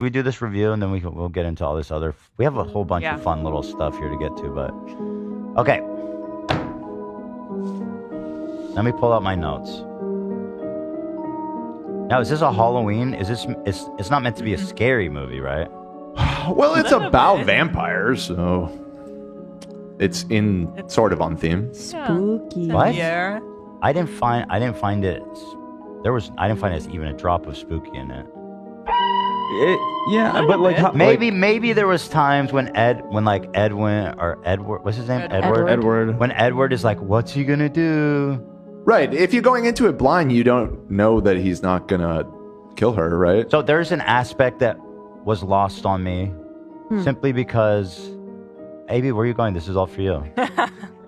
we do this review and then we'll get into all this other. We have a whole bunch of fun little stuff here to get to, but okay. Let me pull out my notes. Now, is this a Halloween? Is this? It's not meant to be a scary movie, right? Well, it's about vampires, so it's sort of on theme. Spooky. What? Yeah. I didn't find it. I didn't find it as even a drop of spooky in it. Yeah, but like maybe there was times when Edward, what's his name? Edward. When Edward is like, what's he gonna do? Right. If you're going into it blind, you don't know that he's not gonna kill her, right? So there's an aspect that was lost on me, simply because. AB, where are you going? This is all for you.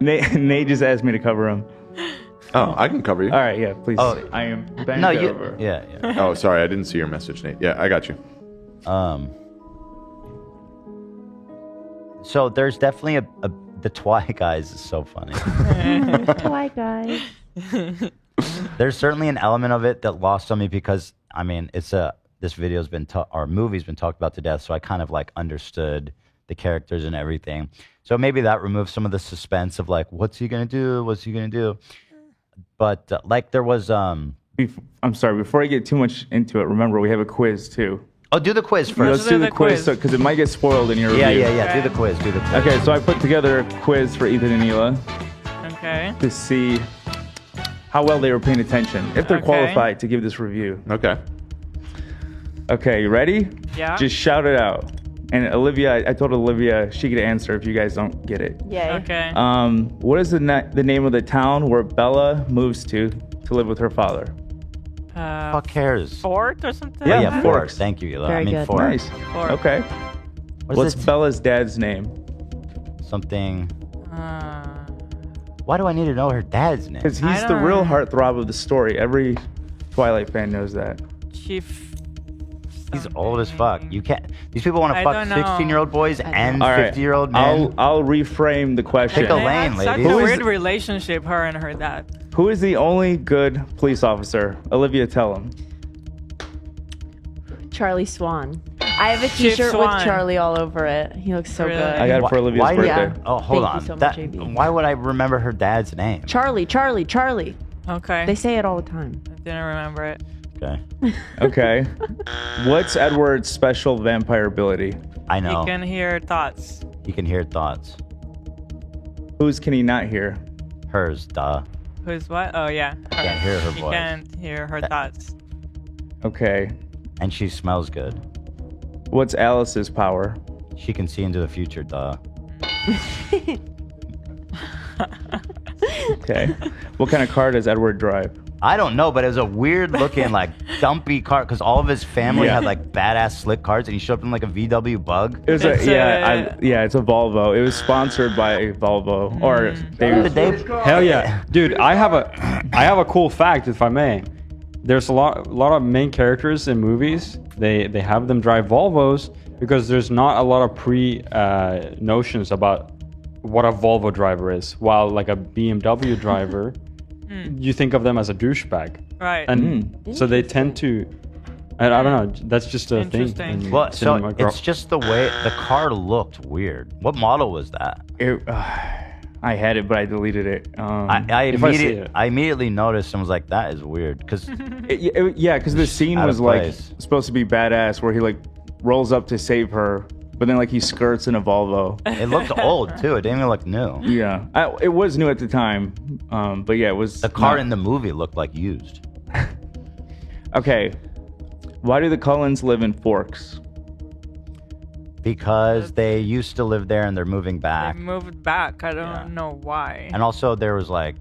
Nate just asked me to cover him. Oh, I can cover you. All right, yeah, please. Oh, I am bent over. Yeah. Oh, sorry, I didn't see your message, Nate. Yeah, I got you. So there's definitely the Twilight guys is so funny. Twilight guys. There's certainly an element of it that lost on me because I mean this video's been or movie's been talked about to death, so I kind of like understood the characters and everything. So maybe that removes some of the suspense of like, what's he gonna do? What's he gonna do? But like there was I'm sorry, before I get too much into it, remember we have a quiz too. Oh, do the quiz first. Let's do the quiz because it might get spoiled in your review. Yeah. Do the quiz. Okay, so I put together a quiz for Ethan and Hila. Okay. To see how well they were paying attention, if they're qualified to give this review. Okay. Okay, you ready? Yeah. Just shout it out. And Olivia, I told Olivia she could answer if you guys don't get it. Yay. Okay. What is the name of the town where Bella moves to live with her father? Fuck cares? Fort or something? Yeah, Fort. Thank you, Hila. Very good. Fort. Nice. Fort. Okay. What's Bella's dad's name? Something. Why do I need to know her dad's name? Because he's the real heartthrob of the story. Every Twilight fan knows that. Chief. He's old as fuck. You can't. These people want to fuck 16-year-old boys and 50-year-old men. I'll reframe the question. Pick a lane, Such ladies. a weird relationship, her and her dad. Who is the only good police officer? Olivia, tell him. Charlie Swan. I have a t-shirt with Charlie all over it. He looks so good. I got it for Olivia's birthday. Yeah. Oh, hold Thank on. you so much, AB. Why would I remember her dad's name? Charlie. Okay. They say it all the time. I didn't remember it. Okay. Okay. What's Edward's special vampire ability? I know. He can hear thoughts. He can hear thoughts. Whose can he not hear? Hers, duh. Who's what? Oh, yeah. He can't hear her He voice. can't hear her thoughts. Okay. And she smells good. What's Alice's power? She can see into the future, duh. Okay. What kind of car does Edward drive? I don't know, but it was a weird looking, like, dumpy car because all of his family had, like, badass slick cars and he showed up in, like, a VW Bug. It was it's a Volvo. It was sponsored by Volvo. Or Hell yeah. Dude, I have a cool fact, if I may. There's a lot of main characters in movies. They have them drive Volvos because there's not a lot of notions about what a Volvo driver is. While like a BMW driver, you think of them as a douchebag. Right. And so they tend to. I don't know. That's just a thing. Well, so it's just the way the car looked weird. What model was that? I had it, but I deleted it. I immediately noticed and was like, "That is weird." Because because the scene was like supposed to be badass, where he like rolls up to save her, but then like he skirts in a Volvo. It looked old too. It didn't even look new. Yeah, it was new at the time, but yeah, it was. The car in the movie looked like used. Okay, why do the Cullens live in Forks? Because they used to live there and they're moving back. They moved back. I don't know why. And also there was like,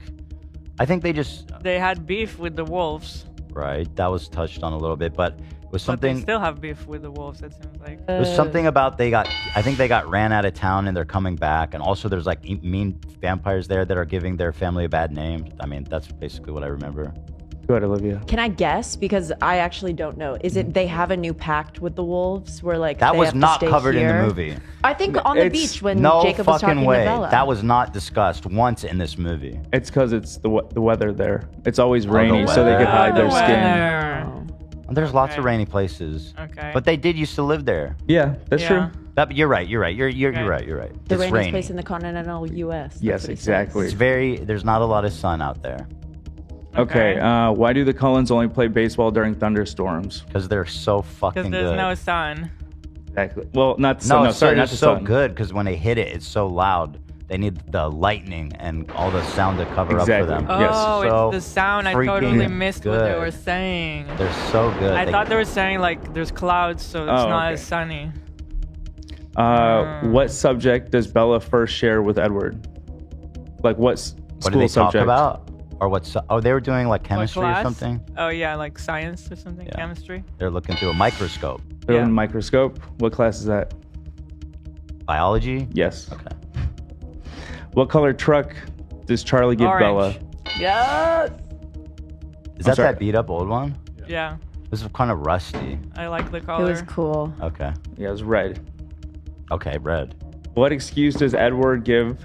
I think they had beef with the wolves. Right, that was touched on a little bit, but it was something. But they still have beef with the wolves. It seems like. It was something about I think they got ran out of town and they're coming back, and also there's like mean vampires there that are giving their family a bad name. I mean, that's basically what I remember. Go ahead, Olivia. Can I guess? Because I actually don't know. Is it they have a new pact with the wolves where like that they was have not to stay covered here? in the movie? I think on the beach when no Jacob was talking fucking way. to Bella. That was not discussed once in this movie. It's because it's the weather there. It's always rainy, so they could hide their skin. There's lots of Okay. rainy places. Okay. But they did used to live there. Yeah, that's Yeah. true. You're right. You're right. You're Okay. right. You're right. The It's rainiest rainy. place in the continental U.S. That's Yes, what he exactly. It's very. There's not a lot of sun out there Okay. Why do the Cullens only play baseball during thunderstorms? because they're so fucking Because there's good. no sun. Exactly. Well, not the no, sun. No, sorry, they're not the so sun. good because when they hit it, it's so loud. They need the lightning and all the sound to cover up Exactly. for them. Oh, Yes. Oh, So it's the sound. I freaking totally missed what they good. were saying. They're so good. I thought they were saying like there's clouds, so it's Oh, not okay. as sunny. What subject does Bella first share with Edward? Like what What school did they subject? talk about? Or what's? Oh, they were doing like What chemistry or class? something. Oh yeah, like science or something, Yeah. chemistry. They're looking through a microscope. They're Yeah. in microscope. What class is that? Biology. Yes. Okay. What color truck does Charlie give Orange. Bella? Yes. Is that sorry. that beat up old one? Yeah, This is kind of rusty. I like the It color. was cool. Okay. Yeah, it was red. Okay, red. What excuse does Edward give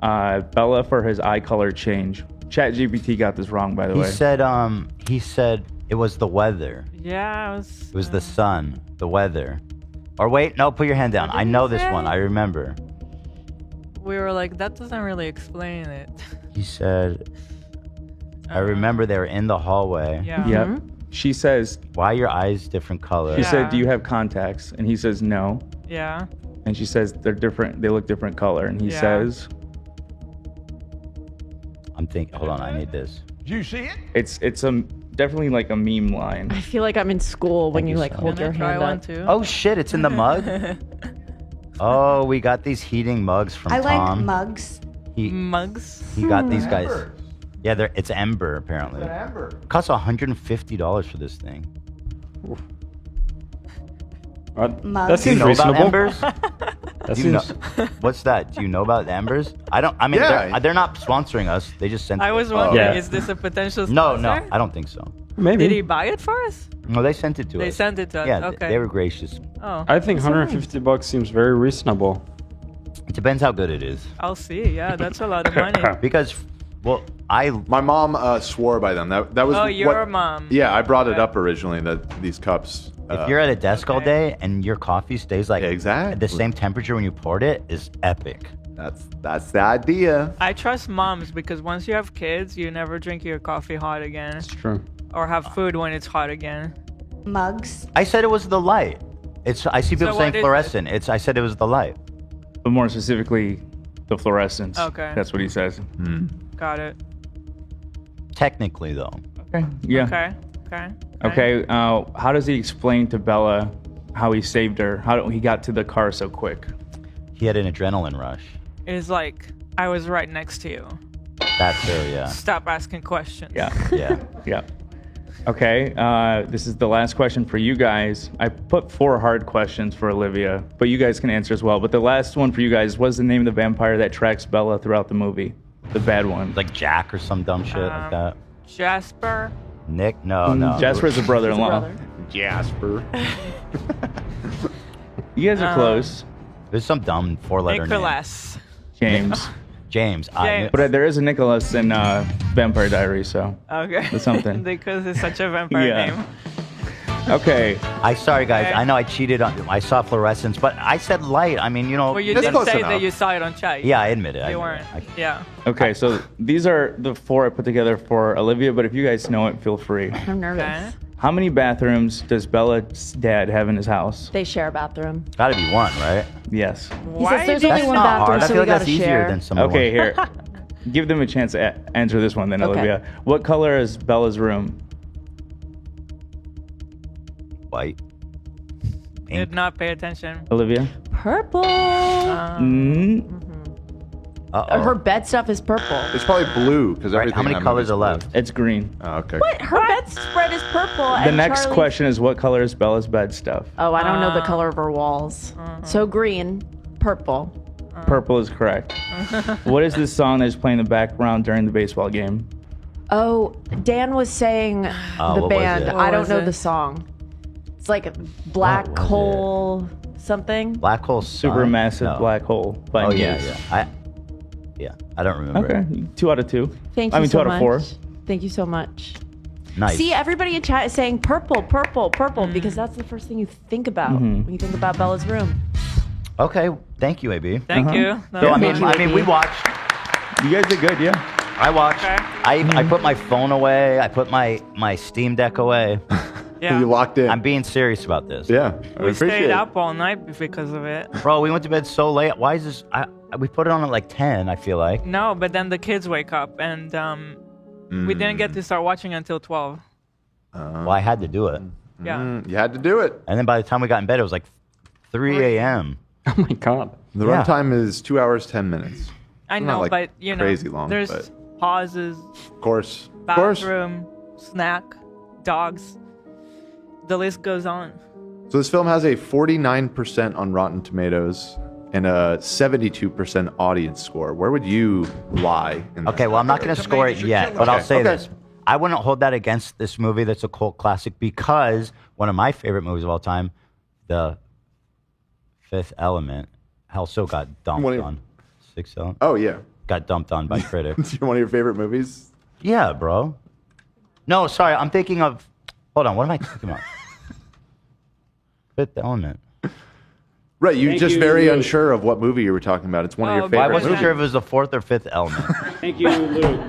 Bella for his eye color change? ChatGPT got this wrong, by the He way. said it was the weather. Yeah, It was the sun, the weather. Or wait, no, put your hand down. What did I he know this say? one. I remember. We were like, that doesn't really explain it. He said, I remember they were in the hallway. Yeah. Yep. Mm-hmm. She says, Why are your eyes different color? she Yeah. said, do you have contacts? And he says, no. Yeah. And she says, they're different. They look different color. And he Yeah. says, I'm thinking, hold on, I need this. it's definitely like a meme line. I feel like I'm in school when Thank you you, like son. hold Can I your try hand one up. too? Oh shit, it's in the mug? Oh, we got these heating mugs from I like Tom. mugs. Mugs. He got these guys. Yeah, it's Ember apparently. It costs $150 for this thing. That Mugs. Do you seems know about reasonable. embers? That Do you know, seems. what's that? Do you know about the embers? I don't. I mean, Yeah. they're not sponsoring us. They just sent. I it. was wondering, Yeah. is this a potential No, sponsor? no, I don't think so. Maybe. Did he buy it for us? No, they sent it to us. They sent it to us. Yeah, okay. they were gracious. Oh, I think $150 seems very reasonable. It depends how good it is. I'll see. Yeah, that's a lot of money. Because, well, My mom swore by them. That was Oh, what- your mom. Yeah, I brought it Okay. up originally that these cups. if you're at a desk all okay. day and your coffee stays like Exactly. at the same temperature when you poured it, is epic. that's the idea. I trust moms because once you have kids, you never drink your coffee hot again, It's true. or have food when it's hot again. Mugs. I said it was the light. I see people So saying what is it? fluorescent. I said it was the light. But more specifically, the fluorescence. Okay. That's what he says. Got it. Technically, though. Okay. Yeah. Okay. Okay. Okay. How does he explain to Bella how he saved her? How he got to the car so quick? He had an adrenaline rush. It's like I was right next to you. That too, yeah. Stop asking questions. Yeah. Yeah. Yeah. Okay. This is the last question for you guys. I put 4 hard questions for Olivia, but you guys can answer as well. But the last one for you guys was the name of the vampire that tracks Bella throughout the movie. The bad one. Like Jack or some dumb shit like that. Jasper. Nick? No, no. Jasper is a brother-in-law. Brother. Jasper. You guys are close. There's some dumb 4-letter name. Nicholas. James. James. James. But there is a Nicholas in Vampire Diaries, so. Okay. That's something. Because it's such a vampire Yeah. name. Okay. Sorry guys. Okay. I know I cheated on. I saw fluorescence, but I said light. I mean, you know. Well, you That's did close say enough. that you saw it on chat. Yeah, I admit it. I You admit weren't. it. Yeah. Okay, so these are the 4 I put together for Olivia, but if you guys know it, feel free. I'm nervous. Okay. How many bathrooms does Bella's dad have in his house? They share a bathroom. Gotta be one, right? Yes. He says there's did only you- one Not bathroom, hard. I so feel we like that's gotta easier share. than some. of the Okay, ones. here. Give them a chance to answer this one then, Okay. Olivia. What color is Bella's room? White. Did Pink. not pay attention. Olivia? Purple. Mm, Uh-oh. Her bed stuff is purple. It's probably blue because Right, everything. how many in that colors movie's are blue. left? it's green. Oh, okay. What? Her bedspread is purple. The and next Charlie's- question is what color is Bella's bed stuff? Oh, I don't know the color of her walls. So green, purple. Purple is correct. What is this song that's playing in the background during the baseball game? Oh, Dan was saying the what was band. it? I don't was know it? the song. It's like Black What was Hole something. Black hole. Supermassive No. Black Hole by Oh yeah, Muse. yeah. I don't remember. Okay, 2 out of 2. Thank you I mean, so 2 out much. of 4. Thank you so much. Nice. See, everybody in chat is saying purple, purple, purple, because that's the first thing you think about when you think about Bella's room. Okay, thank you, AB. Thank you. So I mean, we watched. You guys did good, yeah. I watched. Okay. I put my phone away. I put my Steam Deck away. Yeah. You locked in. I'm being serious about this. Yeah, I We appreciate stayed it. up all night because of it. Bro, we went to bed so late. Why is this? We put it on at like 10. I feel like. No, but then the kids wake up, and we didn't get to start watching until 12. Well, I had to do it. Yeah. You had to do it. And then by the time we got in bed, it was like 3 a.m. Oh my god. The Yeah. runtime is 2 hours 10 minutes. I Not know, like but you know, crazy long, there's but- pauses, Of course. Of course. bathroom, snack, dogs. The list goes on. So this film has a 49% on Rotten Tomatoes and a 72% audience score. Where would you lie? In that? Okay, well, I'm not going to score it yet, but I'll say Okay. this. I wouldn't hold that against this movie that's a cult classic because one of my favorite movies of all time, The Fifth Element, also got dumped One of your- on. Sixth Element? Oh, yeah. Got dumped on by critics. One of your favorite movies? Yeah, bro. No, sorry, I'm thinking of... Hold on, what am I thinking about? Fifth Element. Right, you're Thank just you, very Luke. unsure of what movie you were talking about. It's one of your Oh, but Well, I favorite wasn't movies. sure if it was the fourth or fifth element. Thank you, Luke.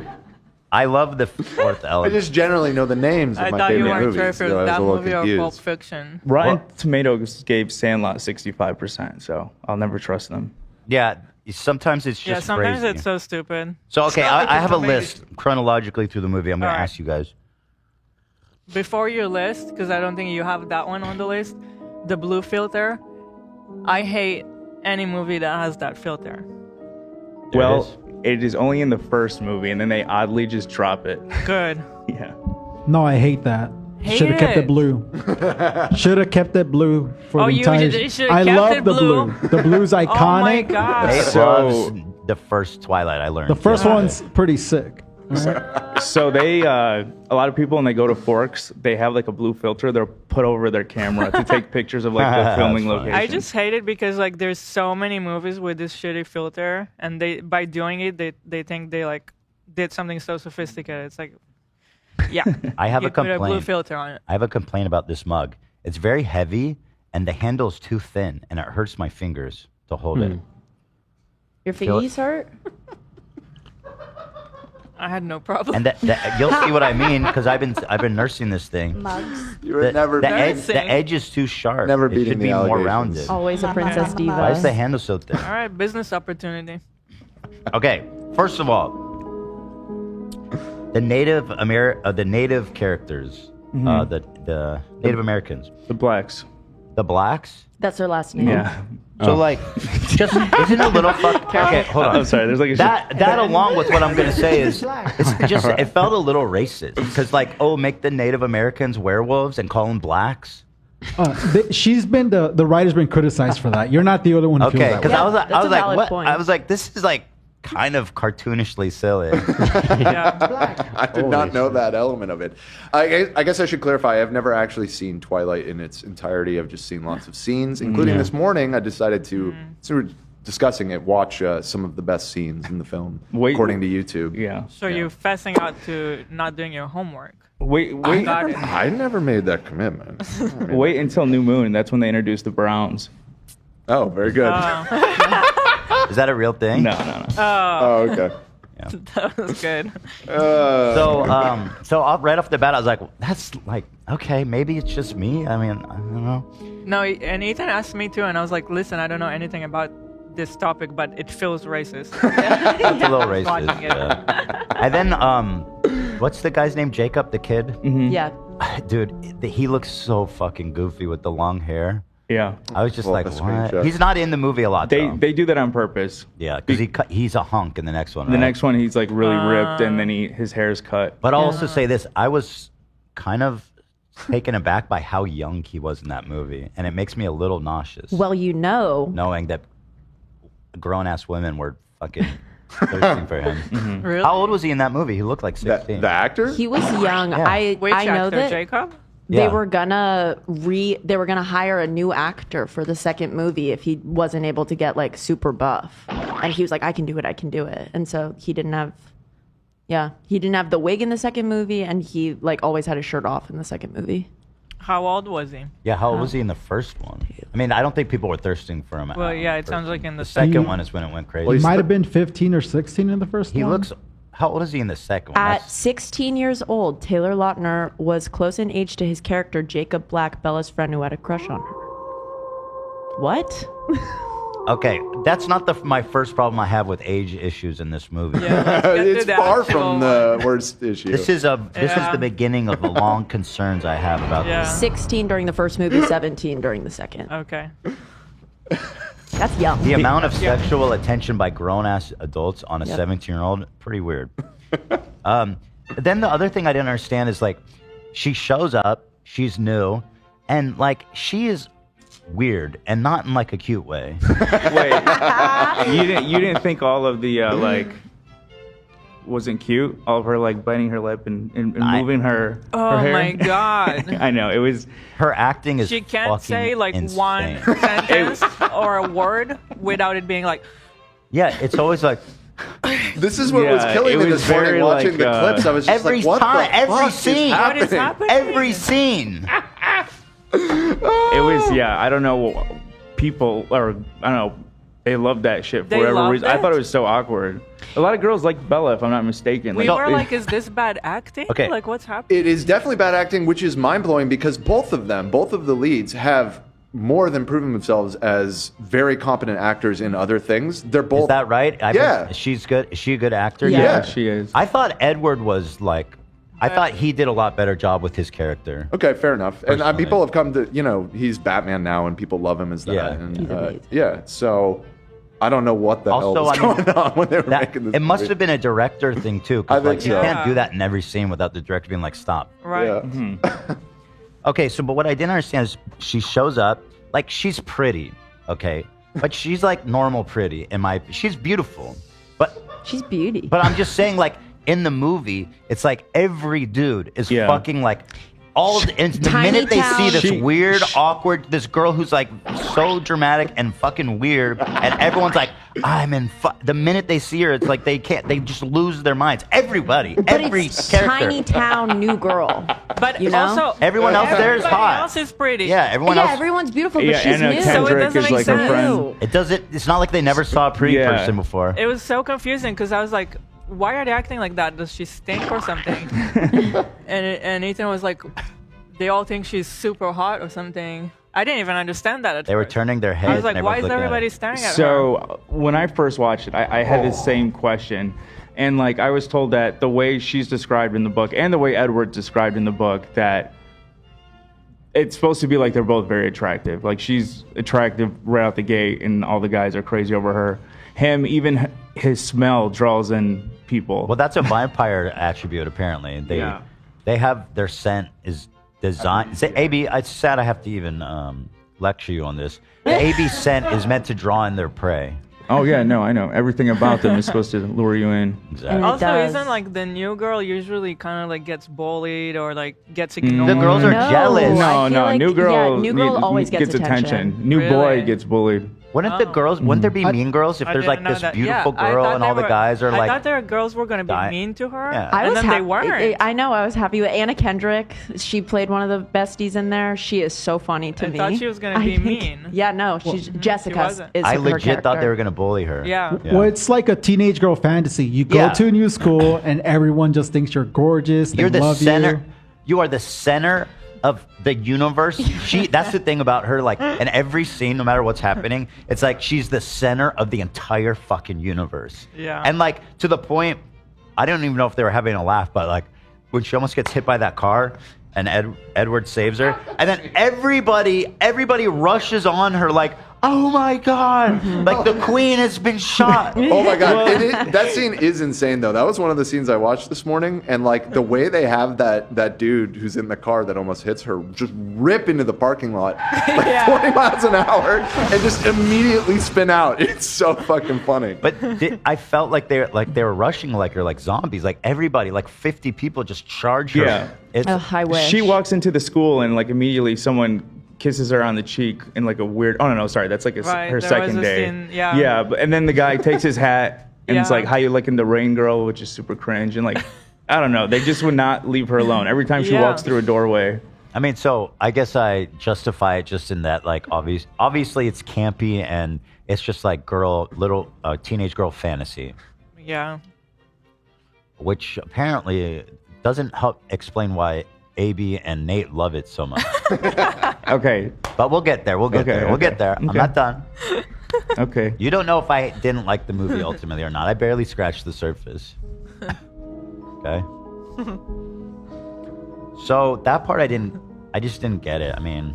I love the fourth I element. just generally know the names of I my thought you favorite weren't movies. sure if it so I was that a little movie or confused. Pulp Fiction. Rotten What? Tomatoes gave Sandlot 65%, so I'll never trust them. Yeah, sometimes it's just Yeah, sometimes crazy. it's so stupid. So, okay, I have a Tomatoes. list chronologically through the movie. I'm going to All right. ask you guys. Before your list, because I don't think you have that one on the list, the blue filter. I hate any movie that has that filter. There it Well, is. it is only in the first movie, and then they oddly just drop it. Good. Yeah. No, I hate that. Hate Should have kept it. it blue. Should have kept it blue for Oh, the you entire. should've I kept love it the blue. blue. The blue's iconic. Oh my god. Nate So- loves the first Twilight, I learned. The first Yeah. one's pretty sick. So they, a lot of people when they go to Forks, they have like a blue filter they're put over their camera to take pictures of like the That's filming funny. location. I just hate it because like there's so many movies with this shitty filter, and they by doing it they think they like did something so sophisticated. It's like, yeah, I have you a put a blue complaint. filter on it. I have a complaint about this mug. It's very heavy, and the handle's too thin, and it hurts my fingers to hold it. Your Feel it. fingies hurt? I had no problem. And that you'll see what I mean because I've been nursing this thing. Mugs. You were never, the edge Nursing. is too sharp. Never it beating should the be more allegations. rounded. Always a princess diva. Why is the handle so thin? All right, business opportunity. Okay, first of all, the Native characters, the Native Americans, the blacks. the blacks. That's her last name. Yeah. So like, just isn't a little fuck. Okay, hold on. I'm sorry. There's like a That along with what I'm gonna say is, it's just it felt a little racist because like, oh, make the Native Americans werewolves and call them blacks. She's been the writer's been criticized for that. You're not the only one who Okay, feels that because way. Yeah, I was that's a like, valid what? point. I was like, this is like kind of cartoonishly silly. Yeah. I did not know that element of it. I guess I should clarify. I've never actually seen Twilight in its entirety. I've just seen lots of scenes, including this morning. I decided to, so we're discussing it, watch some of the best scenes in the film, Wait. according to YouTube. Yeah. So you're fessing out to not doing your homework. Wait, Got it. I never made that commitment. wait until New Moon. That's when they introduce the Browns. Oh, very good. Is that a real thing? No, no, no. Oh, okay. That was good. So right off the bat, I was like, that's like, okay, maybe it's just me. I mean, I don't know. No, and Ethan asked me too, and I was like, listen, I don't know anything about this topic, but it feels racist. It's a little racist. Watching it. Yeah. And then, what's the guy's name? Jacob, the kid? Yeah. Dude, he looks so fucking goofy with the long hair. Yeah. I was just Pull up like, a what? screenshot. He's not in the movie a lot, They though. they do that on purpose. Yeah, because he's a hunk in the next one, The right? next one, he's like really ripped, and then his hair's cut. But I'll also say this. I was kind of taken aback by how young he was in that movie. And it makes me a little nauseous. Well, you know. knowing that grown-ass women were fucking thirsting for him. Really? How old was he in that movie? He looked like 16. The actor? He was young. Yeah. Which I know actor, that Jacob? they Yeah. were gonna hire a new actor for the second movie if he wasn't able to get like super buff. And he was like, I can do it. And so he didn't have Yeah, he didn't have the wig in the second movie, and he like always had his shirt off in the second movie. How old was he? Yeah, how old was he in the first one? I mean, I don't think people were thirsting for him. Well, yeah, it first sounds one. like in the second one is when it went crazy. Well, He he's might have been 15 or 16 in the first he one. looks. How old is he in the second one? At That's- 16 years old, Taylor Lautner was close in age to his character Jacob Black, Bella's friend who had a crush on her. What? Okay, that's not my first problem I have with age issues in this movie. Yeah, let's get to It's the far actual from the worst issue. This is Yeah. the beginning of the long concerns I have about Yeah. this. 16 during the first movie, 17 during the second. Okay. That's young. The amount of sexual attention by grown-ass adults on a 17-year-old, pretty weird. Then the other thing I didn't understand is, like, she shows up, she's new, and, like, she is weird, and not in, like, a cute way. Wait, you didn't think all of the like wasn't cute? All of her like biting her lip and moving her Oh hair? my god. I know it was. Her acting is She can't fucking say like insane. one sentence or a word without it being like, Yeah, it's always like, This is what was Yeah, killing it me was this morning very, watching like, the clips. I was just every like, what time, the every fuck scene. is what happening? is happening? every scene. It was I don't know people or I don't know they loved that shit for They whatever loved reason. I it? thought it was so awkward. A lot of girls like Bella, if I'm not mistaken. we Like, were like, is this bad acting? Okay. Like, what's happening? It is definitely bad acting, which is mind-blowing because both of the leads have more than proven themselves as very competent actors in other things. They're both Is that right? Yeah. She's good. Is she a good actor? Yeah. yeah, she is. I thought Edward was like, I thought he did a lot better job with his character. Okay, fair enough. And Personally. people have come to, he's Batman now, and people love him as that. Yeah. And, He's amazing. yeah. So I don't know what the Also, hell was I mean, going on when they were That, making this. it must movie. have been a director thing too, I because think like you so. can't do Yeah. that in every scene without the director being like, "Stop." Right. Yeah. Mm-hmm. Okay, so but what I didn't understand is she shows up, like she's pretty, okay, but she's like normal pretty. She's beautiful, but She's beauty. but I'm just saying, like in the movie, it's like every dude is Yeah. fucking like. And the Tiny minute they town. see this She- weird, awkward, this girl who's like so dramatic and fucking weird, and everyone's like, the minute they see her, it's like they just lose their minds. Everybody, but every it's character. tiny town new girl. But You know? also, Everyone else there is everybody hot. else is pretty. Yeah, everyone yeah, else. everyone's beautiful, but Yeah, she's Anna new. So it Kendrick doesn't is make like her sense. friend. It doesn't. It's not like they never saw a pretty Yeah. person before. It was so confusing because I was like, why are they acting like that? Does she stink or something? and Ethan was like, they all think she's super hot or something. I didn't even understand that at They were first. turning their heads. I was like, and why is everyone's looking at everybody her. staring at her? So when I first watched it, I had the same question, and like I was told that the way she's described in the book and the way Edward's described in the book, that it's supposed to be like they're both very attractive. Like she's attractive right out the gate, and all the guys are crazy over her. Him, even his smell draws in people. Well, that's a vampire attribute. Apparently, they have their scent is designed. Say, AB, it's sad I have to even lecture you on this. The AB scent is meant to draw in their prey. Oh yeah, no, I know. Everything about them is supposed to lure you in. Exactly. And- Also, does. isn't like the new girl usually kind of like gets bullied or like gets ignored? The girls are No. jealous. I feel like- new girl, yeah, new girl always gets attention. New boy Really? gets bullied. Wouldn't the girls? Wouldn't there be mean girls if I there's didn't like know this that. beautiful Yeah, I girl thought and they all the were- guys are I like? thought their girls were gonna be die- mean to her, Yeah. I and was then they happy. weren't. I know. I was happy with Anna Kendrick. She played one of the besties in there. She is so funny to I me. thought she was gonna I be think- mean. Yeah, no. She's Jessica. wasn't. Is I her legit thought they character. were gonna bully her. Yeah. Well, it's like a teenage girl fantasy. You go Yeah. to a new school and everyone just thinks you're gorgeous. They You're the love center. you. You are the center of the universe. That's the thing about her. Like in every scene, no matter what's happening, it's like she's the center of the entire fucking universe. Yeah. And like to the point, I don't even know if they were having a laugh, but like when she almost gets hit by that car and Edward saves her, and then everybody rushes on her like, oh my god, like the queen has been shot. Oh my god, that scene is insane though. That was one of the scenes I watched this morning, and like the way they have that dude who's in the car that almost hits her just rip into the parking lot like 20 miles an hour and just immediately spin out. It's so fucking funny. But I felt like they were rushing like her like zombies. Like everybody, like 50 people just charge her. Yeah. It's, Ugh, I wish. She walks into the school and like immediately someone kisses her on the cheek in like a weird. Oh no, sorry, that's like Right, her there second was a day. scene, yeah. Yeah, and then the guy takes his hat and it's Yeah. like How You Liking the Rain Girl, which is super cringe, and like I don't know, they just would not leave her alone. Every time she Yeah. walks through a doorway. I mean, so I guess I justify it just in that, like, obviously it's campy and it's just like teenage girl fantasy, Yeah. which apparently doesn't help explain why AB and Nate love it so much. Okay, But we'll get there. We'll get Okay, there. We'll okay, get there. I'm okay. not done. okay. You don't know if I didn't like the movie ultimately or not. I barely scratched the surface. Okay. So that part I just didn't get it. I mean,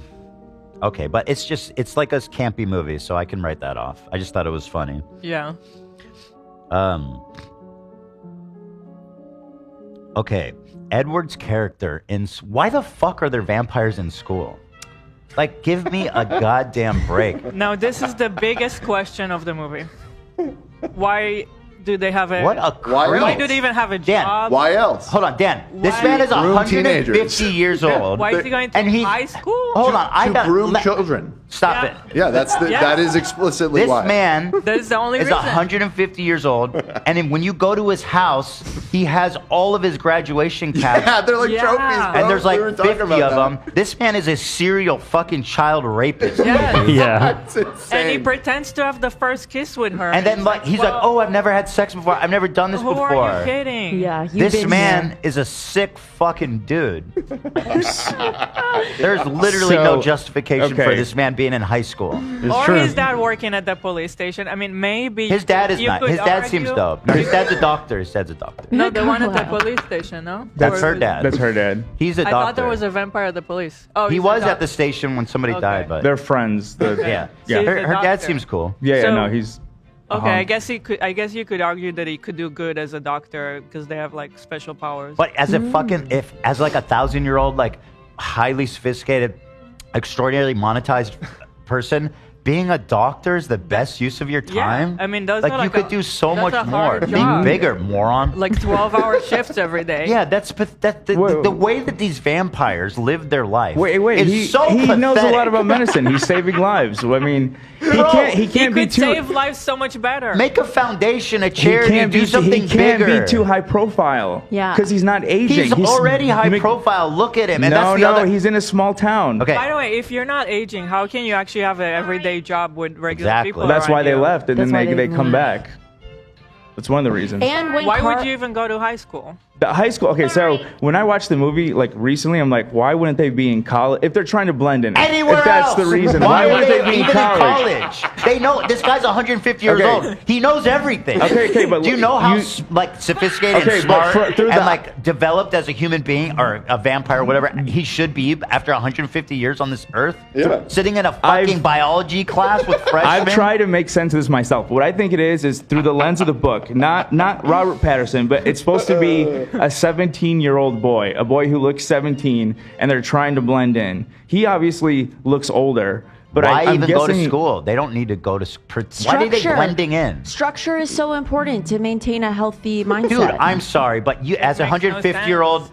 okay, but it's like a campy movie, so I can write that off. I just thought it was funny. Yeah. Okay, Edward's character why the fuck are there vampires in school? Like, give me a goddamn break. Now this is the biggest question of the movie. Why do they have a? What a Why creep. Why else? do they even have a Dan, job? Why else? Hold on, Dan. This Why- man is Groom 150 teenagers. years old. Why is he going to and he's- high school? Hold on, I To got groom children. Stop Yeah. it. Yeah, Yeah. that is explicitly This why. man That is the only is reason. 150 years old, and then when you go to his house, he has all of his graduation caps. Yeah, they're like Yeah. trophies, bro. And there's We like were talking 50 about of that. them. This man is a serial fucking child rapist. Yes. Yeah. That's insane. And he pretends to have the first kiss with her. And then like he's like, well, "Oh, I've never had sex before. I've never done this who before." are you kidding? Yeah, you've This been man there. is a sick fucking dude. There's literally no So, justification for okay. this man being in high school. It's Or true. is that working at the police station? I mean, maybe His dad is you not. could His dad seems argue- dope. No, his dad's a doctor. His dad's a doctor. No, the one at the Wow. police station. No, That's Or her is it- dad. That's her dad. He's a I doctor. thought there was a vampire at the police. Oh, He he's a was at doc- the station when somebody Okay. died, but They're friends. yeah, Yeah. So he's Her, a her dad doctor. seems cool. Yeah, So- no, he's Okay, Uh-huh. I guess he could. I guess you could argue that he could do good as a doctor because they have like special powers. But as a fucking as like 1,000-year-old, like highly sophisticated, extraordinarily monetized person, being a doctor is the best use of your Yeah, time. I mean, those like are you like could a- do so that's much a more. hard Think job. bigger, moron. like 12-hour shifts every day. Yeah, that's the Wait, way that these vampires live their life. wait. is He so he knows a pathetic. lot about medicine. He's saving lives. I mean, he Bro, can't He be could too. save lives so much better. Make a foundation, a He charity, can't do be something he can't bigger. be too high profile. Yeah. because he's not aging. He's already high Mc- profile. Look at him. And No, that's the no, other. he's in a small town. Okay. By the way, if you're not aging, how can you actually have an everyday job with regular Exactly. people? That's why around they you? left, and That's then why they they come left. back. That's one of the reasons. And when Why Car- would you even go to high school? The high school. Okay, so when I watched the movie like recently, I'm like, why wouldn't they be in college if they're trying to blend in? Anywhere if that's else. the reason, Why would wouldn't they be even in college? They know this guy's 150 years Okay. old. He knows everything. Okay, but do you know how you- like sophisticated Okay, and but smart through and the- like developed as a human being or a vampire or whatever he should be after 150 years on this earth? Yeah. Sitting in a fucking biology class with freshmen. I've tried to make sense of this myself. What I think it is through the lens of the book, not Robert Patterson, but it's supposed to be a 17-year-old boy, a boy who looks 17, and they're trying to blend in. He obviously looks older, but Why I'm even guessing, go to school? They don't need to go to. Why are they Structure. blending in? Structure is so important to maintain a healthy mindset. Dude, I'm sorry, but you as a makes no 150-year-old,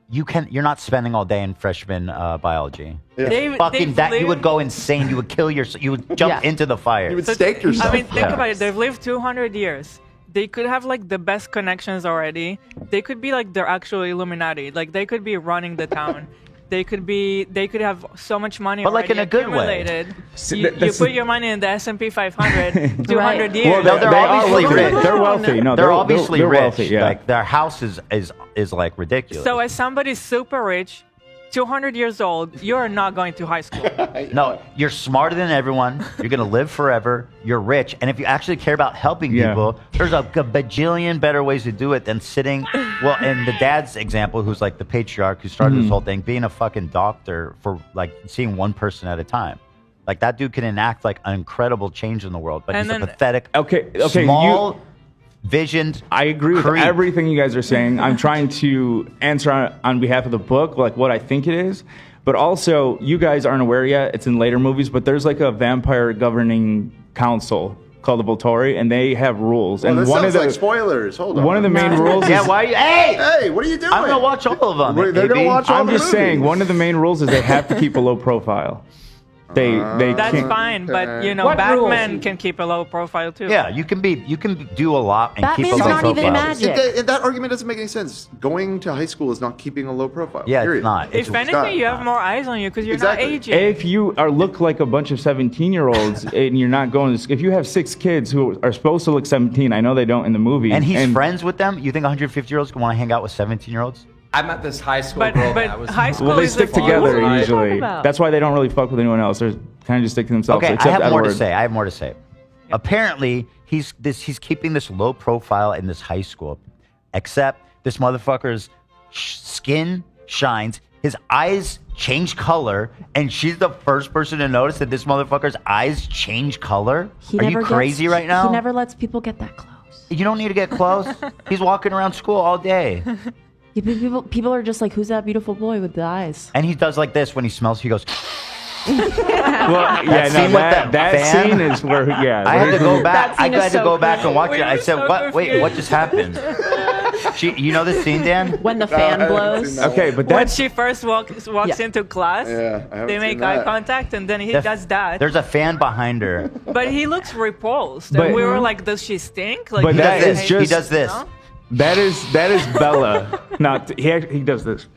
you're not spending all day in freshman biology. Fucking that you would go insane. You would kill yourself. You would jump Yeah. into the fire. You would stake yourself. I mean, think Yeah. about it. They've lived 200 years. They could have like the best connections already. They could be like they're actual Illuminati. Like they could be running the town. They could have so much money. But, like, in already a good way. accumulated. See, You that's put the- your money in the S&P 500. 200 Right. years. Well, No, they're they are obviously wealthy. rich. They're wealthy. No, they're obviously they're rich. wealthy. Yeah. Like their house is like ridiculous. So as somebody super rich, 200 years old, you're not going to high school. no, you're smarter than everyone. You're gonna live forever. You're rich, and if you actually care about helping Yeah. people, there's a bajillion better ways to do it than sitting. Well, in the dad's example, who's like the patriarch who started this whole thing, being a fucking doctor for like seeing one person at a time. Like that dude can enact like an incredible change in the world, but And he's a then- pathetic, Okay, small, visioned. I agree with creep. everything you guys are saying. I'm trying to answer on behalf of the book, like what I think it is. But also, you guys aren't aware yet, it's in later movies, but there's like a vampire governing council called the Volturi, and they have rules. Well, and this one sounds of the like spoilers. Hold on. one of the main No. rules Yeah, is why? Hey, Hey, what are you doing? I'm gonna watch all of them. Wait, they're gonna AB. watch all I'm the just saying movies. one of the main rules is they have to keep a low profile. They That's can't. fine, but you know, What Batman rules? can keep a low profile too. Yeah, you can do a lot and keep a Batman's low not even profile. magic. That argument doesn't make any sense. Going to high school is not keeping a low profile. Yeah, period. it's not. If anything, you have more eyes on you because you're Exactly. not aging. If you look like a bunch of 17-year-olds and you're not going to, if you have 6 kids who are supposed to look 17, I know they don't in the movie. And he's friends with them. You think 150-years want to hang out with 17-year-olds? I met this high school But- girl but that was. high school Well, they is stick the together What are you usually. talking about? That's why they don't really fuck with anyone else. They're kind of just stick to themselves. Okay, I except have more to Edward. say. I have more to say. Apparently, he's keeping this low profile in this high school, except this motherfucker's skin shines, his eyes change color, and she's the first person to notice that this motherfucker's eyes change color. He Are you never crazy gets- right now? He never lets people get that close. You don't need to get close. He's walking around school all day, Yeah, people are just like, who's that beautiful boy with the eyes? and he does like this when he smells. He goes. Well, yeah, scene no, with that that fan? scene is where, yeah. I had to go back. That I scene is had to so go back and watch We it. I were said, so "What? Wait, confused. what just happened?" You know this scene, Dan? When the I fan haven't blows. seen that. Okay, but when that's she first walks Yeah. into class, Yeah, I haven't they make seen eye that. contact, and then he The- does that. There's a fan behind her. But he looks repulsed, But- and we were like, "Does she stink?" Like, But he that doesn't is hate- just- He does this. No? that is Bella. Not he does this.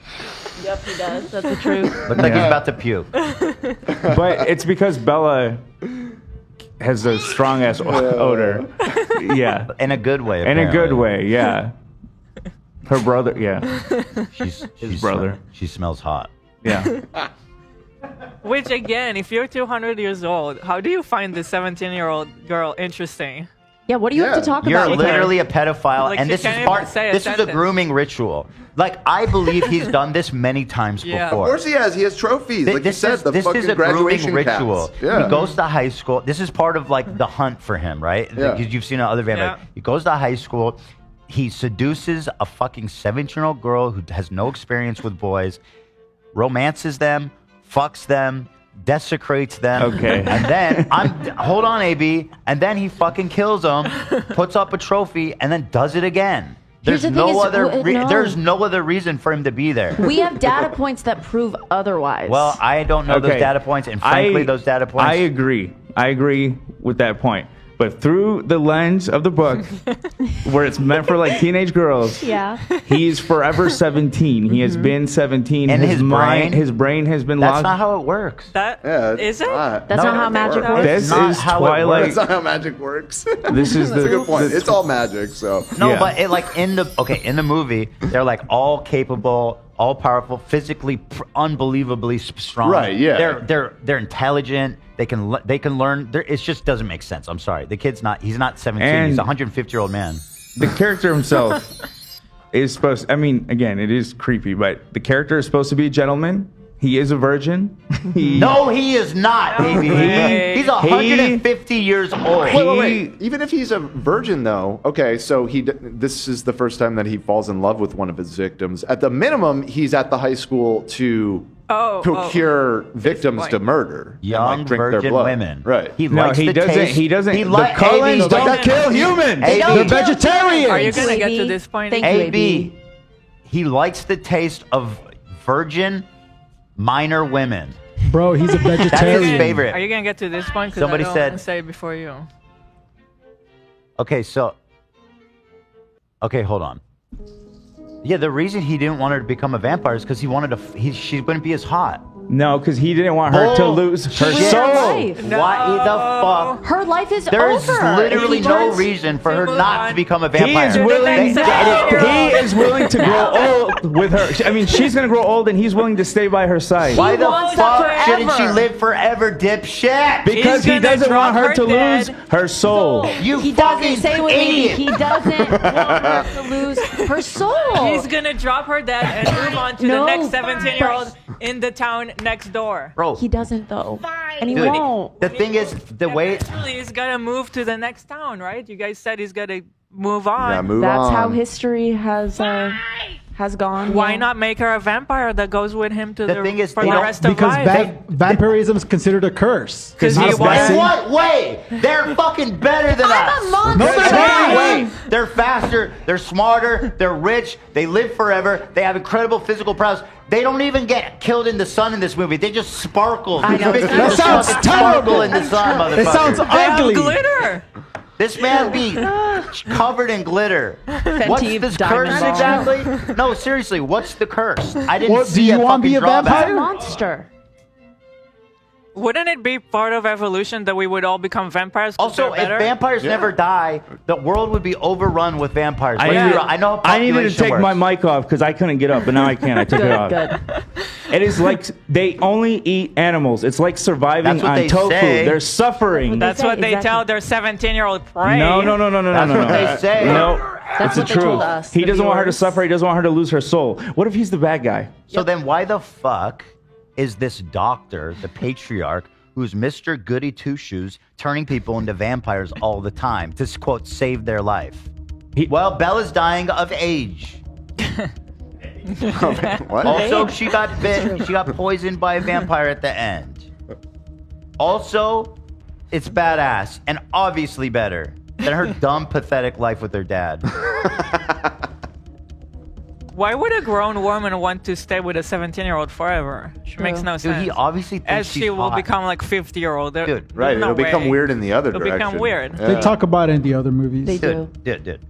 Yep, he does. That's the truth. Looks like he's Yeah. about to puke. But it's because Bella has a strong ass odor. Yeah. In a good way. In a good apparently. way, yeah. Her brother, yeah. She's brother. She smells hot. Yeah. Which again, if you're 200 years old, how do you find this 17-year-old girl interesting? Yeah, what do you have to Yeah. talk You're about? with her? literally a pedophile, Like, and she this is can't part. even say a This is a sentence. grooming ritual. Like I believe he's done this many times Yeah. before. Of course he has. He has trophies. Like you said, the this fucking is a graduation grooming ritual. caps. Yeah. He goes to high school. This is part of like the hunt for him, right? Yeah. Because you've seen other vampires. Yeah. He goes to high school. He seduces a fucking 17-year-old girl who has no experience with boys, romances them, fucks them, desecrates them. Okay. And then hold on, AB. And then he fucking kills them, puts up a trophy, and then does it again. Here's There's the thing no is, other. no. There's no other reason for him to be there. We have data points that prove otherwise. Well, I don't know those Okay. data points, and frankly, those data points. I agree. I agree with that point. But through the lens of the book, where it's meant for like teenage girls, yeah. he's forever 17. He has been 17. And his brain? his brain has been That's locked. not how it works. That Yeah, is it? not. That's No, not how it magic works. works. This not is how it Twilight. That's not how magic works. This is That's the a good point. the- It's all magic, so. No, Yeah. but it like in the movie, they're like all capable, all powerful, physically unbelievably strong. Right, yeah. They're intelligent. They can learn. It just doesn't make sense. I'm sorry. The kid's not. He's not 17. He's a And- 150-year-old man. the character himself is supposed. I mean, again, it is creepy, but the character is supposed to be a gentleman. He is a virgin. No, he is not, baby. way. He's 150 years old. Wait. Even if he's a virgin, though, okay, so this is the first time that he falls in love with one of his victims. At the minimum, he's at the high school to procure victims point. to murder. and, Young like, drink their virgin blood. women. Right. He No, likes he the doesn't. taste. He doesn't. He the Cullens AB, don't kill humans. They don't They're kill vegetarians. Are you gonna get AB. to this point? Thank you, AB. He likes the taste of virgin minor women. Bro, he's a That's his vegetarian. favorite. Are you gonna get to this point? 'Cause Somebody I don't said- wanna say it before you. Okay, hold on. Yeah, the reason he didn't want her to become a vampire is because he wanted to. She's going to be as hot. No, because he didn't want her to lose her She lives her soul. life. Why the fuck? Her life is There's over. literally He no wants- reason for her Move not on. to become a He vampire. is willing. Exactly. He is willing to grow old with her. I mean, she's gonna grow old, and he's willing to stay by her side. Why the wants fuck that shouldn't she forever. live forever, dipshit? Because He's he gonna doesn't want drop her her to lose dead. her soul. You He fucking doesn't say it with me. idiot. He doesn't want her to lose her soul. He's gonna drop her dead and move on to No, the next 17-year-old in the town next door. Bro, He doesn't though, and he dude, won't. the thing is, the way Eventually, he's gonna move to the next town, right? You guys said he's gonna move on. Yeah, move That's on. how history has gone. Why yeah. not make her a vampire that goes with him to The the, thing is, for they the don't- rest of Because life? vampirism is considered a curse. 'Cause Not he a wants- blessing. in what way? They're fucking better than us. I'm a monster. No, they're not. Way. They're faster, they're smarter, they're rich, they live forever, they have incredible physical prowess. They don't even get killed in the sun in this movie. They just sparkle. I know. These bitches That just sounds fucking terrible. Sparkle in the sun, motherfucker. It sounds They have ugly. glitter. This man be covered in glitter. What's Fenty this diamond curse ball. exactly? No, seriously, what's the curse? I didn't What, do see you a wanna fucking be a drawback. vampire? Monster. Wouldn't it be part of evolution that we would all become vampires? 'cause Also, they're if better? vampires never die, the world would be overrun with vampires. I Let's needed- be real. I know how I needed to population take works. my mic off because I couldn't get up, but now I can. I took it Good, off. good. It is like they only eat animals. It's like surviving That's what on they tofu. say. They're suffering. That's say, what they exactly. tell their 17-year-old prey. No. That's what they say. No, That's it's the what they truth. told us, He the doesn't want her to viewers. suffer. He doesn't want her to lose her soul. What if he's the bad guy? So then why the fuck is this doctor, the patriarch, who's Mr. Goody Two-Shoes, turning people into vampires all the time to, quote, save their life? Well, Bella's dying of age. What? Also, she got bit. She got poisoned by a vampire at the end. Also, it's badass and obviously better than her dumb, pathetic life with her dad. Why would a grown woman want to stay with a 17-year-old forever? It makes no Dude, sense. he obviously thinks As she's she will hot. become like 50-year-old. Dude, Right, it'll become weird in the other It'll direction. become weird. Yeah. They talk about it in the other movies. They do. Dude.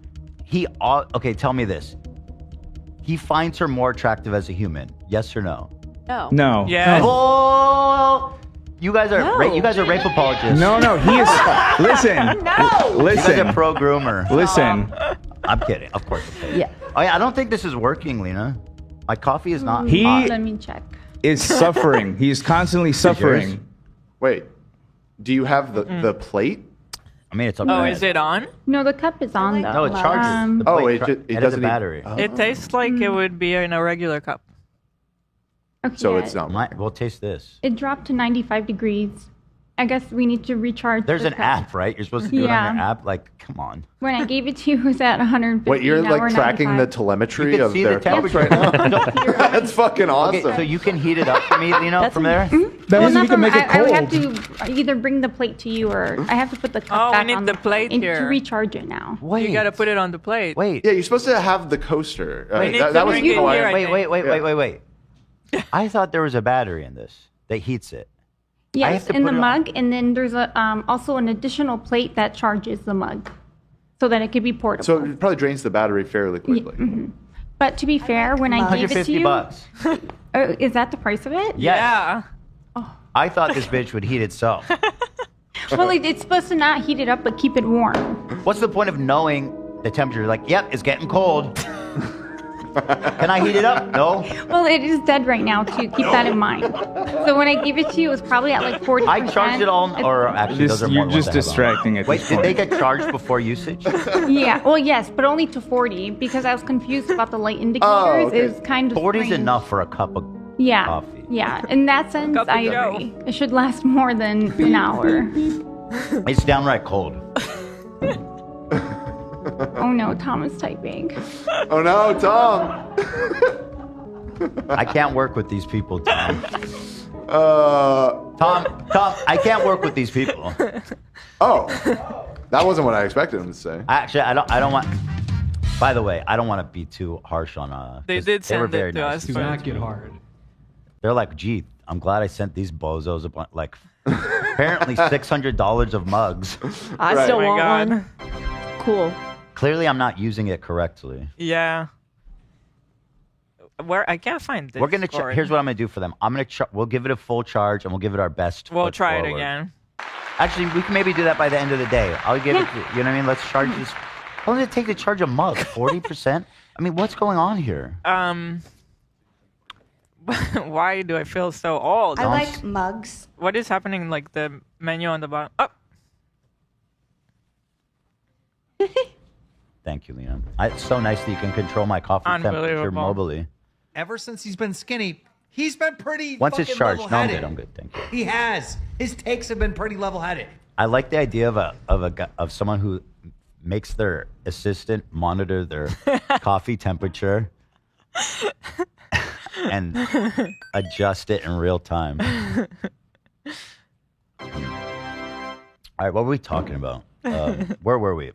Okay, tell me this. He finds her more attractive as a human. Yes or no? No. No. Yeah. Oh, you guys are No. you guys are rape apologists. No, he is. Listen. You guys are Listen. pro groomer. Listen. I'm kidding. Of course I'm kidding. Yeah. Oh yeah, I don't think this is working, Lena. My coffee is not He- hot. Let me check. Is suffering. He is constantly suffering. Wait, do you have the plate? I mean, it's up Oh, there. is it on? No, the cup is on though. No, it charges. The Oh, plate it has doesn't a need- battery. It tastes like it would be in a regular cup. Okay, So yeah, it's not. We'll taste this. It dropped to 95 degrees. I guess we need to recharge. There's the an cup. app, right? You're supposed to do it on your Yeah. app. Like, come on. When I gave it to you, it was at 150. Wait, you're now like we're tracking the 95. telemetry You can of see the their cups temperature. right now. That's fucking awesome. Okay, so you can heat it up for me, Lena, from there. That Well, means we not can from, make it I would cold. have to either bring the plate to you or I have to put the cup Oh, we back need on the plate and here. to recharge it now. Wait. You gotta put it on the plate. Wait. Yeah, you're supposed to have the coaster. We need that, to that was bring it oh, I- here, I Wait, think. wait. I thought there was a battery in this that heats it. have Yes, to in put the it on- mug, and then there's a also an additional plate that charges the mug, so that it could be portable. So it probably drains the battery fairly quickly. But to be fair, when I gave it to 150 you, bucks. Is that the price of it? Yes. Yeah. I thought this bitch would heat itself. Well, it's supposed to not heat it up, but keep it warm. What's the point of knowing the temperature? Like, yep, it's getting cold. Can I heat it up? No. Well, it is dead right now too. Keep that in mind. So when I gave it to you, it was probably at like 40%. I charged it all, or actually, those are more You're ones just I have on. distracting at Wait, this did point. they get charged before usage? Yeah. Well, yes, but only to 40 because I was confused about the light indicators. Oh, okay. It was kind of 40 is strange. enough for a cup of Yeah. coffee. Yeah. In that sense, Cup of I joe. agree. It should last more than an hour. It's downright cold. Oh no, Tom is typing. Oh no, Tom. I can't work with these people, Tom. Uh, Tom, I can't work with these people. oh, that wasn't what I expected him to say. Actually, I don't want. By the way, I don't want to be too harsh on. They 'cause did they were send very it to nice. us. Do but- not get hard. They're like, gee, I'm glad I sent these bozos a bunch, like, apparently $600 of mugs. I Right. still Oh my want God. one. Cool. Clearly, I'm not using it correctly. Yeah. Where I can't find this. We're gonna. Discord. Here's what I'm gonna do for them. I'm gonna. We'll give it a full charge, and we'll give it our best. We'll foot try it forward. again. Actually, we can maybe do that by the end of the day. I'll give it. You know what I mean? Let's charge this. How long did it take to charge a mug? 40%? I mean, what's going on here? Why do I feel so old? I like mugs. What is happening? Like the menu on the bottom. Oh, Thank you, Lena. It's so nice that you can control my coffee temperature Unbelievable. mobily. Ever since he's been skinny, he's been pretty Once it's fucking charged, no, I'm level-headed. good. I'm good. Thank you. He has. His takes have been pretty level-headed. I like the idea of someone who makes their assistant monitor their coffee temperature and adjust it in real time. All right, what were we talking about? Where were we?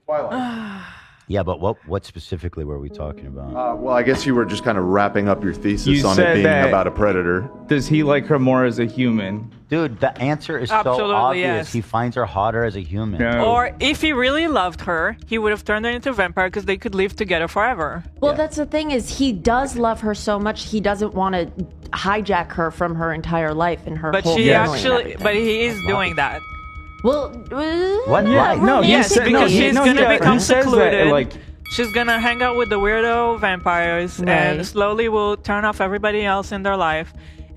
Twilight. Yeah, but what specifically were we talking about? Well, I guess you were just kind of wrapping up your thesis You on it said being that- about a predator. Does he like her more as a human? Dude, the answer is so Absolutely, obvious. yes. He finds her hotter as a human. No. Or if he really loved her, he would have turned her into a vampire because they could live together forever. Well, that's the thing is he does love her so much he doesn't want to hijack her from her entire life and her But whole she family and actually, everything. but he is doing that. Well, What? yeah, Why? No, Yes, he said, because no, she's no, gonna yeah, become he says secluded. that, like, She's gonna hang out with the weirdo vampires Right. and slowly will turn off everybody else in their life.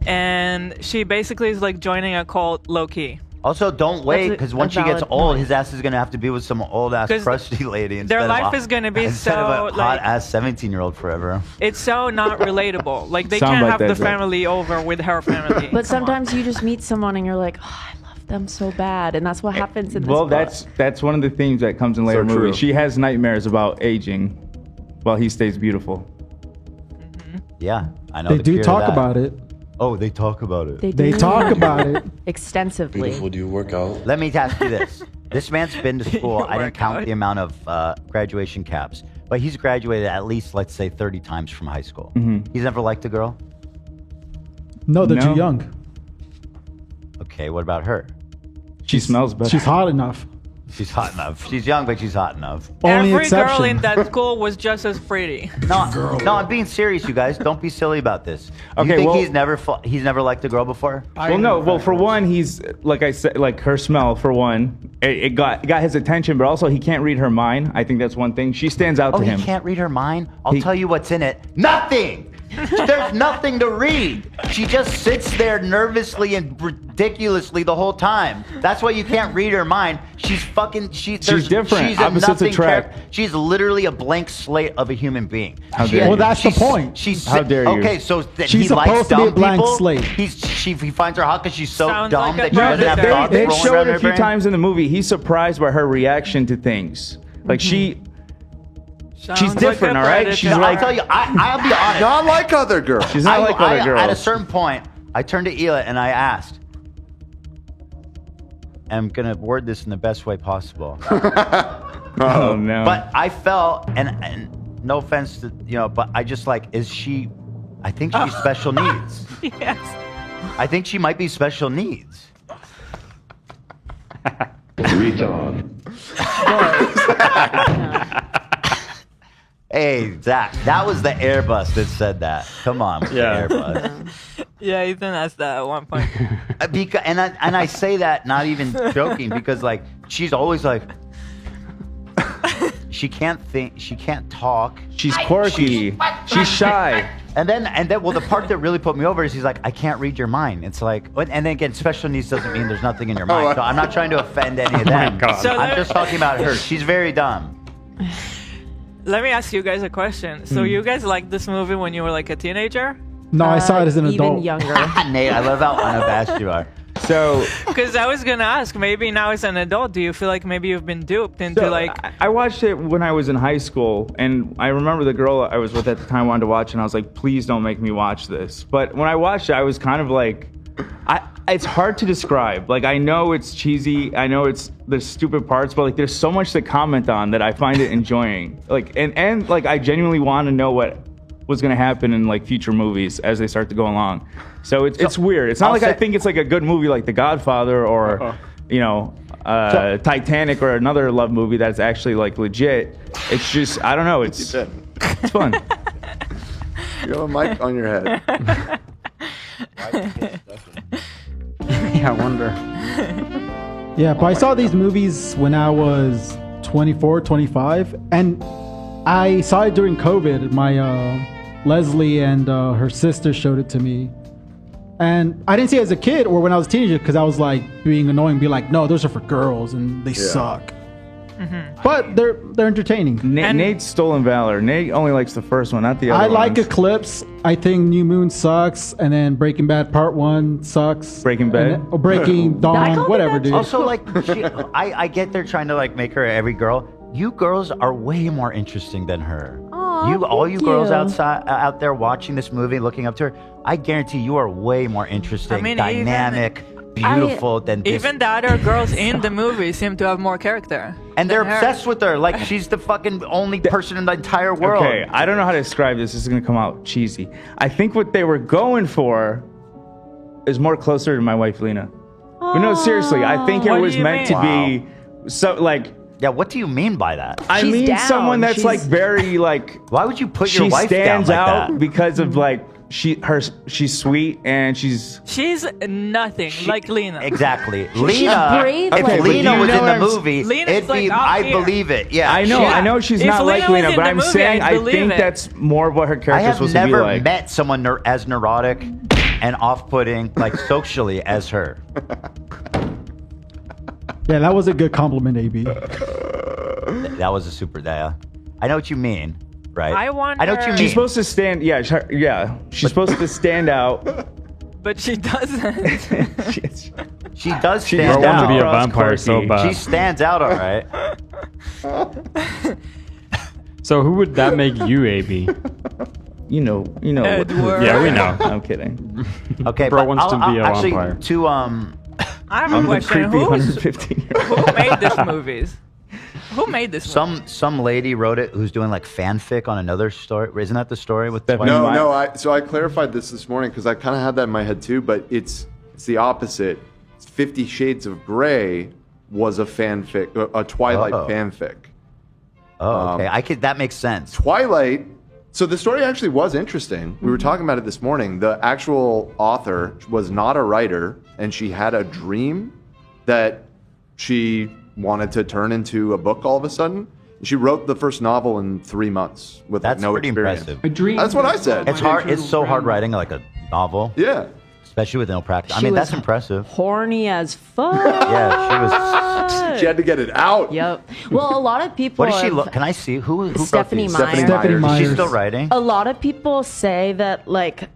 And she basically is like joining a cult low key. Also, don't wait, That's because a once she gets valid old, point. his ass is gonna have to be with some old ass 'Cause crusty lady instead their of life a- is gonna be instead so, of a hot like- ass 17-year-old forever. It's so not relatable. Like they Sound can't like have that, the Zach. family over with her family. But Come on. sometimes you just meet someone and you're like, oh, I love them so bad, and that's what happens in this well, book. that's one of the themes that comes in later So true. movies. She has nightmares about aging, while he stays beautiful. Yeah, I know. They the do cure to talk that. about it. Oh, they talk about it. They They do talk about it. extensively. Beautiful, do you work out? Let me ask you this. This man's been to school. I didn't count Workout. the amount of graduation caps, but he's graduated at least, let's say, 30 times from high school. He's never liked a girl? No, they're No. too young. Okay, what about her? She smells better. She's hot enough. She's hot enough. She's young, but she's hot enough. Only Every exception. girl in that school was just as pretty. No, I'm being serious, you guys. Don't be silly about this. You Okay, think well- he's never liked a girl before? Well, no. Well, for one, he's like I said, like her smell. For one, it got his attention, but also he can't read her mind. I think that's one thing. She stands out Oh, to he him. can't read her mind? I'll He- tell you what's in it. Nothing! There's nothing to read. She just sits there nervously and ridiculously the whole time. That's why you can't read her mind. She's fucking. She's different. She's a Opposites nothing attract. She's literally a blank slate of a human being. How She- dare you. Well, that's the she's- point. She's How dare you. Okay, so She's he likes supposed to be a dumb blank people. slate. He finds her hot because she's so Sounds dumb like a that she doesn't have predator. thoughts They rolling show around it her a few brain. times in the movie. He's surprised by her reaction to things. Like she's Sounds different, like a all right? predator. She's I'll like tell you, I'll be honest. Not like other girls. she's not like other girls. At a certain point, I turned to Ela and I asked, I'm going to word this in the best way possible. oh no. But I felt, and no offense to, but I just like, is she, I think she's special needs. Yes. I think she might be special needs. Retard. Hey, Zach, that was the Airbus that said that. Come on, with Yeah. the Airbus. Yeah, Ethan asked that at one point. Because, and I say that not even joking because like she's always like she can't think, she can't talk, she's quirky. She's shy. and then well the part that really put me over is he's like I can't read your mind. It's like and then again special needs doesn't mean there's nothing in your mind. So I'm not trying to offend any of them. God. So I'm just talking about her. She's very dumb. Let me ask you guys a question. So you guys liked this movie when you were like a teenager? No, I saw it as an even adult. younger. Nate, I love how unabashed you are. So, Because I was gonna ask, maybe now as an adult, do you feel like maybe you've been duped into like? I watched it when I was in high school, and I remember the girl I was with at the time wanted to watch, and I was like, please don't make me watch this. But when I watched it, I was kind of like, it's hard to describe. Like, I know it's cheesy, I know there's stupid parts, but like there's so much to comment on that I find it enjoying. Like, and like I genuinely want to know what was going to happen in like future movies as they start to go along. So it's weird. It's not I'll like I say- think it's like a good movie like The Godfather or Titanic or another love movie that's actually like legit. It's just I don't know. It's fun. You have a mic on your head. Yeah, I wonder. Yeah, but I saw these movies when I was 24, 25, and I saw it during COVID. My Leslie and her sister showed it to me. And I didn't see it as a kid or when I was a teenager because I was like being annoying, be like, no, those are for girls and they suck. But they're entertaining. Nate's Stolen Valor. Nate only likes the first one, not the other I like ones. Eclipse. I think New Moon sucks, and then Breaking Bad Part 1 sucks. Breaking Bad? And then- or Breaking I Dawn, called whatever, it that dude. Also, like, I get they're trying to like make her every girl. You girls are way more interesting than her. Aw, all you thank girls you. out there watching this movie, looking up to her. I guarantee you are way more interesting, I mean, dynamic, beautiful than this. Even the other girls in the movie seem to have more character. And they're than her. obsessed with her. Like, she's the fucking only person in the entire world. Okay, I don't know how to describe this. This is gonna come out cheesy. I think what they were going for is more closer to my wife Lena. But no, seriously, I think it What do was you meant mean? to be so like. Yeah, what do you mean by that? I She's mean down. someone that's She's- like very like. Why would you put your She wife down stands like out that? because of like she's sweet and she's. She's nothing like Lena. Exactly. a Lena, brave if Okay, but Lena you was know in what the I'm- movie, Lena's it'd be, like up I here. believe it. Yeah. I know, Yeah. I know she's If not like Lena was Lena, in but the I'm movie, saying I'd I believe think it. that's more what her I character's have supposed to be never like. met someone as neurotic and off-putting, like socially, as her. Yeah, that was a good compliment, AB. That was a super. I know what you mean, right? I wonder- I know what you mean. She's supposed to stand. Yeah, she's supposed to stand out. But she doesn't. She does She stand just I want to be a Cross vampire so quirky. bad. She stands out, all right. So who would that make you, AB? You know. Edward. Yeah, we know. I'm kidding. Okay, Bro but wants to be a actually, vampire. to I have a I'm the question. creepy Who 115-year-old. who made this movies? Who made this? movie? some lady wrote it who's doing like fanfic on another story. Isn't that the story with Stephanie Twilight? Meyer? So I clarified this morning because I kind of had that in my head too, but it's the opposite. 50 Shades of Grey was a fanfic, a Twilight Oh. fanfic. Oh, okay. That makes sense. Twilight. So the story actually was interesting. We were talking about it this morning. The actual author was not a writer, and she had a dream that she wanted to turn into a book all of a sudden. She wrote the first novel in 3 months with like, That's no pretty experience. impressive. A dream. That's what I said. It's hard. It's so hard writing like a novel, Yeah. especially with no practice. I She mean, was that's impressive. Horny as fuck. Yeah, she was. She had to get it out. Yep. Well, a lot of people. What does she have- look? Can I see who Stephanie wrote these? Meyer. Stephanie Myers. Myers. She's still writing. A lot of people say that like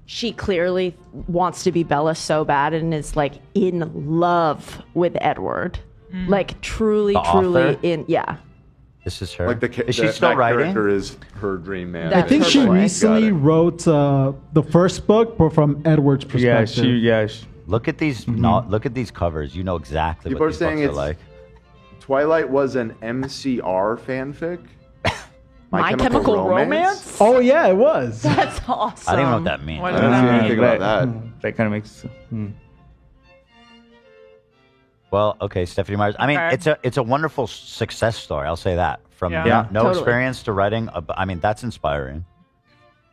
she clearly wants to be Bella so bad and is like in love with Edward. Like truly, The truly author? yeah. This is her. Like Is she still that writing? character is her dream man. That I think Her she boy. recently wrote the first book, but from Edward's Yeah, perspective. Look at these. Look at these covers. You know exactly People what are these saying books are it's like. Twilight was an MCR fanfic. My Chemical Romance? Oh yeah, it was. That's awesome. I don't even know what that means. What I does don't that know mean? anything about that. That kind of makes. Well, okay, Stephanie Myers. I mean, Okay. it's a wonderful success story. I'll say that. From Yeah. Yeah, no totally. experience to writing. I mean, that's inspiring.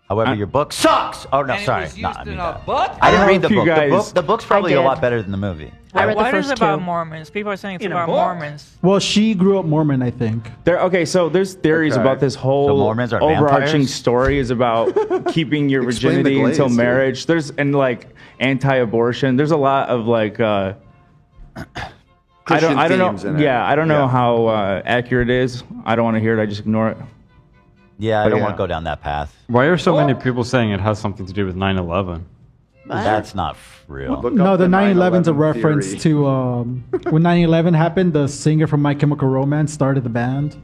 However, your book sucks. Oh no, And sorry. it was No, used I in mean a that. book? I didn't I read the hope you book. guys- The book's probably a did. lot better than the movie. I read the What is first about two. Mormons? People are saying it's In a about book? Mormons. Well, she grew up Mormon, I think. Okay, so there's theories Okay. about this whole So Mormons are overarching vampires? story is about keeping your Explain the virginity until glaze, dude. marriage. There's and like anti-abortion. There's a lot of like. Christian I don't themes know. in it. Yeah, I don't know Yeah. how accurate it is. I don't want to hear it. I just ignore it. Yeah, I But don't yeah. want to go down that path. Why are so many people saying it has something to do with 9/11? That's not real. Look No, up the 9/11's a 9/11 reference theory. to when 9/11 happened. The singer from My Chemical Romance started the band,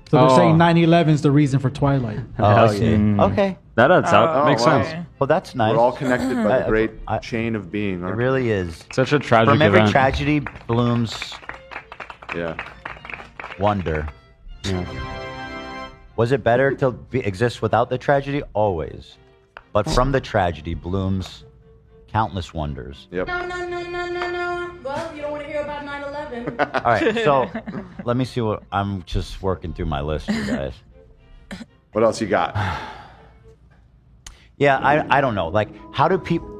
so they're Oh. saying 9/11 is the reason for Twilight. Oh, I Hell see. yeah. Okay. That adds up. Oh, Makes wow. sense. Well, that's nice. We're all connected by the I- great I- chain of being. It Aren't we? really is. Such a tragic From every event. tragedy blooms Yeah. wonder. Yeah. Was it better to exist without the tragedy? Always. But from the tragedy blooms countless wonders. Yep. No. Well, you don't want to hear about 9/11. All right, so let me see what I'm just working through my list, you guys. What else you got? Yeah, I don't know. Like, how do people?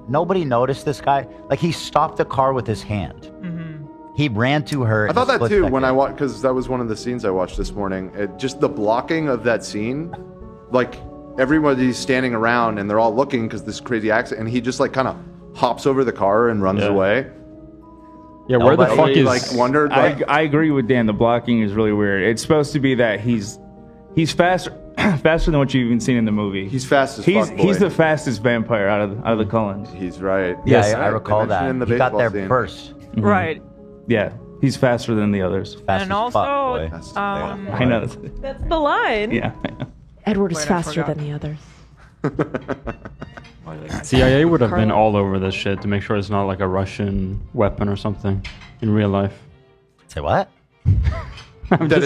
Nobody noticed this guy. Like, he stopped the car with his hand. He ran to her. I in thought a that split too when second. I watched, because that was one of the scenes I watched this morning. Just the blocking of that scene, like everybody's standing around and they're all looking because this crazy accident, and he just like kind of hops over the car and runs Yeah. away. Yeah, where the Nobody, fuck is like wondered, like, I agree with Dan. The blocking is really weird. It's supposed to be that he's faster faster than what you've even seen in the movie. he's fast as he's fuck. Boy. he's the fastest vampire out of the Cullens. He's right. Yeah, Yes, I recall They mentioned that. it in the He got baseball there scene. first. Right. Yeah, he's faster than the others. Fast And as also, fuck, boy. That's- I know. That's the line. Yeah. Edward is Wait, I faster forgot. than the others. CIA would have been all over this shit to make sure it's not like a Russian weapon or something in real life. Say what? That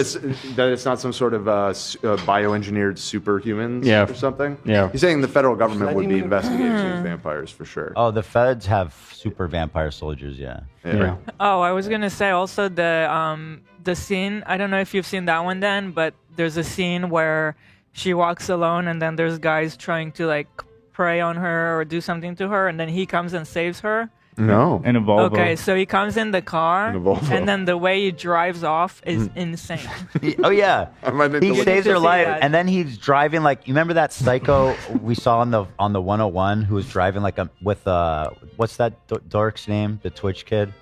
it's not some sort of bioengineered superhumans Yeah. or something? Yeah. He's saying the federal government would be investigating these vampires for sure. Oh, the feds have super vampire soldiers. Yeah. Yeah. Oh, I was gonna say also the scene. I don't know if you've seen that one, Dan, but there's a scene where she walks alone, and then there's guys trying to like prey on her or do something to her, and then he comes and saves her. No. In a Volvo. Okay, so he comes in the car, In a Volvo. and then the way he drives off is insane. Oh yeah. I might need to He look saves at her this. life, Yeah. and then he's driving like, you remember that psycho we saw on the 101 who was driving like with what's that dork's name? The Twitch kid.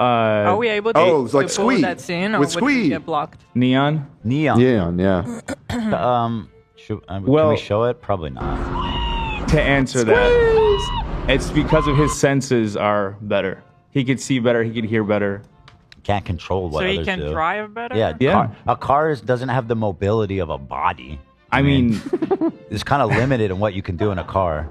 Are we able to, Oh, it's like to pull Squee. that scene, or With would we Squee. get blocked? Neon. Neon. Yeah. Can Well- we show it? Probably not. To answer that, it's because of his senses are better. He could see better. He could hear better. Can't control what So he others can do. drive better? Yeah. Yeah. A car doesn't have the mobility of a body. I mean, It's kind of limited in what you can do in a car.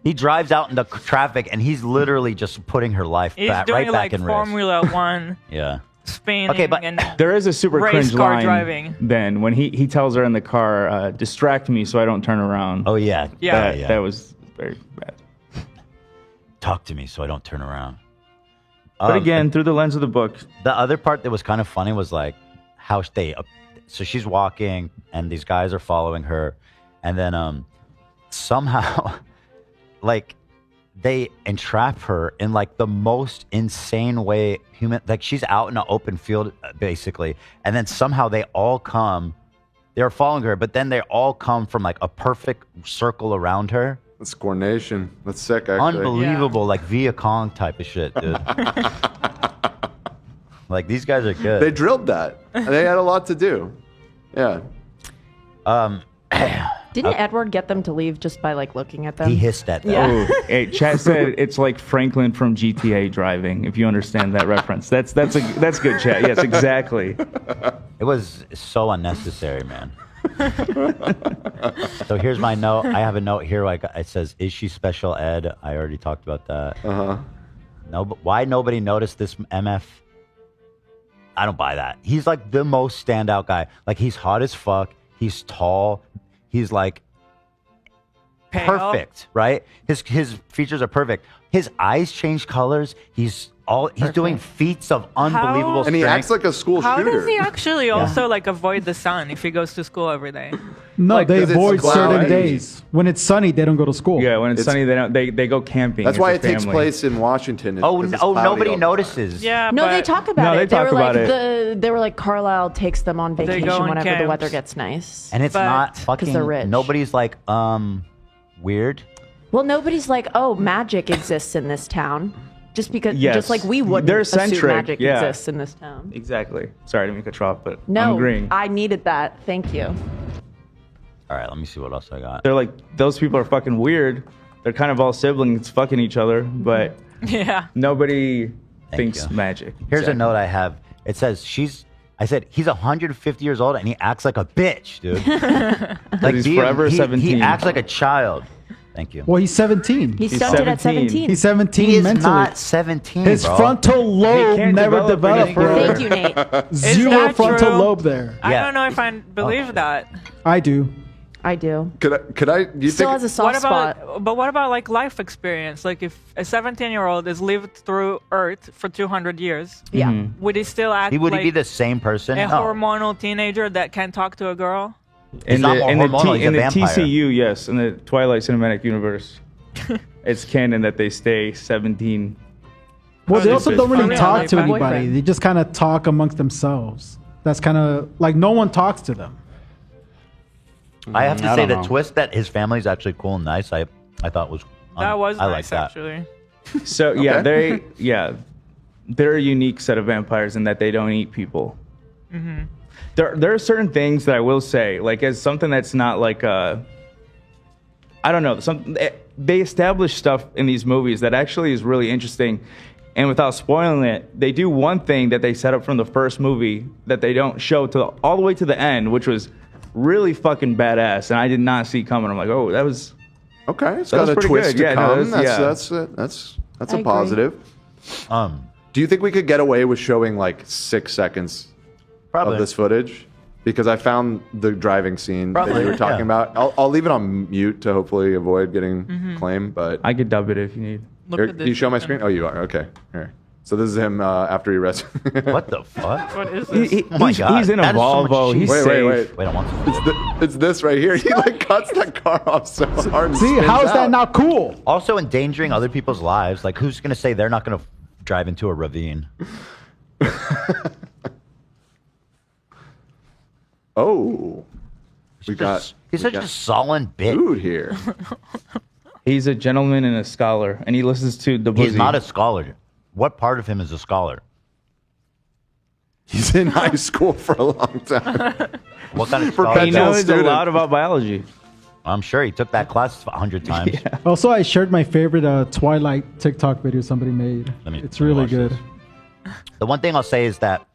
He drives out into traffic, and he's literally just putting her life He's back, doing right like back in risk. Formula One Yeah. spinning. Okay, but and there is a super Race cringe car line. driving. Then when he tells her in the car, "Distract me so I don't turn around." Oh yeah. Yeah. That was very bad. Talk to me so I don't turn around. But again, through the lens of the book, The other part that was kind of funny was like how they. So she's walking, and these guys are following her, and then somehow, like, they entrap her in like the most insane way human. Like she's out in an open field basically, and then somehow they all come. They're following her, but then they all come from like a perfect circle around her. That's coordination. That's sick, actually. Unbelievable, like Via Kong type of shit, dude. Like these guys are good. They drilled that. They had a lot to do. Yeah. Didn't Edward get them to leave just by like looking at them? He hissed at them. Yeah. oh, hey, Chad said it's like Franklin from GTA driving. If you understand that reference, that's good, Chad. Yes, exactly. It was so unnecessary, man. So here's my note. I have a note here. Like it says, "Is she special ed?" I already talked about that. No, but why nobody noticed this MF? I don't buy that. He's like the most standout guy. Like he's hot as fuck. He's tall. He's like Pale. perfect, right? His features are perfect. His eyes change colors. He's doing feats of unbelievable And he strength. acts like a school How shooter. does he actually also like avoid the sun if he goes to school every day? No, Like, they 'cause it's avoid certain cloudy. days. When it's sunny, they don't go to school. Yeah, when it's It's- sunny, they go camping. That's as why a it takes family. place in Washington. because it's cloudy nobody all the time. notices. Yeah, No, but they talk about No, it. they talk were about like it. they were like Carlisle takes them on go vacation on whenever the camps. weather gets nice. And it's But- not 'Cause fucking. they're rich. Nobody's like weird. Well, nobody's like, oh, magic exists in this town. Just because, Yes. just like we wouldn't They're assume eccentric, magic yeah. exists in this town. Exactly. Sorry, I didn't mean to cut you off, but I'm No, agreeing. I needed that. Thank you. All right, let me see what else I got. They're like, those people are fucking weird. They're kind of all siblings fucking each other, but yeah. nobody Thank thinks you. magic. Here's Exactly. a note I have. It says I said he's 150 years old and he acts like a bitch, dude. Like he's forever he 17. acts like a child. Thank you. Well, he's 17. He's He's stunted at 17. 17. He's 17 He is mentally. not 17. His bro. frontal lobe can't never develop developed. any bro. further. Thank you, Nate. Zero that frontal true? lobe there. I Yeah. don't know if I believe that. I do. I do. Could I? Do you Still think? has a soft spot. But what about like life experience? Like if a 17-year-old has lived through Earth for 200 years, Yeah. would he still act Would like he be the same person? a No. hormonal teenager that can't talk to a girl? He's not more hormonal, he's a in the vampire. TCU, yes, in the Twilight Cinematic Universe, it's canon that they stay 17. Well, they Oh, also this don't is really fun. talk Yeah, to like my anybody. boyfriend. They just kind of talk amongst themselves. That's kind of like no one talks to them. I have to I say don't the know. twist that his family's actually cool and nice. I thought was That was I nice, like that. actually. So yeah, they're a unique set of vampires in that they don't eat people. There are certain things that I will say, like as something that's not like I don't know, they establish stuff in these movies that actually is really interesting. And without spoiling it, they do one thing that they set up from the first movie that they don't show to all the way to the end, which was really fucking badass, and I did not see coming. I'm like, oh, that was Okay, it's That got was a pretty twist good. to Yeah, no, come. that's- That's I a agree. positive. Do you think we could get away with showing like 6 seconds Probably. of this footage? Because I found the driving scene that you were talking about. I'll leave it on mute to hopefully avoid getting claim. But I could dub it if you need. Look at this. you show my screen? Oh, you are. Okay. Here. So this is him after he rests. What the fuck? What is this? Oh my God. He's in a That is so much Volvo. cheese. He's Wait, safe. Wait, I want some. It's this right here. He like cuts that car off so hard. And See, spins how is that out. not cool? Also endangering other people's lives. Like, who's gonna say they're not gonna drive into a ravine? Oh, we got. He's we such a got solid bitch. food here. He's a gentleman and a scholar, and he listens to the He's Boozy. not a scholar. What part of him is a scholar? He's in high school for a long time. What kind of He scholar? Perpetual knows a student. lot about biology. I'm sure he took that class 100 times. Also, I shared my favorite Twilight TikTok video somebody made. It's really watch good. this. The one thing I'll say is that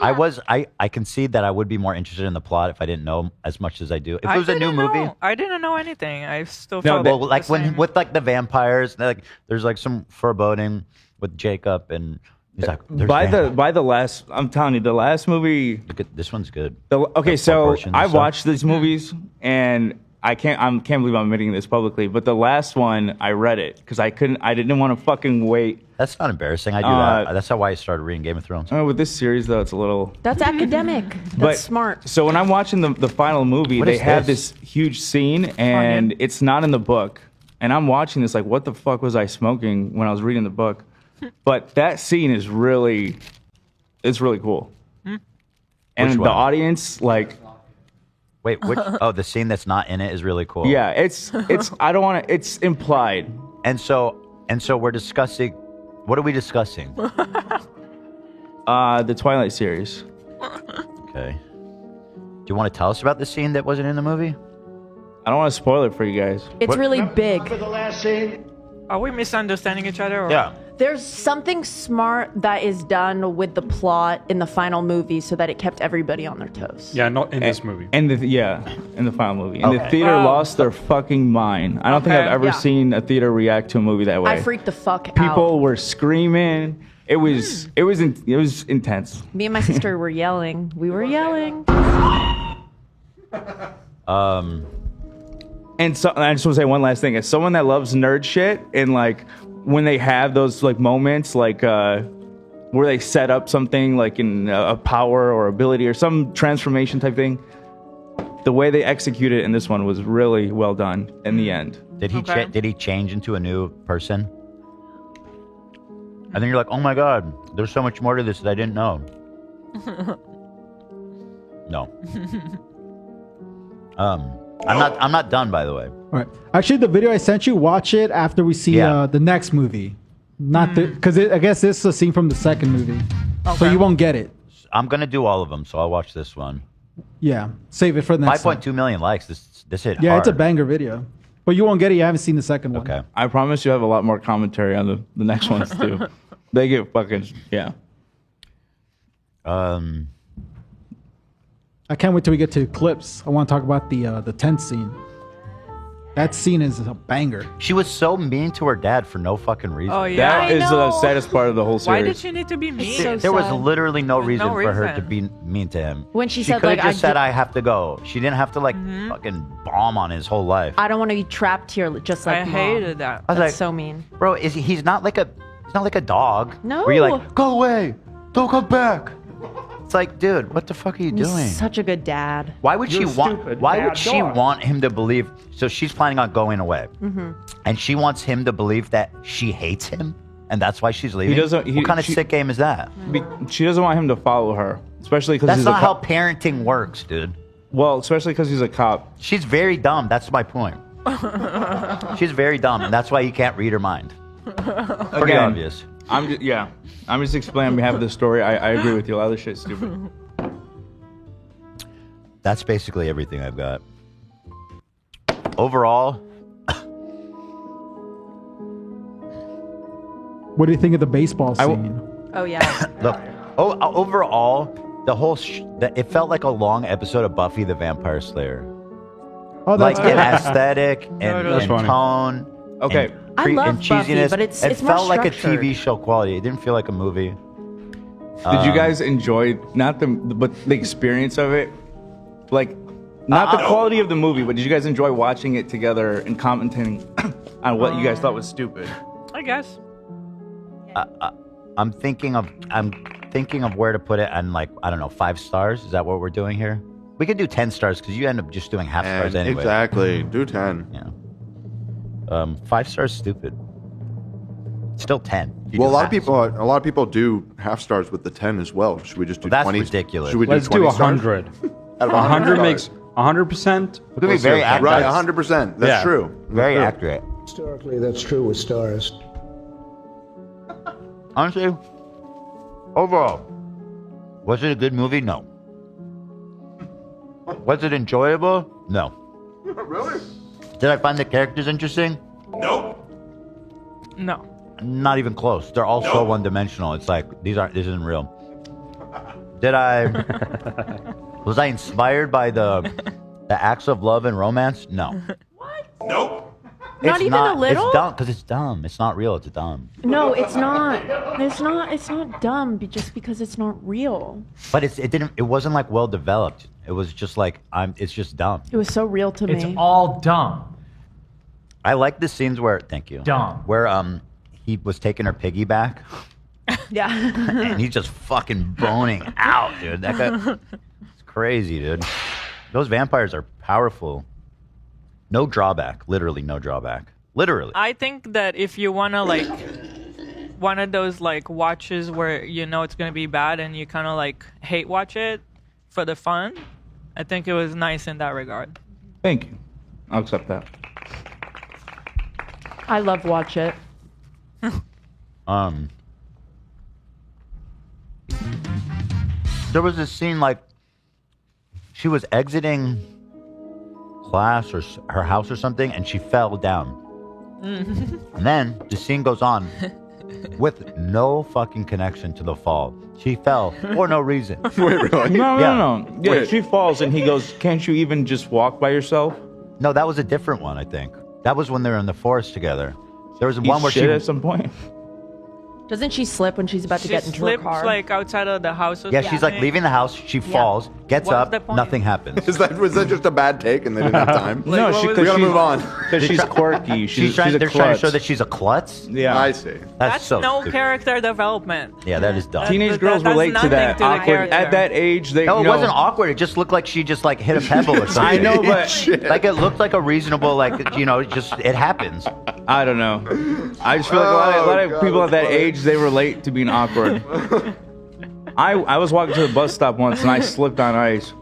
I concede that I would be more interested in the plot if I didn't know as much as I do. If it was a new movie, I didn't know anything. I still No, felt well, like the when same. with like the vampires, like there's like some foreboding with Jacob, and he's like, "There's vampires." By the last, I'm telling you, the last movie. Look at this one's good. Okay, The so proportions and I stuff. watched these movies, and I can't believe I'm admitting this publicly. But the last one, I read it because I didn't want to fucking wait. That's not embarrassing. I do that. That's how I started reading Game of Thrones. Oh, with this series though, it's a little. That's academic. That's But smart. So when I'm watching the final movie, What they is have this? this huge scene, and Onion. it's not in the book. And I'm watching this like, what the fuck was I smoking when I was reading the book? But that scene is really, it's really cool. And Which the one? audience, like, Wait, which? Oh, the scene that's not in it is really cool. yeah, it's I don't want to. It's implied. And so we're discussing. What are we discussing? The Twilight series. Okay. Do you want to tell us about the scene that wasn't in the movie? I don't want to spoil it for you guys. It's really big. Are we misunderstanding each other? Or? Yeah. There's something smart that is done with the plot in the final movie so that it kept everybody on their toes. Yeah, not in this movie. And in the final movie. And the Okay. theater Oh. lost their fucking mind. I don't think Okay. I've ever Yeah. seen a theater react to a movie that way. I freaked the fuck out. People were screaming. It was intense. Me and my sister were yelling. We were yelling. And so I just want to say one last thing. As someone that loves nerd shit, and like when they have those like moments like where they set up something like in a power or ability or some transformation type thing, the way they executed it in this one was really well done in the end. Did he Okay. did he change into a new person? And then you're like, oh my god, there's so much more to this that I didn't know. No. I'm not done, by the way. All right. Actually, the video I sent you, watch it after we see Yeah. the next movie. Not the because I guess this is a scene from the second movie, so Okay. you won't get it. I'm gonna do all of them, so I'll watch this one. Yeah, save it for the next. 5.2 million likes. This hit Yeah, hard. it's a banger video, but you won't get it. You haven't seen the second one. Okay. I promise you have a lot more commentary on the next ones too. They get fucking yeah. I can't wait till we get to Eclipse. I want to talk about the tent scene. That scene is a banger. She was so mean to her dad for no fucking reason. Oh yeah. That I is the know. saddest part of the whole series. Why did she need to be mean? so There was sad. literally no There's reason no for her to reason. be mean to him. When she said, could have like, just I said, ju- "I have to go." She didn't have to like fucking bomb on his whole life. I don't want to be trapped here just like I Mom. hated that. I was That's like, so mean. bro, he's not like a dog. No. Where you're like, go away, don't come back. It's like, dude, what the fuck are you He's doing? such a good dad. Why would she You're want? stupid, Why bad would she dog. want him to believe? So she's planning on going away, and she wants him to believe that she hates him, and that's why she's leaving. What kind of sick game is that? She doesn't want him to follow her, especially because That's he's not a how cop. parenting works, dude. Well, especially because he's a cop. She's very dumb. That's my point. She's very dumb, and that's why you can't read her mind. Pretty Again, obvious. I'm just explaining on behalf of the story. I agree with you. A lot of this shit's stupid. That's basically everything I've got. Overall, What do you think of the baseball scene? Oh yeah. look. Overall, the whole it felt like a long episode of Buffy the Vampire Slayer. Oh, that's like in good. aesthetic and, Totally. and funny. tone. Okay. and I love and Buffy, cheesiness. but it's it more felt like a structured. TV show quality. It didn't feel like a movie. Did you guys enjoy not but the experience of it? Like, not the quality of the movie, but did you guys enjoy watching it together and commenting on what you guys thought was stupid? I guess. I'm thinking of where to put it on, like, I don't know, 5 stars. Is that what we're doing here? We could do 10 stars because you end up just doing half stars And anyway. exactly. Do 10. Yeah. 5 stars stupid. Still 10. You Well, do a lot half. of people do half stars with the 10 as well. Should we just do Well, that's 20? ridiculous. Should we Let's do 20 stars? 100. Out of 100 stars. makes 100%. We're gonna be very accurate. Right, 100%. That's Yeah. true. Very That's accurate. Historically, that's true with stars. Honestly, overall, was it a good movie? No. Was it enjoyable? No. Really? Did I find the characters interesting? No. Not even close. They're all so one-dimensional. It's like this isn't real. Did I? Was I inspired by the acts of love and romance? No. Not even a little? It's dumb because it's dumb. It's not real. It's dumb. No, it's not. It's not dumb just because it's not real. But it wasn't like well developed. It was just like it's just dumb. It was so real to It's me. all dumb. I like the scenes where Dumb. where he was taking her piggyback Yeah. and he's just fucking boning out, dude. That guy, it's crazy, dude. Those vampires are powerful. No drawback. Literally no drawback. Literally. I think that if you wanna like one of those like watches where you know it's gonna be bad and you kind of like hate watch it for the fun, I think it was nice in that regard. Thank you. I'll accept that. I love watch it. There was this scene like she was exiting class or her house or something, and she fell down. And then the scene goes on with no fucking connection to the fall. She fell for no reason. Wait, really? No. Yeah, Wait. she falls and he goes, "Can't you even just walk by yourself?" No, that was a different one, I think. That was when they were in the forest together. There was He one where shit she at some point. Doesn't she slip when she's about to She get into her slips car? like outside of the house. Or Yeah, she's like something. leaving the house, she falls, gets What's the up, point? nothing happens. Was that just a bad take and they didn't have time? No, what she was could. We gotta move on. Because she's quirky. She's a they're trying to klutz. show that she's a klutz? Yeah. I see. That's so no stupid. character development. Yeah, that is dumb. Teenage That girls does relate to nothing that. to the Awkward character. at that age. They No, it you know, wasn't awkward. It just looked like she just like hit a pebble or something. I know, but like it looked like a reasonable, like, you know, just it happens. I don't know. I just feel like a lot of God, people at that's that funny. age they relate to being awkward. I was walking to the bus stop once and I slipped on ice.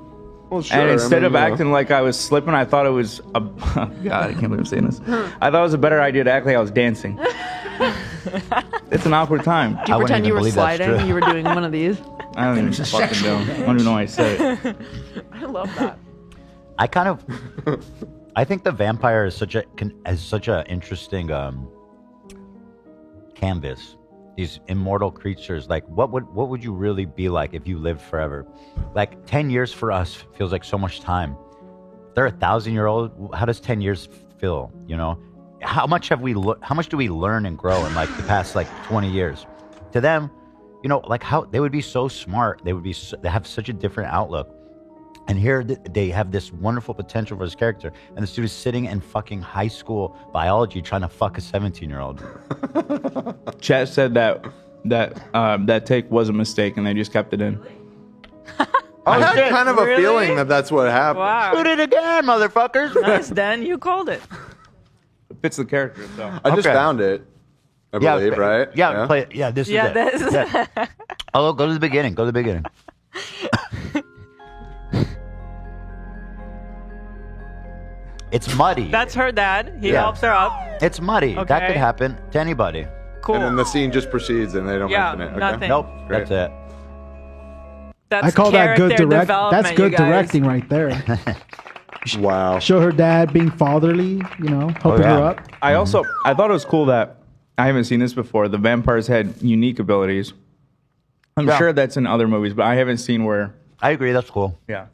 Well, sure, And instead I mean, of you know. acting like I was slipping, I thought it was a God. I can't believe I'm saying this. I thought it was a better idea to act like I was dancing. It's an awkward time. Did you I wouldn't pretend even you were believe that's sliding? true. You were doing one of these? I don't even fucking know. I don't even know why I said it. I love that. I think the vampire is such a interesting canvas. These immortal creatures, like what would you really be like if you lived forever? Like 10 years for us feels like so much time. If they're 1,000-year-old, how does 10 years feel? You know, how much do we learn and grow in like the past like 20 years? To them, you know, like how they would be so smart. They have such a different outlook. And here they have this wonderful potential for this character, and this dude is sitting in fucking high school biology trying to fuck a 17-year-old. Chat said that take was a mistake and they just kept it in. I had kind of a Really? feeling that that's what happened. Wow. Shoot it again, motherfuckers! Nice, Dan. You called it. It fits the character, so. I just Okay. found it. I believe, right? Yeah, play it. Yeah, this is Yeah, it. this. Yeah. Oh, go to the beginning. Go to the beginning. It's muddy. That's her dad. He Yeah. helps her up. It's muddy. That Okay. could happen to anybody. Cool. And then the scene just proceeds and they don't Yeah, mention it. Okay. nothing. Nope, Great. that's it. That's I call that good character direct. development, That's good you guys. directing right there. Wow. Show her dad being fatherly, you know, helping yeah. her up. I thought it was cool that I haven't seen this before. The vampires had unique abilities. I'm Yeah. sure that's in other movies, but I haven't seen where. I agree. That's cool. Yeah.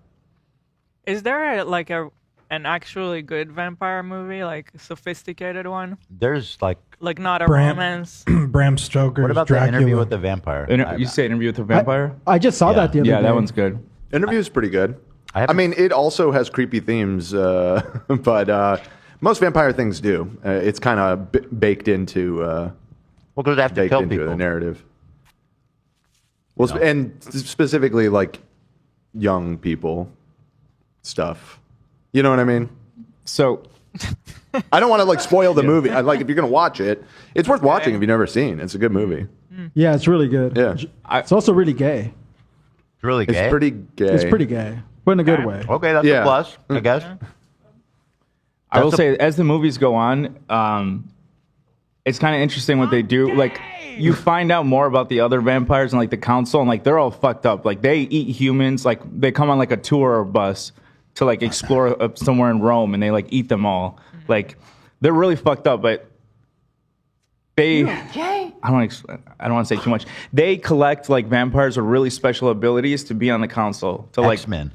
Is there like a an actually good vampire movie, like a sophisticated one, There's like, like not a Bram- romance. Bram Stoker's what about Dracula. the Interview with the Vampire? You say Interview with the Vampire? I just saw that the other Yeah, day. that one's good. Interview's pretty good. I I mean, it also has creepy themes, but most vampire things do. It's kind of baked into well, because they have to baked kill into people. the narrative. Well, and specifically like young people stuff. You know what I mean? So I don't want to like spoil the movie. I like if you're gonna watch it, it's worth watching if you've never seen. It's a good movie. Yeah, it's really good. Yeah, It's also really gay. It's really gay. it's pretty gay. It's pretty gay, but in a good way. Okay, that's Yeah. a plus, I guess. I will That's say, as the movies go on, it's kind of interesting what they do. Like, you find out more about the other vampires and like the council, and like they're all fucked up. Like, they eat humans. Like, they come on like a tour bus to like explore somewhere in Rome, and they like eat them all. Like, they're really fucked up, but they. I don't want to say too much. They collect like vampires with really special abilities to be on the council. To like X-Men.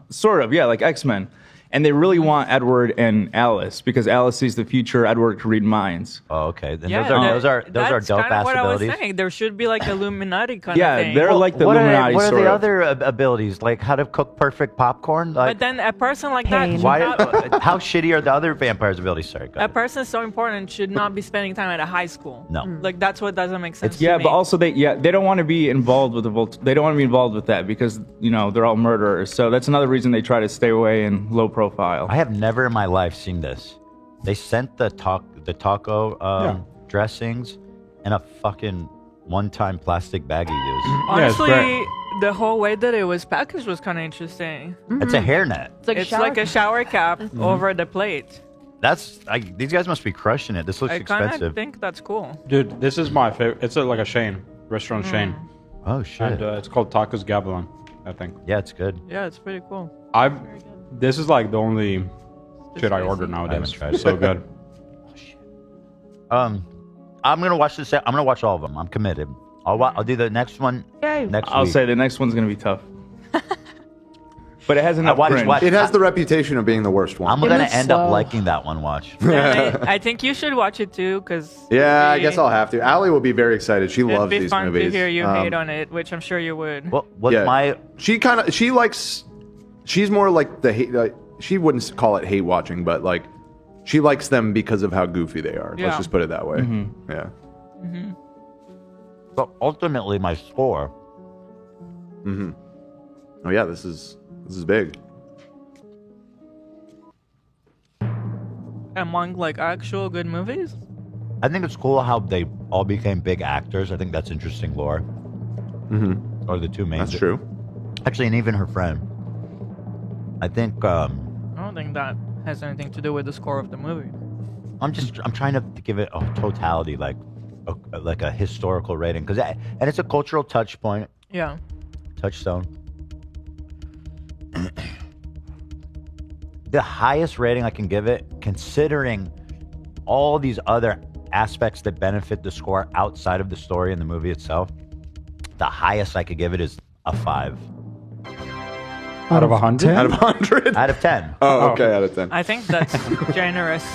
Sort of, yeah, like X-Men. And they really want Edward and Alice because Alice sees the future. Edward can read minds. Oh, okay. Then Yeah, those are that's dope kind of ass what abilities. I was saying. There should be like Illuminati kind of Yeah, thing. they're like the what Illuminati are sort the of. other abilities? Like how to cook perfect popcorn? Like, But then a person like Pain. that, should why? not- How shitty are the other vampires' abilities? Sorry, go a ahead. person so important should not be spending time at a high school. No. Like that's what doesn't make sense. Yeah, to but me. also they don't want to be involved with they don't want to be involved with that because they're all murderers. So that's another reason they try to stay away and low profile. I have never in my life seen this. They sent the taco dressings in a fucking one-time plastic bag you use. honestly, the whole way that it was packaged was kind of interesting. It's a hairnet. It's like It's like a shower cap Mm-hmm. over the plate. These guys must be crushing it. This looks I kind of expensive. think that's cool. Dude, this is my favorite. It's like a chain, restaurant chain. Oh shit. And it's called Tacos Gavilan, I think. Yeah, it's good. Yeah, it's pretty cool. This is like the only shit I order I nowadays. haven't tried It's so good. I'm gonna watch this. I'm gonna watch all of them. I'm committed. I'll do the next one next I'll week. say the next one's gonna be tough. But it has enough cringe. It has the reputation of being the worst one. I'm gonna end up liking that one. Watch. I think you should watch it too, because Yeah, I guess I'll have to. Allie will be very excited. She it'd loves be these fun movies. to hear you hate on it, which I'm sure you would. What my she likes. She's more like the hate. She wouldn't call it hate watching, but like she likes them because of how goofy they are. Yeah. Let's just put it that way. Yeah. But ultimately, my score. Oh yeah, this is big. Among like actual good movies. I think it's cool how they all became big actors. I think that's interesting lore. Or the two main. That's true. Actually, and even her friend. I think I don't think that has anything to do with the score of the movie. I'm trying to give it a totality, like a historical rating, and it's a cultural touchstone. Yeah. The highest rating I can give it, considering all these other aspects that benefit the score outside of the story and the movie itself, the highest I could give it is a 5. Out of 100? 10? Out of 100? Out of 10. Oh, okay, out of 10. I think that's generous.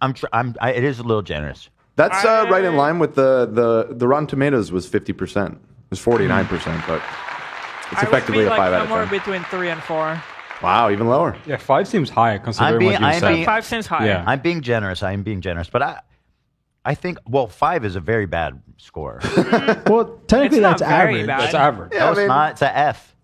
It is a little generous. That's right in line with the Rotten Tomatoes was 50%. It was 49%, but it's effectively a 5 out of 10. Somewhere between 3 and 4. Wow, even lower. Yeah, 5 seems high considering what you said. 5 seems high. Yeah. I'm being generous. But I think 5 is a very bad score. Well, technically It's not that's very average. bad. That's average. No, it's not. It's a F.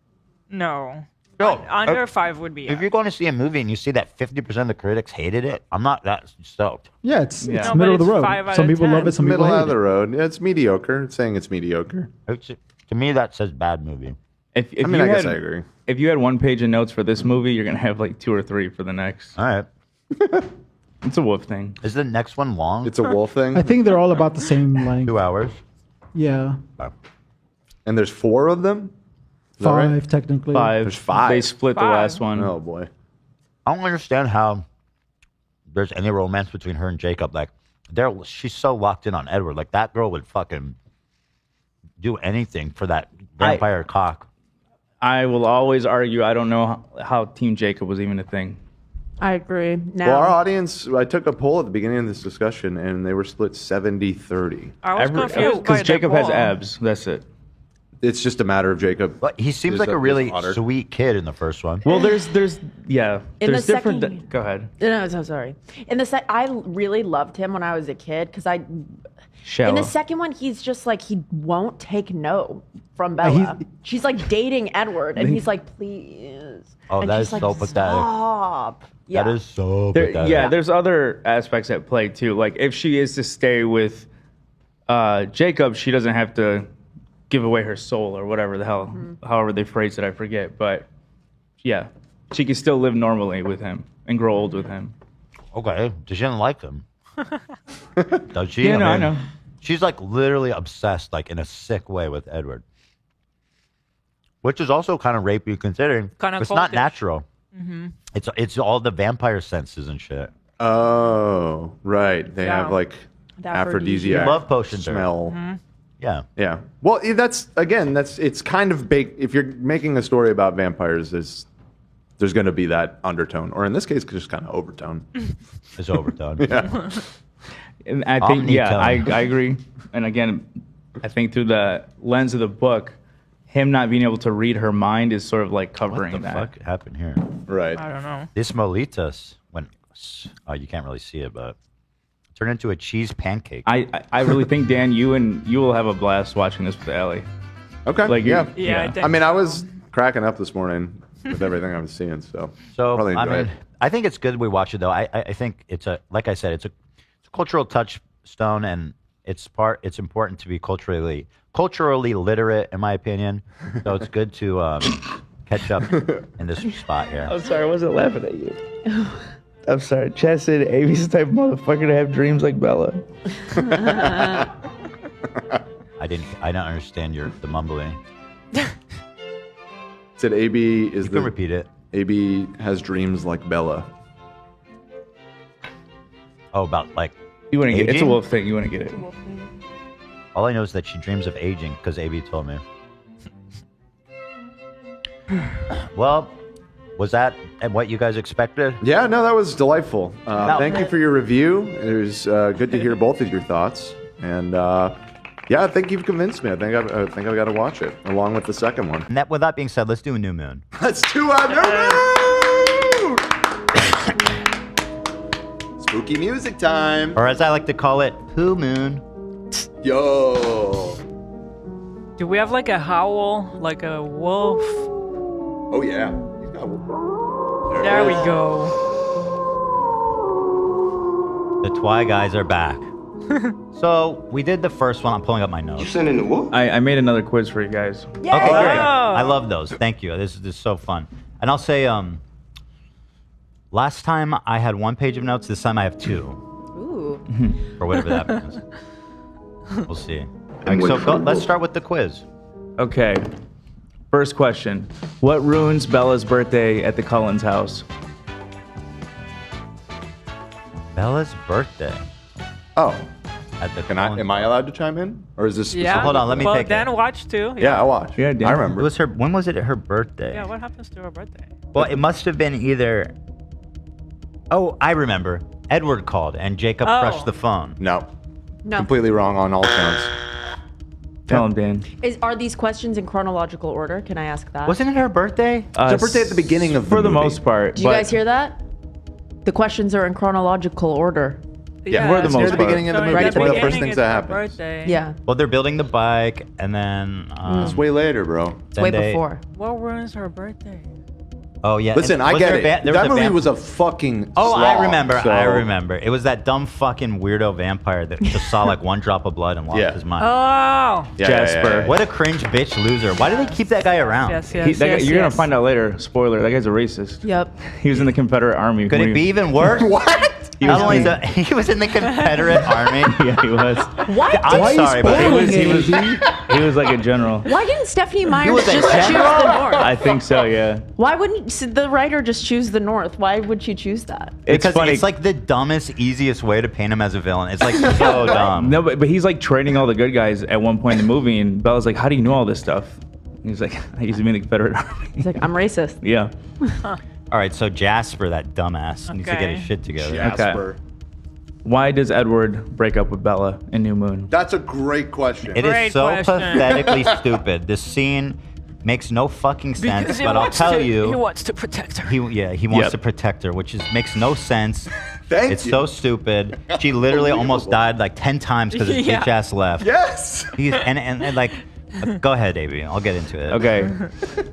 No. No, Under 5 would be. If you're going to see a movie and you see that 50% of the critics hated it, I'm not that stoked. Yeah, it's No, middle of but the it's road. 5 out Some of people 10. love it, some people Middle hate of the it. road. Yeah, it's mediocre. It's saying it's mediocre. To me, that says bad movie. If I mean, I guess I agree. If you had 1 page of notes for this movie, you're gonna have like 2 or 3 for the next. All right. It's a wolf thing. Is the next one long? It's a wolf thing. I think they're all about the same length. 2 hours. Yeah. And there's 4 of them? Is that 5, right? technically. 5. There's 5. They split the 5. last one. Oh, boy. I don't understand how there's any romance between her and Jacob. Like, she's so locked in on Edward. Like, that girl would fucking do anything for that vampire cock. I will always argue. I don't know how Team Jacob was even a thing. I agree. Now, Well, our audience, I took a poll at the beginning of this discussion, and they were split 70-30. I was confused by Because the Jacob has poll. abs. That's it. It's just a matter of Jacob. But he seems Is like that- a really is hotter. sweet kid in the first one. Well, there's In there's the different. second- Go ahead. no, I'm so sorry. I really loved him when I was a kid because in Shallow. the second one, he's just like he won't take no from Bella. She's like dating Edward, and he's like, please. Oh, and that she's is like, so pathetic. Stop. Yeah. That is so There, pathetic. yeah, there's other aspects at play too. Like if she is to stay with Jacob, she doesn't have to give away her soul or whatever the hell, however they phrase it, I forget. But yeah, she can still live normally with him and grow old with him. Okay, she didn't like him. Does she? Yeah, no, I know. She's like literally obsessed, like in a sick way, with Edward, which is also kind of rapey considering Kinda it's not cultish. natural. It's all the vampire senses and shit. Oh, right. They Yeah. have like The aphrodisiac. aphrodisiac Love potions are- smell. Yeah. Yeah. Well, it's kind of baked. If you're making a story about vampires, there's going to be that undertone, or in this case, just kind of overtone. It's overdone. Yeah. And I think, yeah, I Omnicone. agree. And again, I think through the lens of the book, him not being able to read her mind is sort of like What covering the that. fuck happened here? Right. I don't know. This molitas went. Oh, you can't really see it, but it turned into a cheese pancake. I really think, Dan, you will have a blast watching this with Ellie. Okay. Like, yeah. Yeah, I think I mean, I was cracking up this morning with everything I was seeing, so probably I enjoy mean, it. I think it's good we watch it though. I think it's like I said, it's a cultural touchstone, and it's important to be culturally literate, in my opinion. So it's good to catch up in this spot here. I'm sorry, I wasn't laughing at you. I'm sorry. Chad said Amy's the type of motherfucker to have dreams like Bella. I don't understand the mumbling. Said AB is You can repeat it. AB has dreams like Bella. Oh, about like You want to get it's a aging? wolf thing. You want to get it. All I know is that she dreams of aging because AB told me. Well, was that what you guys expected? Yeah, no, that was delightful. Thank you for your review. It was good to hear both of your thoughts, and yeah, I think you've convinced me. I think I've got to watch it along with the second one. And with that being said, let's do a new moon. Let's do a new moon! Spooky music time. Or as I like to call it, poo moon. Yo. Do we have like a howl, like a wolf? Oh yeah. He's got There we go. The Twi guys are back. So we did the first one. I'm pulling up my notes. You sending the what? I made another quiz for you guys. Okay, great. Wow. I love those. Thank you. This is so fun. And I'll say, last time I had 1 page of notes. This time I have 2, Ooh. or whatever that means. We'll see. All right, so let's start with the quiz. Okay. First question. What ruins Bella's birthday at the Cullens house? Bella's birthday. Oh, At the am I allowed to chime in, or is this? Yeah. hold on, let me well, take Dan it. watched too. Yeah, I watched. Yeah, Dan. I It remember. was her. When was it her birthday? Yeah. What happens to her birthday? Well, it must have been either. Oh, I remember. Edward called and Jacob Oh. crushed the phone. No, No. completely wrong on all counts. Tell him, Dan. Are these questions in chronological order? Can I ask that? Wasn't it her birthday? It's her birthday at the beginning of the For the movie. most part. Did you guys hear that? The questions are in chronological order. Yeah, for the it's most near the part. beginning of the So in movie. Right It's one of the beginning, first things it's that her happens. Birthday. Yeah. Well, they're building the bike, and then It's way later, bro. then Way they- before. What ruins her birthday? Oh yeah. Listen, and I was get there it. there That a movie vamp- was a fucking. Oh, slog, I remember. so- I remember. It was that dumb fucking weirdo vampire that just saw like one drop of blood and lost Yeah. his mind. Oh. Yeah, Jasper. What a cringe bitch loser. Why do they keep that guy around? Yes. He- Yes. that guy- yes, you're yes. gonna find out later. Spoiler: that guy's a racist. Yep. He was in the Confederate Army. Could when it be he- even worse? What? Not only is that he was in the Confederate Army. Yeah, he was. What? I'm sorry, but He was like a general. Why didn't Stephanie Myers was a just choose general? the North? I think so. Yeah. Why wouldn't the writer just choose the North? Why would she choose that? Because funny. it's like the dumbest, easiest way to paint him as a villain. It's like so dumb. No, but he's like training all the good guys at one point in the movie, and Bella's like, "How do you know all this stuff?" And he's like, "I used to be in the Confederate Army." He's like, I'm racist. Yeah. All right, so Jasper, that dumbass, needs to get his shit together. Jasper. Why does Edward break up with Bella in New Moon? That's a great question. It is so pathetically stupid. This scene makes no fucking sense, Because but I'll tell you, he wants to protect her. he wants to protect her, which makes no sense. Thank you. So stupid. She literally almost died like 10 times because his bitch ass left. Yes. And like, go ahead, Avery. I'll get into it. Okay.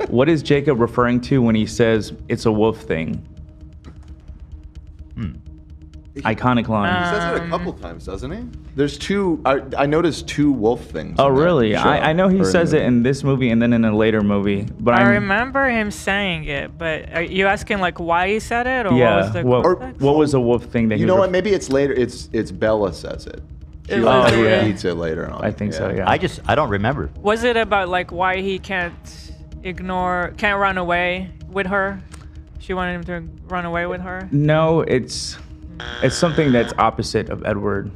What is Jacob referring to when he says it's a wolf thing? Iconic line. He says it a couple times, doesn't he? There's two. I noticed two wolf things. Oh, in that really? show, I know he or says in it in this movie and then in a later movie. But I I'm, remember him saying it, but are you asking like why he said it, or yeah. what was the context? What was the wolf thing that You he know ref- what? Maybe it's later. It's Bella says it. She It like was later. repeats it later on. I think so, yeah. I don't remember. Was it about like why he can't run away with her? She wanted him to run away with her. No, it's something that's opposite of Edward.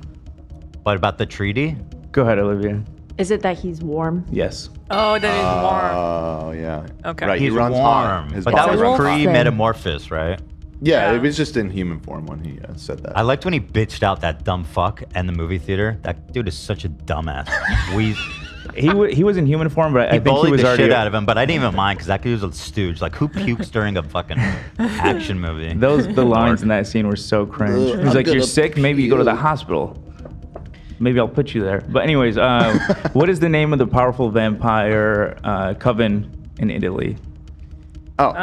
What about the treaty? Go ahead, Olivia. Is it that he's warm? Yes. Oh, that is warm. Oh yeah. Okay. Right. He's he runs warm, hot. His but that body was runs hot. pre-metamorphosis, right? Yeah, Yeah. it was just in human form when he said that. I liked when he bitched out that dumb fuck in the movie theater. That dude is such a dumbass. He was in human form, but I He think he bullied was the already shit out of him, but I didn't even mind because that dude was a stooge. Like, who pukes during a fucking action movie? The lines in that scene were so cringe. Ugh, He's I'm like, "You're gonna sick. Maybe you go to the puke." hospital. Maybe I'll put you there." But anyways, what is the name of the powerful vampire coven in Italy? Oh,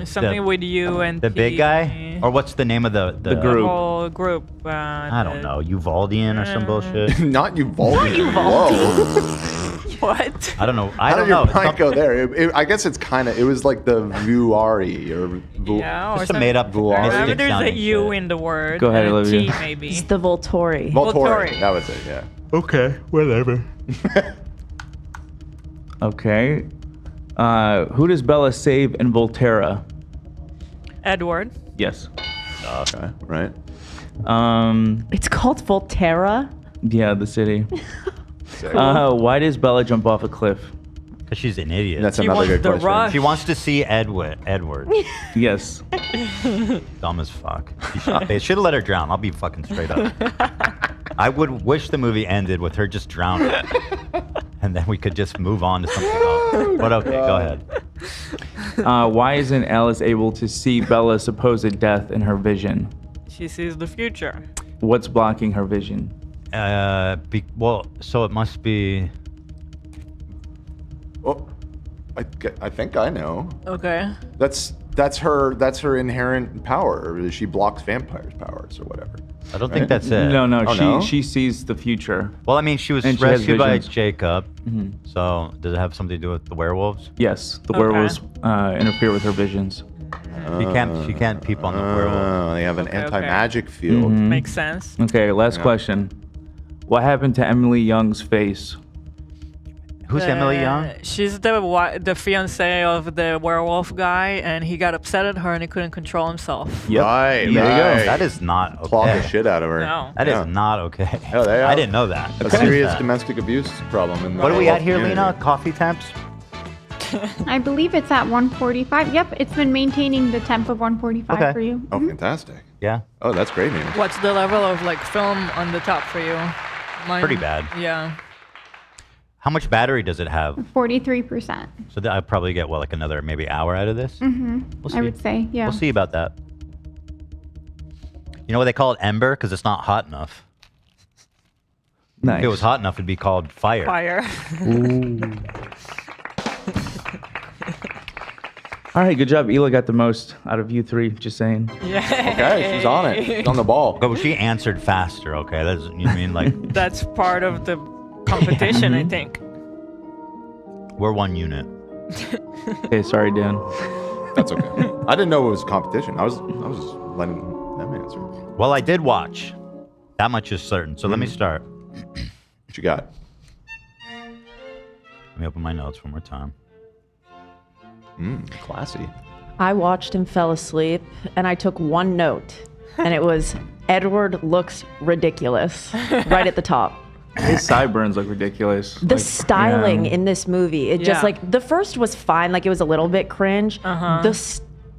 Something with you and the big guy, or what's the name of the The group. whole group. I don't know, Uvaldian or some bullshit. not Uvalde. Whoa. What? I don't know. I How don't did your know. mind go there? I guess it's kind of. It was like the Vuari or Yeah, or Just a some- made-up I remember mystic there's a sounding U shit. in the word. Go ahead, and a Olivia. T maybe. It's the Volturi. Volturi. That was it. Yeah. Okay, whatever. Okay. Who does Bella save in Volterra? Edward. Yes. Okay. Right. It's called Volterra. Yeah, the city. Why does Bella jump off a cliff? Because she's an idiot. That's She another wants good the question. rush. She wants to see Edward. Yes. Dumb as fuck. They should have let her drown. I'll be fucking straight up. I would wish the movie ended with her just drowning. And then we could just move on to something else. But okay, go ahead. Why isn't Alice able to see Bella's supposed death in her vision? She sees the future. What's blocking her vision? Well, so it must be. Well, I think I know. Okay. That's her inherent power. She blocks vampires' powers or whatever. I don't think that's it. No, Oh, she no? she sees the future. Well, I mean, she was And she has rescued by visions. Jacob. So does it have something to do with the werewolves? Yes, the Okay. werewolves interfere with her visions. She can't peep on the werewolves. Oh, they have an Okay, okay. anti-magic field. Makes sense. Okay, last question. What happened to Emily Young's face? Who's Emily Young? She's the fiance of the werewolf guy, and he got upset at her and he couldn't control himself. Yep. Right, There you right. go. That is not Claw the okay. shit out of her. No. That is not okay. Oh, they I are. didn't know that. A What is serious that? domestic abuse problem. In the What are we werewolf at here, community. Lena? Coffee temps? I believe it's at 145. Yep, it's been maintaining the temp of 145 Okay. for you. Oh, fantastic. Yeah. Oh, that's great news. What's the level of like film on the top for you? Mine, Pretty bad. Yeah. How much battery does it have? 43%. So I'll probably get, like another maybe hour out of this? We'll see. I would say, yeah. We'll see about that. You know why they call it ember? Because it's not hot enough. Nice. If it was hot enough, it'd be called fire. Fire. All right, good job. Ela got the most out of you three. Just saying. Yeah. Okay, she's on it. She's on the ball. But she answered faster, okay? That's, you mean like, That's part of the competition, I think. we're one unit. Okay, sorry, Dan. That's okay. I didn't know it was competition. I was just letting them answer. Well, I did watch. That much is certain. So let me start. What you got? Let me open my notes one more time. Classy. I watched and fell asleep, and I took one note, and it was Edward looks ridiculous, right at the top. His sideburns look ridiculous. The styling in this movie, it just like the first was fine, like it was a little bit cringe.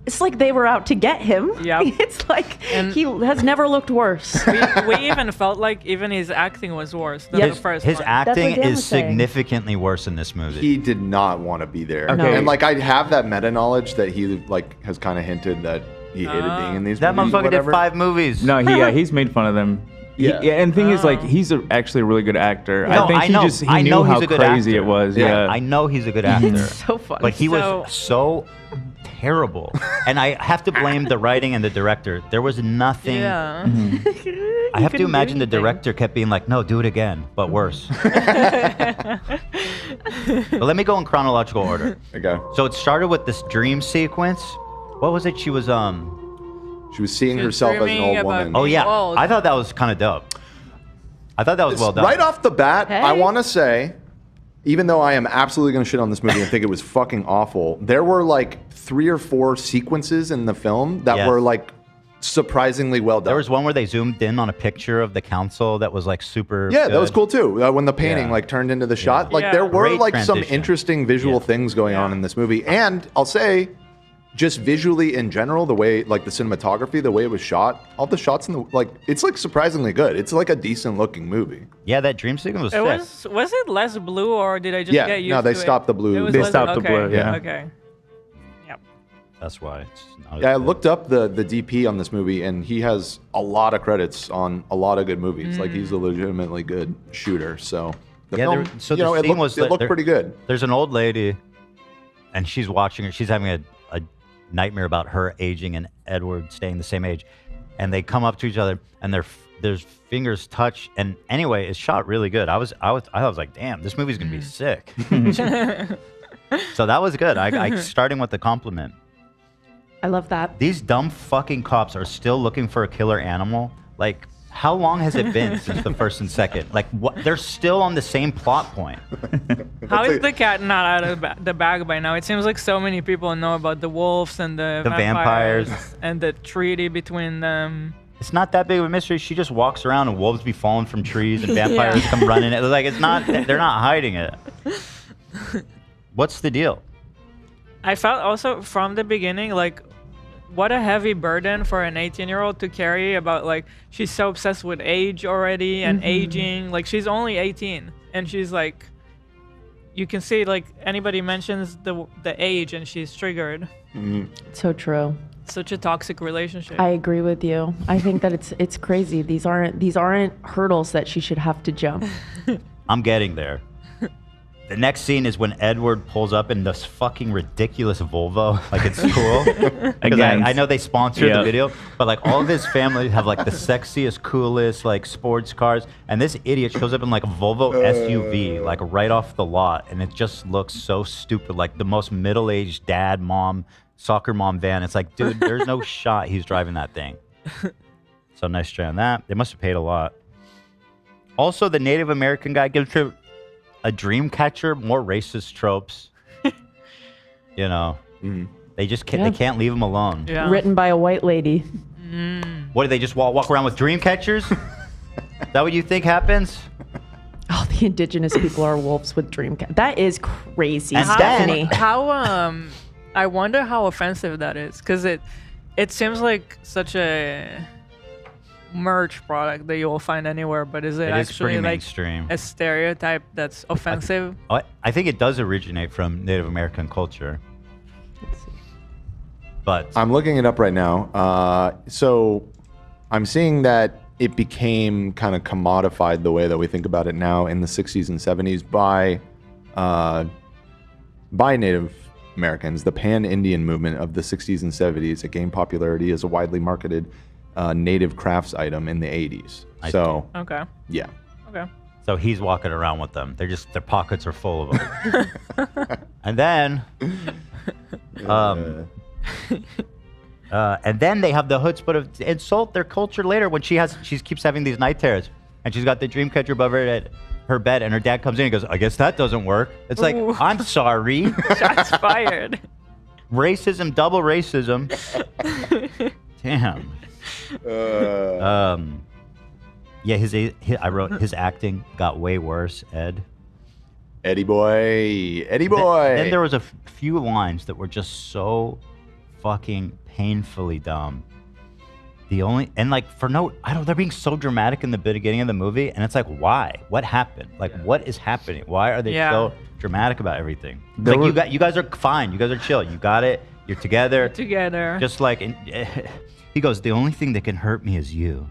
It's like they were out to get him. Yeah. It's like he has never looked worse. We even felt like even his acting was worse than the first His one. acting Dan is was saying. significantly worse in this movie. He did not want to be there. Okay. And like I have that meta knowledge that he like has kind of hinted that he hated being in these That movies. motherfucker did 5 movies. No, he's made fun of them. Yeah. And the thing is, like, he's actually a really good actor. No, I think he knew how crazy it was. Yeah. I know he's a good actor. It's so funny. But he was so terrible. And I have to blame the writing and the director. There was nothing. Yeah. I have to imagine the director kept being like, no, do it again, but worse. But let me go in chronological order. Okay. So it started with this dream sequence. What was it? She was seeing herself as an dreaming old about woman. Oh yeah. old. I thought that was kind of dope. I thought that was well done. Right off the bat, I Hey. want to say, even though I am absolutely going to shit on this movie and think it was fucking awful, there were like 3 or 4 sequences in the film that Yes. were like surprisingly well done. There was one where they zoomed in on a picture of the council that was like super. Yeah, that was good. cool too. When the painting Yeah. like turned into the shot, like Yeah. there were Great like some transition. interesting visual things going on in this movie. And I'll say, just visually in general, the way like the cinematography, the way it was shot, all the shots in the like, it's like surprisingly good. It's like a decent looking movie. Yeah, that dream sequence was It sick. was it less blue or did I just Yeah, get used no, they to stopped the blue. It was They less- stopped the okay, blue, yeah. Okay. Yep. That's why. It's not as Yeah, I good. looked up the DP on this movie, and he has a lot of credits on a lot of good movies. Like he's a legitimately good shooter. So the Yeah, film, so you know, the it scene looked, was it that looked there- pretty good. There's an old lady, and she's watching her. She's having a nightmare about her aging and Edward staying the same age, and they come up to each other, and their fingers touch. And anyway, it's shot really good. I was like, damn, this movie's gonna be sick. So that was good. I starting with the compliment. I love that. These dumb fucking cops are still looking for a killer animal. Like, how long has it been since the first and second? Like, what? They're still on the same plot point. How is the cat not out of the bag by now? It seems like so many people know about the wolves and the vampires. and the treaty between them. It's not that big of a mystery. She just walks around and wolves be falling from trees and vampires come running. Like, it's not. They're not hiding it. What's the deal? I felt also from the beginning like what a heavy burden for an 18-year-old to carry about like she's so obsessed with age already and aging. Like she's only 18 and she's like you can see like anybody mentions the age and she's triggered. So true. Such a toxic relationship. I agree with you. I think that it's crazy. These aren't hurdles that she should have to jump. I'm getting there. The next scene is when Edward pulls up in this fucking ridiculous Volvo. Like, it's cool. Because I know they sponsored the video, but like all of his family have like the sexiest, coolest like sports cars. And this idiot shows up in like a Volvo SUV, like right off the lot. And it just looks so stupid. Like the most middle-aged dad, mom, soccer mom van. It's like, dude, there's no shot he's driving that thing. So nice try on that. They must have paid a lot. Also, the Native American guy gives her a dream catcher, more racist tropes. You know, they just can't. They can't leave him alone. Yeah. Written by a white lady. What do they just walk around with dream catchers? Is that what you think happens? Oh, the indigenous people are wolves with dream cat. That is crazy, And Stephanie. How I wonder how offensive that is because it seems like such a merch product that you will find anywhere, but is it It is actually pretty like mainstream. a stereotype that's offensive? I think it does originate from Native American culture. But I'm looking it up right now. So I'm seeing that it became kind of commodified the way that we think about it now in the 60s and 70s by Native Americans. The Pan-Indian movement of the 60s and 70s, it gained popularity as a widely marketed native crafts item in the 80s. Okay. Yeah. Okay. So he's walking around with them. Their pockets are full of them. And then, and then they have the chutzpah to insult their culture later when she keeps having these night terrors, and she's got the dream catcher above her bed, and her dad comes in and goes, "I guess that doesn't work." It's like, Ooh. I'm sorry. Shots fired. Racism, double racism. Damn. Yeah, I wrote his acting got way worse. Eddie boy. Then there was a few lines that were just so fucking painfully dumb. They're being so dramatic in the beginning of the movie, and it's like, why? What happened? Like, what is happening? Why are they so dramatic about everything? It's like, you guys are fine. You guys are chill. You got it. You're together. Just like, he goes, the only thing that can hurt me is you.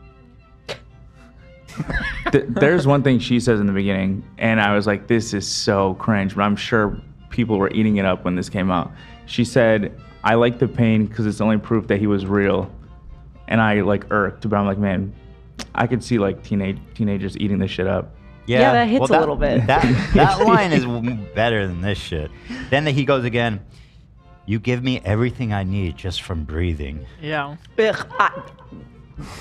There's one thing she says in the beginning, and I was like, this is so cringe, but I'm sure people were eating it up when this came out. She said, I like the pain because it's the only proof that he was real. And I like irked, but I'm like, man, I could see like teenagers eating this shit up. Yeah, that hits a little bit. That line is better than this shit. Then he goes again, you give me everything I need just from breathing. Yeah.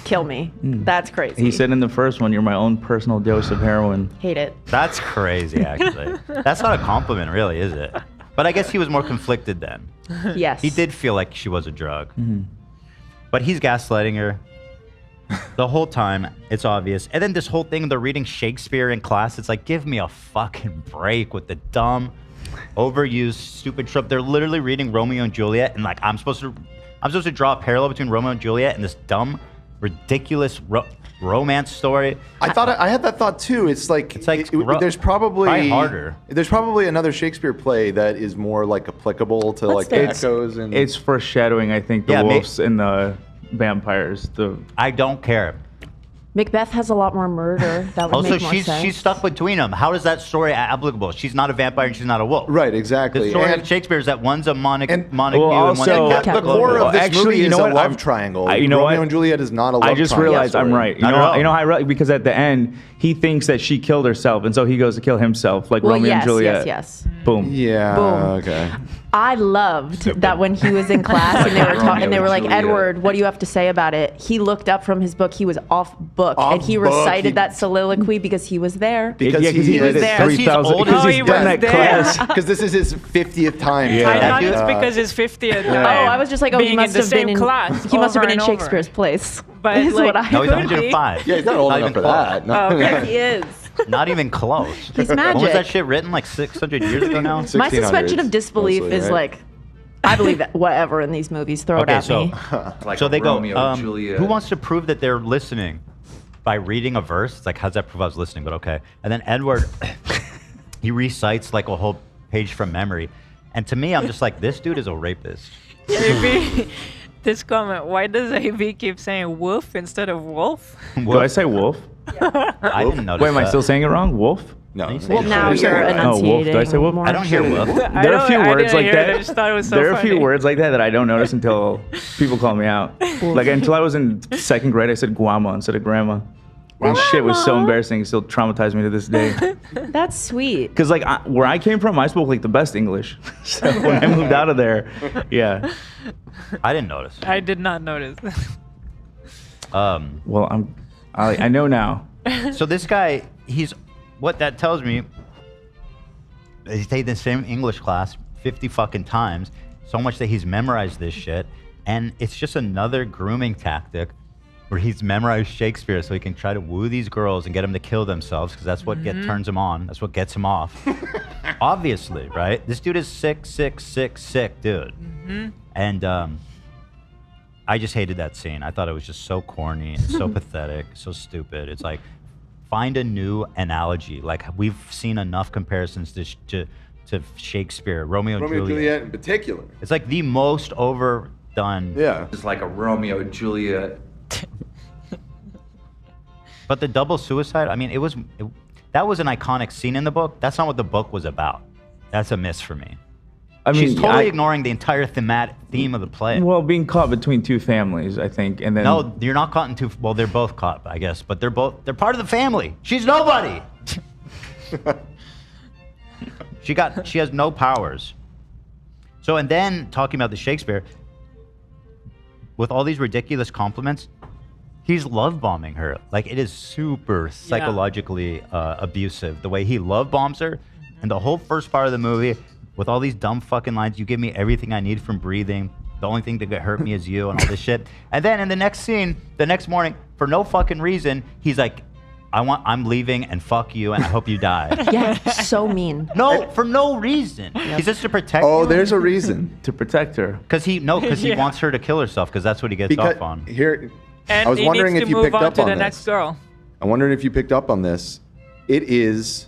Kill me. That's crazy. He said in the first one, you're my own personal dose of heroin. Hate it. That's crazy, actually. That's not a compliment, really, is it? But I guess he was more conflicted then. Yes. He did feel like she was a drug. But he's gaslighting her the whole time. It's obvious. And then this whole thing, they're reading Shakespeare in class. It's like, give me a fucking break with the dumb, overused, stupid trope. They're literally reading Romeo and Juliet, and like, I'm supposed to draw a parallel between Romeo and Juliet and this dumb, ridiculous romance story. I had that thought too. It's like there's probably harder. There's probably another Shakespeare play that is more like applicable to like the echoes and it's foreshadowing. I think the wolves and the vampires. I don't care. Macbeth has a lot more murder. That would also, make more sense. she's stuck between them. How is that story applicable? She's not a vampire and she's not a wolf. Right, exactly. The story of Shakespeare is that one's a Montague and one's the core of this movie is a love triangle. Romeo and Juliet is not a love triangle. I just realized I'm right. You know how because at the end he thinks that she killed herself, and so he goes to kill himself, like Romeo and Juliet. Yes. Boom. Yeah. Boom. Okay. I loved that when he was in class and they were talking, and they were like, Edward, what do you have to say about it? He looked up from his book. He was off book, and he recited that soliloquy because he was there. Because he was there. He's done that class. Because this is his 50th time. I thought it's because his 50th time. Oh, I was just like, he must have been in class. He must have been in Shakespeare's place. But is what I no, he's 105. Yeah, he's not old enough for that. Oh, yes, he is. Not even close. He's magic. When was that shit written? Like 600 years ago now? My suspension of disbelief is like, I believe that whatever in these movies, throw it at me. Like so they Romeo, go, Juliet. who wants to prove that they're listening by reading a verse? It's like, how's that prove I was listening? But okay. And then Edward, he recites like a whole page from memory. And to me, I'm just like, this dude is a rapist. AB, this comment, why does AB keep saying wolf instead of wolf? Do I say wolf? I didn't notice Wait, am I still saying it wrong? Wolf? No. Well, now you're enunciating. Oh, wolf. Do I say wolf? I don't hear wolf. There are a few words like that. I just thought it was so there are a few funny. words like that I don't notice until people call me out. Like until I was in second grade, I said guama instead of grandma. And shit was so embarrassing. It still traumatized me to this day. That's sweet. Because like where I came from, I spoke like the best English. So when I moved out of there, yeah. I didn't notice. I did not notice. Well, I know now. So this guy, what that tells me, he's taken the same English class 50 fucking times, so much that he's memorized this shit, and it's just another grooming tactic where he's memorized Shakespeare so he can try to woo these girls and get them to kill themselves, because that's what turns him on. That's what gets him off. Obviously, right? This dude is sick, dude. And I just hated that scene. I thought it was just so corny and so pathetic, so stupid. It's like, find a new analogy. Like, we've seen enough comparisons to Shakespeare, Romeo and Juliet in particular. It's like the most overdone. Yeah. It's like a Romeo Juliet. But the double suicide, I mean, that was an iconic scene in the book. That's not what the book was about. That's a miss for me. I mean, she's totally ignoring the entire theme of the play. Well, being caught between two families, I think, and then no, you're not caught in two. Well, they're both caught, I guess, but they're part of the family. She's nobody. She has no powers. So, and then talking about the Shakespeare, with all these ridiculous compliments, he's love bombing her. Like, it is super psychologically abusive the way he love bombs her, and the whole first part of the movie. With all these dumb fucking lines, you give me everything I need from breathing. The only thing that could hurt me is you and all this shit. And then in the next scene, the next morning, for no fucking reason, he's like, I'm leaving and fuck you and I hope you die. Yeah, so mean. No, for no reason. He's just to protect Oh, you. there's a reason. To protect her. Because he wants her to kill herself because that's what he gets off on. Here, And I was he wondering needs if to you move picked on up to on the this. next girl. I'm wondering if you picked up on this. It is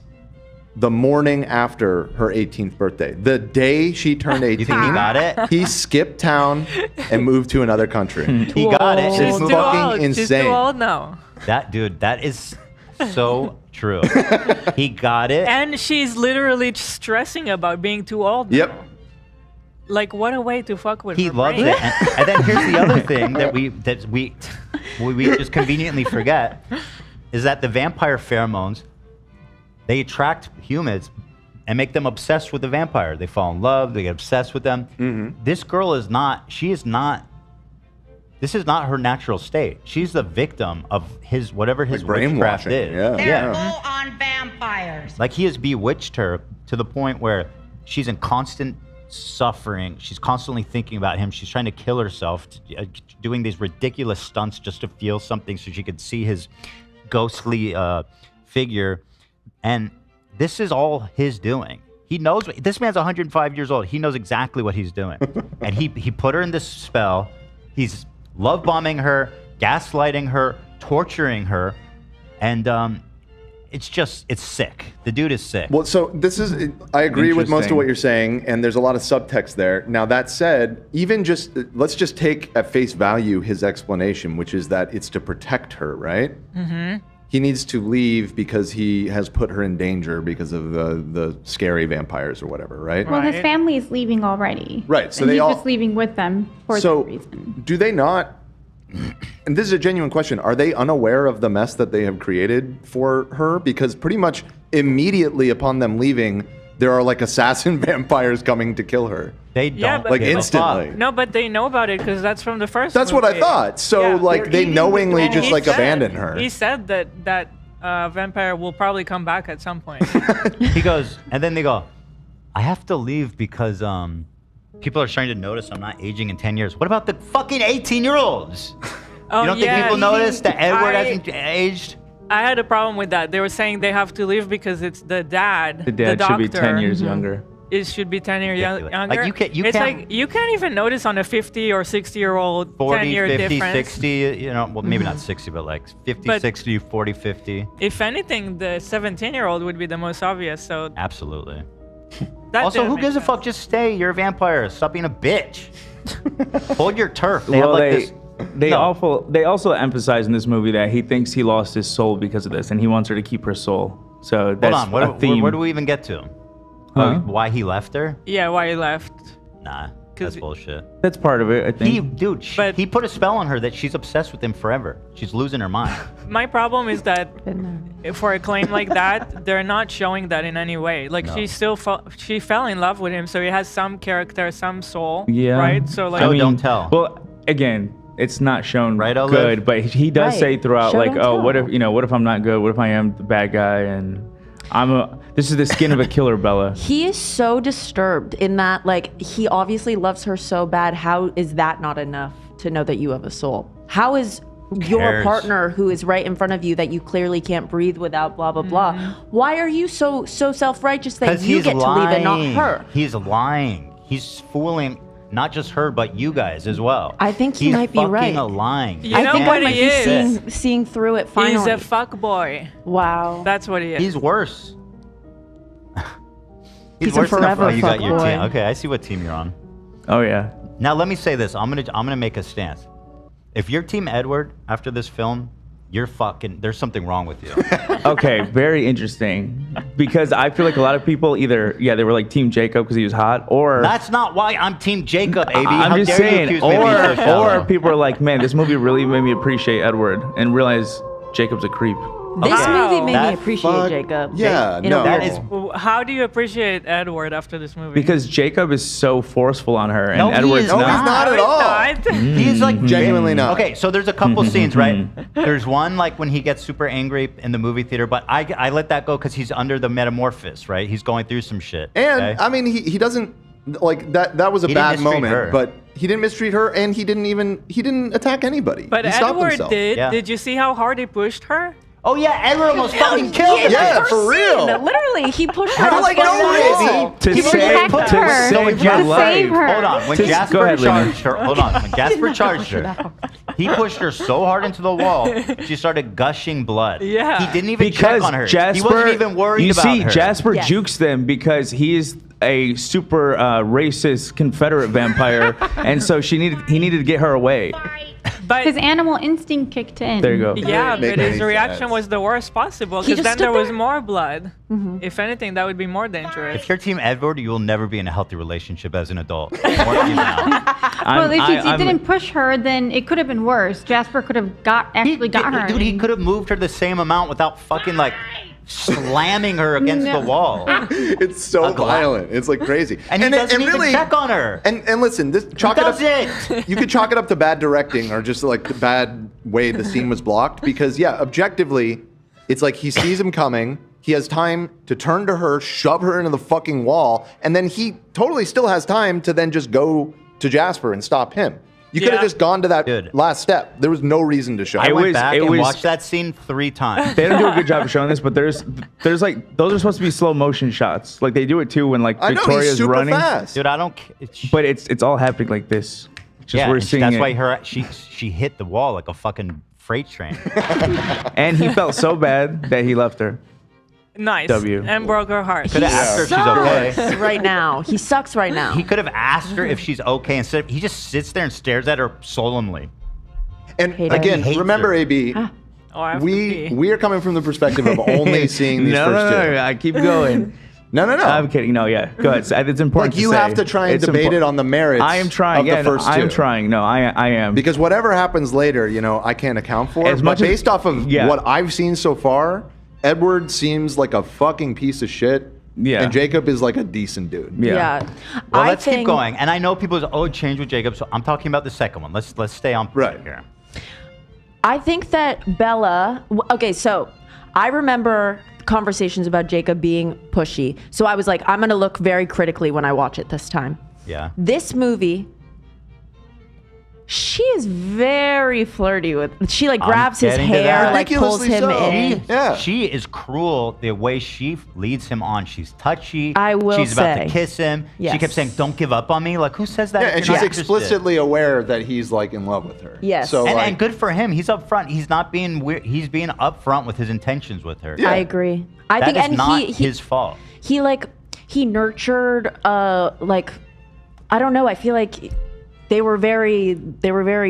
the morning after her 18th birthday. The day she turned 18. You think he got it? He skipped town and moved to another country. He got it. She's It's too fucking old. She's insane. too old now. That dude, that is so true. He got it. And she's literally stressing about being too old. Yep. Like, what a way to fuck with He her loves brain. it. And then here's the other thing that we just conveniently forget is that the vampire pheromones, they attract humans and make them obsessed with the vampire. They fall in love, they get obsessed with them. This girl is not, this is not her natural state. She's the victim of his, whatever his witchcraft brainwashing. is. Yeah. Full on vampires. Like he has bewitched her to the point where she's in constant suffering. She's constantly thinking about him. She's trying to kill herself, doing these ridiculous stunts just to feel something so she could see his ghostly figure. And this is all his doing. He knows, this man's 105 years old. He knows exactly what he's doing. And he put her in this spell. He's love bombing her, gaslighting her, torturing her. And it's sick. The dude is sick. Well, so this is, I agree with most of what you're saying, and there's a lot of subtext there. Now, that said, let's just take at face value his explanation, which is that it's to protect her, right? Mm-hmm. He needs to leave because he has put her in danger because of the scary vampires or whatever, right? Well, his family is leaving already. Right, so and they he's all- just leaving with them for So, that reason. do they not, and this is a genuine question, are they unaware of the mess that they have created for her? Because pretty much immediately upon them leaving, there are like assassin vampires coming to kill her. They Yeah, but like instantly. No, but they know about it because that's from the first That's what I movie. thought. So Yeah. like they knowingly And just he like said- abandon her. He said that vampire will probably come back at some point. He goes, and then they go, I have to leave because people are starting to notice I'm not aging in 10 years. What about the fucking 18-year-olds? Oh, You don't yeah. think people notice that Edward I- hasn't aged? I had a problem with that. They were saying they have to leave because it's the dad. The dad should be 10 doctor. years younger. It should be 10 years Ridiculous. younger. Like, you it's can't- like you can't even notice on a 50 or 60-year-old 40, 10-year 50, difference. 60, you know, well, maybe not 60, but like 50, But- 60, 40, 50. If anything, the 17-year-old would be the most obvious. So Absolutely. that Also, didn't who make gives a sense. fuck? Just stay. You're a vampire. Stop being a bitch. Hold your turf. They Well, have like this. they No. also emphasize in this movie that he thinks he lost his soul because of this, and he wants her to keep her soul. So that's Hold on. a theme. Where do we even get to? Huh? Why he left her? Yeah, why he left? Nah, that's bullshit. That's part of it, I think. He put a spell on her that she's obsessed with him forever. She's losing her mind. My problem is that for a claim like that, they're not showing that in any way. Like No. she fell in love with him, so he has some character, some soul. Yeah. Right. So like, don't tell. Well, again, it's not shown Olive? good, but he does Right. say throughout, Show, like, don't oh, what tell. if what if I'm not good? What if I am the bad guy? And this is the skin of a killer, Bella. He is so disturbed in that, like, he obviously loves her so bad. How is that not enough to know that you have a soul? How is your cares? partner who is right in front of you that you clearly can't breathe without blah, blah, blah? Why are you so self-righteous that Because you he's get lying. to leave and not her? He's lying. He's fooling not just her, but you guys as well. I think he He's might be right. fucking lying. You I know think what I might he be is? seeing through it He's finally. a fuck boy. Wow. That's what he is. He's worse. He's a worse than forever you got your fuckboy. team. Okay, I see what team you're on. Oh yeah. Now let me say this. I'm gonna make a stance. If you're Team Edward after this film, you're fucking. There's something wrong with you. Okay, very interesting. Because I feel like a lot of people either, they were like Team Jacob because he was hot, or That's not why I'm Team Jacob, baby. I'm How just dare you saying, accuse me of being so shallow? or people are like, man, this movie really made me appreciate Edward and realize Jacob's a creep. This Wow. movie made That me appreciate fuck- Jacob. Yeah, in a no. weird That is way. How do you appreciate Edward after this movie? Because Jacob is so forceful on her, and No, he Edward's is No, he's not. not No, at he's all. not. He's like Genuinely not. Okay, so there's a couple scenes, right? There's one like when he gets super angry in the movie theater, but I let that go because he's under the metamorphosis, right? He's going through some shit. And okay? I mean, he doesn't like that. That was a He didn't bad mistreat moment, her. but he didn't mistreat her, and he didn't attack anybody. But he stopped Edward himself. did. Yeah. Did you see how hard he pushed her? Oh yeah, Edward almost fucking killed him. Yeah, for real. Literally, he pushed her. For like no reason. To He save protected her. to save To her life. save her. Hold on. When Go Jasper ahead, Lena. charged her, hold on. When Jasper charged her, he pushed her so hard into the wall, she started gushing blood. Yeah. He didn't even Because check on her. Jasper, he wasn't even worried you about see, her. Jasper Yes. jukes them because he is a super racist Confederate vampire, and so he needed to get her away. But His animal instinct kicked in. There you go. yeah, Make but his any reaction sense. was the worst possible He because just then there stood was there. more blood. If anything, that would be more dangerous. If you're Team Edward, you will never be in a healthy relationship as an adult. I'm warning you now. Well, if he didn't push her, then it could have been worse. Jasper could have got her. Dude, he could have moved her the same amount without fucking like slamming her against No. the wall. It's so violent. It's like crazy. And he doesn't even check on her. And listen, this chalk it up. does it? You could chalk it up to bad directing or just like the bad way the scene was blocked. Because yeah, objectively, it's like he sees him coming. He has time to turn to her, shove her into the fucking wall, and then he totally still has time to then just go to Jasper and stop him. You could have Yeah. just gone to that Dude. last step. There was no reason to show. I It went was- back it and was- watched that scene 3 times. They don't do a good job of showing this, but there's like those are supposed to be slow motion shots. Like they do it too when like I know Victoria's he's super running, fast. Dude, I don't. but it's all happening like this. Just Yeah, we're and seeing that's it. why she hit the wall like a fucking freight train. And he felt so bad that he left her. Nice. W. And broke her heart. Could have asked her if she's okay. right now. He sucks right now. He could have asked her if she's okay instead of, he just sits there and stares at her solemnly. And Hate her. again, Hates remember, her. AB, Oh, I have to we pee. are coming from the perspective of only seeing these first two. I keep going. No. I'm kidding. No, yeah, go ahead. It's important. Like you to have say. to try and It's debate it on the merits. I am trying. Of Yeah, the first I am two. trying. No, I am. Because whatever happens later, I can't account for. As But much as- based off of yeah. what I've seen so far, Edward seems like a fucking piece of shit. Yeah. And Jacob is like a decent dude. Yeah. Well, I let's keep think- going. And I know people say, oh, change with Jacob. So I'm talking about the second one. Let's stay on point Right. here. I think that Bella. Okay, so I remember conversations about Jacob being pushy. So I was like, I'm going to look very critically when I watch it this time. Yeah. This movie, she is very flirty with. She like grabs his getting to hair, that. like pulls Ridiculously him so. in. Yeah. She is cruel the way she leads him on. She's touchy. I will She's about to say. kiss him. She Yes. kept saying, don't give up on me. Like, who says that? Yeah, if and you're she's not interested? explicitly aware that he's like in love with her. Yes. So And good for him. He's upfront. He's not being weird. He's being upfront with his intentions with her. Yeah. I agree. I That think, is and not he his fault. he nurtured like I don't know. I feel like they were very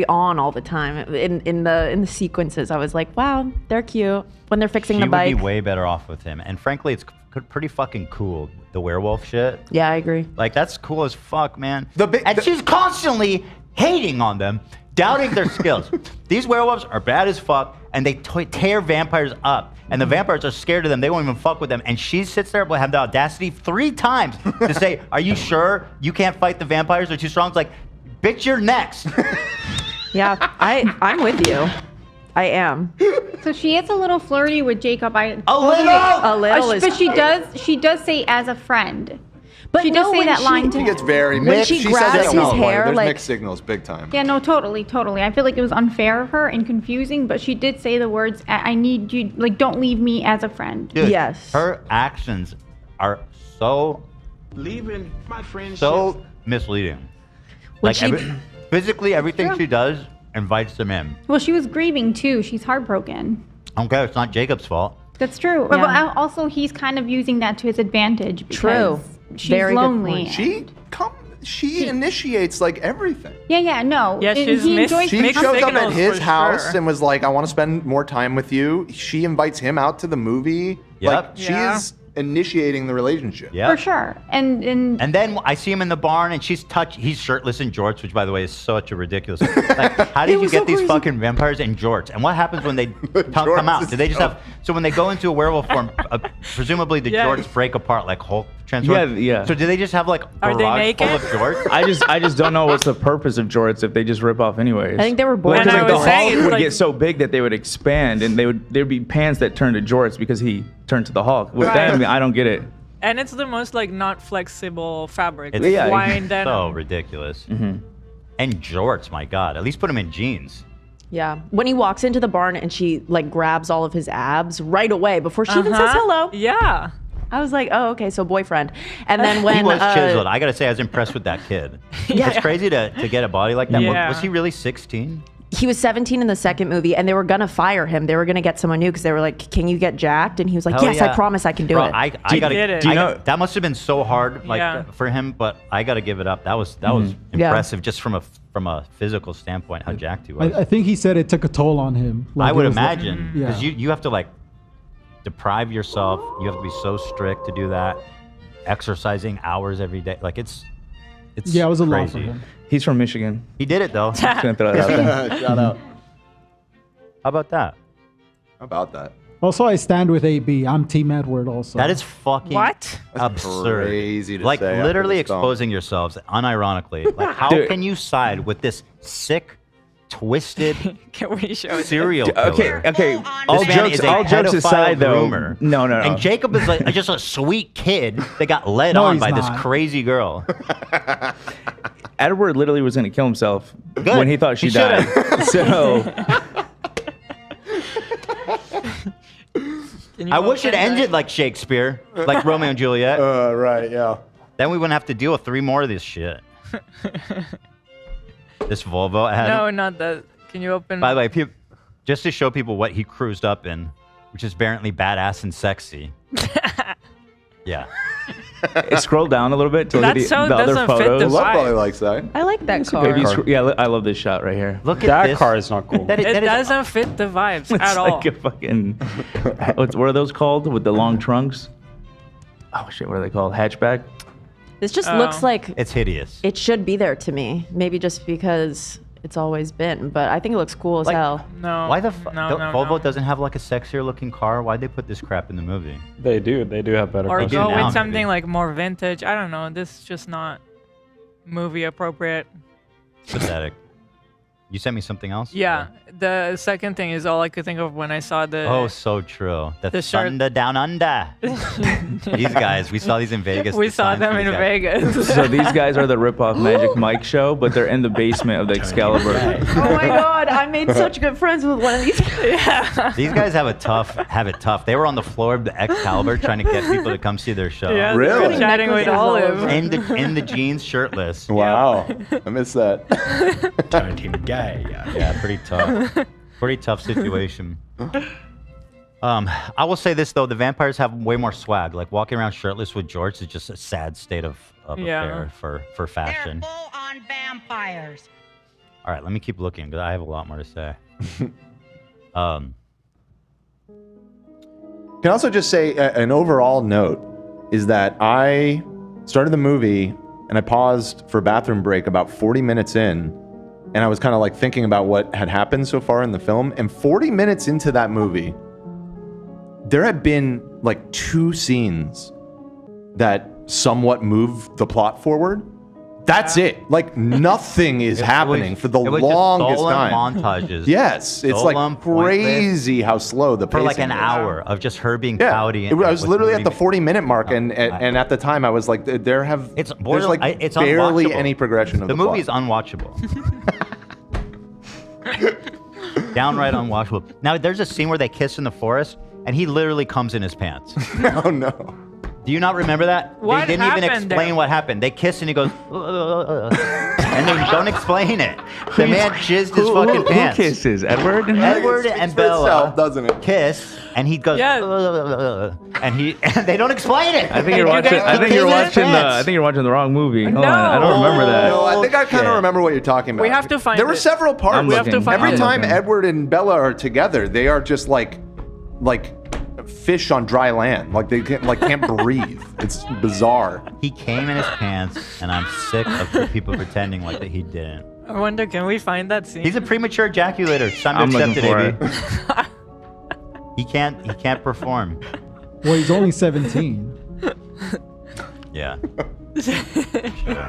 on all the time in the sequences. I was like, wow, they're cute when they're fixing She the would bike. be way better off with him. And frankly, it's pretty fucking cool, the werewolf shit. Yeah, I agree. Like, that's cool as fuck, man. The she's constantly hating on them, doubting their skills. These werewolves are bad as fuck, and they tear vampires up. And the vampires are scared of them. They won't even fuck with them. And she sits there, will have the audacity 3 times to say, are you sure you can't fight the vampires? They're too strong. It's like, bitch, you're next. Yeah, I'm with you. I am. So she is a little flirty with Jacob. A little is But she does say as a friend. But she does no, say when that she- line She to gets very When mixed. she says grabs it at his one point. hair, There's like- mixed signals big time. Yeah, no, totally. I feel like it was unfair of her and confusing, but she did say the words, I need you, like, don't leave me as a friend. Dude, Yes. her actions are so Leaving my friendship. so misleading. When Like, she- physically, everything True. she does invites them in. Well, she was grieving too. She's heartbroken. I don't care. It's not Jacob's fault. That's true. Yeah. But also, he's kind of using that to his advantage. True. Because she's Very good lonely. point. She initiates like everything. Yeah, no. Yeah, And she's he mixed- enjoys She Mixed shows up at signals his for house sure. and was like, I want to spend more time with you. She invites him out to the movie. Yep. Like, Yeah. she's initiating the relationship. Yeah. For sure. And And then I see him in the barn, and he's shirtless in jorts, which, by the way, is such a ridiculous. Like, how did you was get so these crazy. fucking vampires in jorts? And what happens when they come Jorts out? is Do they just have? So when they go into a werewolf form, presumably the Yeah. jorts break apart like Hulk transform. Yeah. So do they just have like Are they garage full naked? of jorts? I just don't know what's the purpose of jorts if they just rip off anyways. I think they were born Like, And I like the was saying, Hulk it's would like- get so big that they would expand, and there'd be pants that turn to jorts because he turned to the Hulk. With Right. them, I don't get it. And it's the most like not flexible fabric. It's Why and then so ridiculous. And jorts, my God, at least put them in jeans. Yeah. When he walks into the barn and she like grabs all of his abs right away before she even says hello. Yeah. I was like, oh, okay, so boyfriend. And then when he was chiseled. I gotta say, I was impressed with that kid. Yeah. It's crazy to get a body like that. Yeah. Was he really 16? he was 17 in the second movie, and they were gonna fire him. They were gonna get someone new because they were like, "Can you get jacked?" And he was like, Hell "Yes, yeah. I promise I can do Bro, it." I gotta, did it. do you know that must have been so hard, like Yeah. for him. But I gotta give it up. That was Yeah. impressive, just from a physical standpoint, how jacked he was. I think he said it took a toll on him. I Like, would it was like- imagine yeah. because you have to like deprive yourself. You have to be so strict to do that. Exercising hours every day, like it's Yeah, it was a lot crazy. for him. He's from Michigan. He did it though. Just gonna throw that out there. Shout out. How about that? How about that? Also, I stand with AB. I'm Team Edward also. That is fucking What? absurd. Crazy to Like say after literally this film. exposing yourselves unironically. Like how Dude. can you side with this sick, twisted Can we show it? serial killer? Okay. All This man jokes, is a all jokes pedophile aside, though. groomer. No. And Jacob is like just a sweet kid that got led No, on he's by this not. crazy girl. Edward literally was going to kill himself Good. when he thought she He died. So Can you I wish it open that? ended like Shakespeare, like Romeo and Juliet. Right, yeah. Then we wouldn't have to deal with 3 more of this shit. This Volvo I had. No, not that. Can you open? By the way, just to show people what he cruised up in, which is apparently badass and sexy. Yeah. scroll down a little bit to look at That so the other doesn't fit the photos. Love vibe. probably likes that. I like that car. Maybe I love this shot right here. Look at That this. car is not cool. That is- It that is- doesn't fit the vibes It's at all. like a fucking. What are those called with the long trunks? Oh shit! What are they called? Hatchback. This just Oh. looks like It's hideous. it should be there to me. Maybe just because it's always been, but I think it looks cool as Like- hell. No. Why the fuck? No, no, Volvo no. doesn't have like a sexier looking car? Why'd they put this crap in the movie? They do have better Or cars. do go now, with something maybe. like more vintage. I don't know. This is just not movie appropriate. Pathetic. You sent me something else? Yeah. The second thing is all I could think of when I saw the. Oh, so true. The shirt. Thunder Down Under. These guys, we saw these in Vegas. we the saw signs them for in these guys. Vegas. So these guys are the rip-off Magic Mike show, but they're in the basement of the Excalibur. Oh my god, I made such good friends with one of these guys. These guys have it tough. They were on the floor of the Excalibur trying to get people to come see their show. Yeah, Really? they were chatting with Olive. In the jeans, shirtless. Wow. I missed that. Turned him gay. Yeah, pretty tough. Pretty tough situation. I will say this though: the vampires have way more swag. Like walking around shirtless with George is just a sad state of Yeah. affair for They're fashion. full-on vampires. All right, let me keep looking because I have a lot more to say. Can also just say an overall note is that I started the movie and I paused for a bathroom break about 40 minutes in, and I was kind of like thinking about what had happened so far in the film. And 40 minutes into that movie, there had been like 2 scenes that somewhat moved the plot forward. That's it. Like nothing is happening for the it was just longest solemn time. montages. Yes, it's Solemn, like pointless, crazy how slow the for like pacing an is. hour of just her being Yeah, pouty. I was with literally at the movie. 40-minute mark, and at the time I was like, It's there's borderline. like It's barely unwatchable. any progression of The the movie is plot. unwatchable. Downright unwatchable. Now there's a scene where they kiss in the forest, and he literally comes in his pants. Oh no! Do you not remember that? What They didn't even happened explain there? what happened. They kiss and he goes, and they don't explain it. The man jizzed his fucking pants. Who kisses? Edward? Edward It speaks and for Bella itself, doesn't it? kiss, and he goes, Yeah. and they don't explain it. I think you're You watching. guys I think keep you're kissing watching his the. pants. I think you're watching the wrong movie. Hold on, I No. don't remember that. No, I think I kind shit. of remember what you're talking about. We have to find There were it. several parts. I'm We have to looking. find Every it. time looking. Edward and Bella are together, they are just like fish on dry land. Like they can't breathe. It's bizarre. He came in his pants, and I'm sick of the people pretending like that he didn't. I wonder, can we find that scene? He's a premature ejaculator. It's time to I'm accept looking it, for AB. He can't perform. Well, he's only 17. Yeah. Sure.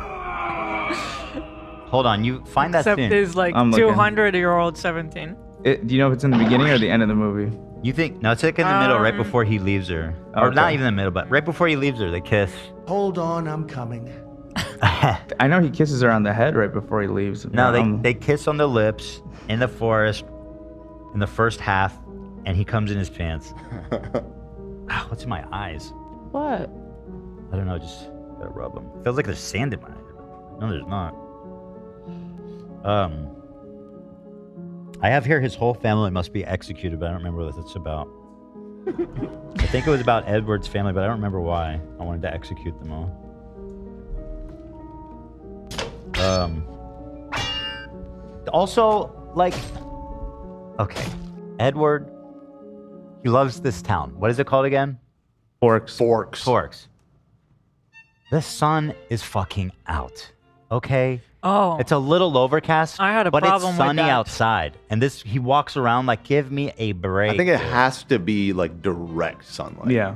Hold on, you find that Except scene. he's like I'm looking. 200-year-old 17. Do you know if it's in the beginning or the end of the movie? You think no? It's like in the middle, right before he leaves her, or Okay. not even in the middle, but right before he leaves her, they kiss. Hold on, I'm coming. I know he kisses her on the head right before he leaves. No, they kiss on the lips in the forest in the first half, and he comes in his pants. Ow, what's in my eyes? What? I don't know. Just gotta rub them. Feels like there's sand in my eye. No, there's not. I have here his whole family must be executed, but I don't remember what it's about. I think it was about Edward's family, but I don't remember why I wanted to execute them all. Also, like, okay, Edward, he loves this town. What is it called again? Forks. Forks. The sun is fucking out. Okay? Oh. It's a little overcast, I had a but problem it's with sunny that. outside. And this, he walks around like, give me a break. I think it dude. has to be like direct sunlight. Yeah.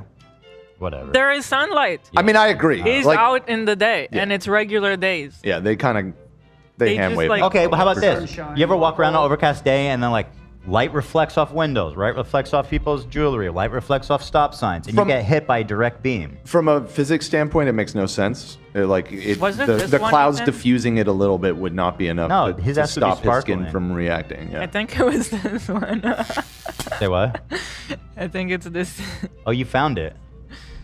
Whatever. There is sunlight. I mean, I agree. He's Like, out in the day, Yeah. and it's regular days. yeah, they kind of they They hand just, wave. like- Okay, but how about For this? sure. You ever walk around on an overcast day and then like light reflects off windows, right? Reflects off people's jewelry, light reflects off stop signs, and From- you get hit by a direct beam. From a physics standpoint, it makes no sense. Was it this The one clouds then? diffusing it a little bit would not be enough No, to, his to has to be stop his skin sparkling. from reacting. I Yeah. think it was this one. Say what? I think it's this. Oh, you found it.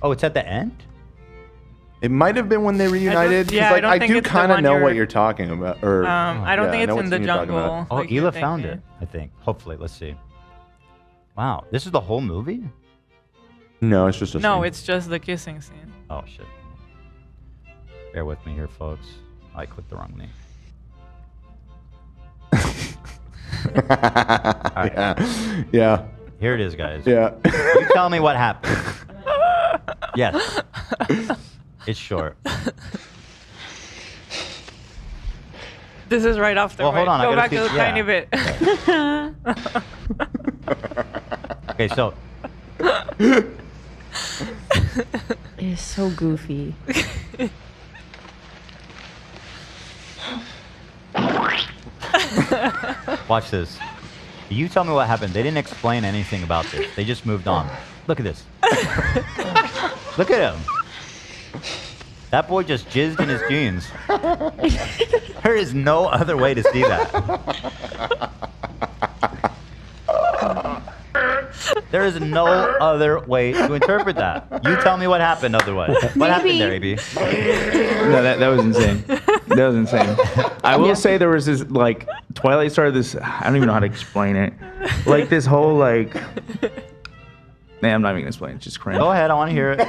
Oh, it's at the end? It might have been when they reunited. 'cause, yeah, I like, don't I think do it's the kind of one know what you're- you're talking about. Or I don't yeah, think know it's what in the scene you're talking about. jungle. Oh, like you're Hila found thinking. it, I think. Hopefully, let's see. Wow, this is the whole movie? No, it's just a No, scene. it's just the kissing scene. Oh, shit. Bear with me here, folks. I clicked the wrong link. Alright. Yeah. Yeah. Here it is, guys. Yeah. You tell me what happened. Yes. It's short. This is right after. Well, hold right? on, I Go gotta back see- a yeah. tiny bit. Okay, so It is so goofy. watch this. You tell me what happened. They didn't explain anything about this. They just moved on. Look at this. Look at him. That boy just jizzed in his jeans. There is no other way to see that. There is no other way to interpret that. You tell me what happened otherwise. What happened there, AB? No, that was insane. That was insane. I will say there was this, like, Twilight started this, I don't even know how to explain it. Like, this whole, like, nah, I'm not even gonna explain it. It's just cringe. Go ahead, I want to hear it.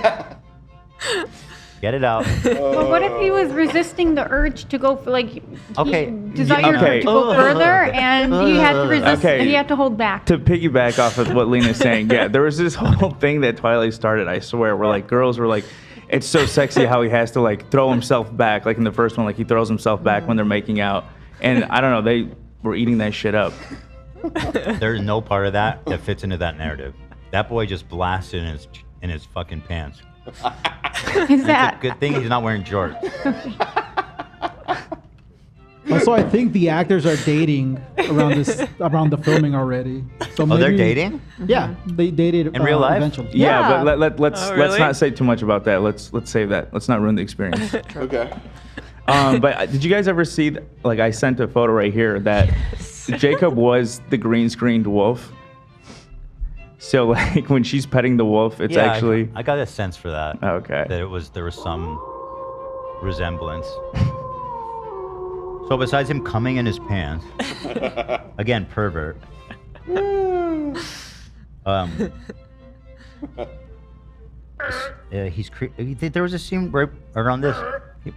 Get it out. But what if he was resisting the urge to go for like Okay. he desired Okay. to go further, and he had to resist, Okay. and he had to hold back. To piggyback off of what Lena's saying, yeah, there was this whole thing that Twilight started, I swear, where like girls were like, it's so sexy how he has to like throw himself back, like in the first one, like he throws himself back when they're making out. And I don't know, they were eating that shit up. There's no part of that that fits into that narrative. That boy just blasted in his fucking pants. Is It's a that good thing he's not wearing jorts. Also, I think the actors are dating around the filming already. So Oh, they're maybe- dating? Yeah, they dated In real life? eventually. Yeah, but let's Oh, let's really? not say too much about that. Let's save that. Let's not ruin the experience. Okay. But did you guys ever see? Like, I sent a photo right here that Jacob was the green screened wolf. So like when she's petting the wolf, it's Yeah, actually I got a sense for that. okay. That there was some resemblance. So besides him coming in his pants, again pervert. There was a scene right around this,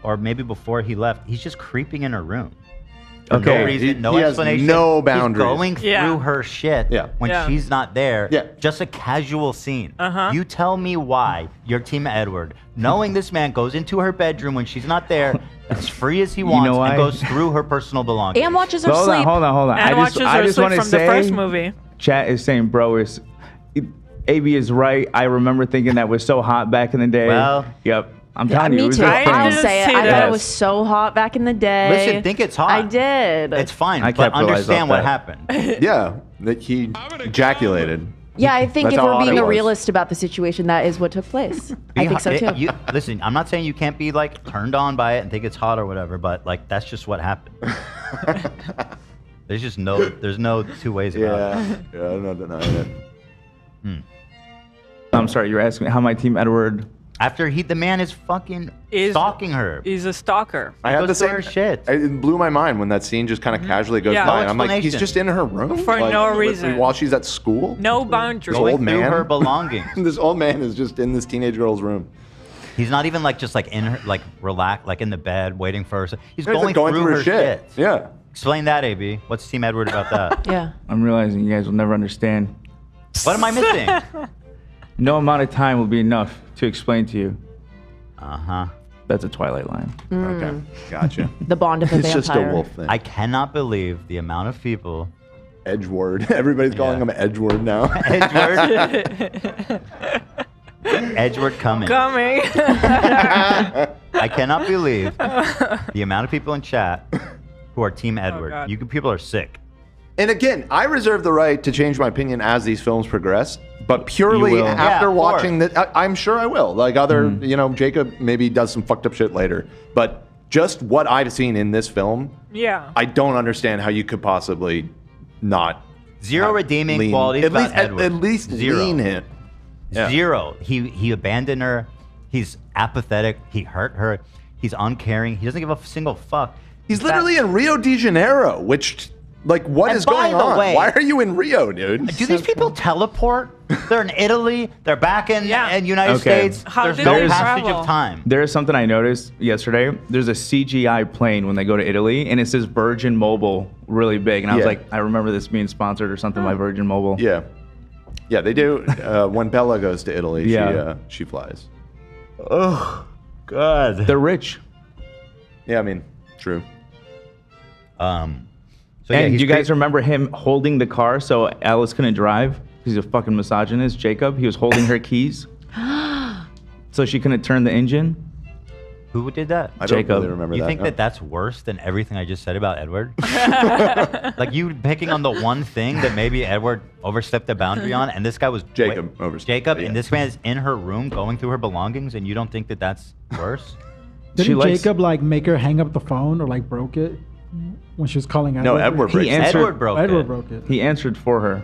or maybe before he left. He's just creeping in her room. For Okay. no reason, no He has explanation. no boundaries. He's going through Yeah. her shit Yeah. when Yeah. she's not there. Yeah. Just a casual scene. Uh-huh. You tell me why your team Edward, knowing this man goes into her bedroom when she's not there, as free as he wants, know why? and goes through her personal belongings. And watches her Hold sleep. on. And I watches her just sleep want to from the say, first movie. chat is saying, bro, AB is right. I remember thinking that was so hot back in the day. Well, yep. I'm Yeah, telling you, it me was too. a I thing. I'll didn't say it. see I thought that. it was so hot back in the day. Listen, think it's hot. I did. It's fine, I but capitalized understand off what that. happened. Yeah, that he ejaculated. Yeah, I think That's if how we're hot being it a was. realist about the situation, that is what took place. I think so too. Listen, I'm not saying you can't be like turned on by it and think it's hot or whatever, but like that's just what happened. There's just there's no two ways about it. Yeah, I'm not denying it. I'm sorry, you're asking me how my team Edward. After the man is fucking stalking her. He's a stalker. I had the Goes through same her shit. It blew my mind when that scene just kind of casually goes Yeah. by. No And I'm like, he's explanation. just in her room For like, no reason. while she's at school. No boundaries. This old Going through man. her belongings. This old man is just in this teenage girl's room. He's not even like just like in her, like relaxed, like in the bed waiting for her. He's He's going, like going through her shit. Yeah. Explain that, AB. What's Team Edward about that? Yeah. I'm realizing you guys will never understand. What am I missing? No amount of time will be enough to explain to you. Uh-huh. That's a Twilight line. Okay. Gotcha. The bond of a It's vampire. just a wolf thing. I cannot believe the amount of people. Edgeward. Everybody's calling him Edgeward now. Edward. Edward coming. Coming. I cannot believe the amount of people in chat who are Team Edward. God. You people are sick. And again, I reserve the right to change my opinion as these films progress, but purely will. after Yeah, of watching that, I'm sure I will. Like Jacob maybe does some fucked up shit later, but just what I've seen in this film, Yeah. I don't understand how you could possibly not Zero redeeming lean- qualities At about least, Edward. at least Zero. lean it. Yeah. Zero. He abandoned her. He's apathetic. He hurt her. He's uncaring. He doesn't give a single fuck. He's literally in Rio de Janeiro, which, like, what And is by going the on? way- Why are you in Rio, dude? Do these people teleport? They're in Italy. They're back in United Okay. States. How There's did no they passage travel? of time. There is something I noticed yesterday. There's a CGI plane when they go to Italy, and it says Virgin Mobile really big. And I was Yeah. like, I remember this being sponsored or something by Virgin Mobile. Yeah. Yeah, they do. When Bella goes to Italy, she flies. Oh, God. They're rich. Yeah, I mean, true. So And he's do you guys remember him holding the car so Alice couldn't drive? He's a fucking misogynist, Jacob. He was holding her keys so she couldn't turn the engine. Who did that? I don't Jacob. really remember You that. think no. that that's worse than everything I just said about Edward? Like you picking on the one thing that maybe Edward overstepped the boundary on, and this guy was Jacob overstepped, Jacob, yeah. and this man is in her room going through her belongings, and you don't think that that's worse? Didn't likes- Jacob like make her hang up the phone or like broke it when she was calling Edward? No, Edward breaks He it. answered. Edward broke Edward it. broke it. He answered for her.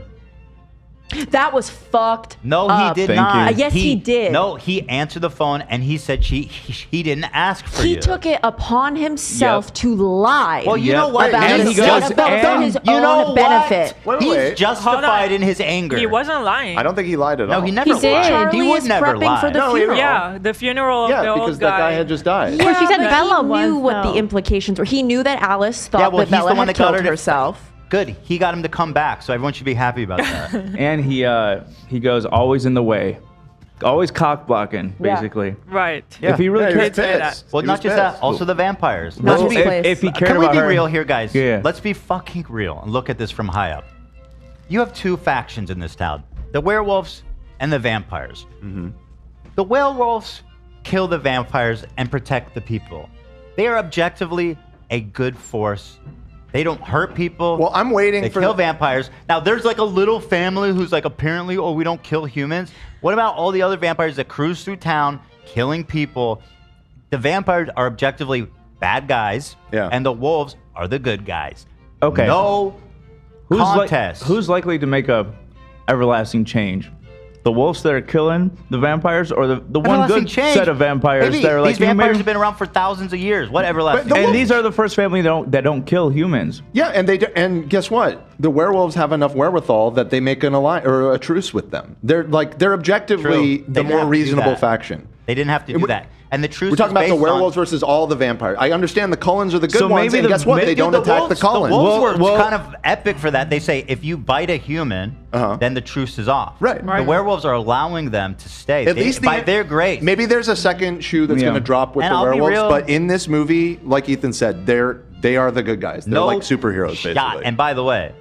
That was fucked. No, up. he did Thank not. you. Yes, he did. No, he answered the phone, and he said he didn't ask for He you. took it upon himself Yep. to lie. Well, you Yep. know what? About And his he goes, about for and his you know own what? benefit. Wait, He's wait. justified in his anger. He wasn't lying. I don't think he lied at No, all. he never He did. lied. Charlie He would is never prepping lie. for the No, he- funeral. Yeah, the funeral of the Yeah, old because that guy had just died. Yeah, she said but Bella he was, knew what though. the implications were. He knew that Alice thought Yeah, well, that he's the Bella one had that got killed her to- herself. Good. He got him to come back, so everyone should be happy about that. And he goes always in the way. Always cock blocking, Yeah. basically. Right. If he really Yeah, he was cared, say that. pissed. Well, He not was just pissed. that, also the vampires. Not Let's his be- place. if he cared Can we about be her, real here, guys? Yeah. Let's be fucking real and look at this from high up. You have two factions in this town: the werewolves and the vampires. The werewolves kill the vampires and protect the people. They are objectively a good force. They don't hurt people. Well, I'm waiting They for kill the- vampires. Now, there's like a little family who's like apparently, oh, we don't kill humans. What about all the other vampires that cruise through town killing people? The vampires are objectively bad guys, Yeah. and the wolves are the good guys. Okay. No contest. Who's likely to make a everlasting change? The wolves that are killing the vampires, or the one Everlasting good change. set of vampires Maybe that are like these vampires maybe- have been around for thousands of years. What everlasting? the and wolves- these are the first family that don't kill humans. Yeah, and and guess what? The werewolves have enough wherewithal that they make an alliance or a truce with them. They're objectively True. They the didn't more have to do reasonable that. faction. They didn't have to do that. And the truth We're talking is about the based on- werewolves versus all the vampires. I understand the Cullens are the good So ones, maybe and the- guess what? maybe They don't the attack wolves, the Cullens. The wolves Well- were kind of epic for that. They say if you bite a human, then the truce is off. Right. The werewolves are allowing them to stay. At least by their grace. Maybe there's a second shoe that's Yeah. going to drop with And the I'll be werewolves, real- but in this movie, like Ethan said, they are the good guys. They're no like superheroes, shot. basically. And by the way,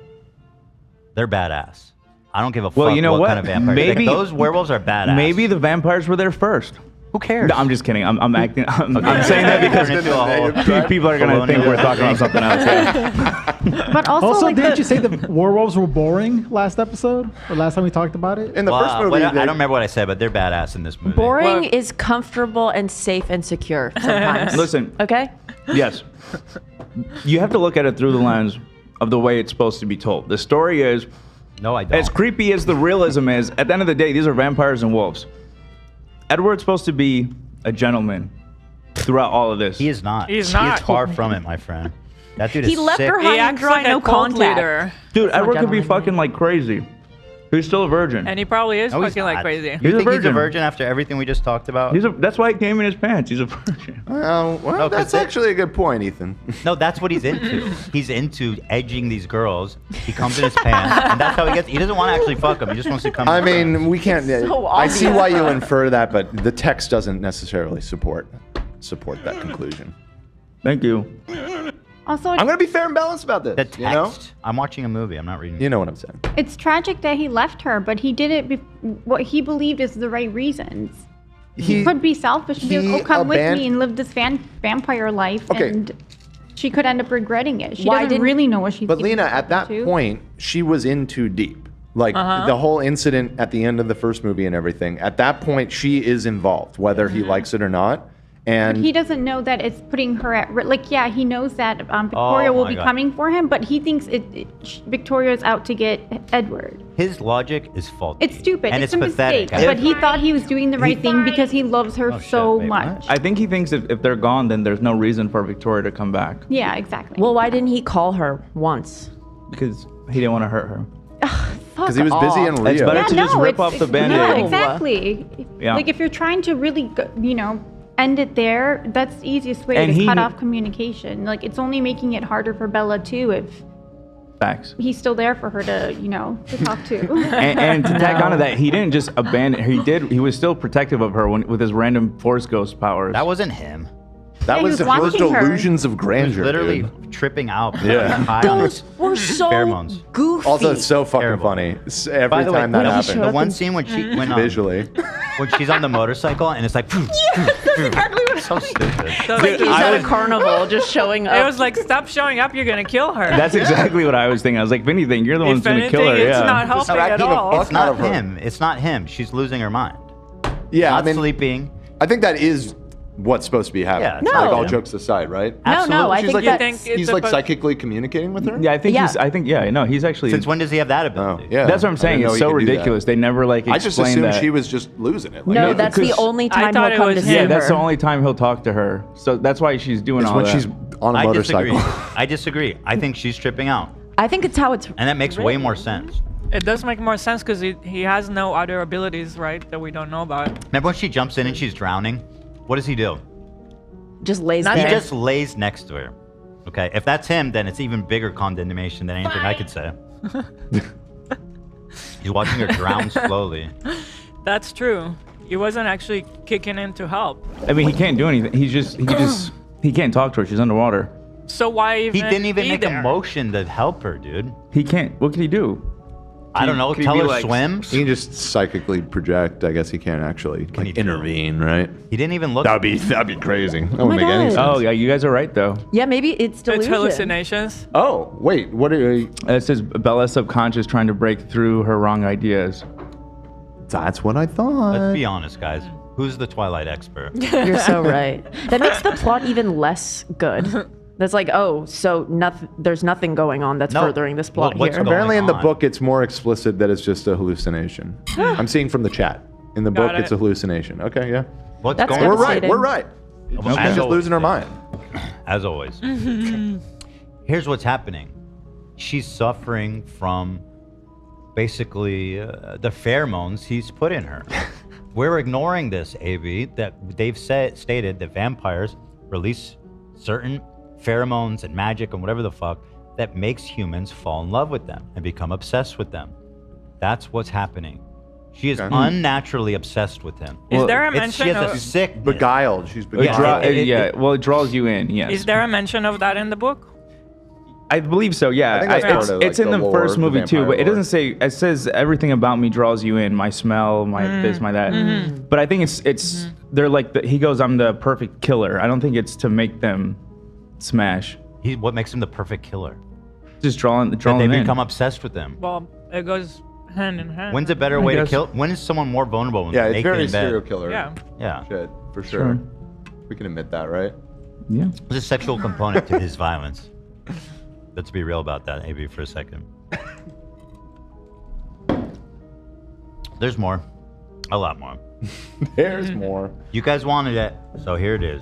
they're badass. I don't give a fuck Well, you know what what? kind of vampires. Maybe those werewolves are badass. Maybe the vampires were there first. Who cares? No, I'm just kidding. I'm acting. I'm saying that because Turn into a whole people are gonna think we're talking about something else. Yeah. But also, Also, like didn't the, you say the werewolves were boring last episode or last time we talked about it? in the Well, first movie, I don't remember what I said, but they're badass in this movie. Boring Well- is comfortable and safe and secure sometimes. Listen. Okay? Yes. You have to look at it through the lens of the way it's supposed to be told. The story is, no, I don't. as creepy as the realism is, at the end of the day, these are vampires and wolves. Edward's supposed to be a gentleman throughout all of this. He is not. He's He not. is far from it, my friend. That dude He is left sick. her He high and acts dry, like no a cult contact. leader. Dude, That's not Edward could be gentlemanly. fucking like crazy. He's still a virgin. And he probably is No, he's fucking like not. crazy. You He's a think he's a virgin. virgin after everything we just talked about? That's why he came in his pants. He's a virgin. Well, No, 'cause that's actually a good point, Ethan. No, that's what he's into. He's into edging these girls. He comes in his pants, and that's how he gets. He doesn't want to actually fuck them. He just wants to come. I in his mean, pants. we can't. So I see obvious. why you infer that, but the text doesn't necessarily support that conclusion. Thank you. Also, I'm gonna be fair and balanced about this. the text. You know? I'm watching a movie. I'm not reading. You know what I'm saying. it's tragic that he left her, but he did it what he believed is the right reasons. He could be selfish and be he like, oh, come with aban- me and live this vampire life. Okay. And she could end up regretting it. She Why doesn't didn't- really know what she's But getting Lena, at herself that into. point, she was in too deep. Like the whole incident at the end of the first movie and everything. At that point, she is involved, whether he likes it or not. And He doesn't know that it's putting her at risk. Like, yeah, he knows that Victoria Oh will my be God. coming for him, but he thinks Victoria's out to get Edward. His logic is faulty. It's stupid. And it's it's a pathetic. mistake. But he thought he was doing the right thing because he loves her Oh, shit, so wait, much. what? I think he thinks if they're gone, then there's no reason for Victoria to come back Yeah, exactly. Well, why didn't he call her once? because he didn't want to hurt her. because he was busy in Rio. It's better to just rip off the Band-Aid. No, No. exactly. Yeah. Like if you're trying to really, end it there, that's the easiest way And to he cut knew- off communication. Like it's only making it harder for Bella too if Facts. he's still there for her to, to talk to. And to tag onto that, he didn't just abandon her. He was still protective of her with his random Force Ghost powers. That wasn't him. That Yeah, was he was those watching her. delusions of He was grandeur. literally dude. tripping out. Yeah. high on Those were so pheromones. goofy. Also, it's so fucking Terrible. funny. Every By the way, time that when he happened. the one scene when she went on Visually. when she's on the motorcycle and it's like so stupid. So Like he's I at was- a carnival just showing up. it was like, stop showing up, you're gonna kill her. That's exactly what I was thinking. I was like, if anything, you're the one if who's gonna anything, kill her. it's Yeah. not helping not at gonna all. fuck It's not out of her. him. It's not him. She's losing her mind. Yeah, Not I mean, sleeping. I think that is what's supposed to be happening. Yeah, it's Like No. all jokes aside, right? no, I She's think like You that's think it's he's like supposed- psychically communicating with her. Yeah, I think Yeah. no, he's actually. Since when does he have that Oh, ability? yeah. That's what I'm I saying. didn't know It's he so could do that. ridiculous. They never like I just explain assumed that. she was just losing it. Like, no, Yeah, that's the because only I time thought he'll it come was to see Yeah, him. that's the her. only time he'll talk to her. So that's why she's doing it's all when that. she's on a I disagree. motorcycle. I disagree. I think she's tripping out, I think it's how it's. and that makes way more sense. It does make more sense because he has no other abilities, right, that we don't know about. Remember when she jumps in and she's drowning? What does he do? Just lays Not He there. Okay. just lays next to her. Okay, if that's him, then it's even bigger condemnation than anything I could say. He's watching her drown slowly. That's true. He wasn't actually kicking in to help. I mean, he can't do anything. He can't talk to her. She's underwater. So why even He didn't even be make there? a motion to help her, dude. He can't. What can he do? I don't know. Could he Tell be her like- swim. He can just psychically project. I guess he can't actually he like, do? intervene, right? He didn't even look. That'd be crazy. That my wouldn't make any God. sense. Oh yeah, you guys are right though. Yeah, maybe it's delusion. It's hallucinations. Oh, wait. What are you? It says Bella's subconscious trying to break through her wrong ideas. That's what I thought. Let's be honest, guys. Who's the Twilight expert? You're so right. That makes the plot even less good. That's like, oh, so there's nothing going on that's No. furthering this plot Well, what's here. going Apparently, in the on? book, it's more explicit that it's just a hallucination. I'm seeing from the chat. In the Got book, it's it. a hallucination. Okay, yeah. What's That's going We're on? right. Devastating. We're right. Well, She's as just always, losing her mind. As always. Here's what's happening. She's suffering from basically the pheromones he's put in her. We're ignoring this, AB, that they've stated that vampires release certain pheromones and magic and whatever the fuck that makes humans fall in love with them and become obsessed with them. That's what's happening. She is Okay. unnaturally obsessed with him. Is there a She mention has a of sick Beguiled. She's It beguiled. well, it draws you in. Yes. is there a mention of that in the book? I believe so. Yeah. I think that's part of, it's like, in the the lore, first the movie too, vampire but it lore. doesn't say. It says everything about me draws you in. My smell, my this, my that. But I think it's they're like he goes, I'm the perfect killer. I don't think it's to make them smash. What makes him the perfect killer? Just drawing That them they in. become obsessed with them. Well, it goes hand in hand. When's a better way to guess. kill? When is someone more vulnerable? When Yeah, they're it's naked very in bed? serial killer. Yeah. Yeah, Shit, for sure. Sure. We can admit that, right? Yeah. there's a sexual component to his violence. Let's be real about that, AB, for a second. There's more. A lot more. There's more. You guys wanted it, so here it is.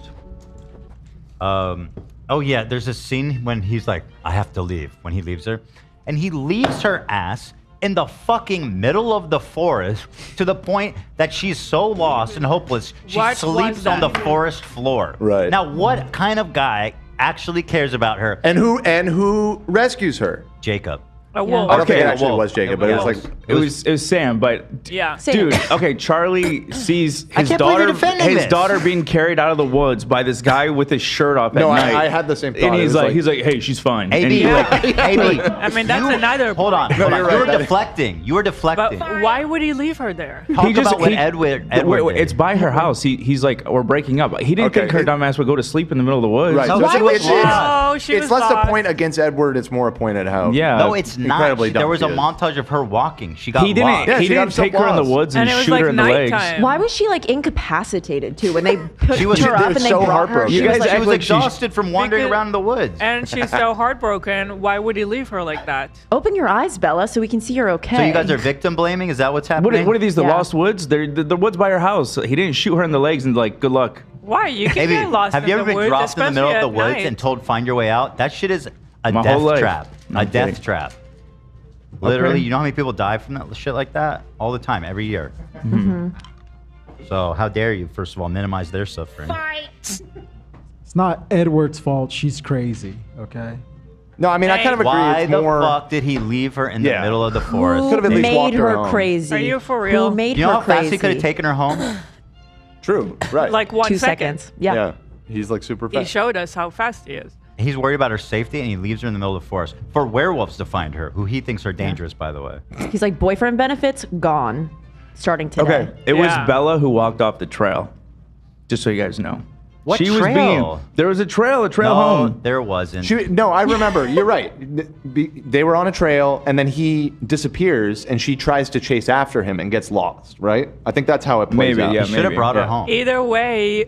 Oh yeah, there's a scene when he's like, I have to leave, when he leaves her. And he leaves her ass in the fucking middle of the forest to the point that she's so lost and hopeless, she What sleeps was on the that? forest floor. Right. Now, what kind of guy actually cares about her? And who rescues her? Jacob. A wolf. I don't think it Okay, actually was Jacob, but it was like It was Sam, but Yeah. dude, okay, Charlie sees I his can't believe you're daughter defending this. being carried out of the woods by this guy with his shirt off at No, night. I had the same thought. And It he's was like, hey, she's fine. And AB, he, like, AB. I mean, that's another. Hold on, hold on. you're You were right. deflecting. You were deflecting. But why would he leave her there? Talk about what Edward wait, did. it's by her house. He's like, we're breaking up. He didn't Okay, think her dumbass would go to sleep in the middle of the woods. Right. No, So why would it's, she? Oh, she it's was less lost. a point against Edward. It's more a point at how. Yeah. No, it's not. incredibly dumb There was she a is. montage of her walking. She got He didn't. lost. Yeah, he she got didn't take her in the lost. woods and, And it was shoot like her in the legs. nighttime. Why was she like incapacitated too when they put She was- her up they and were they so brought her? heartbroken. She You was guys like, She act was like she's- exhausted from wandering Because- around the woods. And she's so heartbroken. Why would he leave her like that? open your eyes, Bella, so we can see you're okay. So you guys are victim blaming? Is that what's What happening? are these? The Yeah. lost woods? They're the woods by her house. He didn't shoot her in the legs and like, good luck. Why? You can Maybe. get lost Have in you ever the been woods, dropped in the middle of the especially woods at night. and told find your way out? That shit is a My whole death life. trap. No, A I'm death kidding. trap. Literally, you know how many people die from that shit like that? All the time, every year. So how dare you, first of all, minimize their suffering? It's not Edward's fault. She's crazy. Okay. No, I mean, I kind of agree. Why It's the more. fuck did he leave her in the Yeah. middle of the forest? Who Could've at least made walked her her home. crazy? Are you for real? Who made You know her how fast crazy? he could have taken her home? True. Right. Like 1 2 second. seconds. Yeah. Yeah. He's like super He fast. showed us how fast he is. He's worried about her safety, and he leaves her in the middle of the forest for werewolves to find her, who he thinks are dangerous, by the way. He's like, boyfriend benefits gone, starting today. Okay, it was Yeah. Bella who walked off the trail. Just so you guys know. What she was trail? there was a trail No, home. there wasn't. No, I remember. You're right. They were on a trail, and then he disappears, and she tries to chase after him and gets lost. Right? I think that's how it plays Maybe, out. yeah, He should have maybe, brought her yeah. home. Either way,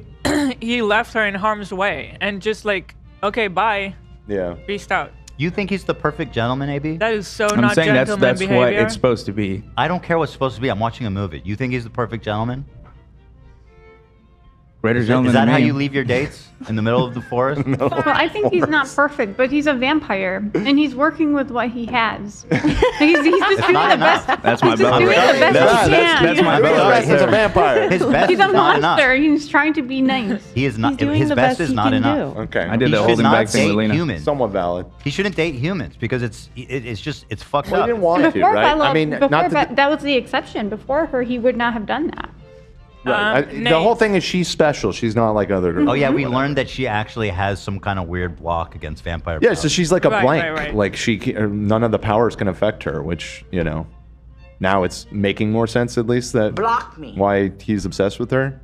he left her in harm's way and just like, okay, bye, Yeah. peace out. You think he's the perfect gentleman, AB? That is so I'm not saying that's gentleman what behavior. it's supposed to be. I don't care what's supposed to be. I'm watching a movie. You think he's the perfect gentleman? Greater Is gentleman that than how me. you leave your dates? In the middle of the forest? Well, I think he's not perfect, but he's a vampire, and he's working with what he has. He's just doing not the enough. best. That's my He's just Bella. doing the best That's- he can. that's my I'm Bella sorry, right He's a there. vampire. His best He's is a not enough. monster. He's trying to be nice. He is not. He's doing His the best best is he not can enough. do. Okay. I did He the should holding not back thing date with Lena. humans. Somewhat valid. He shouldn't date humans because it's fucked Well, up. he didn't want to, Before right? Bella, I mean, before not to, that was the exception. Before her, he would not have done that. right. The Nate. whole thing is she's special. She's not like other girls. Oh yeah, we learned that she actually has some kind of weird block against vampire. Yeah, power. so she's like a Right, blank. right, right. Like none of the powers can affect her, which now it's making more sense at least that Block me. why he's obsessed with her.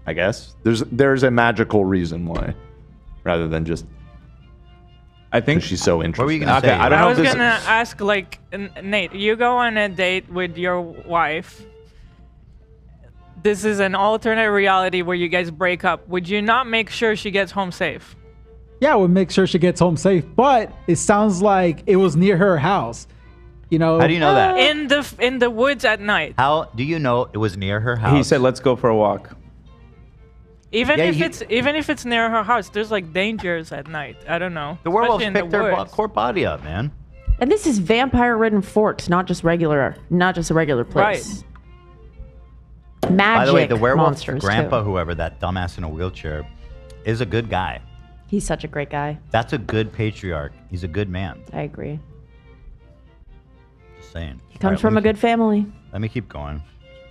I guess there's a magical reason why, rather than just I think she's so interesting. What were you gonna Okay, say? I don't I know was if this. gonna ask, like, Nate, you go on a date with your wife. This is an alternate reality where you guys break up. Would you not make sure she gets home safe? Yeah, we'll make sure she gets home safe. But it sounds like it was near her house. You know. How do you know that? In the woods at night. How do you know it was near her house? He said, "Let's go for a walk." Even Yeah, if it's near her house, there's like dangers at night. I don't know. the werewolves especially in picked the her woods. core body up, man. And this is vampire-ridden forks, not just a regular place. Magic By the way, the werewolf monsters grandpa, too. whoever that dumbass in a wheelchair, is a good guy. He's such a great guy. That's a good patriarch. He's a good man. I agree. Just saying. He comes from a good family. Let me keep going.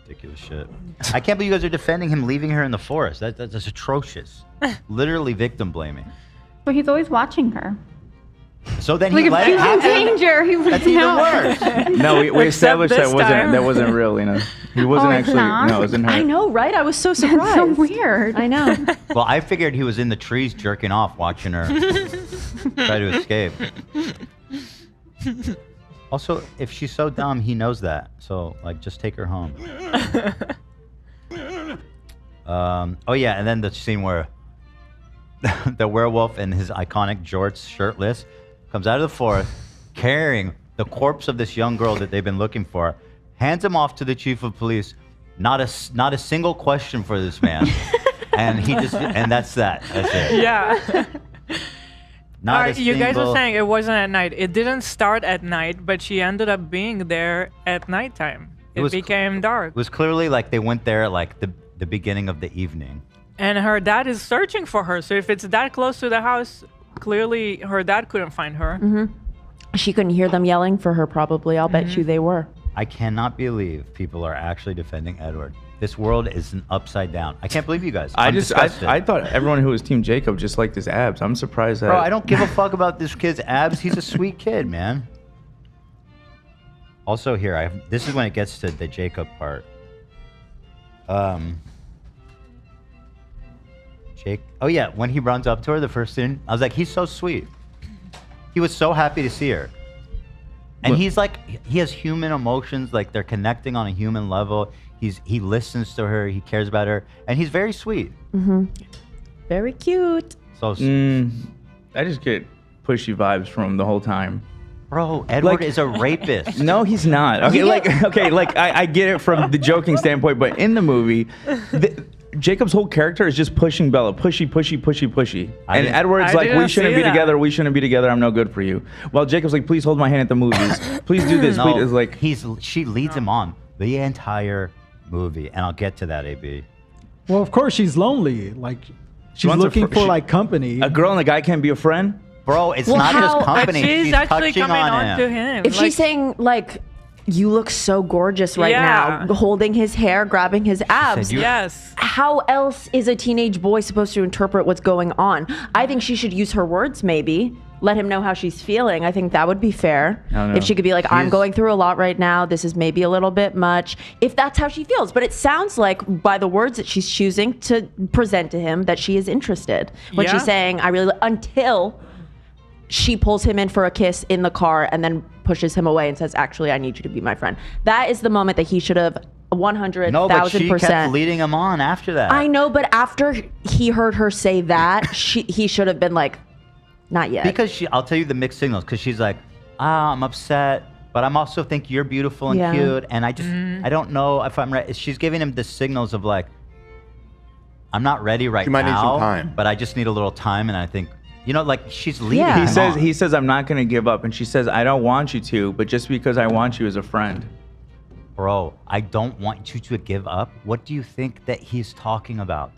Ridiculous shit. I can't believe you guys are defending him leaving her in the forest. That's atrocious. Literally victim blaming. But he's always watching her. So then Like he if let she it was in happen? danger, he would That's even know. worse. No, we Except established this time. that wasn't real, Lena. He wasn't Oh, it's actually. not? No, it wasn't her. I know, right? I was so That's surprised. so weird. I know. Well, I figured he was in the trees jerking off, watching her try to escape. Also, if she's so dumb, he knows that. So, like, just take her home. Oh yeah, and then the scene where the werewolf in his iconic jorts, shirtless, comes out of the forest carrying the corpse of this young girl that they've been looking for, hands him off to the chief of police. Not a single question for this man. And that's that. That's it. Yeah. Not a you guys were single- saying it wasn't at night. It didn't start at night, but she ended up being there at nighttime. It became dark. It was clearly like they went there at like the beginning of the evening. And her dad is searching for her. So if it's that close to the house, clearly her dad couldn't find her. Mm-hmm. She couldn't hear them yelling for her, probably. I'll bet you they were. I cannot believe people are actually defending Edward. This world is an upside down. I can't believe you guys. I'm disgusted. I thought everyone who was Team Jacob just liked his abs. I'm surprised that. Bro, I don't give a fuck about this kid's abs. He's a sweet kid, man. Also here, this is when it gets to the Jacob part. Oh yeah, when he runs up to her the first thing, I was like, he's so sweet. He was so happy to see her. And he's like, he has human emotions, like they're connecting on a human level. He listens to her, he cares about her, and he's very sweet. Mm-hmm. Very cute. So I just get pushy vibes from him the whole time. Bro, Edward is a rapist. No, he's not. Okay, I get it from the joking standpoint, but in the movie, Jacob's whole character is just pushing Bella, pushy. And Edward's like, we shouldn't be together. We shouldn't be together. I'm no good for you. While Jacob's like, please hold my hand at the movies. Please do this. No, please. Like, she leads him on the entire movie, and I'll get to that, AB. Well, of course she's lonely. Like she's looking for like company. A girl and a guy can't be a friend. Bro, it's not just company. She's actually touching coming on on to him. If she's saying like, you look so gorgeous right Yeah. now, holding his hair, grabbing his abs. Yes. How else is a teenage boy supposed to interpret what's going on? I think she should use her words, maybe. Let him know how she's feeling. I think that would be fair. If she could be like, I'm going through a lot right now. This is maybe a little bit much. If that's how she feels. But it sounds like by the words that she's choosing to present to him that she is interested. When she's saying, until she pulls him in for a kiss in the car and then pushes him away and says, actually, I need you to be my friend. That is the moment that he should have 100,000%. No, but she kept leading him on after that. I know, but after he heard her say that, he should have been like, not yet. Because I'll tell you the mixed signals. Because she's like, I'm upset, but I'm also think you're beautiful and cute, and I just I don't know if I'm ready. She's giving him the signals of like, I'm not ready right now. She might need some time, but I just need a little time, and I think. Like she's leading. He him on. says, I'm not gonna give up, and she says, I don't want you to, but just because I want you as a friend. Bro, I don't want you to give up. What do you think that he's talking about?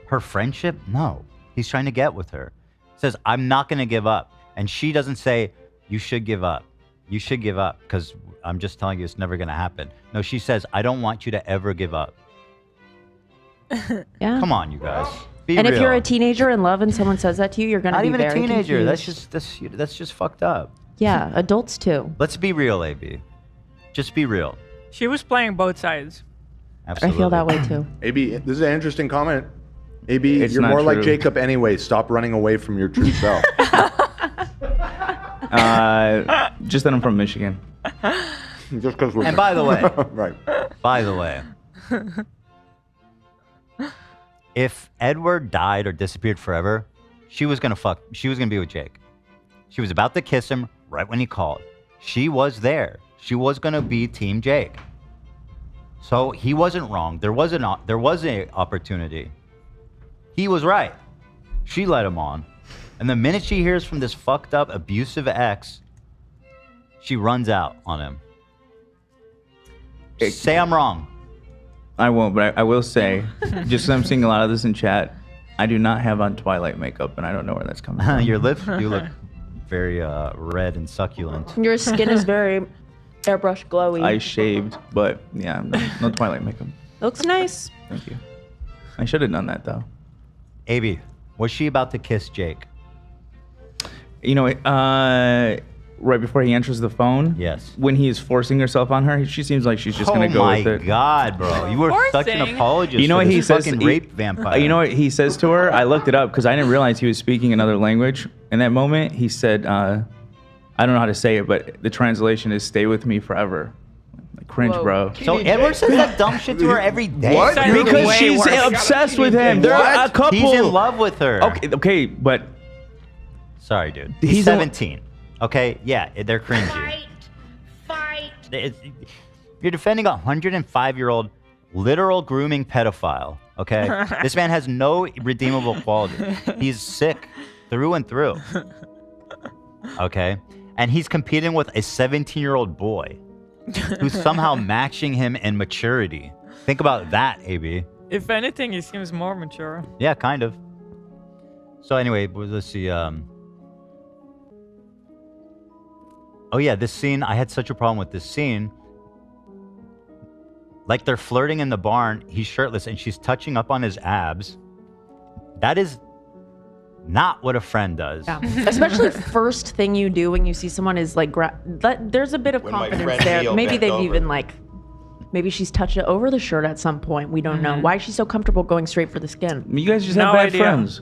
Her friendship? No, he's trying to get with her. Says, I'm not gonna give up, and she doesn't say you should give up. You should give up because I'm just telling you it's never gonna happen. No, she says, I don't want you to ever give up. Yeah. Come on, you guys. Be and real. if you're a teenager in love and someone says that to you, you're gonna not be even a very teenager. confused. That's just fucked up. Yeah, adults too. Let's be real, AB. Just be real. She was playing both sides. Absolutely. I feel that way too. AB, this is an interesting comment. AB, It's you're not more like true. Jacob anyway. Stop running away from your true self. Just that I'm from Michigan. Just because we're. And by the way, right. By the way, if Edward died or disappeared forever, she was gonna be with Jake. She was about to kiss him right when he called. She was there. She was gonna be Team Jake. So he wasn't wrong. There was an opportunity. He was right. She led him on. And the minute she hears from this fucked up, abusive ex, she runs out on him. Say I'm wrong. I won't, but I will say, just 'cause I'm seeing a lot of this in chat, I do not have on Twilight makeup, and I don't know where that's coming from. Your lips do look very red and succulent. Your skin is very airbrush glowy. I shaved, but yeah, no Twilight makeup. Looks nice. Thank you. I should have done that though. AB, was she about to kiss Jake? You know, right before he enters the phone. Yes. When he is forcing herself on her, she seems like she's just gonna go with it. Oh my God, bro! You were such an apologist. You know for what he this says? fucking rape vampire. You know what he says to her? I looked it up because I didn't realize he was speaking another language. In that moment, he said, "I don't know how to say it, but the translation is "Stay with me forever." Like, cringe, bro. So Edward says that dumb shit to her every day. What? Because she's obsessed with him. They're a couple. He's in love with her. Okay, but Sorry, dude. He's 17. Okay, yeah, they're cringy. Fight. You're defending a 105-year-old literal grooming pedophile. Okay, this man has no redeemable quality. He's sick through and through. Okay, and he's competing with a 17-year-old boy who's somehow matching him in maturity. Think about that, AB. If anything, he seems more mature. Yeah, kind of. So anyway, let's see. Oh yeah, this scene, I had such a problem with this scene. Like they're flirting in the barn, he's shirtless and she's touching up on his abs. That is not what a friend does. Yeah. Especially first thing you do when you see someone is like, there's a bit of confidence there. Maybe they've even like, maybe she's touched it over the shirt at some point. We don't know. Why is she so comfortable going straight for the skin? You guys just have bad friends.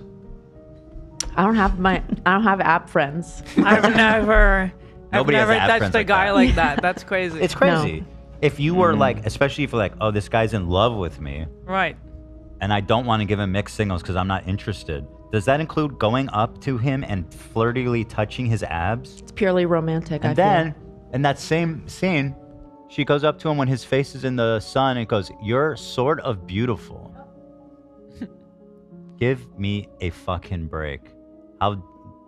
I don't have app friends. I've never Nobody has app touched friends a like guy that. like that. That's crazy. It's crazy. If you were like, especially if you're like, oh, this guy's in love with me. Right. And I don't want to give him mixed signals because I'm not interested. Does that include going up to him and flirtily touching his abs? It's purely romantic. And then, in that same scene, she goes up to him when his face is in the sun and goes, "You're sort of beautiful." Give me a fucking break.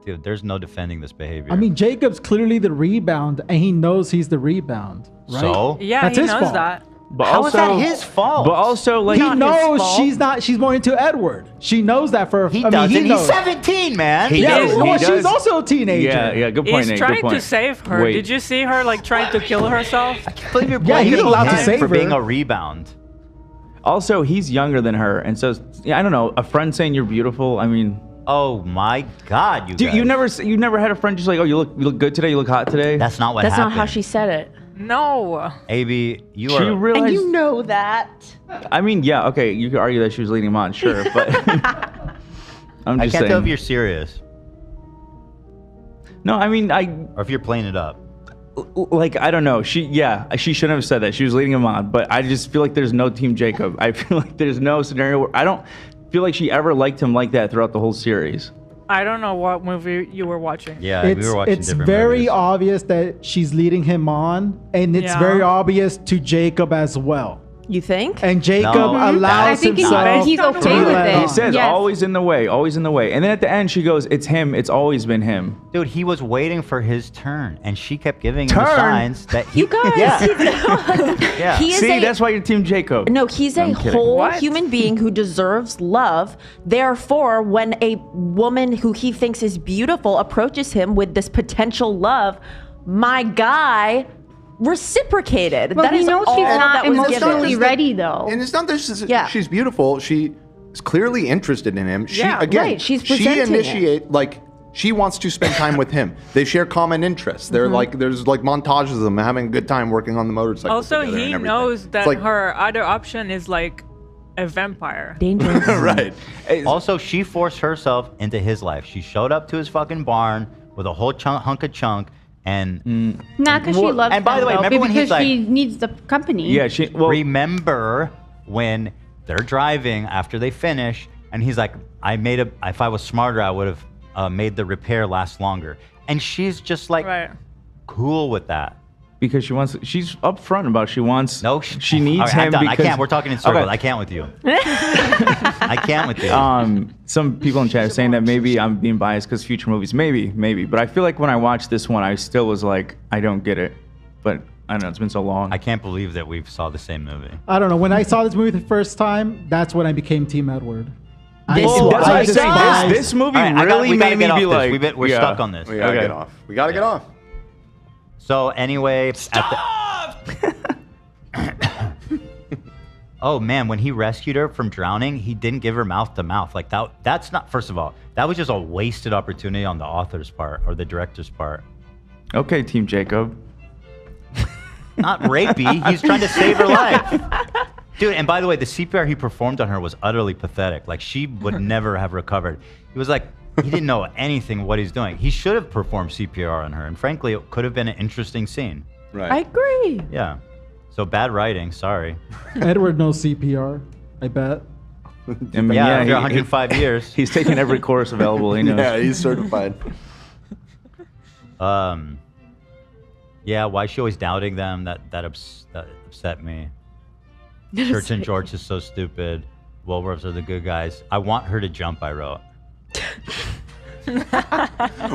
Dude, there's no defending this behavior. I mean, Jacob's clearly the rebound, and he knows he's the rebound, right? So? Yeah, That's he his knows fault. that. But How also, is that his fault? But also, like, He knows fault. she's more into Edward. She knows that for. He I mean, doesn't. he knows. He's 17, man. He Yeah, does. well, He she's does. also a teenager. Yeah, good point, He's Nate. trying Good point. to save her. Wait. Did you see her like trying to kill herself? I can't believe you're Yeah, he's blaming allowed to him save for her. being a rebound. Also, he's younger than her, and so yeah, I don't know. A friend saying you're beautiful. I mean, Oh my God, dude, guys. you never had a friend just like, oh, you look good today. You look hot today. That's not what That's happened. not how she said it. No. AB, you She are. realized. And you know that. I mean, yeah, okay. You could argue that she was leading him on, sure, but I'm I just can't saying. tell if you're serious No, I mean, or if you're playing it up. like I don't know. She shouldn't have said that. She was leading him on, but I just feel like there's no Team Jacob. I feel like there's no scenario where I don't feel like she ever liked him like that throughout the whole series. I don't know what movie you were watching. Yeah, It's, we were watching it's different very movies. obvious that she's leading him on, and it's Yeah. very obvious to Jacob as well. You think? And Jacob No, allows I think himself he's to okay be with led it. on. He says Yes. always in the way, always in the way, and then at the end she goes, "It's him. It's always been him." Dude, he was waiting for his turn, and she kept giving him Turn? the signs that he. You guys. Yeah. He is See, a, that's why you're Team Jacob. No, he's a I'm kidding. whole What? human being who deserves love. Therefore, when a woman who he thinks is beautiful approaches him with this potential love, my guy reciprocated. Well, that he is knows all she's that not was emotionally given. ready, though. And it's not that Yeah. she's beautiful. She is clearly interested in him. She Yeah, again, right, she's she presenting initiate like she wants to spend time with him. They share common interests. They're like there's like montages of them having a good time working on the motorcycle. Also, together he and everything. knows that It's like- her other option is like a vampire. Dangerous. right. Also, she forced herself into his life. She showed up to his fucking barn with a whole hunk of chunk, and Not because she Well, loves and by him, the way, though, remember but when he's because she like- needs the company. Yeah, she. Well, remember when they're driving after they finish, and he's like, if I was smarter, I would have made the repair last longer. And she's just like Right. cool with that. because she's upfront about she wants. No, she needs all right, him. I'm done. Because, I can't. We're talking in circles. Okay. I can't with you. I can't with you. Some people in chat are saying that maybe I'm being biased because future movies. Maybe. But I feel like when I watched this one, I still was like, I don't get it. But I don't know. It's been so long. I can't believe that we saw the same movie. I don't know. When I saw this movie the first time, that's when I became Team Edward. That's what I'm saying. This movie All right, really we gotta made me get off be this. like, We're stuck on this. We gotta get off. We gotta get off. So anyway, oh man, when he rescued her from drowning, he didn't give her mouth to mouth. Like that's not, first of all, that was just a wasted opportunity on the author's part or the director's part. Okay, Team Jacob. Not rapey. He's trying to save her life. Dude, and by the way, the CPR he performed on her was utterly pathetic. Like, she would never have recovered. He was like, he didn't know anything what he's doing. He should have performed CPR on her. And frankly, it could have been an interesting scene. Right. I agree. Yeah. So bad writing. Sorry. Edward knows CPR, I bet. I mean, Yeah, after 105 years. He's taken every course available. He knows. Yeah, he's certified. Yeah, why is she always doubting them? That upset me. Church and George is so stupid. Werewolves are the good guys. I want her to jump, I wrote.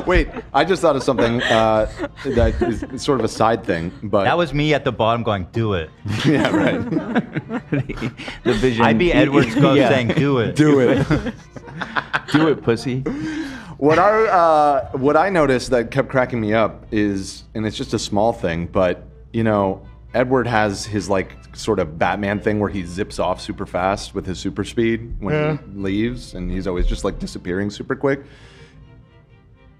Wait, I just thought of something that is sort of a side thing, but that was me at the bottom going, "Do it." Yeah, right. The vision. I'd be Edward's ghost saying, "Do it, do it, do it, pussy." What I noticed that kept cracking me up is, and it's just a small thing, but you know, Edward has his like sort of Batman thing where he zips off super fast with his super speed when he leaves, and he's always just like disappearing super quick.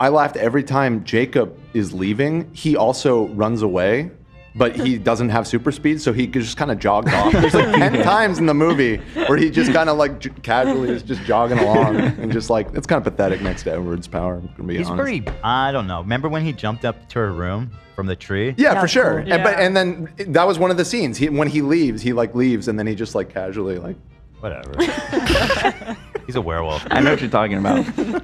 I laughed every time Jacob is leaving. He also runs away, but he doesn't have super speed, so he just kind of jogs off. There's like 10 times in the movie where he just kind of like casually is just jogging along, and just like, it's kind of pathetic next to Edward's power, I'm gonna be He's honest. pretty, I don't know. Remember when he jumped up to her room from the tree? Yeah, for sure. Yeah. And then that was one of the scenes. When he leaves, he like leaves, and then he just like casually like, whatever. He's a werewolf. I know what you're talking about.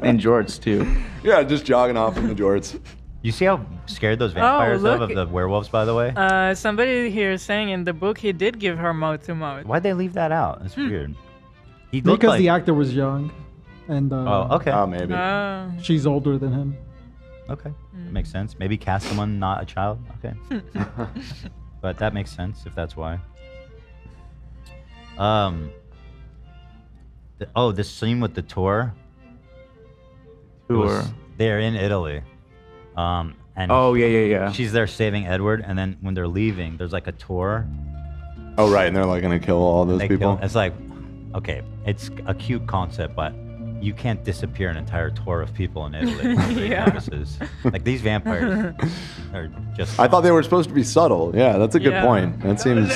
And jorts too. Yeah, just jogging off in the jorts. You see how scared those vampires look. of the werewolves, by the way? Somebody here is saying in the book he did give her mouth to mouth. Why'd they leave that out? That's weird. He looked Because like, the actor was young, and oh, okay. Oh, maybe. she's older than him. Okay, makes sense. Maybe cast someone not a child. Okay, but that makes sense if that's why. This scene with the tour. They're in Italy. And yeah. she's there saving Edward, and then when they're leaving, there's like a tour. Oh, right, and they're like gonna kill all those people. It's like, okay, it's a cute concept, but you can't disappear an entire tour of people in Italy. Purposes. Like these vampires are just. I thought they were supposed to be subtle. Yeah, that's a good point. That seems.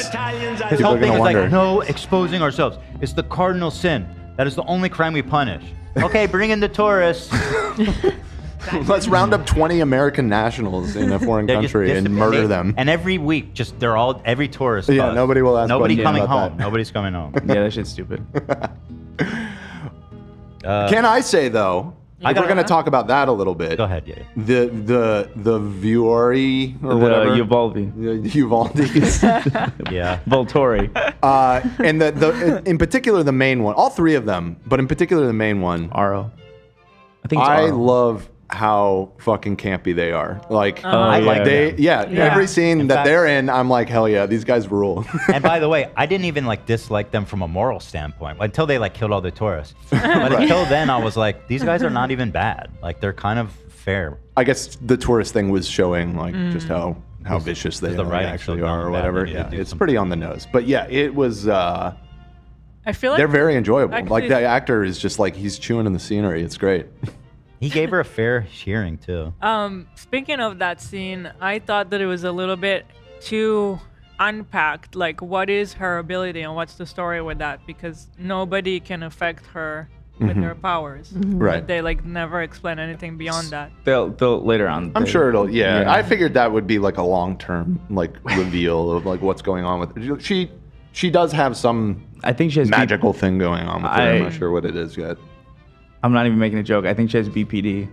His whole thing is like, no exposing ourselves. It's the cardinal sin. That is the only crime we punish. Okay, bring in the tourists. Let's round up 20 American nationals in a foreign country and murder them. And every week, every tourist. Yeah, nobody will ask. Nobody coming about home. that. Nobody's coming home. Yeah, that shit's stupid. Can I say though? We're going to talk about that a little bit. Go ahead, yeah. The Vuori or whatever. Uvalde. Uvaldes. Yeah. Volturi. And in particular the main one. All three of them, but in particular the main one. Aro. I think it's I Aro. love how fucking campy they are. Like, I like them. Every scene In that fact- they're in, I'm like, hell yeah, these guys rule. And by the way, I didn't even like dislike them from a moral standpoint until they like killed all the tourists. But until then, I was like, these guys are not even bad. Like they're kind of fair. I guess the tourist thing was showing like just how vicious they the writing actually showed are them or bad, whatever. yeah, do It's some- pretty on the nose. But yeah, it was. I feel like They're very enjoyable. actually- Like the actor is just like he's chewing in the scenery. It's great. He gave her a fair hearing too. Speaking of that scene, I thought that it was a little bit too unpacked. Like, what is her ability and what's the story with that? Because nobody can affect her with their powers. Right. But they like never explain anything beyond that. They'll later on. I'm sure it'll. Yeah, I figured that would be like a long-term like reveal of like what's going on with her. She does have some. I think she has magical thing going on with her. I'm not sure what it is yet. I'm not even making a joke. I think she has BPD.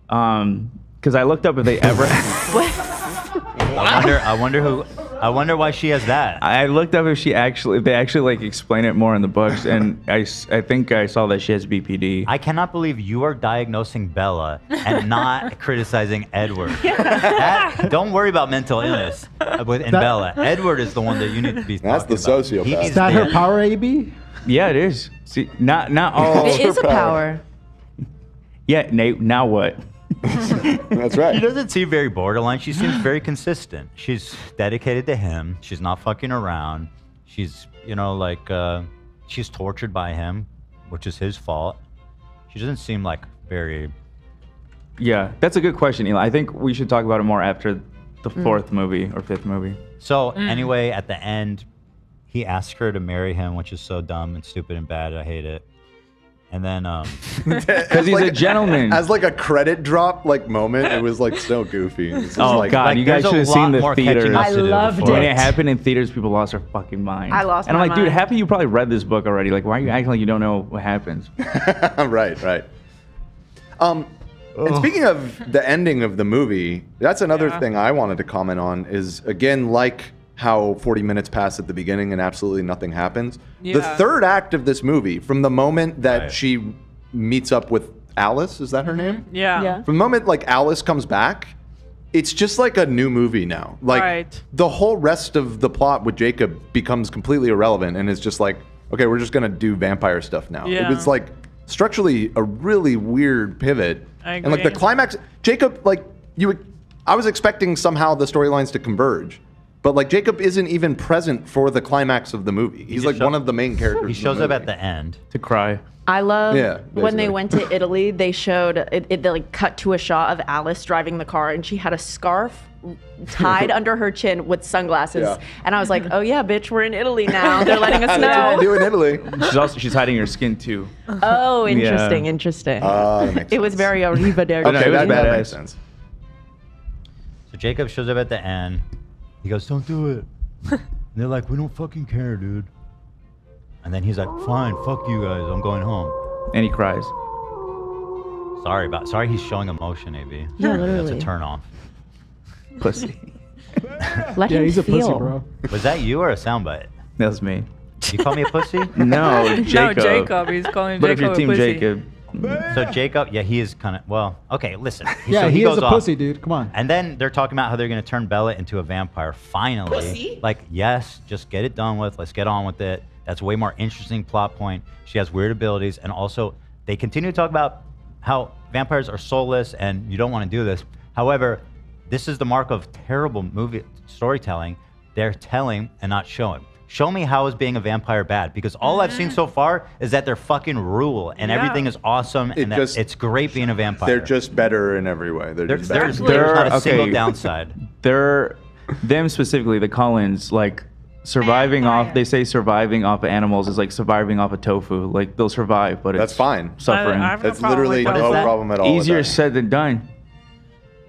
Because I looked up if they ever. I wonder why she has that. I looked up if they actually like explain it more in the books, and I think I saw that she has BPD. I cannot believe you are diagnosing Bella and not criticizing Edward. Don't worry about mental illness in Bella. Edward is the one that you need to be. That's the talking about. sociopath. Is that her power, AB? Yeah, it is. See, not all. It is a power. Yeah, Nate. Now what? That's right. She doesn't seem very borderline. She seems very consistent. She's dedicated to him. She's not fucking around. She's, she's tortured by him, which is his fault. She doesn't seem like very. Yeah, that's a good question, Eli. I think we should talk about it more after the fourth movie or fifth movie. So anyway, at the end, he asked her to marry him, which is so dumb and stupid and bad. I hate it. And then, because he's a gentleman. As like a credit drop like moment, it was like so goofy. Oh God, you guys should have seen the theaters. I loved When it. it happened in theaters, people lost their fucking mind. I lost and my I'm like, dude, mind. half of you probably read this book already. Like, why are you acting like you don't know what happens? Right. And speaking of the ending of the movie, that's another thing I wanted to comment on is, again, like how 40 minutes pass at the beginning and absolutely nothing happens. The third act of this movie, from the moment that she meets up with Alice, is that her name? Yeah. From the moment like Alice comes back, it's just like a new movie now. Like the whole rest of the plot with Jacob becomes completely irrelevant, and it's just like, okay, we're just gonna do vampire stuff now. Yeah. It was like structurally a really weird pivot. I And like the agree. climax, Jacob, like I was expecting somehow the storylines to converge, but like Jacob isn't even present for the climax of the movie. He's like one of the main characters. He shows up at the end to cry. I love when they basically. went to Italy, they showed they like cut to a shot of Alice driving the car and she had a scarf tied under her chin with sunglasses. Yeah. And I was like, oh yeah, bitch, we're in Italy now. They're letting us That's what they know. do in Italy. She's hiding her skin too. Oh, interesting, interesting. That makes It was very arrivederci. Okay, that badass. makes sense. So Jacob shows up at the end. He goes, "Don't do it." And they're like, "We don't fucking care, dude." And then he's like, "Fine, fuck you guys. I'm going home." And he cries. Sorry, he's showing emotion, AB. Yeah, That's literally. a turn off. Pussy. Let Yeah, him he's a feel. pussy, bro. Was that you or a soundbite? That was me. You call me a pussy? No, Jacob. No, Jacob. He's calling But if Jacob you're Team a pussy. Jacob, So Jacob, yeah, he is kind of, well, okay, listen. Yeah, So he goes is a off. pussy, dude. Come on. And then they're talking about how they're going to turn Bella into a vampire finally. Pussy? Like, yes, just get it done with. Let's get on with it. That's a way more interesting plot point. She has weird abilities. And also, they continue to talk about how vampires are soulless and you don't want to do this. However, this is the mark of terrible movie storytelling. They're telling and not showing. Show me how is being a vampire bad, because all I've seen so far is that they're fucking rule and everything is awesome and that it's great being a vampire. They're just better in every way. There's not a single downside. Them specifically, the Cullens, like surviving off. They say surviving off of animals is like surviving off of tofu. Like they'll survive, but That's fine. Suffering. I have no That's problem literally with no that. problem at all. with Easier that. said than done.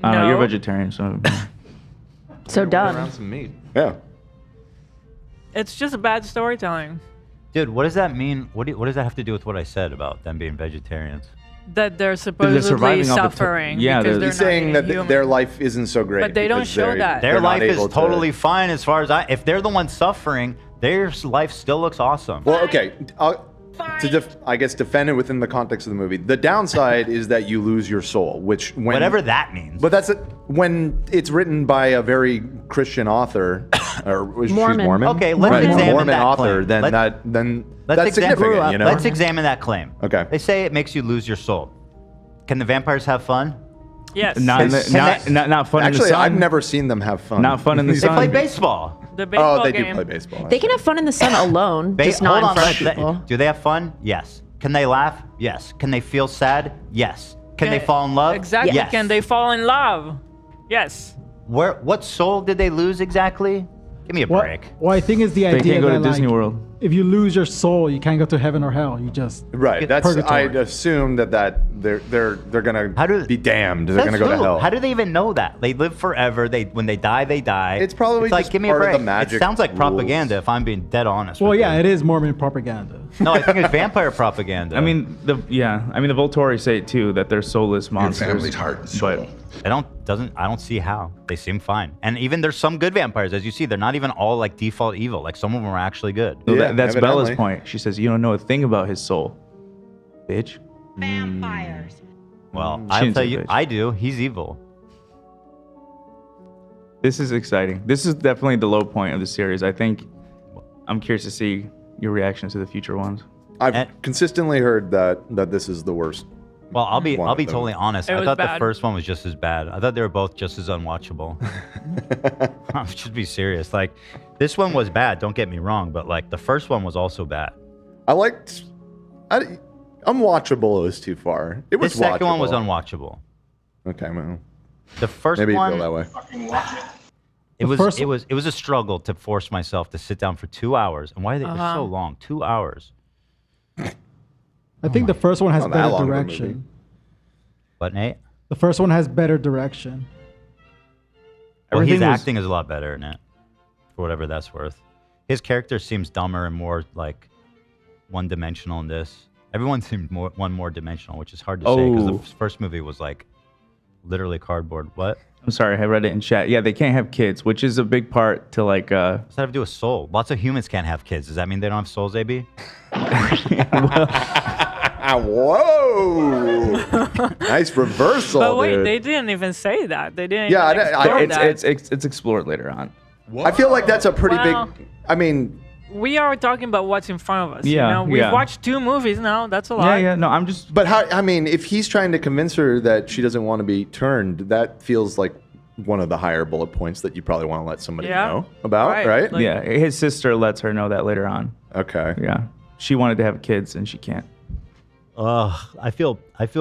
I don't know, you're No. vegetarian, so So done. Around some meat. Yeah. It's just bad storytelling. Dude, what does that mean? What does that have to do with what I said about them being vegetarians? That they're supposedly surviving off of suffering. yeah, because they're He's they're not saying that eating human. their life isn't so great. But they don't because show they're- that. Their they're not life is able to- totally fine as far as if they're the ones suffering, their life still looks awesome. Well, okay. I guess defend it within the context of the movie. The downside is that you lose your soul, which when Whatever that means. But that's it. When it's written by a very Christian author, or she's Mormon. Mormon. Okay, let's right, examine Mormon that author. claim. Then Let's that's examine- significant. You know. Let's examine that claim. Okay. They say it makes you lose your soul. Can the vampires have fun? Yes. not in the, Can not fun in the Actually, sun. I've never seen them have fun. Not fun in the They sun. play baseball. The baseball Oh, they game. do play baseball. They can have fun in the sun alone, just not in front of people. Do they have fun? Yes. Can they laugh? Yes. Can they feel sad? Yes. Can they fall in love? Exactly. Yes. Can they fall in love? Yes. What soul did they lose exactly? Give me a What, break. well, I think it's the They idea can't go that to Disney like, World. if you lose your soul, you can't go to heaven or hell. You just Right. get That's. purgatory. I'd assume that they're gonna be damned. They're gonna go to Says who? hell. How do they even know that? They live forever. When they die, they die. It's probably like just give me part a of break. the magic It sounds like rules. propaganda. If I'm being dead honest. Well, with yeah, you. it is Mormon propaganda. No, I think it's vampire propaganda. I mean, the Volturi say it too, that they're soulless monsters. family's heart and soul. But I don't see how. They seem fine. And even there's some good vampires, as you see. They're not even all like default evil. Like some of them are actually good. no, Yeah, that's evidently. Bella's point. She says, "You don't know a thing about his soul, bitch." Vampires. Well, She I'll didn't tell say you, bitch. I do. He's evil. This is exciting. This is definitely the low point of the series. I think I'm curious to see your reactions to the future ones. I've consistently heard that this is the worst. Well, I'll be One of them. totally honest. It I was thought the bad. first one was just as bad. I thought they were both just as unwatchable. I should be serious. Like this one was bad. Don't get me wrong, but like the first one was also bad. I liked. Unwatchable is too far. It was The second one was watchable. unwatchable. Okay, well, The first maybe you one, feel that way. it was first- it was a struggle to force myself to sit down for 2 hours. And why are they they're so long? 2 hours. I think the first one has Not that better long of a direction. movie. But Nate, The first one has better direction. well, his Everything was- acting is a lot better in it, for whatever that's worth. His character seems dumber and more like one-dimensional in this. Everyone seemed more dimensional, which is hard to say because Oh. the first movie was like literally cardboard. What? I'm sorry, I read it in chat. Yeah, they can't have kids, which is a big part to like. What's that have to do with soul? Lots of humans can't have kids. Does that mean they don't have souls, AB? Whoa! Nice reversal, But wait, dude. they didn't even say that. They didn't. Yeah, even explore that. It's explored later on. I feel like that's a pretty Well- big. I mean, We are talking about what's in front of us. Yeah, you know? We've yeah. watched 2 movies now. That's a lot. Yeah. No, I'm just. but how? I mean, if he's trying to convince her that she doesn't want to be turned, that feels like one of the higher bullet points that you probably want to let somebody Yeah. know about, right? Like- Yeah, his sister lets her know that later on. Okay. Yeah, she wanted to have kids and she can't. I feel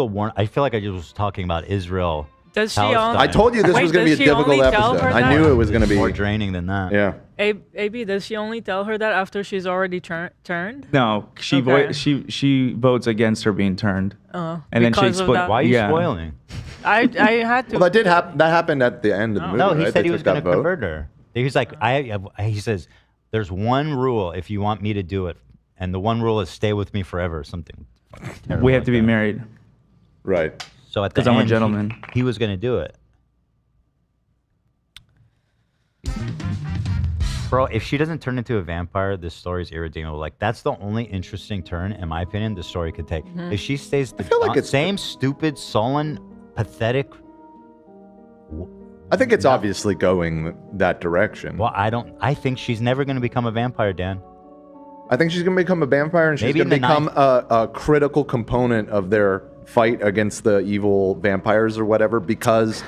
worn. I feel like I just was talking about Israel. Does she Palestine. only? I told you this Wait, was going to does be a she difficult only tell episode. her I that? knew it was going to be. More draining than that. Yeah. AB, does she only tell her that after she's already turned? No, she Okay. she votes against her being turned, and then she because of explains. that? Why are you Yeah. spoiling? I had to. Well, that did happen. That happened at the end of the movie. No, he right? said They he was took going that to vote. convert her. He's like, he says, there's one rule if you want me to do it, and the one rule is stay with me forever. Something. terrible We have like to be that. married. Right. So at the 'Cause I'm a end, gentleman. he was going to do it. Bro, if she doesn't turn into a vampire, this story's irredeemable. Like, that's the only interesting turn, in my opinion, the story could take. If she stays the feel like it's- same stupid, sullen, pathetic. I think it's obviously going that direction. Well, I think she's never going to become a vampire, Dan. I think she's going to become a vampire, and she's Maybe going to in the become a critical component of their fight against the evil vampires or whatever, because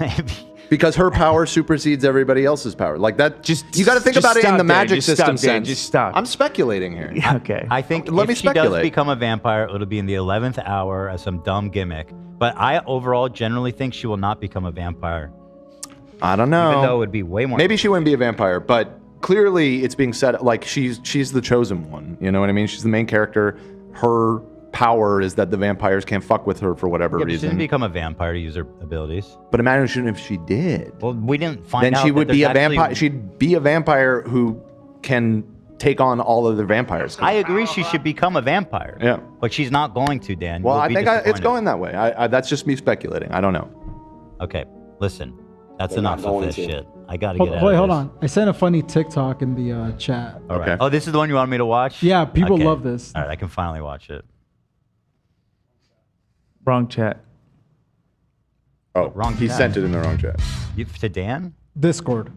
her power supersedes everybody else's power. Like that. You got to think just about it in stop the there. magic Just system stop there. sense. Just stop. I'm speculating here. Yeah, okay. I think Let me if she does speculate. become a vampire, it'll be in the 11th hour as some dumb gimmick. But I overall generally think she will not become a vampire. I don't know. Even though it would be way more. Maybe she wouldn't be a vampire, but clearly it's being said like she's the chosen one. You know what I mean? She's the main character. Her power is that the vampires can't fuck with her for whatever Yeah, but she reason. didn't become a vampire to use her abilities. But imagine if she did. Well, we didn't find Then out. she that would be there's a vampire. actually- She'd be a vampire who can take on all of the vampires. I agree she should become a vampire. Yeah. But she's not going to, Dan. Well, You'll I be think it's disappointed. going that way. That's just me speculating. I don't know. Okay, listen. That's They're not enough of going this to. shit. I gotta Hold, get out wait, of hold this. on. I sent a funny TikTok in the chat. All right. Oh, this is the one you want me to watch? Yeah, people Okay. love this. All right, I can finally watch it. Wrong chat. Oh, Wrong he chat. sent it in the wrong chat. To Dan? Discord.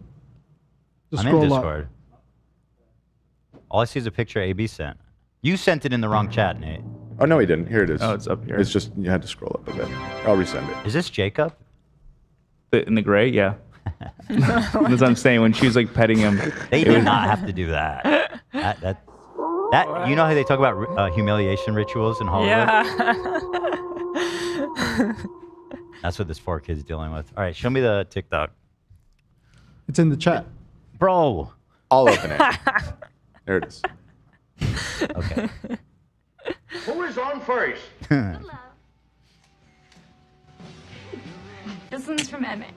Just I'm in scroll up. Discord. All I see is a picture AB sent. You sent it in the wrong chat, Nate. Oh, no, he didn't. Here it is. Oh, it's up here. It's just, you had to scroll up a bit. I'll resend it. Is this Jacob? In the gray, yeah. That's what I'm saying. When she was like petting him, They it did was- not have to do that. That you know how they talk about humiliation rituals in Hollywood? Yeah. That's what this 4Kid's dealing with. All right, show me the TikTok. It's in the chat. Bro. I'll open it. There it is. Okay. Who is on first? This one's from Emmett.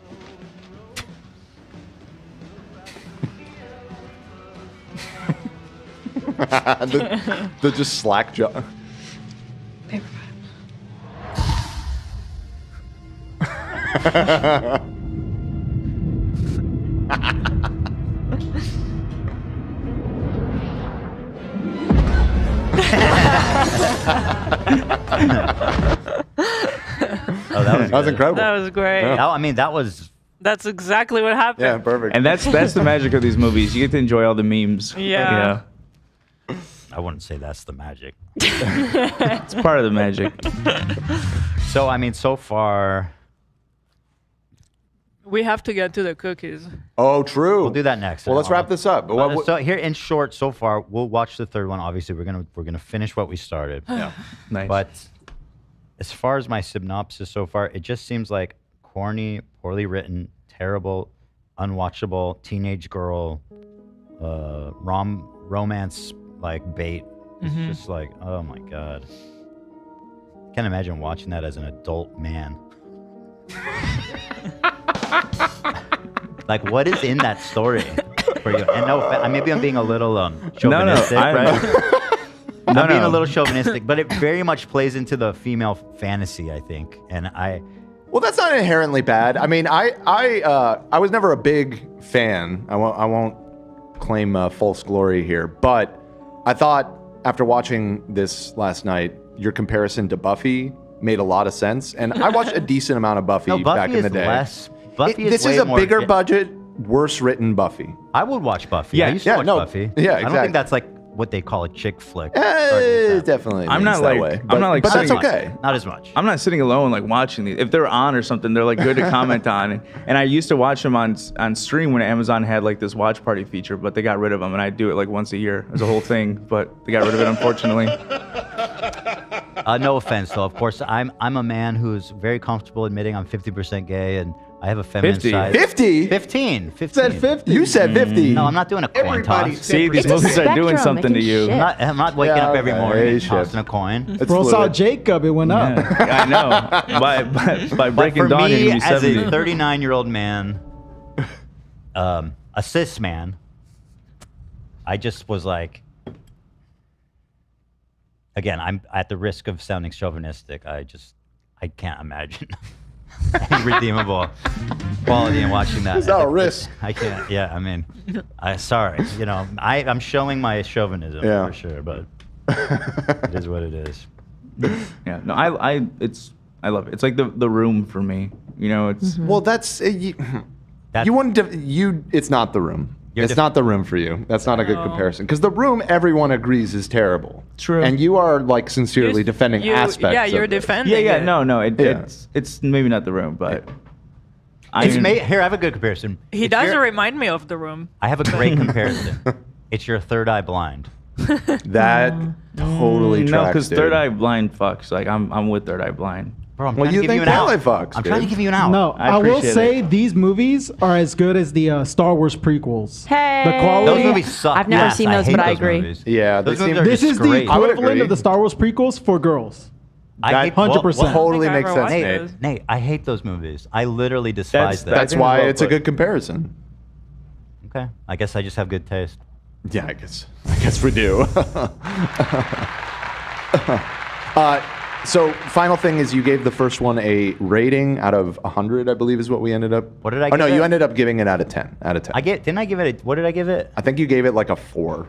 the just slack jaw. Oh, that was That was good. incredible. That was great. I mean, that was. That's exactly what happened. Yeah, perfect. And that's the magic of these movies. You get to enjoy all the memes. Yeah. I wouldn't say that's the magic. It's part of the magic. So, I mean, so far. We have to get to the cookies. Oh, true. We'll do that next. Well, let's wrap this up. So here, in short, so far, we'll watch the third one. Obviously, we're gonna finish what we started. Yeah. Nice. But as far as my synopsis so far, it just seems like corny, poorly written, terrible, unwatchable teenage girl romance like bait. It's just like, oh my god. Can't imagine watching that as an adult man. Like, what is in that story for you? And no, maybe I'm being a little chauvinistic, right? I'm being a little chauvinistic, but it very much plays into the female fantasy, I think. And Well, that's not inherently bad. I mean, I was never a big fan. I won't claim false glory here, but I thought after watching this last night, your comparison to Buffy made a lot of sense, and I watched a decent amount of Buffy, back in the day. This is a bigger budget, worse written Buffy. I would watch Buffy. I used to watch Buffy. Yeah, exactly. I don't think that's like what they call a chick flick. Definitely. I'm not like way, I'm not like but that's sitting, okay. Not as much. I'm not sitting alone like watching these. If they're on or something, they're like good to comment on. And I used to watch them on stream when Amazon had like this watch party feature, but they got rid of them, and I do it like once a year as a whole thing. But they got rid of it, unfortunately. No offense, though. Of course, I'm a man who's very comfortable admitting I'm 50% gay, and I have a feminine 50. side. 50? 15. Said 50. You said 50. No, I'm not doing a coin toss. See, these It's a movies are doing spectrum. something It to can you. shift. I'm not waking up every okay. morning and Shift. tossing a coin. It's Bro saw fluid. Jacob, it went up. Yeah, I know. By But breaking for dawn, me, you're gonna be as 70. a 39-year-old man, a cis man, I just was like, again, I'm at the risk of sounding chauvinistic. I can't imagine any redeemable quality in watching that. It's not a risk. I can't. Yeah, I mean, sorry. You know, I'm showing my chauvinism for sure, but it is what it is. Yeah, no, I love it. It's like the Room for me. You know, it's Well, that's you wouldn't. It's not The Room. It's not The Room for you. That's not a good comparison because The Room, everyone agrees, is terrible. True. And you are like sincerely defending aspects. Yeah, you're of it. defending. yeah. it. No, it's maybe not The Room, but Here, I have a good comparison. He It's does your- remind me of The Room. I have a great comparison. It's your third eye blind. That totally tracks. no, because dude. Third Eye Blind fucks. Like I'm with Third Eye Blind. Bro, I'm Well, trying you to give you think an out. Twilight fucks, I'm trying to dude. give you an out. No, I I will appreciate say it. these movies are as good as the Star Wars prequels. Hey, The quality. Those movies suck. I've never Yes, seen those, hate but I those agree. movies. Yeah, Those they movies seem- are This just is the great. I would equivalent agree. of the Star Wars prequels for girls. I hate 100%. Totally I think makes I sense, ever Nate. watched Nate, I hate those movies. I literally despise them. That's think why well it's a put. good comparison. Okay, I guess I just have good taste. Yeah, I guess we do. So, final thing is you gave the first one a rating out of 100, I believe is what we ended up. What did I Oh, no, give it? you ended up giving it out of 10. Out of 10. Didn't I give it what did I give it? I think you gave it like a 4 or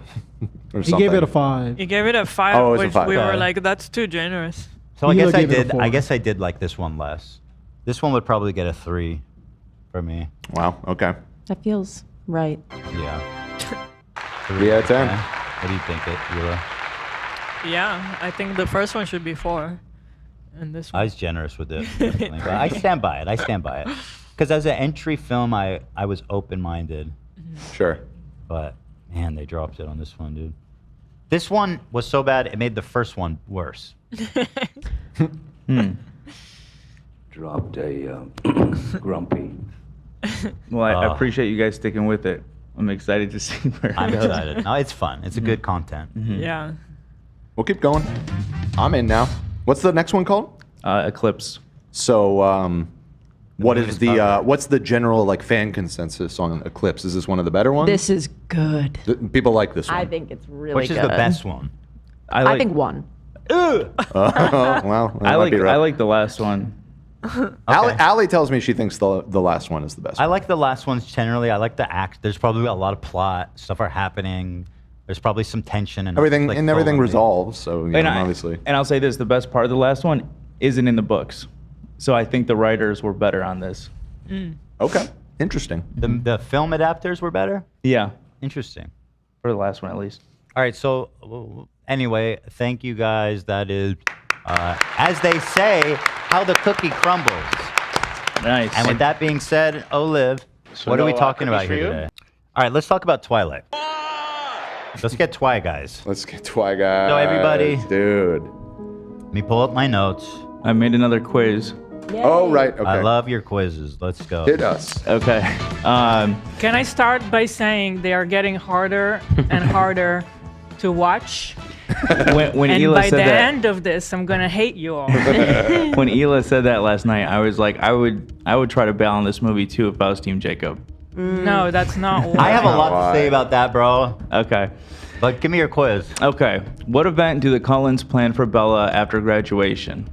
He something. gave it a 5. You gave it a 5, Oh, it was a which 5. we Okay. were like, that's too generous. So I Neil guess I gave it a did. 4. I guess I did like this one less. This one would probably get a 3 for me. Wow, okay. That feels right. Yeah. 3 out of 10. Okay. What do you think, Hila? Yeah, I think the first one should be 4. And this I one. was generous with it, definitely, but I stand by it. I stand by it. Because as an entry film, I was open-minded. Sure. But man, they dropped it on this one, dude. This one was so bad it made the first one worse. Dropped a grumpy. Well, I appreciate you guys sticking with it. I'm excited to see where it I'm goes. excited. No, it's fun. It's a good content. Yeah. We'll keep going. I'm in now. What's the next one called? Eclipse. So, what movie is is the popular. what's the general like fan consensus on Eclipse? Is this one of the better ones? This is good. People like this one. I think it's really Which good. is the best one? I think 1. Oh, well, that might be rough. I like the last one. Allie tells me she thinks the last one is the best. I like the last ones generally. I like the act. There's probably a lot of plot. Stuff are happening. There's probably some tension and everything like, everything full- resolves. So you know, obviously, And I'll say this: the best part of the last one isn't in the books, so I think the writers were better on this. okay, interesting. The film adapters were better. Yeah, Interesting. for the last one at least. All right. So anyway, thank you guys. That is, as they say, how the cookie crumbles. Nice. And with that being said, Olive, what are we talking about here today? All right, let's talk about Twilight. Let's get Twi, guys. Let's get Twi, guys. So everybody, dude. let me pull up my notes. I made another quiz. Oh right, okay. I love your quizzes. Let's go. Hit us. Okay. Can I start by saying they are getting harder and harder to watch? When And Hila by said the that, end of this, I'm gonna hate you all. when Hila said that last night, I was like, I would try to bail on this movie too if I was Team Jacob. No, that's not why. I have a lot to say about that, bro. Okay. But give me your quiz. Okay. What event do the Cullens plan for Bella after graduation?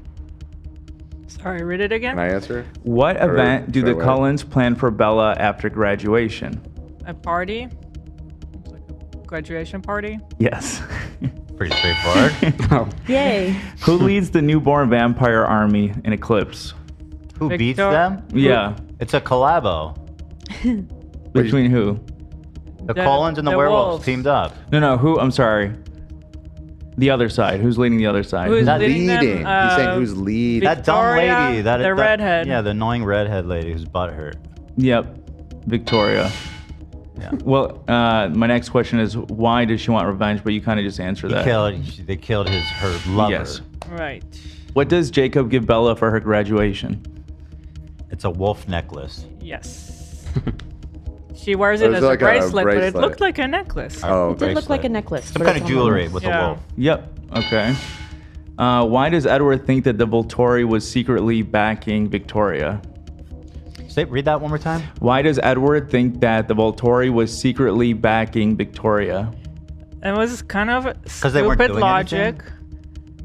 Sorry, read it again. Can I answer? What Or event do should I the wait? Cullens plan for Bella after graduation? A party. It's like a graduation party. Yes. Pretty straightforward. Yay. Who leads the newborn vampire army in Eclipse? Who beats Victor- them? Yeah. It's a collabo. Between who? The Cullens and the werewolves teamed up. No, who? I'm sorry. The other side. Who's leading the other side? Who's That leading them? Leading. He's saying who's leading. That dumb Victoria, lady. That the that- redhead. Yeah, the annoying redhead lady whose butt hurt. Yep. Victoria. Yeah. Well, my next question is why does she want revenge? But you kind of just answered that. They killed her lover. Yes. Right. What does Jacob give Bella for her graduation? It's a wolf necklace. Yes. She wears it was as like a a bracelet, but it bracelet. looked like a necklace. Oh, It did look bracelet. like a necklace. Some but kind it's of on the jewelry nose. with Yeah. a wolf. Yep. Okay. Why does Edward think that the Volturi was secretly backing Victoria? Read that one more time. Why does Edward think that the Volturi was secretly backing Victoria? It was kind of they weren't stupid doing logic,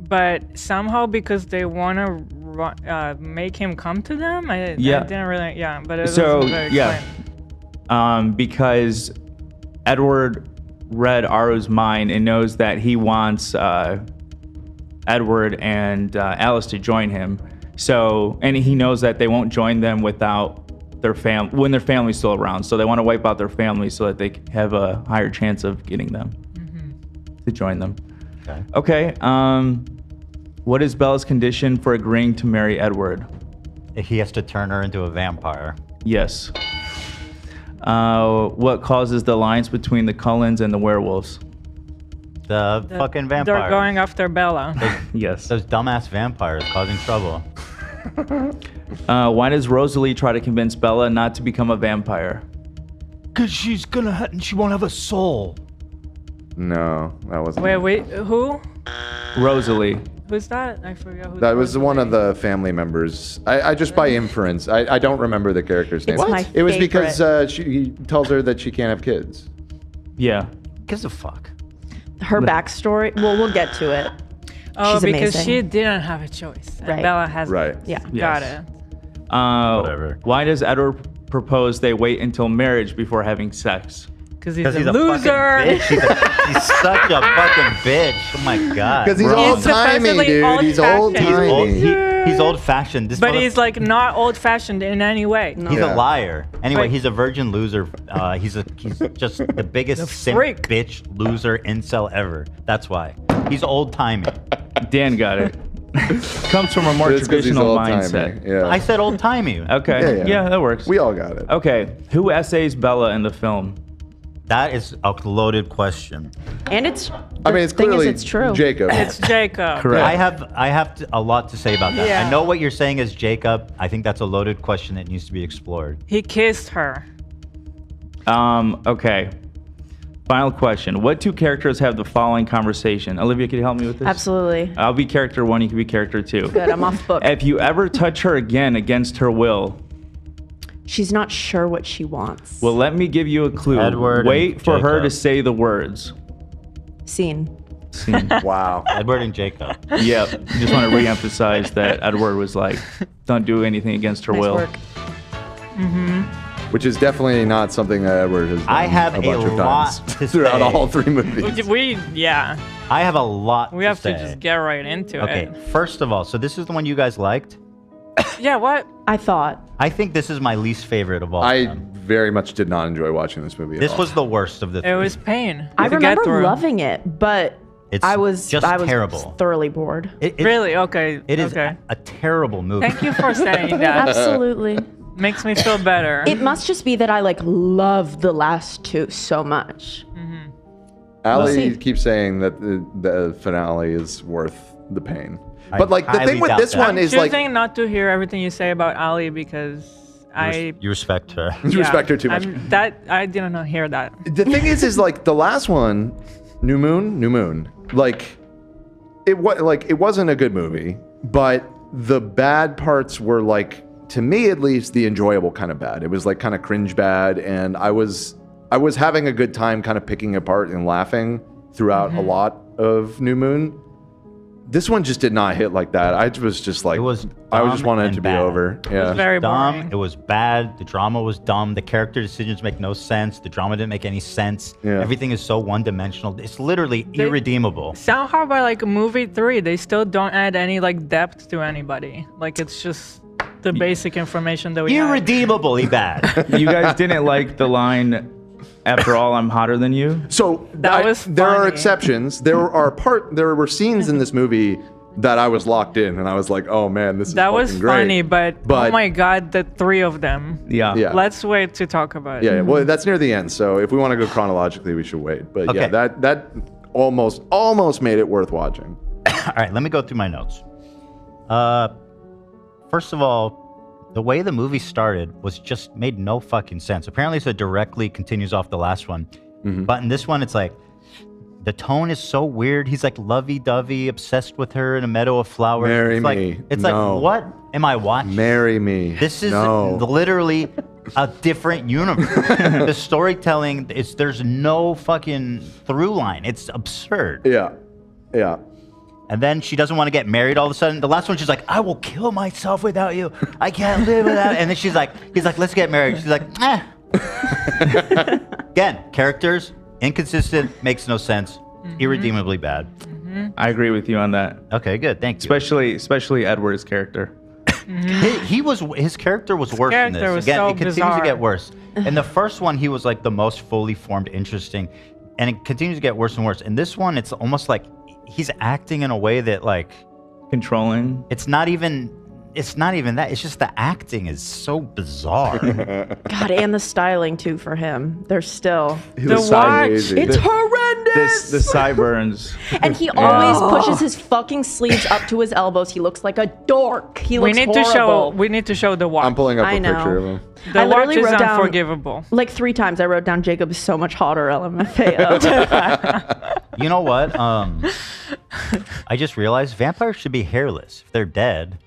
but somehow because they want to make him come to them, I didn't really, but it So, wasn't very yeah. explained. Because Edward read Aru's mind and knows that he wants Edward and Alice to join him. So, and he knows that they won't join them without their when their family's still around. So they want to wipe out their family so that they have a higher chance of getting them to join them. Okay. What is Bella's condition for agreeing to marry Edward? He has to turn her into a vampire. Yes. What causes the alliance between the Cullens and the werewolves? The fucking vampires. They're going after Bella. Yes. Those dumbass vampires causing trouble. Why does Rosalie try to convince Bella not to become a vampire? Because she won't have a soul. No, that wasn't. Wait, who? Rosalie. Who's that? I forgot who That was one of the family members. I just by inference. I don't remember the character's name. It's my It was favorite. because he tells her that she can't have kids. Yeah. Gives a fuck. Her backstory. Well, we'll get to it. Oh, She's because amazing. she didn't have a choice. And Right. Bella has. Right. Yeah. Got Yes. it. Whatever. Why does Edward propose they wait until marriage before having sex? Because he's, Because a loser. fucking bitch. He's such a fucking bitch. Oh my god. Because he's Bro. old timey, supposedly dude. He's old old-fashioned. He's old fashioned. But he's like not old-fashioned in any way. He's Yeah. a liar. Anyway, Right. he's a virgin loser. He's just the biggest simp freak. bitch loser incel ever. That's why. He's old timey. Dan got it. Comes from a more It's 'cause he's traditional old-timey. mindset. Yeah. I said old timey. Okay. Yeah. that works. We all got it. Okay. Who essays Bella in the film? That is a loaded question. And it's. I mean, it's thing clearly is, it's true. Jacob. It's Jacob. Correct. I have a lot to say about that. Yeah. I know what you're saying is Jacob. I think that's a loaded question that needs to be explored. He kissed her. Okay. Final question. What two characters have the following conversation? Olivia, can you help me with this? Absolutely. I'll be character 1, you can be character 2. Good. I'm off book. If you ever touch her again against her will, She's not sure what she wants. well, let me give you a clue. Edward Wait and for her to Jacob. say the words. Scene. Scene. Wow. Edward and Jacob. Yep. Just want to reemphasize that Edward was like, don't do anything against her Nice will. work. Which is definitely not something that Edward has done I have a bunch a of lot times to throughout say. all 3 movies. I have a lot We have to say. just get right into Okay, it. first of all, so this is the one you guys liked? Yeah, what? I thought. I think this is my least favorite of all. I of them. very much did not enjoy watching this movie. At This all. was the worst of the It three. was pain. I to get remember through. loving it, but It's I was just terrible. thoroughly bored. It- Really? Okay. It is okay. a terrible movie. Thank you for saying that. Absolutely. Makes me feel better. It must just be that I love the last two so much. Ali see. keeps saying that the finale is worth the pain. I But like the highly thing with doubt this that. one I'm is choosing like not to hear everything you say about Ali because You respect her. you respect her too much. I didn't hear that. The thing is like the last one, New Moon. Like it wasn't a good movie, but the bad parts were like, to me at least, the enjoyable kind of bad. It was like kind of cringe bad, and I was having a good time kind of picking apart and laughing throughout a lot of New Moon. This one just did not hit like that. I was just like, I just wanted it to be over. Yeah. It was very dumb. boring. It was bad. The drama was dumb. The character decisions make no sense. The drama didn't make any sense. Yeah. Everything is so one-dimensional. It's literally irredeemable. Somehow by like movie 3, they still don't add any like depth to anybody. Like it's just the basic information that we have. Irredeemably bad. You guys didn't like the line, "After all, I'm hotter than you"? So That was there are funny. exceptions. There were scenes in this movie that I was locked in, and I was like, "Oh man, this is That was fucking great." funny, but oh my god, the 3 of them. Yeah. Yeah. Let's wait to talk about it. Yeah, well, that's near the end. So if we want to go chronologically, we should wait. But yeah, Okay. that almost made it worth watching. All right, let me go through my notes. First of all, the way the movie started was just made no fucking sense. Apparently, it directly continues off the last one. But in this one, it's like, the tone is so weird. He's like lovey-dovey, obsessed with her in a meadow of flowers. Marry it's me. Like, it's No. like, what am I watching? Marry me. This is No. literally a different universe. The storytelling, there's no fucking through line. It's absurd. Yeah. Yeah. And then she doesn't want to get married all of a sudden. The last one, she's like, I will kill myself without you. I can't live without. And then he's like, let's get married. She's like, eh. Again, characters, inconsistent, makes no sense, irredeemably bad. I agree with you on that. Okay, good. Thank you. Especially Edward's character. His character was worse in character this. was Again, so it continues bizarre. to get worse. In the first one, he was like the most fully formed, interesting, and it continues to get worse and worse. In this one, it's almost like he's acting in a way that like controlling. It's not even that. It's just the acting is so bizarre. God, and the styling too for him. They're still The watch. It's horrendous. The sideburns. And he always pushes his fucking sleeves up to his elbows. He looks like a dork. He looks horrible. We need to show the watch. I'm pulling up I a know. picture of him. The I watch literally is wrote down unforgivable. like 3 times. I wrote down Jacob is so much hotter, LMFAO. You know what? I just realized vampires should be hairless if they're dead.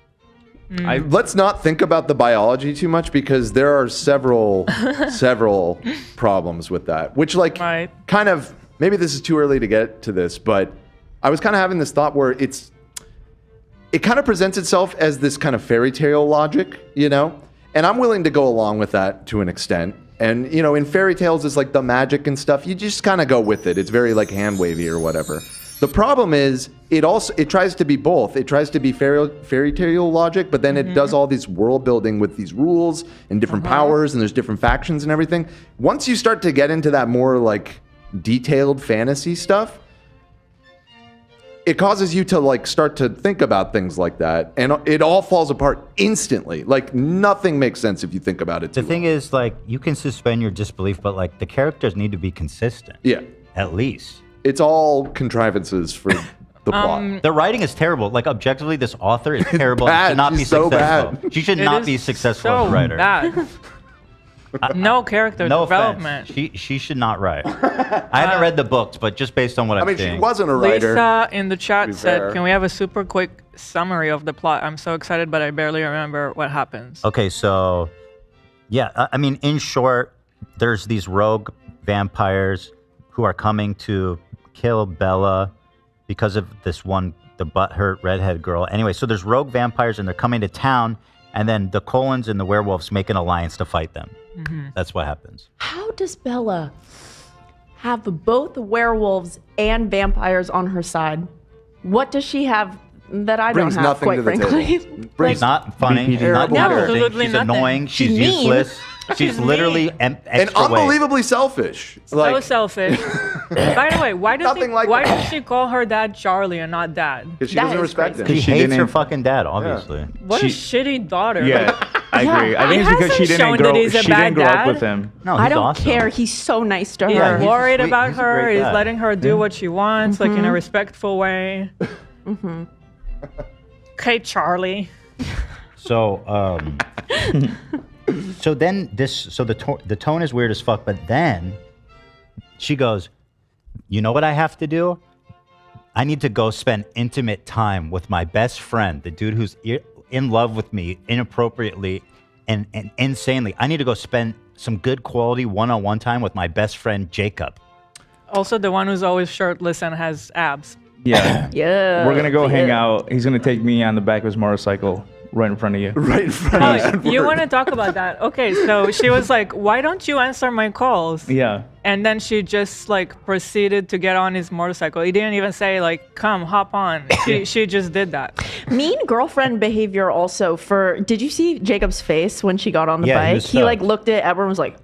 Let's not think about the biology too much because there are several problems with that. Which kind of maybe this is too early to get to this, but I was kind of having this thought where it kind of presents itself as this kind of fairy tale logic, you know? And I'm willing to go along with that to an extent. And, you know, in fairy tales, it's like the magic and stuff. You just kind of go with it. It's very like hand wavy or whatever. The problem is it tries to be both. It tries to be fairy tale logic, but then it does all this world building with these rules and different powers and there's different factions and everything. Once you start to get into that more like detailed fantasy stuff, it causes you to like start to think about things like that, and it all falls apart instantly. Like nothing makes sense if you think about it. The thing is, like, you can suspend your disbelief, but like the characters need to be consistent. Yeah, at least it's all contrivances for the plot. The writing is terrible. Like objectively, this author is terrible. bad. She should not She's be so successful. bad. She should It not is be successful so as a writer. bad. No character No development. offense. She should not write. I haven't read the books, but just based on what I'm seeing. She wasn't a writer. Lisa in the chat be said, fair. "Can we have a super quick summary of the plot? I'm so excited, but I barely remember what happens." Okay, so yeah, I mean, in short, there's these rogue vampires who are coming to kill Bella because of this one, the butthurt redhead girl. Anyway, so there's rogue vampires and they're coming to town, and then the Colons and the werewolves make an alliance to fight them. That's what happens. How does Bella have both werewolves and vampires on her side? What does she have that I Brings don't have, nothing quite to the frankly? table. She's not funny. She's not No, interesting. absolutely She's nothing. annoying. She's She's mean. useless. She's literally and extra weight. unbelievably selfish. So Like selfish. By the way, why Nothing like why that. does she call her dad Charlie and not Dad? because she That doesn't is respect crazy. him. She She hates her didn't- fucking dad, obviously. What a shitty daughter. Yeah, I agree. I think He it's because she hasn't shown didn't that grow. he's a She didn't bad grow up dad. with him. No, I he's don't awesome. care. He's so nice to He's her. he's worried sweet- about he's a her. great He's dad. letting her do what she wants, like in a respectful way. Okay, Charlie. So, so then the tone is weird as fuck. But then she goes, "You know what I have to do? I need to go spend intimate time with my best friend, the dude who's in love with me inappropriately and insanely. I need to go spend some good quality one-on-one time with my best friend Jacob." Also, the one who's always shirtless and has abs. Yeah. Yeah. We're gonna go hang yeah. out. He's gonna take me on the back of his motorcycle right in front of you. Right in front of You want to talk about that? Okay, so she was like, "Why don't you answer my calls?" Yeah. And then she just like proceeded to get on his motorcycle. He didn't even say like, "Come, hop on." She just did that. Mean girlfriend behavior also for. Did you see Jacob's face when she got on the Yeah, he bike? was He like stuck. looked at Edward and was like.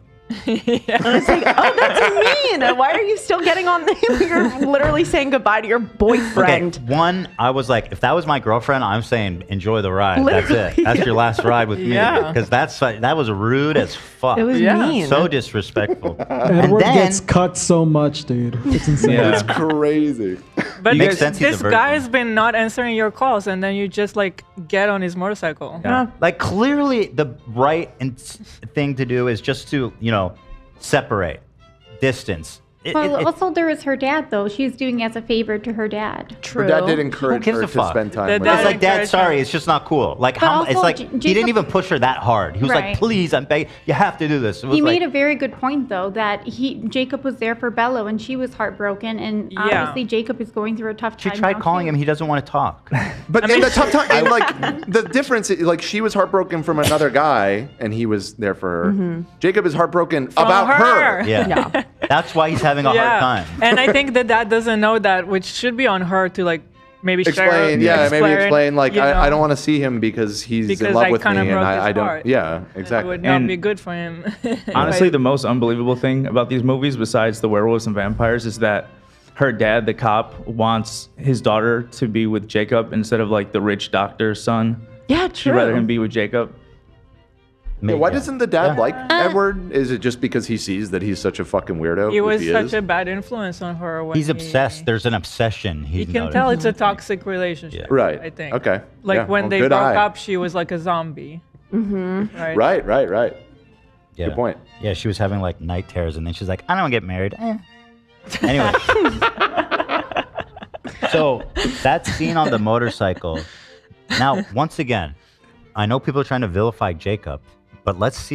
And I was like, oh, that's mean. Why are you still getting on the, you're literally saying goodbye to your boyfriend. Okay, one, I was like, if that was my girlfriend, I'm saying enjoy the ride. That's it. That's your last ride with me. Yeah. Because that was rude as fuck. It was mean. So disrespectful. Edward then- gets cut so much, dude. It's insane. Yeah. It's crazy. But Makes sense he's a this virgin. guy's been not answering your calls, and then you just like get on his motorcycle. Yeah. Like clearly the right thing to do is just to, separate, distance. Well, also there was her dad though. She's doing it as a favor to her dad. True. Her dad did encourage gives her a to fuck? spend time The with dad It's her. like, Dad, encouraged sorry, her. it's just not cool. Like, But how? It's also, like he didn't Jacob- even push her that hard. He was like, Right. please, I'm begging, you have to do this. It was He like, made a very good point though that Jacob was there for Bella when she was heartbroken, and Yeah. obviously Jacob is going through a tough she time. tried now, calling too. him. He doesn't want to talk. But in the tough time, and like the difference, like she was heartbroken from another guy, and he was there for her. Jacob is heartbroken about her. Yeah. That's why he's having a hard time. And I think that doesn't know that, which should be on her to like maybe share. Maybe explain. Like you I know, don't want to see him because he's because in love I with me, kinda and broke I his don't. heart. Yeah, It exactly. would not And be good for him. Honestly, the most unbelievable thing about these movies, besides the werewolves and vampires, is that her dad, the cop, wants his daughter to be with Jacob instead of like the rich doctor's son. Yeah, She'd true. rather him be with Jacob. Yeah, why Yeah. doesn't the dad like Edward? Is it just because he sees that he's such a fucking weirdo? He which was such is? a bad influence on her. When He's obsessed. There's an obsession. You He's can noticed. tell it's a toxic relationship. Right. I think. Okay. Like Yeah, when well, they good broke eye. up, she was like a zombie. Mm-hmm. Right. Right. Yeah. Good point. Yeah, she was having like night terrors, and then she's like, I don't want to get married. Anyway. So that scene on the motorcycle. Now, once again, I know people are trying to vilify Jacob, but let's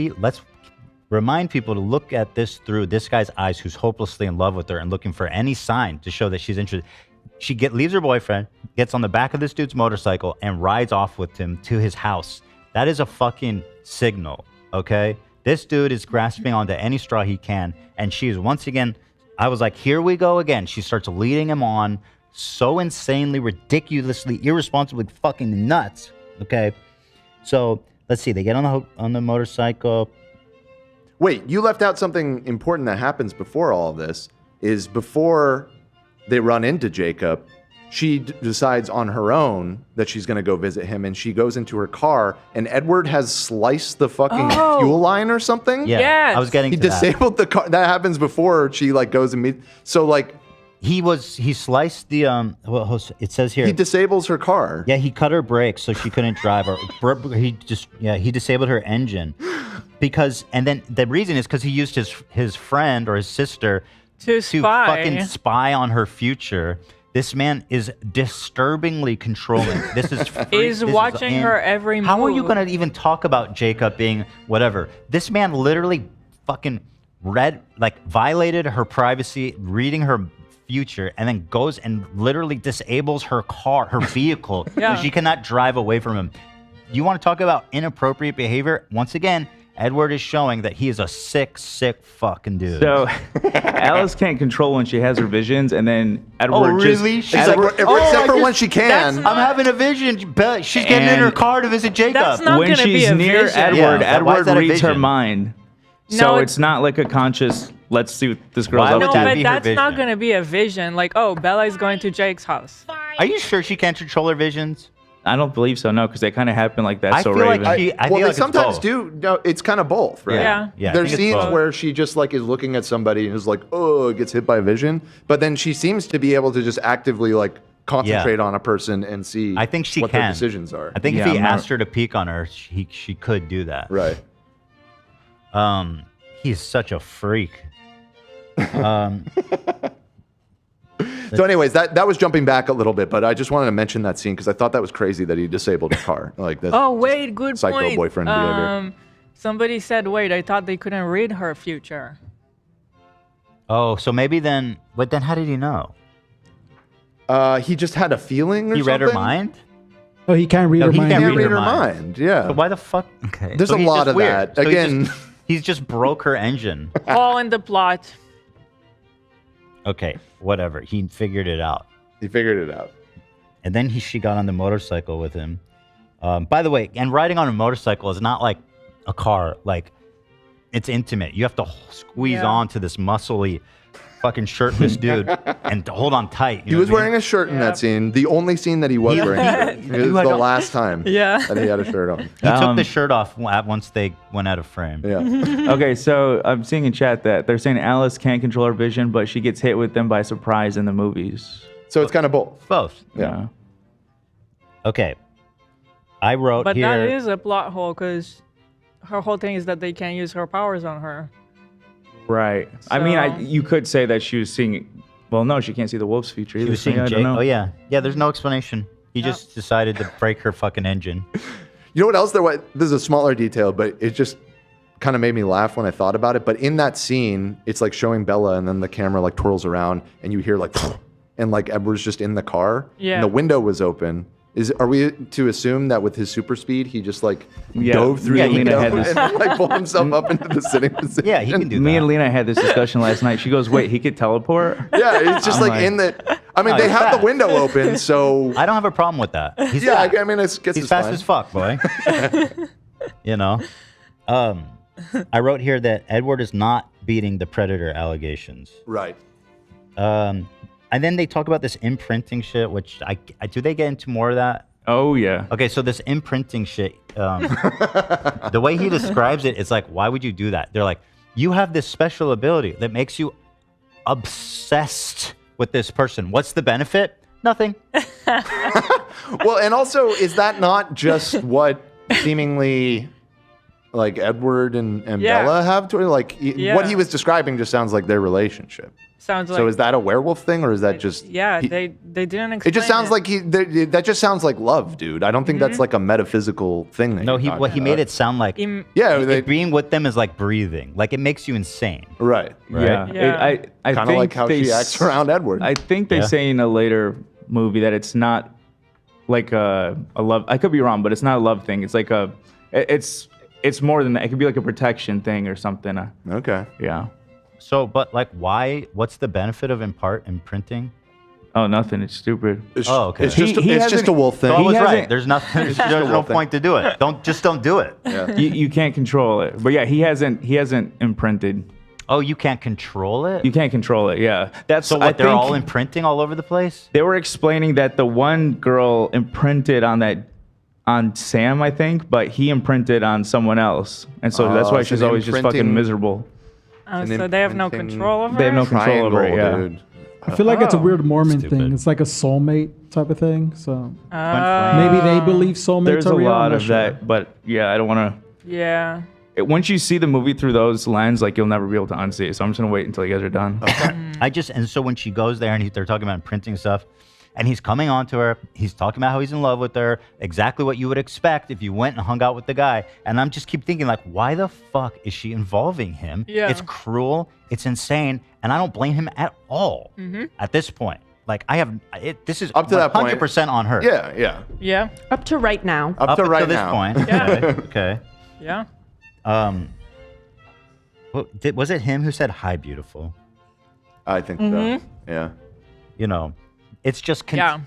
remind people to look at this through this guy's eyes who's hopelessly in love with her and looking for any sign to show that she's interested. She leaves her boyfriend, gets on the back of this dude's motorcycle, and rides off with him to his house. That is a fucking signal, okay? This dude is grasping onto any straw he can, and she is once again, I was like, here we go again. She starts leading him on so insanely, ridiculously, irresponsibly fucking nuts, okay? So let's see, they get on the motorcycle. Wait, you left out something important that happens before all of this. Is before they run into Jacob, she decides on her own that she's going to go visit him, and she goes into her car, and Edward has sliced the fucking fuel line or something. Yeah, Yes. I was getting He to that. disabled the car. That happens before she like goes and meets. So like He sliced the well, it says here. he disables her car. Yeah, he cut her brakes so she couldn't drive. Or he disabled her engine because, and then the reason is because he used his friend or his sister To spy. fucking spy on her future. This man is disturbingly controlling. This is Is watching her every move. How are you gonna even talk about Jacob being whatever? This man literally fucking violated her privacy, reading her future, and then goes and literally disables her car, her vehicle, Yeah. so she cannot drive away from him. You want to talk about inappropriate behavior? Once again, Edward is showing that he is a sick fucking dude. So Alice can't control when she has her visions, and then Edward really? just She's Edward, except for when she can. I'm having a vision. But she's getting in her And car to visit Jacob. That's not when gonna be she's a near vision. Edward, Yeah, why is Edward that a reads her vision? mind. No, So it's- it's not like a conscious. Let's see what this girl's Why up would No, to. that but be her that's not vision? going to be a vision. Like, oh, Bella is going to Jake's house. Are you sure she can't control her visions? I don't believe so. No, because they kind of happen like that. I So feel like Raven. she- I well, feel they like it's sometimes both. do. No, it's kind of both, right? Yeah. Yeah, I There's think it's scenes both. where she just like is looking at somebody and is like, oh, gets hit by a vision, but then she seems to be able to just actively like concentrate on a person and see. I think she what can. their decisions are. I think Yeah, if he I'm not- asked her to peek on her, she could do that. Right. He's such a freak. So, anyways, that was jumping back a little bit, but I just wanted to mention that scene because I thought that was crazy that he disabled a car. Like that. Oh, wait, good psycho point. boyfriend behavior. Somebody said, wait, I thought they couldn't read her future. Oh, so maybe then, but then how did he know? He just had a feeling or He something? read her mind? Oh, he can't read No, her he mind. can't Can't read read her her mind. mind. Yeah. But why the fuck? Okay. There's a he's lot just of weird. that. So Again- he's just broke her engine. All in the plot. Okay, whatever. He figured it out. He figured it out. And then she got on the motorcycle with him. By the way, and riding on a motorcycle is not like a car. Like, it's intimate. You have to squeeze on to this muscly, fucking shirtless dude and to hold on tight. He was wearing a shirt in that scene. The only scene that he was wearing a shirt. It was the last time that he had a shirt on. He took the shirt off once they went out of frame. Yeah. Okay, so I'm seeing in chat that they're saying Alice can't control her vision, but she gets hit with them by surprise in the movies. So it's kind of both. Both. Yeah. Okay. I wrote But here. that is a plot hole because her whole thing is that they can't use her powers on her. Right. I mean, So- you could say that she was seeing. Well, no, she can't see the wolf's future either. He was so seeing I Jake. don't know. Oh yeah, yeah. There's no explanation. He just decided to break her fucking engine. You know what else there was? This is a smaller detail, but it just kind of made me laugh when I thought about it. But in that scene, it's like showing Bella, and then the camera like twirls around, and you hear like, and like Edward's just in the car, Yeah. and the window was open. Are we to assume that with his super speed, he just like dove through the window and like pulled himself up into the sitting position? Yeah, he can do Me and Lena had this discussion last night. She goes, "Wait, he could teleport?" Yeah, it's just I'm like in the. I mean, No, they he's have fast. the window open, so I don't have a problem with that. He's yeah. fast. I mean, I guess He's it's fast fine. as fuck, boy. You know. I wrote here that Edward is not beating the predator allegations. Right. And then they talk about this imprinting shit, which I do they get into more of that? Oh yeah. Okay, so this imprinting shit, the way he describes it, it's like, why would you do that? They're like, you have this special ability that makes you obsessed with this person. What's the benefit? Nothing. Well, and also, is that not just what seemingly like Edward and Yeah. Bella have to like? Yeah. What he was describing just sounds like their relationship. Sounds like. So is that a werewolf thing, or is that just? Yeah, he- they didn't explain It just sounds like that just sounds like love, dude. I don't think that's like a metaphysical thing. That No, you're he talking made about. it sound like Yeah, they- being with them is like breathing. Like it makes you insane. Right. Yeah. Yeah. I Kind of think like how they she acts around Edward. I think they Yeah. say in a later movie that it's not like a love. I could be wrong, but it's not a love thing. It's like it's more than that. It could be like a protection thing or something. Okay. Yeah. So, but like, why? What's the benefit of imprinting? Oh, nothing. It's stupid. Oh, okay. It's just He it's just hasn't- a wolf thing. So I He was right. hasn't- There's nothing. It's just a There's no wolf thing. point to do it. Don't do it. Yeah. You can't control it. But yeah, he hasn't imprinted. Oh, you can't control it. You can't control it. Yeah. That's So I what? They're think all imprinting all over the place. they were explaining that the one girl imprinted on Sam, I think, but he imprinted on someone else, and so that's Oh, why it's she's an always just fucking imprinting- miserable. so they have no imprinting- control over They have no it? control over it. Yeah. dude. I feel like it's a Oh. weird Mormon Stupid. thing. It's like a soulmate type of thing. So Oh. maybe they believe soulmates There's are a real. I'm lot not of sure. that, but yeah, I don't want to. Yeah. Once you see the movie through those lens, like you'll never be able to unsee it. So I'm just gonna wait until you guys are done. And so when she goes there and they're talking about imprinting stuff, and he's coming on to her, he's talking about how he's in love with her, exactly what you would expect if you went and hung out with the guy. And I'm just keep thinking like, why the fuck is she involving him? Yeah. It's cruel, it's insane, and I don't blame him at all at this point. Like I have, this is Up to that point. 100% on her. Yeah, yeah. Yeah. Up to right now. Up to until right this now. point. Yeah. Okay. Yeah. Was it him who said hi, beautiful? I think Mm-hmm. so. Yeah. You know, it's just Yeah.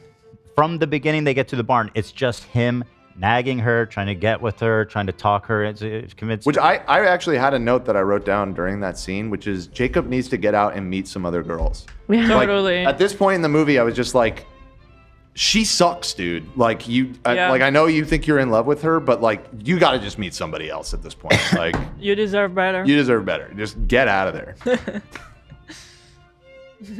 from the beginning they get to the barn. It's just him nagging her, trying to get with her, trying to talk her into convince. Which I actually had a note that I wrote down during that scene, which is Jacob needs to get out and meet some other girls. Yeah. Like, Totally. at this point in the movie, I was just like, she sucks, dude. Like Yeah. like I know you think you're in love with her, but like you got to just meet somebody else at this point. Like You deserve better. you deserve better. Just get out of there.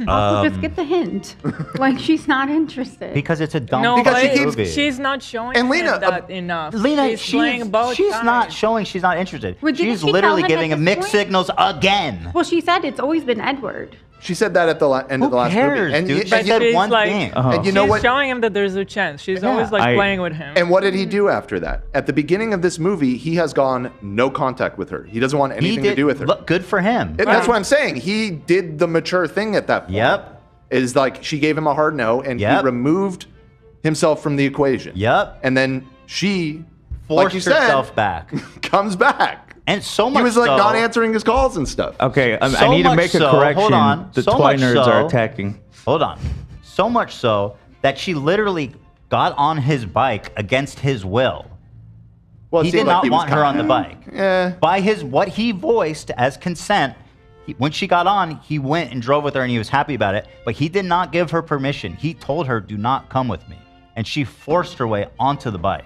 Also, just get the hint. Like she's not interested. because it's a dumb No, Because she but keeps- movie. she's not showing And him Lena, that enough. Lena, she's playing both she's not sides. showing she's not interested. Well, didn't She's she tell literally him at giving this mixed point? signals again. Well, she said it's always been Edward. She said that at the end of the last cares, movie. And, dude? you- She and, said you- she's one like- thing. and you know She's what? showing him that there's a chance. She's always like playing with him. And what did he do after that? At the beginning of this movie, he has gone no contact with her. He doesn't want He anything did to do with her. Look, good for him. That's what I'm saying. He did the mature thing at that point. Yep. is like she gave him a hard no, and he removed himself from the equation. Yep. And then she forced like you said, herself back. Comes back. And so much he was like so, not answering his calls and stuff. Okay, So I need to much make a so- correction. hold on. The So Toy much Nerds so- are attacking. Hold on. So much so that she literally got on his bike against his will. Well, it He seemed did like not he was want her on the bike. Yeah. By what he voiced as consent, when she got on, he went and drove with her and he was happy about it, but he did not give her permission. He told her, do not come with me. And she forced her way onto the bike.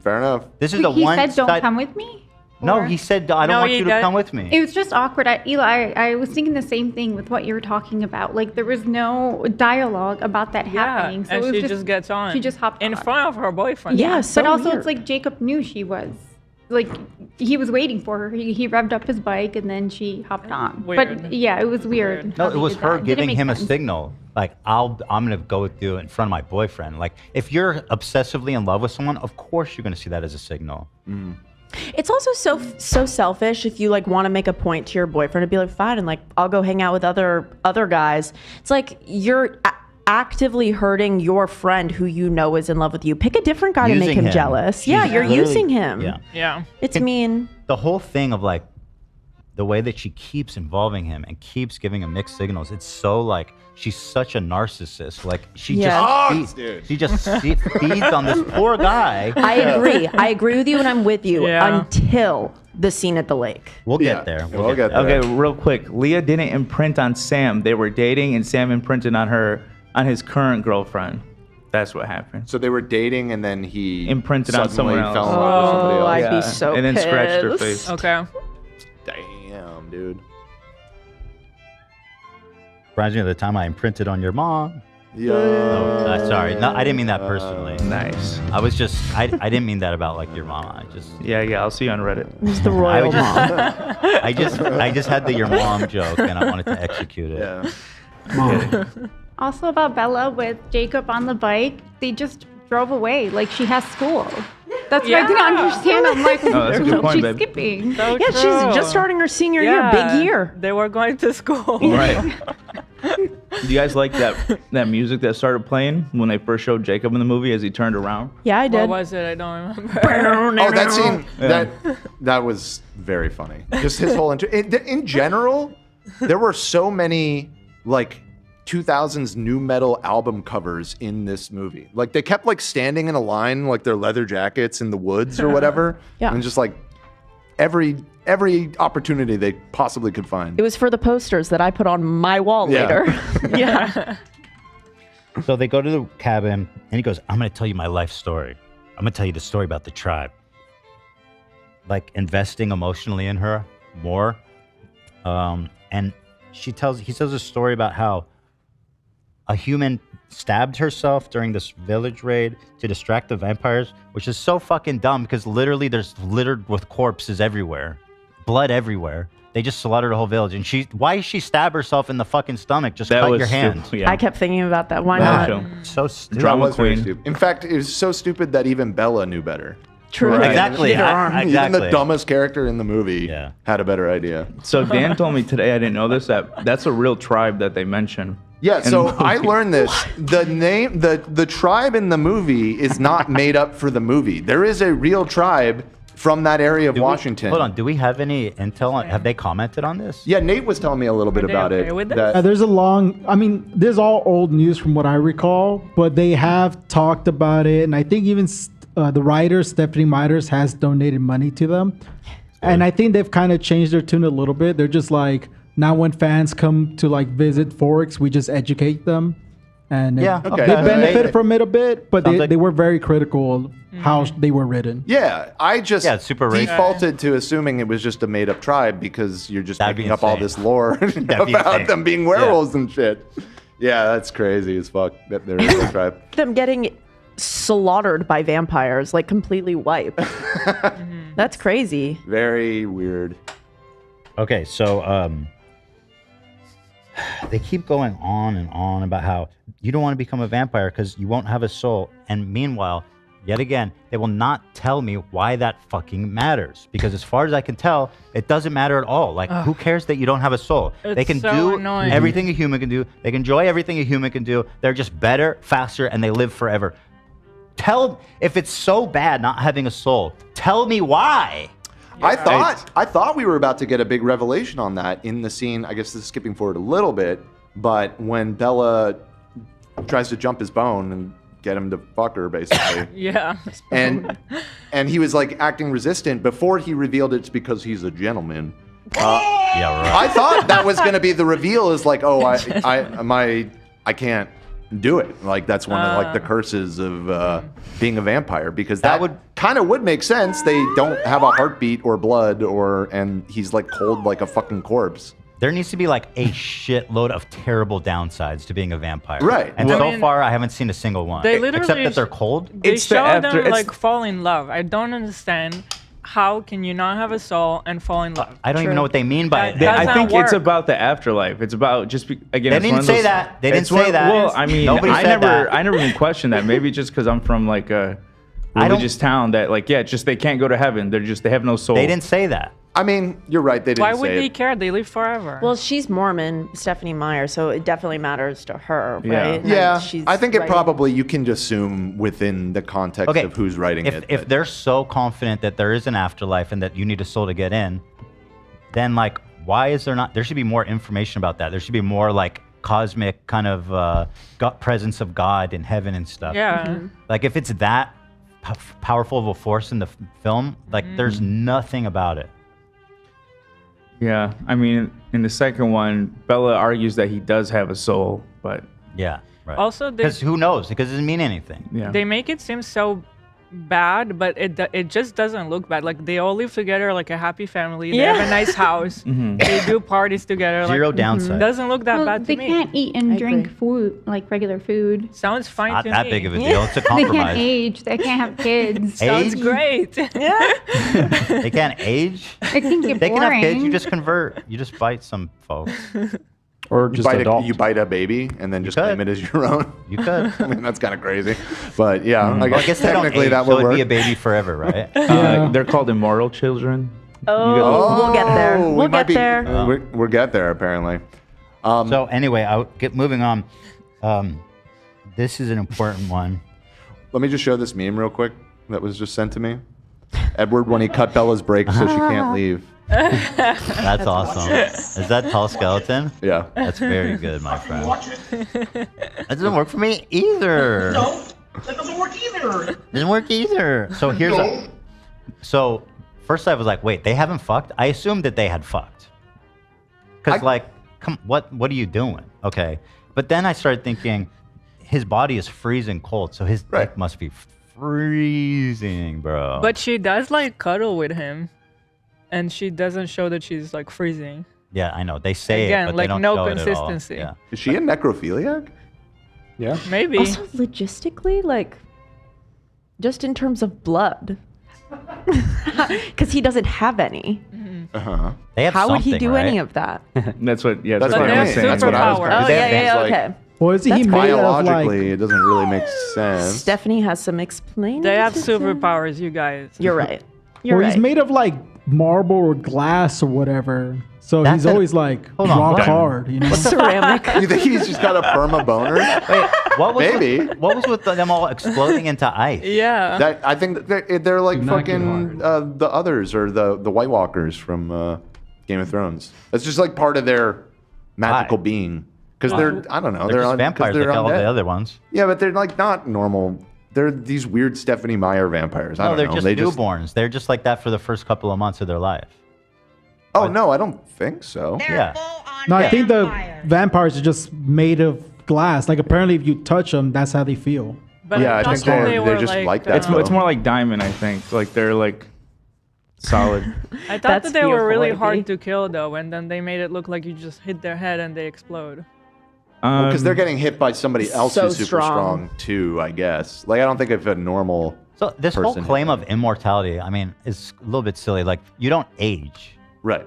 Fair enough. This is Wait, a he one said, "Don't side- come with me." No, Or- he said, I don't want you to come with me. It was just awkward. Eli, I was thinking the same thing with what you were talking about. Like there was no dialogue about that happening. So and it was she just gets on. She just hopped in on. front of her boyfriend. Yeah, so but also weird. it's like Jacob knew she was. Like he was waiting for her. He revved up his bike and then she hopped on. Weird. But yeah, it was weird. No, how it they was did her that. It didn't giving make him a sense. signal. Like, I'm going to go with you in front of my boyfriend. Like, if you're obsessively in love with someone, of course you're going to see that as a signal. It's also so selfish if you like want to make a point to your boyfriend and be like, fine, and like I'll go hang out with other guys. It's like you're actively hurting your friend who you know is in love with you. Pick a different guy to make Using him him. jealous. Yeah, She's you're literally- using him. Yeah. Yeah. It's mean. The whole thing of like the way that she keeps involving him and keeps giving him mixed signals, it's so like she's such a narcissist. Like she Yeah. just feeds, she just feeds on this poor guy. I agree. I agree with you and I'm with you Yeah. until the scene at the lake. We'll Yeah. get there. We'll get there. Okay, real quick. Leah didn't imprint on Sam. They were dating, and Sam imprinted on his current girlfriend. That's what happened. So they were dating, and then he Imprinted on suddenly someone else. fell in love with somebody else. I'd be so and then scratched her pissed. face. Okay. Damn, dude. Reminds me of the time I imprinted on your mom. Yeah. Oh, sorry. No, I didn't mean that personally. Nice. I was just, I didn't mean that about like your mom. I just, Yeah. I'll see you on Reddit. It's the I royal would just, mom. I just had the your mom joke and I wanted to execute it. Yeah. Mom. Also about Bella with Jacob on the bike, they just drove away like she has school. That's what I didn't Yeah. understand. I'm like, that's a good point, she's babe. skipping. So Yeah, she's true. just starting her senior year. Yeah. Big year. They were going to school. Right. Do you guys like that music that started playing when they first showed Jacob in the movie as he turned around? Yeah, I What did. was it? I don't remember. Oh, that scene. Yeah. That was very funny. Just his whole in general, there were so many like 2000s new metal album covers in this movie. Like they kept like standing in a line, like their leather jackets in the woods or whatever. Yeah. And just like every opportunity they possibly could find. It was for the posters that I put on my wall Yeah. later. Yeah. So they go to the cabin and he goes, I'm going to tell you my life story. I'm going to tell you the story about the tribe. Like investing emotionally in her more. And he tells a story about how a human stabbed herself during this village raid to distract the vampires, which is so fucking dumb because literally there's littered with corpses everywhere, blood everywhere. They just slaughtered a whole village. And why she stab herself in the fucking stomach? Just cut your hand. stupid, yeah. I kept thinking about that. Why That not? show. So stupid. Drama That was very queen. stupid. In fact, it was so stupid that even Bella knew better. True. Right. Exactly. She did her arm. Exactly. Even the dumbest character in the movie Yeah. had a better idea. So Dan told me today, I didn't know this, that's a real tribe that they mention. Yeah, in so the movie. I learned this. The name, the tribe in the movie is not made up for the movie. There is a real tribe from that area of Washington. Hold on. Do we have any intel on? Have they commented on this? Yeah, Nate was telling me a little bit Are they about okay it. with this? that- There's a long, I mean, this is all old news from what I recall, but they have talked about it. And I think even the writer, Stephanie Meiters, has donated money to them. And I think they've kind of changed their tune a little bit. They're just like, now when fans come to like visit Forks, we just educate them. And Yeah, they okay. benefit from it a bit, but Sounds like- they were very critical of how they were written. yeah, I just Yeah, it's super racist. defaulted to assuming it was just a made up tribe because you're just That'd be making up all insane. this lore be about insane. them being werewolves and shit. Yeah, that's crazy as fuck that there is a tribe. Them getting slaughtered by vampires, like completely wiped. That's crazy. Very weird. Okay, so they keep going on and on about how you don't want to become a vampire because you won't have a soul. And meanwhile, Yet again, they will not tell me why that fucking matters. Because as far as I can tell, it doesn't matter at all. Like, who cares that you don't have a soul? They can so do annoying. everything a human can do. They can enjoy everything a human can do. They're just better, faster, and they live forever. If it's so bad not having a soul, tell me why. I thought we were about to get a big revelation on that in the scene. I guess this is skipping forward a little bit, but when Bella tries to jump his bone and get him to fuck her, basically. Yeah. And he was like acting resistant before he revealed it's because he's a gentleman. Yeah, right. I thought that was going to be the reveal. Is like, oh, I can't do it. Like that's one of like the curses of being a vampire, because that would make sense. They don't have a heartbeat or blood, and he's like cold like a fucking corpse. There needs to be like a shitload of terrible downsides to being a vampire. Right. And so far, I haven't seen a single one. They literally except that they're cold. They show them like fall in love. I don't understand. How can you not have a soul and fall in love? I don't even know what they mean by it. I think it's about the afterlife. It's about just again. They didn't say that. They didn't say that. Well, I mean, Nobody said that. I never even questioned that. Maybe just because I'm from like a religious town that like just they can't go to heaven. They have no soul. They didn't say that. I mean, you're right. They didn't Why say would they it. care? They live forever. Well, she's Mormon, Stephanie Meyer, so it definitely matters to her, right? And Yeah. she's I think it writing- probably you can assume within the context of who's writing it. If they're so confident that there is an afterlife and that you need a soul to get in, then like, why is there not? There should be more information about that. There should be more like cosmic kind of presence of God in heaven and stuff. Yeah. Like if it's that powerful of a force in the film, like there's nothing about it. Yeah, I mean, in the second one, Bella argues that he does have a soul, but yeah, right. Also, because who knows? Because it doesn't mean anything. Yeah. They make it seem so bad, but it just doesn't look bad. Like they all live together like a happy family. They have a nice house. They do parties together. Zero downside. Doesn't look that Well, bad to they me. can't eat and drink food like regular food. Sounds fine Not to that me. big of a deal. It's a They compromise. can't age. They can't have kids. Sounds Age? great. They can't age. It can get They can have kids. You boring. just convert. You just bite some folks. Or You just adopt. you bite a baby and then just claim it as your own. You could. I mean, that's kind of crazy, but yeah, Well, I guess they don't technically age, that so would it'd work. be a baby forever, right? they're called immortal children. We'll get there. we We'll might get be- there. We'll get there apparently. So anyway, I'll get moving on. This is an important one. Let me just show this meme real quick that was just sent to me. Edward when he cut Bella's brake so she can't leave. That's awesome. Is that tall skeleton? Yeah. That's very good, my friend. That doesn't work for me either. No, that doesn't work either. Doesn't work either. So here's so first I was like, wait, they haven't fucked? I assumed that they had fucked. Cause like, what are you doing? Okay. But then I started thinking his body is freezing cold, so his dick must be freezing, bro. But she does like cuddle with him, and she doesn't show that she's like freezing. yeah, I know. They say Again, it, but like they don't no show it at all. consistency. Yeah. Is she a necrophiliac? Yeah. Maybe. Also, logistically, like, just in terms of blood, because he doesn't have any. Uh-huh. They have How would he something, do any right? of that? That's what. Yeah, That's that's what what I I was was saying. saying. That's what I was superpower. going Oh, to yeah, yeah, like, okay. Well, is he That's made of biologically, like? it doesn't really make sense. Stephanie has some explaining. They have to do. superpowers, you guys. You're right. You're Well, right. he's made of like marble or glass or whatever. So That's he's an- always like Hold on, rock what? hard, you know. ceramic. You think he's just got a perma boner? Wait, what was Maybe. what was with them all exploding into ice? Yeah. That, I think that they're like Do not get fucking the others or the White Walkers from Game of Thrones. That's just like part of their magical Why? being. Because they're, I don't know, They're just on- 'cause vampires they're like all undead. the other ones. Yeah, but they're like not normal. They're these weird Stephanie Meyer vampires. I No, don't they're know. just They newborns. They're just like that for the first couple of months of their life. Oh no, I don't think so. They're Yeah. full-on No, I think the vampires. vampires are just made of glass. Like apparently, if you touch them, that's how they feel. But Yeah, I think thought they're were, just like that. It's more like diamond, I think. Like they're like solid. I thought That's that they were beautiful, really AB. hard to kill though, and then they made it look like you just hit their head and they explode. Because they're getting hit by somebody else So who's super strong. strong too, I guess. Like I don't think if a normal So this whole person claim hit of immortality, I mean, is a little bit silly. Like you don't age. right.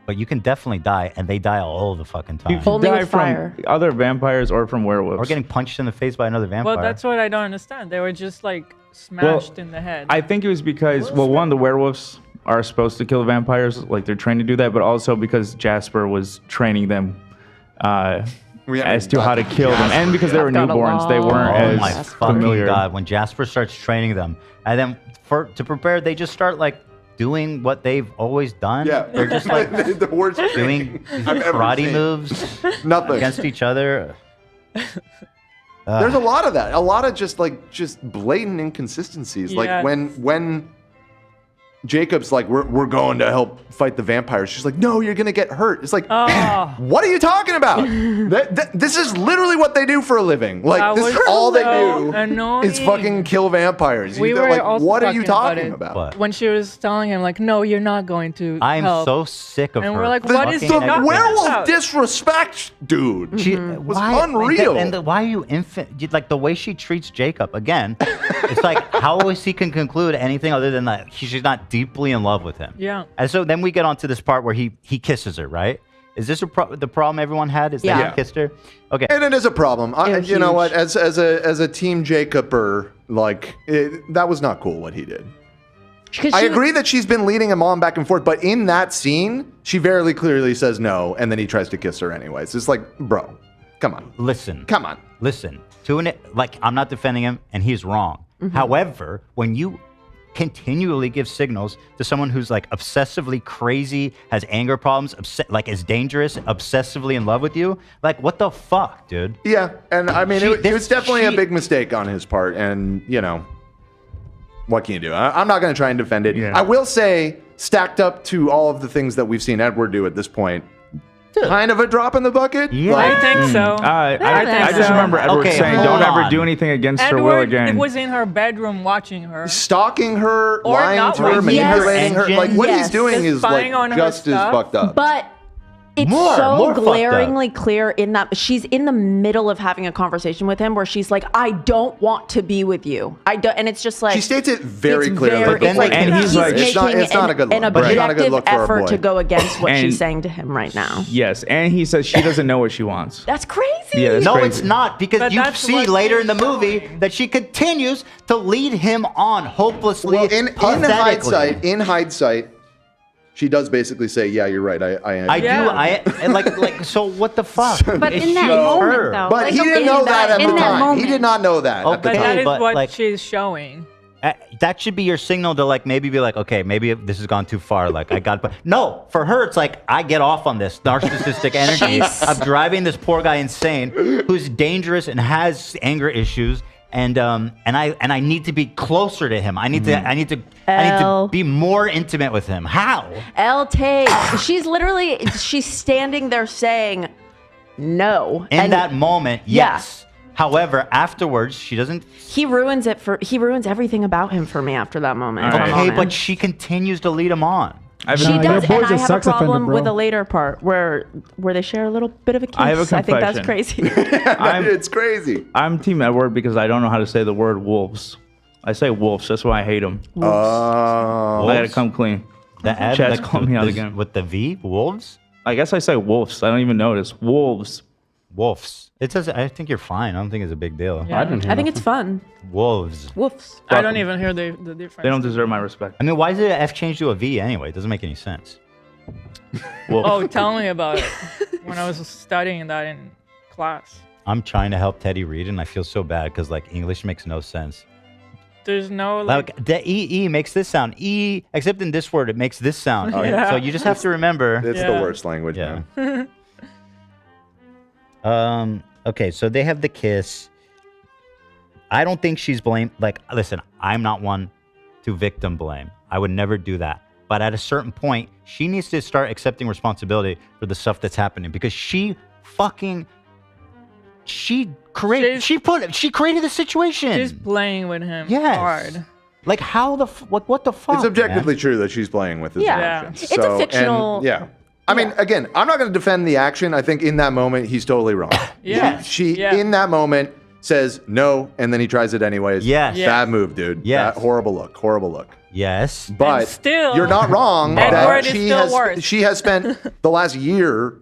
but you can definitely die, and they die all the fucking time. You can Only die with from fire. other vampires or from werewolves. Or getting punched in the face by another vampire. Well, that's what I don't understand. They were just like smashed in the head. I think it was because, well, one, the werewolves are supposed to kill the vampires, like they're trained to do that, but also because Jasper was training them as to how to kill them, and because they were I've got a newborns, they lot. weren't Oh as my fucking familiar. god! When Jasper starts training them, and then to prepare, they just start like doing what they've always done. Yeah. They're just like the worst doing these I've ever karate seen. moves Nothing. against each other. There's a lot of that. A lot of just blatant inconsistencies. Yes. Like when Jacob's like, we're going to help fight the vampires. She's like, no, you're gonna get hurt. It's like, Oh. what are you talking about? This is literally what they do for a living. Like That this was is all they so do. annoying. Is fucking kill vampires. We They're were like, also what are you talking talking about it. about? What? When she was telling him, like, no, you're not going to I'm help. so sick of And her. we're like, The, what is the he talking werewolf about? disrespect, dude. She was unreal. Why are you like the way she treats Jacob again? It's like how is he can conclude anything other than that she's not deeply in love with him. Yeah. And so then we get onto this part where he kisses her, right? Is this the problem everyone had? Is that Yeah. he kissed her? Okay. And it is a problem. was You know huge. what? As a team Jacober, like that was not cool what he did. 'Cause I she- agree that she's been leading him on back and forth, but in that scene, she very clearly says no, and then he tries to kiss her anyways. It's like, bro, come on, Listen. come on. Listen. Like I'm not defending him, and he's wrong. However, when you continually give signals to someone who's like obsessively crazy, has anger problems, like is dangerous, obsessively in love with you, like what the fuck, dude? Yeah, and I mean, it was definitely a she- big mistake on his part, and you know, what can you do? I'm not going to try and defend it. Yeah. I will say, stacked up to all of the things that we've seen Edward do at this point, kind of a drop in the bucket. Yeah. I think so. I think just so. remember Edward Okay, saying, hold "Don't ever on. do anything against her will Edward again." was in her bedroom watching her. Stalking her, Or lying not to her, lying. manipulating her. Yes. Like what Yes. he's doing Just is like spying on her just as stuff. fucked up. But it's More so fucked up. glaringly clear in that she's in the middle of having a conversation with him where she's like, I don't want to be with you. I don't, and it's just like She states it very it's clearly. very- But then, it's like like, and he's like- It's making not a good an look. It's not a good objective look for a effort boy. to go against what And- she's saying to him right now. Yes, and he says she doesn't know what she wants. That's crazy. Yeah, that's No, crazy. it's not because But you that's see what later in the she's movie showing. that she continues to lead him on hopelessly. Well, in pathetically. hindsight, she does basically say, "Yeah, you're right. I Yeah. do. And like. So what the fuck? But It's in that she- moment, her. though, But like, he didn't in know that- that at in the that time. He moment. did not know that at the Okay, But that time. is but, what like- she's showing. That should be your signal to like maybe be like, okay, maybe this has gone too far. Like I got, but no, for her it's like I get off on this narcissistic energy of driving this poor guy insane, who's dangerous and has anger issues, and I need to be closer to him. I need to be more intimate with him. How? Elle takes. She's standing there saying no. In And that moment, Yeah. yes. However, afterwards, she doesn't. he ruins everything about him for me after that moment. All Come right. on, Okay, man. but she continues to lead him on. She Nah, your does, boy's and a I have a sex offender, problem bro. with a later part where they share a little bit of a kiss. I have a think that's confession. crazy. It's crazy. I'm Team Edward because I don't know how to say the word wolves. I say wolves. That's why I hate them. I gotta come clean. Chad's calling me out again. With the V, wolves. I guess I say wolves. I don't even notice. Wolves. Wolves. It says. I think you're fine. I don't think it's a big deal. Yeah. I didn't hear I think it's fun. Wolves. Woofs. I don't even hear the difference. They don't deserve my respect. I mean, why is it F changed to a V anyway? It doesn't make any sense. Wolf. Oh, tell me about it. When I was studying that in class, I'm trying to help Teddy read, and I feel so bad because like English makes no sense. there's no Like the E makes this sound. E, except in this word, it makes this sound. And Yeah. So you just have to remember. It's the Yeah. worst language, Yeah. man. Okay, so they have the kiss. I don't think she's blamed. Like, listen, I'm not one to victim blame. I would never do that. But at a certain point, she needs to start accepting responsibility for the stuff that's happening because she created the situation. she's playing with him Yes. hard. Like how what the fuck? It's objectively man? true that she's playing with his Yeah. emotions. It's a fictional- Yeah. I mean, again, I'm not going to defend the action. I think in that moment, he's totally wrong. Yeah. She Yeah. in that moment says no, and then he tries it anyways. Yes. Bad move, dude. Yes. Horrible look. Horrible look. Yes. But And still, you're not wrong Edward that is she still has worse. she has spent the last year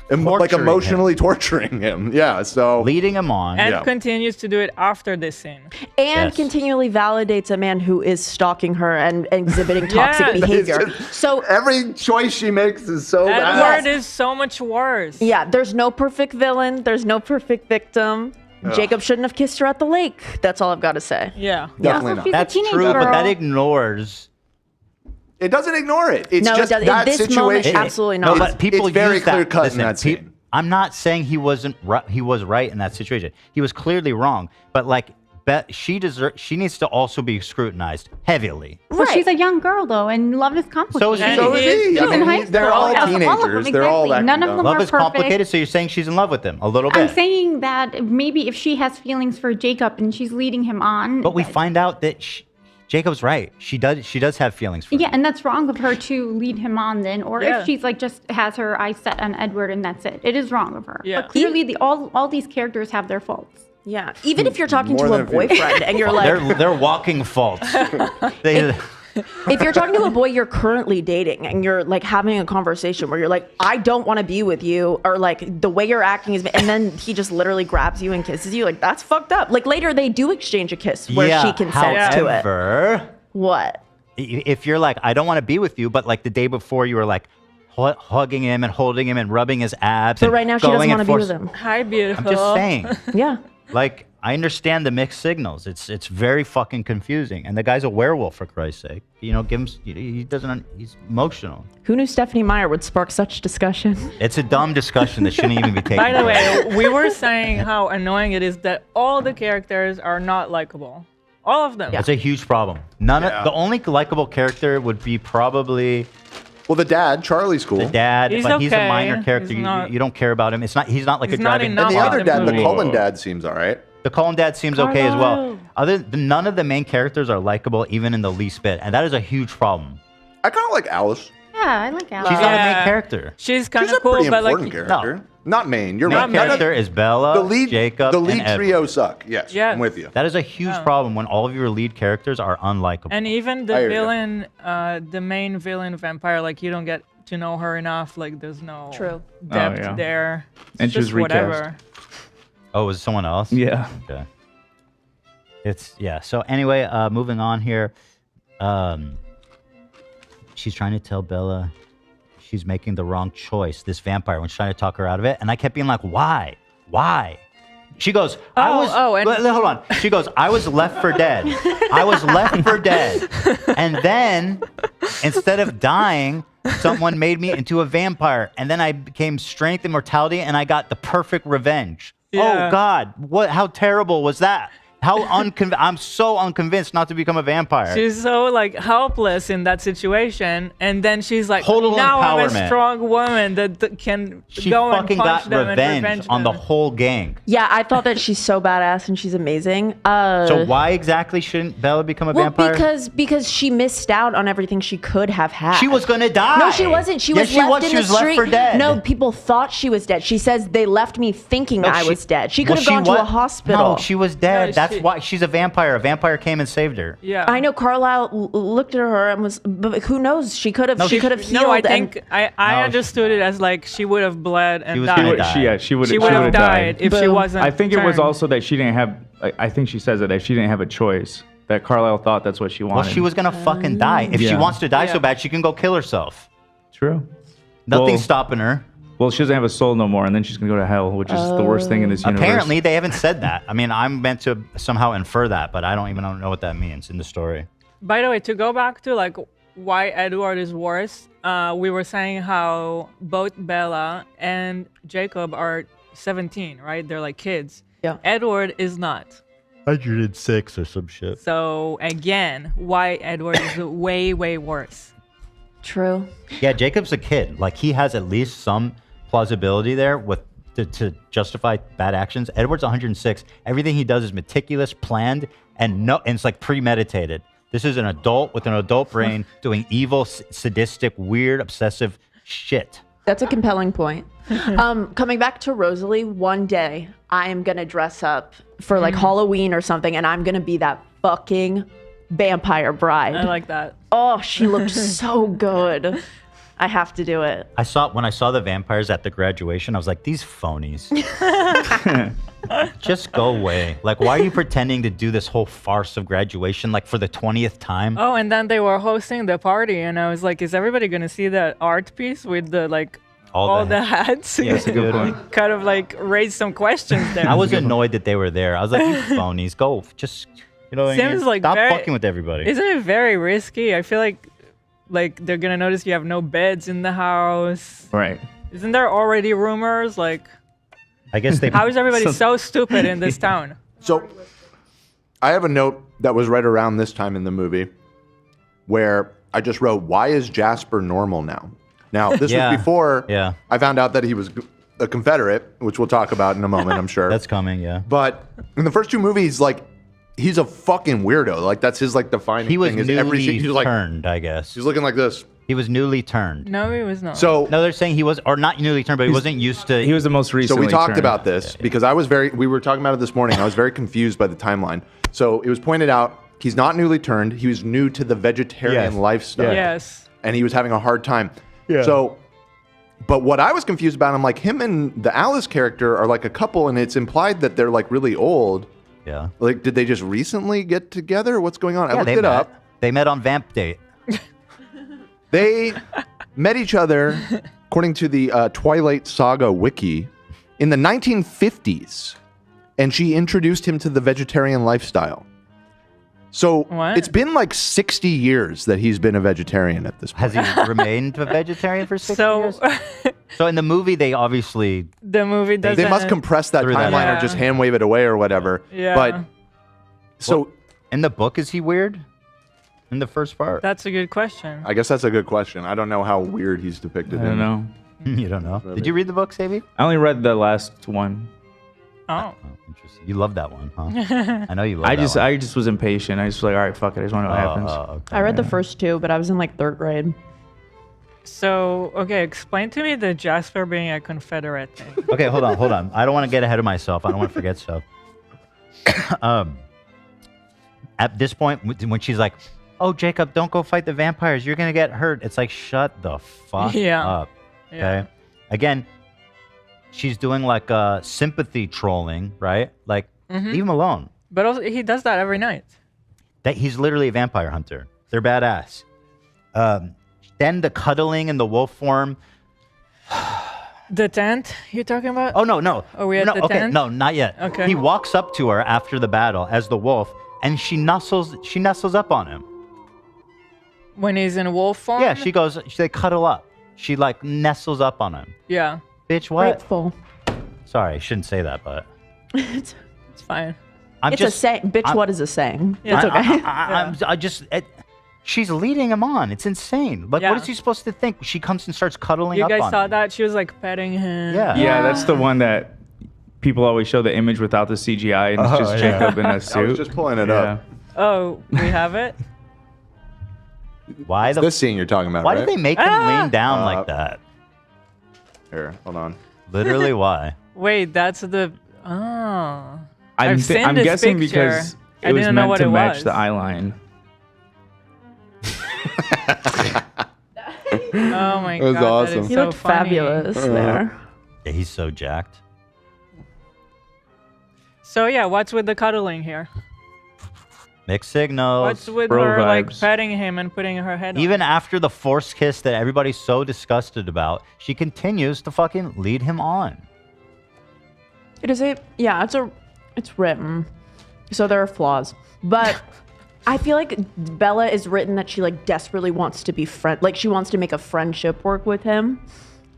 like Torturing emotionally torturing him. Yeah. So leading him on. And Yeah. continues to do it after this scene. And Yes. continually validates a man who is stalking her and exhibiting toxic Yes. behavior. It's just- So every choice she makes is so Edward bad. is so much worse. yeah, there's no perfect villain. There's no perfect victim. Jacob shouldn't have kissed her at the lake. That's all I've got to say. Yeah. Definitely Also, not. she's That's a teenage true, girl. but that ignores. It doesn't ignore it. It's No, it just doesn't. that In this situation. moment, absolutely No, not. but people it's very use that. clear cut Listen, in that scene. I'm not saying he wasn't. He was right in that situation. He was clearly wrong. But like, she needs to also be scrutinized heavily. Well, she's a young girl though, and love is complicated. So is he. She's I in mean, high they're school. all All of them, teenagers. They're all exactly. acting None of dumb. them Love are is perfect. complicated, so you're saying she's in love with him a little bit. I'm saying that maybe if she has feelings for Jacob and she's leading him on. But we find out that Jacob's right. She does have feelings for him. Yeah, and that's wrong of her to lead him on then, or Yeah. if she's like just has her eyes set on Edward and that's it. It is wrong of her. Yeah. But clearly, all these characters have their faults. Yeah, even if you're talking More to a than a few. boyfriend and you're like, They're walking faults. They, if you're talking to a boy you're currently dating and you're like having a conversation where you're like, I don't want to be with you, or like the way you're acting is, and then he just literally grabs you and kisses you, like that's fucked up. Like later they do exchange a kiss where yeah, she consents to it. however, What? if you're like, I don't want to be with you, but like the day before you were like hugging him and holding him and rubbing his abs. But and right now she doesn't going want to and be force- with him. Hi, beautiful. I'm just saying. Yeah. Like, I understand the mixed signals. It's very fucking confusing. And the guy's a werewolf, for Christ's sake. You know, give him. He doesn't. He's emotional. Who knew Stephanie Meyer would spark such discussion? It's a dumb discussion that shouldn't even be taken. By the place. way, we were saying how annoying it is that all the characters are not likable. All of them. It's a huge problem. The only likable character would be probably. Well, the dad, Charlie's cool. The dad, He's but he's a okay. minor character. He's not- You don't care about him. He's not like He's a not driving. enough And the of other the dad, the movie. Cullen dad, seems all right. The Cullen dad seems okay as well. Carlo. None of the main characters are likable, even in the least bit, and that is a huge problem. I kind of like Alice. Yeah, I like Alex. She's not a Yeah. main character. She's kind She's of a cool, pretty but like important character. Not main. You're Main right. None of- character is Bella, the lead, Jacob, the lead and Edward. trio suck. Yes, Yes. I'm with you. That is a huge Yeah. problem when all of your lead characters are unlikable. And even I the hear ya. villain, the main villain vampire, like you don't get to know her enough. Like there's no True. depth yeah. there. And It's she was just recast. whatever. Oh, was it someone else? Yeah. Okay. So anyway, moving on here. She's trying to tell Bella she's making the wrong choice. This vampire, when she's trying to talk her out of it, and I kept being like, "Why? Why?" She goes, "I was." Hold on. She goes, "I was left for dead. I was left for dead, and then instead of dying, someone made me into a vampire, and then I became strength, immortality, and I got the perfect revenge." Yeah. Oh God, what? How terrible was that? How I'm so unconvinced not to become a vampire. She's so like helpless in that situation, and then she's like, Total "Now I'm a empowerment. strong woman that can She go and fucking punch got them and revenge revenge on the them." whole gang. Yeah, I thought that she's so badass and she's amazing. So why exactly shouldn't Bella become a Well, vampire? because she missed out on everything she could have had. She was gonna die. No, she wasn't. She Yes, was she left was. in She the was left street. for dead. No, people thought she was dead. She says they left me thinking No, I she- was dead. She could Well, have gone to a wa- hospital. No, she was dead. No, That's she- why she's a vampire. A vampire came and saved her. Yeah, I know Carlisle looked at her and was, but who knows? She could have. No, she she- could have healed. No, I and- think I No, understood it as like she would have bled and was died. gonna She would, die. she would She would have died if she Boom. wasn't. I think it was turned. also that she didn't have. I think she says that she didn't have a choice. That Carlisle thought that's what she wanted. Well, she was gonna fucking die. If she Yeah. wants to die so Yeah. bad, she can go kill herself. True. Nothing's Well- stopping her. Well, she doesn't have a soul no more, and then she's gonna go to hell, which is the worst thing in this universe. Apparently, they haven't said that. I mean, I'm meant to somehow infer that, but I don't even know what that means in the story. By the way, to go back to like why Edward is worse, we were saying how both Bella and Jacob are 17, right? They're like kids. Yeah. Edward is not. 106 or some shit. So again, why Edward is way, way worse. True. Yeah, Jacob's a kid. Like, he has at least some plausibility there with to justify bad actions. Edward's 106. Everything he does is meticulous, planned, and it's like premeditated. This is an adult with an adult brain doing evil, sadistic, weird, obsessive shit. That's a compelling point. Coming back to Rosalie, one day I am gonna dress up for like Halloween or something, and I'm gonna be that fucking vampire bride. I like that. Oh, she looked so good. I have to do it. When I saw the vampires at the graduation, I was like, these phonies. Just go away. Like, why are you pretending to do this whole farce of graduation, like for the 20th time? Oh, and then they were hosting the party, and I was like, is everybody gonna see that art piece with the like all the hats? Yeah, that's a good point. Kind of like raised some questions there. I was annoyed that they were there. I was like, you phonies, go. Just, you know what I mean? Seems like Stop very- fucking with everybody. Isn't it very risky? I feel like they're gonna notice you have no beds in the house. Right. Isn't there already rumors? Like, I guess they. how is everybody so stupid in this town? So, I have a note that was right around this time in the movie where I just wrote, why is Jasper normal now? Now, this Yeah. was before Yeah. I found out that he was a Confederate, which we'll talk about in a moment, I'm sure. That's coming, yeah. But in the first two movies, like, he's a fucking weirdo. Like, that's his, like, defining He was thing. Is newly he's like, turned, I guess. he's looking like this. He was newly turned. No, he was not. So, No, they're saying he was, or not newly turned, but he wasn't used to. He was the most so recent. we talked about this because we were talking about it this morning. I was very confused by the timeline. So it was pointed out he's not newly turned. He was new to the vegetarian Yes. lifestyle. Yes. And he was having a hard time. Yeah. So, but what I was confused about, I'm like, him and the Alice character are like a couple, and it's implied that they're like really old. Yeah. Like, did they just recently get together? What's going on? I Yeah, looked they it met. up. They met on Vamp Date. They met each other, according to the Twilight Saga wiki, in the 1950s, and she introduced him to the vegetarian lifestyle. So What? it's been like 60 years that he's been a vegetarian at this point. Has he remained a vegetarian for 60 So years? So in the movie, they obviously. the movie doesn't. They must compress that Threw that timeline out. or just hand wave it away or whatever. Yeah. But so In the book, is he weird? In the first part? That's a good question. I guess that's a good question. I don't know how weird he's depicted. I don't in. know. You don't know. Did you read the book, Sabi? I only read the last one. Oh. Oh, interesting. You love that one, huh? I know you love I that just one. I just was impatient. I just was like, all right, fuck it. I just want to know what happens. Okay. I read the first two, but I was in like third grade. So, okay, explain to me the Jasper being a Confederate thing. Okay, hold on. I don't want to get ahead of myself. I don't want to forget stuff. At this point, when she's like, "Oh, Jacob, don't go fight the vampires. You're gonna get hurt." It's like, shut the fuck up. Okay. Yeah. Again, she's doing like sympathy trolling, right? Like, leave him alone. But also, he does that every night. That he's literally a vampire hunter. They're badass. Then the cuddling in the wolf form. The tent you're talking about? Oh no. Are we at no, the okay, tent? no, not yet. Okay. He walks up to her after the battle as the wolf, and she nestles up on him. When he's in wolf form? Yeah, they cuddle up. She like nestles up on him. Yeah, Bitch, what? Grateful. Sorry, I shouldn't say that, but it's fine. It's a saying. Bitch, what is a saying? Yeah. It's okay. She's leading him on. It's insane. Like, Yeah. what is he supposed to think? She comes and starts cuddling You up guys on saw him. that? She was like petting him. Yeah. Yeah, that's the one that people always show the image without the CGI, and it's just Jacob in a suit. I was just pulling it up. Oh, we have it? Why It's this scene you're talking about, Why right? did they make him lean down like that? Here, hold on. Literally, why? Wait, that's the... Oh. I'm, I've seen I'm this guessing picture. because I it was didn't know meant what to it match was. the eye line. Oh my That was god, awesome. that is He so looked funny. fabulous there. Yeah, he's so jacked. So yeah, what's with the cuddling here? Mixed signals. What's with Bro her like vibes. petting him and putting her head Even on? after the forced kiss that everybody's so disgusted about, she continues to fucking lead him on. It's written. So there are flaws. But I feel like Bella is written that she like desperately wants to be like she wants to make a friendship work with him.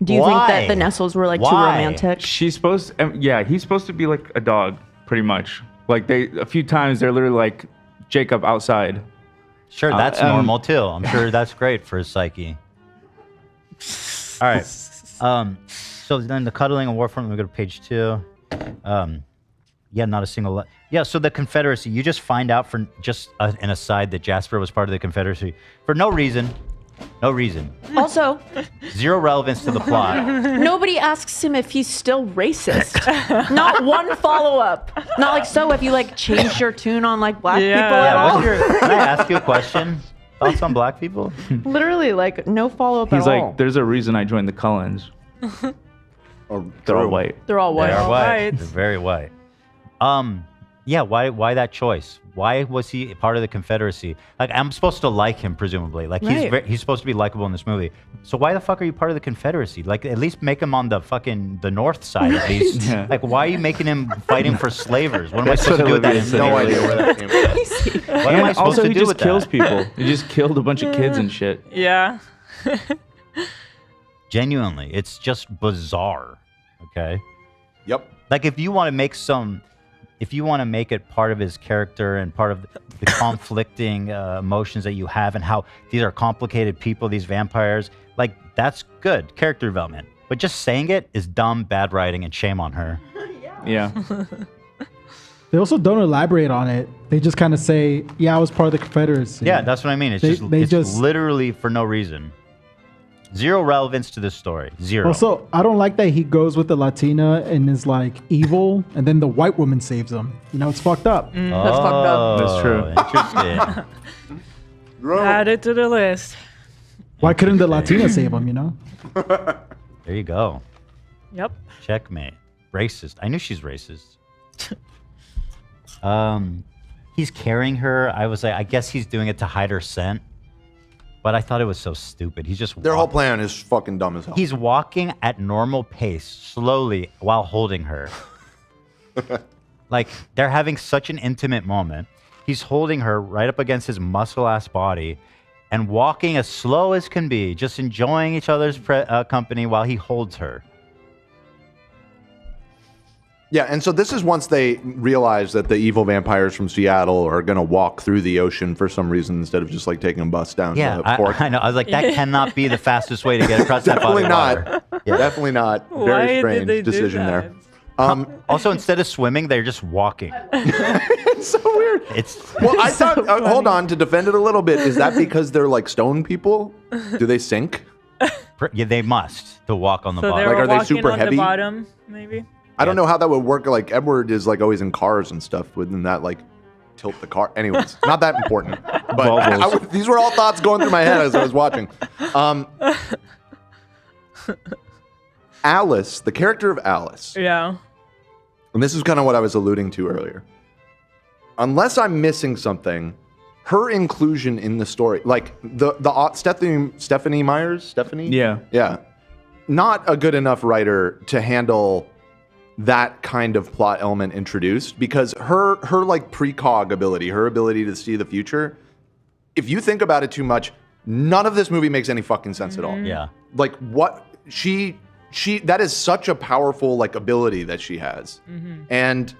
Do you think Why? that the Nestles were like too Why? romantic? She's supposed, yeah, he's supposed to be like a dog, pretty much. Like a few times they're literally like Jacob outside. Sure, that's normal too. I'm sure that's great for his psyche. All right. So then the cuddling and war front. We go to page 2. Yeah, not a single. Yeah. So the Confederacy. You just find out for just an aside that Jasper was part of the Confederacy for no reason. No reason. Also, Zero relevance to the plot. nobody asks him if he's still racist. Not one follow-up. Not like, so have you like changed your tune on like black people at Yeah, all? can I ask you a question? Thoughts on black people? Literally, like no follow-up He's at like, all. there's a reason I joined the Cullens. They're all white. They're all white. They are All white. white. They're very white. Yeah, why that choice? Why was he part of the Confederacy? Like, I'm supposed to like him, presumably. Like, Right. he's supposed to be likable in this movie. So why the fuck are you part of the Confederacy? Like, at least make him on the north side, at least. Yeah. Like, why are you making him fighting for slavers? What am I That's supposed to what do with that Olivia said. No information? idea where that came from. What am I And supposed also, to he do just with kills that? people. He just killed a bunch of kids and shit. Yeah. Genuinely, it's just bizarre. Okay. Yep. Like, if you want to make it part of his character and part of the conflicting emotions that you have and how these are complicated people, these vampires, like, that's good character development. But just saying it is dumb, bad writing, and shame on her. Yeah. They also don't elaborate on it. They just kind of say, "Yeah, I was part of the Confederacy." Yeah, that's what I mean. It's They it's just- literally for no reason. Zero relevance to this story. Zero. Also, I don't like that he goes with the Latina and is like evil, and then the white woman saves him. You know, it's fucked up. That's fucked up. That's true. Interesting. Add it to the list. Why couldn't the Latina save him? You know? There you go. Yep. Checkmate. Racist. I knew she's racist. He's carrying her. I was like, I guess he's doing it to hide her scent. But I thought it was so stupid. He's just Their whole plan is fucking dumb as hell. He's walking at normal pace, slowly, while holding her. Like, they're having such an intimate moment. He's holding her right up against his muscle-ass body and walking as slow as can be, just enjoying each other's company while he holds her. Yeah, and so this is once they realize that the evil vampires from Seattle are going to walk through the ocean for some reason instead of just like taking a bus down Yeah, to port. I know. I was like, that cannot be the fastest way to get across that body Definitely of not. water. Yeah. Definitely not. Why Very did strange they do decision that? there. Also, instead of swimming, they're just walking. It's so weird. It's Well, I thought, hold on, to defend it a little bit, is that because they're like stone people? Do they sink? yeah, they must to walk on the So bottom. they were Like, are they walking super on heavy? the bottom, maybe. I don't know how that would work. Like, Edward is like always in cars and stuff. Wouldn't that like tilt the car? Anyways, not that important. But these were all thoughts going through my head as I was watching. Alice, the character of Alice, Yeah. and this is kind of what I was alluding to earlier. Unless I'm missing something, her inclusion in the story, like the Stephanie Myers, yeah, not a good enough writer to handle that kind of plot element introduced, because her like precog ability, her ability to see the future, if you think about it too much, none of this movie makes any fucking sense at all. Yeah. Like what she that is such a powerful like ability that she has. And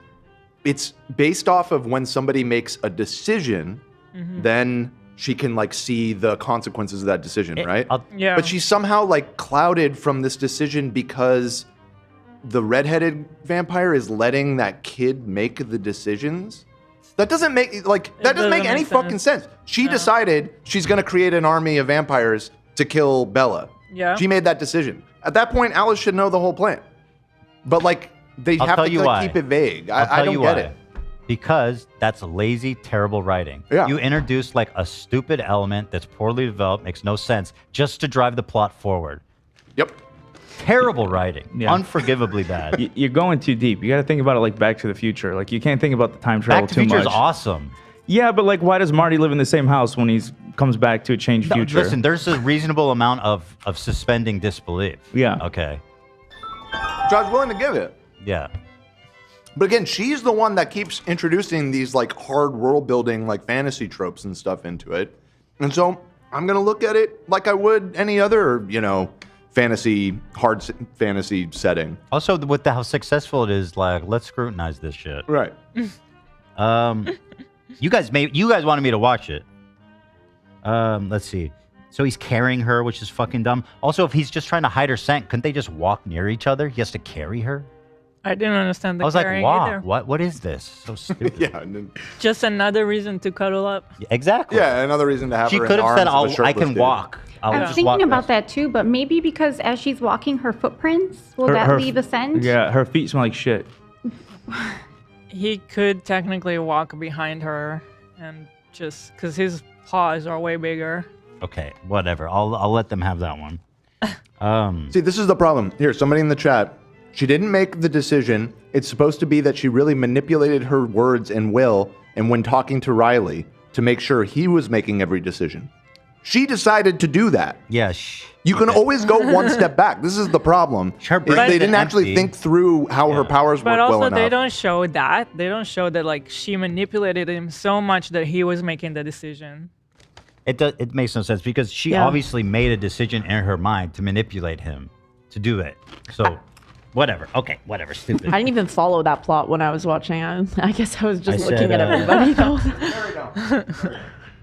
it's based off of when somebody makes a decision, then she can like see the consequences of that decision, right? Yeah. But she's somehow like clouded from this decision because the redheaded vampire is letting that kid make the decisions. That doesn't make doesn't make any fucking sense. She decided she's gonna create an army of vampires to kill Bella. Yeah. She made that decision. At that point, Alice should know the whole plan. But like they I'll have tell to you like, why. keep it vague. I'll I tell don't you get why. it. Because that's lazy, terrible writing. Yeah. You introduce like a stupid element that's poorly developed, makes no sense, just to drive the plot forward. Yep. Terrible writing. Yeah. Unforgivably bad. You're going too deep. You got to think about it like Back to the Future. Like you can't think about the time travel Back to too Future much. is awesome. Yeah, but like, why does Marty live in the same house when he comes back to a changed future? Listen, there's a reasonable amount of suspending disbelief. Yeah. Okay. So I was willing to give it. Yeah. But again, she's the one that keeps introducing these like hard world building, like fantasy tropes and stuff into it. And so I'm going to look at it like I would any other, hard fantasy setting. Also, with how successful it is, like, let's scrutinize this shit. Right. You guys wanted me to watch it. Let's see. So he's carrying her, which is fucking dumb. Also, if he's just trying to hide her scent, couldn't they just walk near each other? He has to carry her. I didn't understand the I was like, carrying wow, either. what is this? So stupid. Yeah. And then, Just another reason to cuddle up. Exactly. yeah. Another reason to have She her in could have said, arms of a I shirtless can dude. walk. I'll I was just thinking walk about this." that too, but maybe because as she's walking, her footprints will that leave a scent? Yeah, her feet smell like shit. He could technically walk behind her and just because his paws are way bigger. Okay, whatever. I'll let them have that one. See, this is the problem. Here, somebody in the chat. She didn't make the decision. It's supposed to be that she really manipulated her words and will, and when talking to Riley, to make sure he was making every decision. She decided to do that. Yeah. You can always go one step back. This is the problem. Her Is brain's they didn't empty. actually think through how her powers But work also, well enough. they don't show that. They don't show that like she manipulated him so much that he was making the decision. It makes no sense because she Yeah. obviously made a decision in her mind to manipulate him to do it. So, whatever. Okay, whatever. Stupid. I didn't even follow that plot when I was watching. I guess I was just I looking said, at everybody.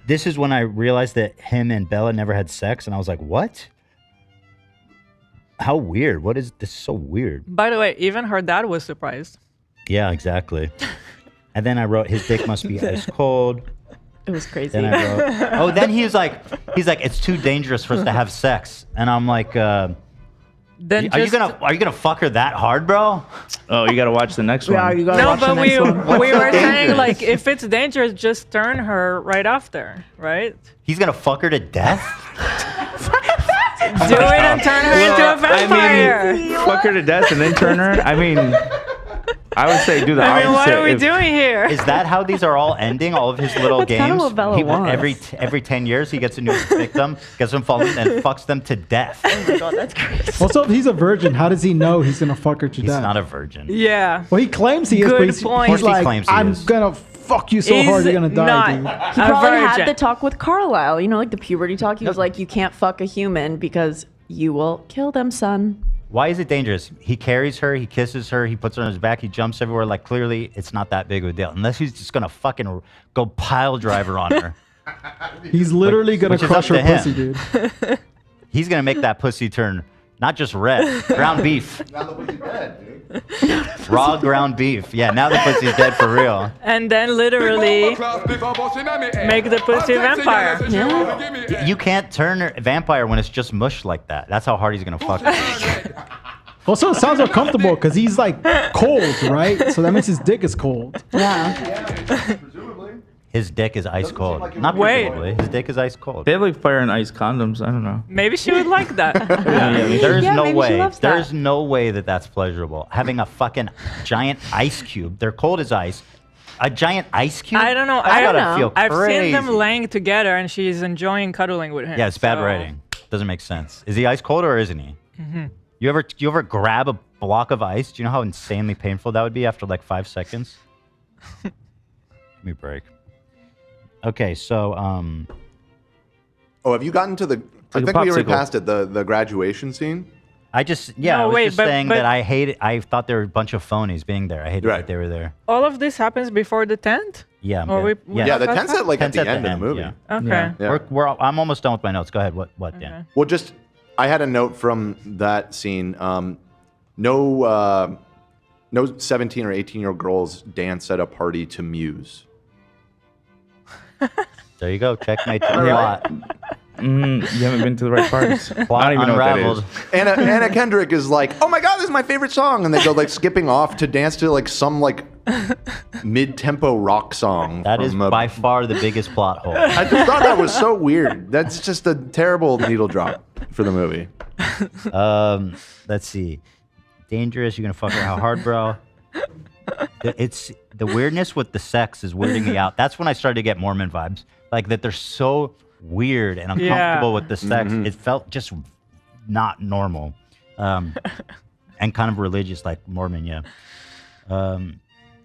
This is when I realized that him and Bella never had sex, and I was like, what? How weird. What is this? So weird. By the way, even her dad was surprised. Yeah, exactly. And then I wrote, his dick must be ice cold. It was crazy. Then I wrote, oh, then he's like, it's too dangerous for us to have sex. And I'm like, Then are you gonna fuck her that hard, bro? Oh, you gotta watch the next one. Yeah, you gotta No, watch the but next one. we were saying dangerous? like if it's dangerous, just turn her right after, right? He's gonna fuck her to death? Do it and turn her into a vampire. I mean, fuck her to death and then turn her. I mean, I would say do the I mean, what opposite. are we If- doing here? Is that how these are all ending? All of his little That's kinda games? what Bella wants. Every 10 years, he gets a new victim, gets them followed, and fucks them to death. Oh my god, that's crazy. Also, if he's a virgin, how does he know he's gonna fuck her to He's death? not a virgin. Yeah. Well, he claims he is, Good but he's, point. he's Of course he like, claims he I'm is. gonna fuck you so He's hard you're gonna die, not dude. He a probably virgin. had the talk with Carlisle, you know, like the puberty talk. He was like, you can't fuck a human because you will kill them, son. Why is it dangerous? He carries her, he kisses her, he puts her on his back, he jumps everywhere. Like, clearly, it's not that big of a deal. Unless he's just gonna fucking go pile driver on her. He's literally gonna which is crush up her to him. pussy, dude. He's gonna make that pussy turn not just red, ground beef. Now the pussy's dead, dude. Raw ground beef. Yeah, now the pussy's dead for real. And then literally make the pussy a vampire. Yeah. You can't turn a vampire when it's just mush like that. That's how hard he's gonna fuck her. Also, it sounds uncomfortable because he's like cold, right? So that means his dick is cold. Yeah. His dick is ice cold. like you Not Wait. presumably. His dick is ice cold. They have like fire and ice condoms. I don't know. Maybe she would like that. There's Yeah, no maybe she way. loves that. There's no way that that's pleasurable. Having a fucking giant ice cube. They're cold as ice. A giant ice cube. I don't know. I gotta know. feel I've crazy. seen them laying together, and she's enjoying cuddling with him. Yeah, it's bad so- writing. Doesn't make sense. Is he ice cold or isn't he? You ever grab a block of ice? Do you know how insanely painful that would be after like 5 seconds? Give me a break. Okay, so Oh, have you gotten to the? I Like a think we already popsicle. passed it. The graduation scene. I just No, I was wait, just but- saying but- that I hated. I thought there were a bunch of phonies being there. I hated Right. that they were there. All of this happens before the tent? Yeah, Or we- yeah. Yeah, the That's tent's at like at Tent's the end of the movie. Yeah. Okay. Yeah. Yeah. I'm almost done with my notes. Go ahead. What, Dan? Okay. Well, just I had a note from that scene. No 17 or 18-year-old girls dance at a party to Muse. There you go. Checkmate to the plot. You haven't been to the right parts. I Plot don't even know unraveled. what that is. Anna Kendrick is like, "Oh my god, this is my favorite song," and they go like skipping off to dance to like some like mid-tempo rock song. That is from a- by far the biggest plot hole. I just thought that was so weird. That's just a terrible needle drop for the movie. Let's see. Dangerous. You're gonna fuck her how hard, bro? It's the weirdness with the sex is weirding me out. That's when I started to get Mormon vibes. Like that they're so weird and uncomfortable Yeah. with the sex. It felt just not normal. And kind of religious like Mormon, yeah.